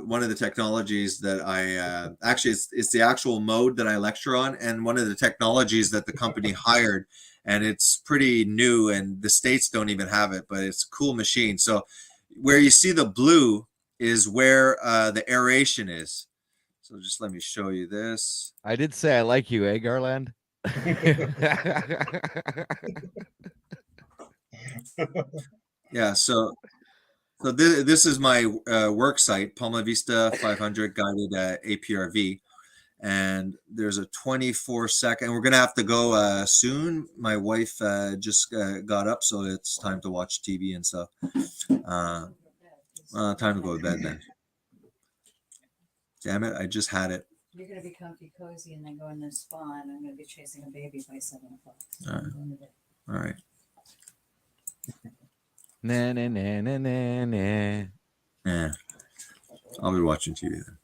one of the technologies that I actually it's the actual mode that I lecture on, and one of the technologies that the company hired, and it's pretty new, and the States don't even have it, but it's a cool machine. So where you see the blue is where the aeration is. So just let me show you this. I did say I like you, eh, Garland? Yeah, so this is my work site, Palma Vista 500 guided APRV, and there's a 24-second. We're gonna have to go soon. My wife just got up, so it's time to watch TV and stuff. Time to go to bed then. Damn it! I just had it. You're gonna be comfy, cozy, and then go in the spa, and I'm gonna be chasing a baby by 7 o'clock. So All right. Nah. Yeah, I'll be watching TV then.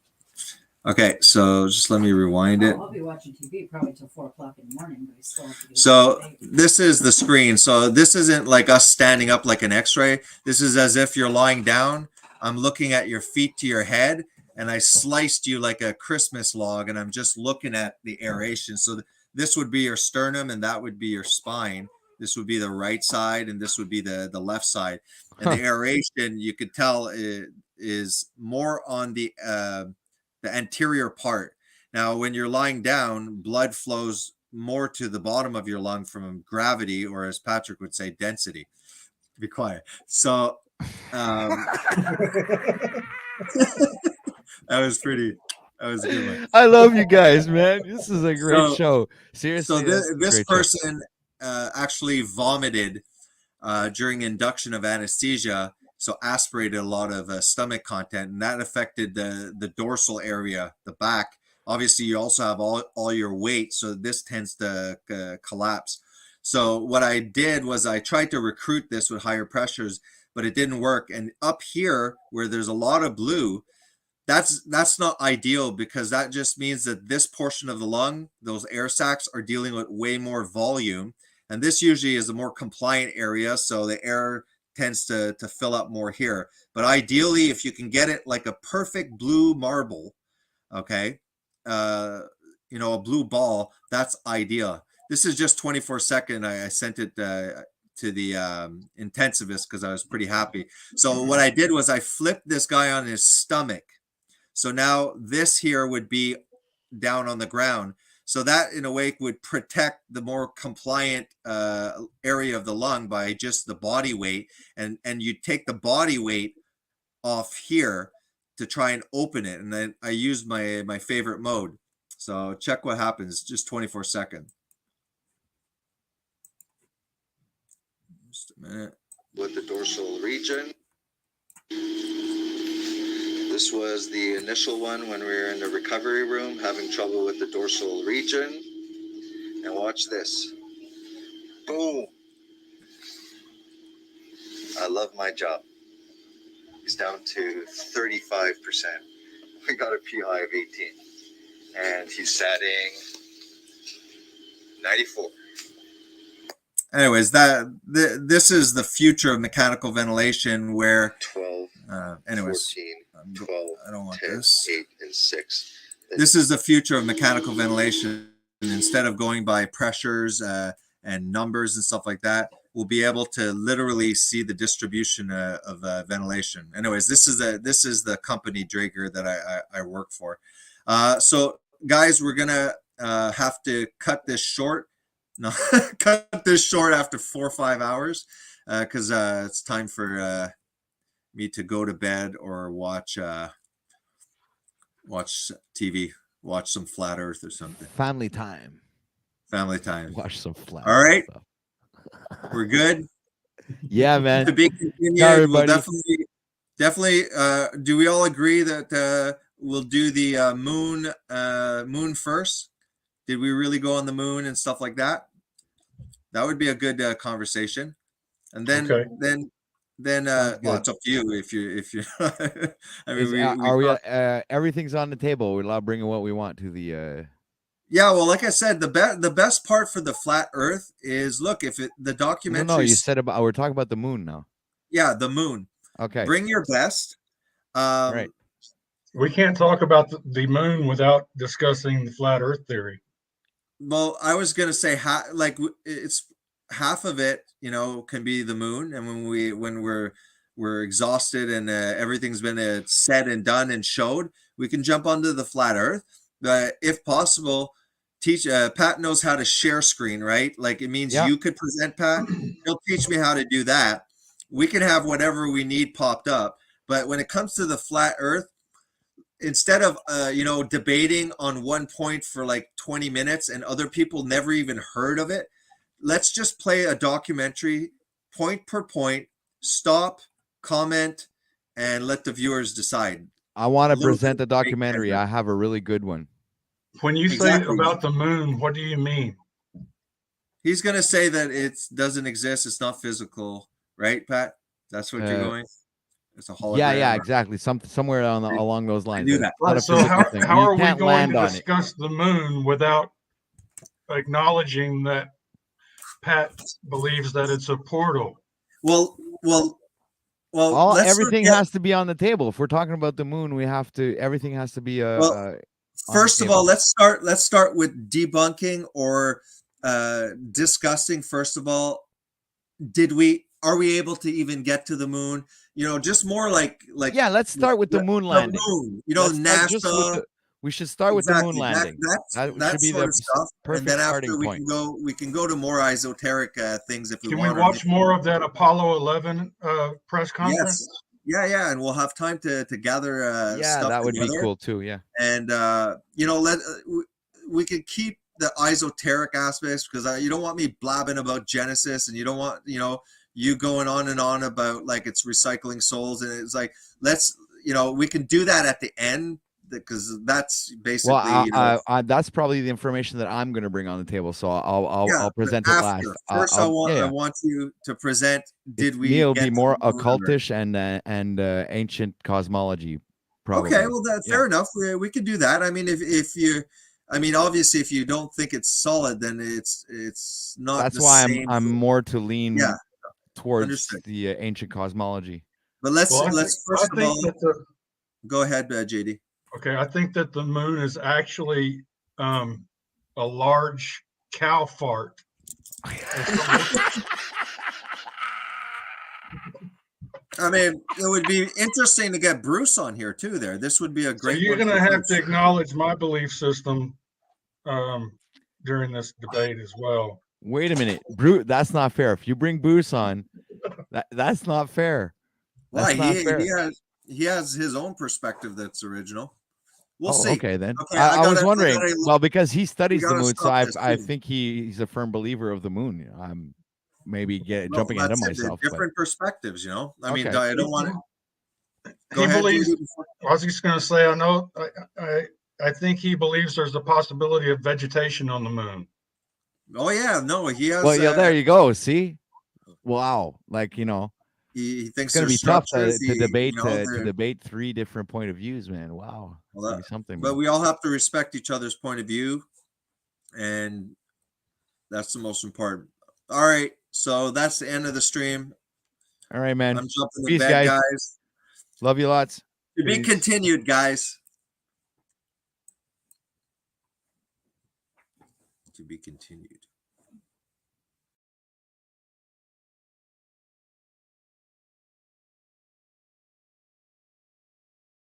Okay, so just let me rewind it. I'll be watching TV probably till 4 o'clock in the morning, but I still have to get up So to date. this is the screen. So this isn't like us standing up like an x-ray. This is as if you're lying down. I'm looking at your feet to your head, and I sliced you like a Christmas log, and I'm just looking at the aeration. So this would be your sternum, and that would be your spine. This would be the right side, and this would be the left side. And the aeration, you could tell, is more on the anterior part. Now, when you're lying down, blood flows more to the bottom of your lung from gravity, or as Patrick would say, density. Be quiet. So that was a good one. I love you guys, man. This is a great show. Seriously. So this person actually vomited during induction of anesthesia, so aspirated a lot of stomach content, and that affected the dorsal area, the back. Obviously, you also have all your weight, so this tends to collapse. So what I did was I tried to recruit this with higher pressures, but it didn't work. And up here, where there's a lot of blue, that's not ideal, because that just means that this portion of the lung, those air sacs, are dealing with way more volume. And this usually is a more compliant area, so the air tends to fill up more here. But ideally, if you can get it like a perfect blue marble, okay, a blue ball, that's ideal. This is just 24-second. I sent it to the intensivist because I was pretty happy. So what I did was I flipped this guy on his stomach. So now this here would be down on the ground. So that in a way would protect the more compliant area of the lung by just the body weight. And you take the body weight off here to try and open it. And then I used my favorite mode. So check what happens, just 24-second. Just a minute. With the dorsal region. This was the initial one when we were in the recovery room having trouble with the dorsal region. And watch this. Boom. I love my job. He's down to 35%. We got a PI of 18. And he's setting 94. Anyways, this is the future of mechanical ventilation, where 12, anyways, 14, 12, I don't want 10, this. 8, and 6. This is the future of mechanical ventilation. Instead of going by pressures and numbers and stuff like that, we'll be able to literally see the distribution of ventilation. Anyways, this is the company Draeger that I work for. So guys, we're gonna have to cut this short. No, cut this short after 4 or 5 hours, because it's time for me to go to bed or watch TV, watch some Flat Earth or something. Family time. Watch some Flat All right, stuff. We're good. Yeah, man. To be continued. We'll definitely. Do we all agree that we'll do the moon first? Did we really go on the moon and stuff like that? That would be a good conversation. And then well, it's up to you if you I mean, everything's on the table. We're allowed bringing what we want to the Yeah, well, like I said, the best part for the flat Earth is, look, the documentary. No, you said we're talking about the moon now. Yeah, the moon. Okay. Bring your best. Right. We can't talk about the moon without discussing the flat Earth theory. Well, I was gonna say it's half of it, can be the moon, and when we're exhausted and everything's been said and done and showed, we can jump onto the flat Earth. But if possible, teach Pat knows how to share screen, right? Like, it means you could present, Pat. He'll teach me how to do that. We can have whatever we need popped up. But when it comes to the flat Earth, instead of debating on one point for like 20 minutes and other people never even heard of it, let's just play a documentary point per point, stop, comment, and let the viewers decide. I want to present the documentary. I have a really good one. When you say about the moon, what do you mean? He's going to say that it doesn't exist. It's not physical, right, Pat? That's what you're going. It's a hologram. Yeah, exactly. Somewhere along those lines. knew that. It's not a So physical thing. how You are we can't going land to on it. discuss the moon without acknowledging that Pat believes that it's a portal? Well, let's Everything has to be on the table. If we're talking about the moon, we have to. Everything has to be. First of all, let's start with debunking or discussing. First of all, are we able to even get to the moon? You know, just more like yeah. Let's start with the moon landing. The moon, you know, NASA. We should start with the moon landing. That should be sort the of stuff. perfect And then starting after point. we can go to more esoteric things if we Can want. we watch more of that Apollo 11 press conference? Yes. Yeah, and we'll have time to gather stuff that would together. be cool too. Yeah, and you know, we can keep the esoteric aspects because you don't want me blabbing about Genesis, and you don't want you going on and on about like it's recycling souls, and it's like we can do that at the end because that's basically that's probably the information that I'm going to bring on the table. So I'll present it last. First, I want you to present. Neil be more occultish and ancient cosmology. Probably. Okay, well, fair enough. We can do that. I mean, if you, obviously, if you don't think it's solid, then it's not. That's why I'm more to lean towards the ancient cosmology. But let's first of all go ahead, JD. Okay, I think that the moon is actually a large cow fart. I mean, it would be interesting to get Bruce on here too. This would be a great. So you're going to have to acknowledge my belief system during this debate as well. Wait a minute, Bruce. That's not fair. If you bring Bruce on, that's not fair. Why? He has his own perspective that's original. We'll see. Okay, then. Okay, I was wondering. Well, because he studies the moon, so I think he's a firm believer of the moon. I'm maybe jumping ahead of myself. Different perspectives, you know. I mean, I don't want to. He believes. I was just going to say, I think he believes there's a possibility of vegetation on the moon. Oh yeah, no, he has. Well, yeah, there you go. See, wow, like he thinks it's going to be tough to debate three different point of views, man. Wow, well, something. But we all have to respect each other's point of view, and that's the most important. All right, so that's the end of the stream. All right, man. I'm jumping Peace, to bed, guys. Love you lots. To be continued, guys. To be continued.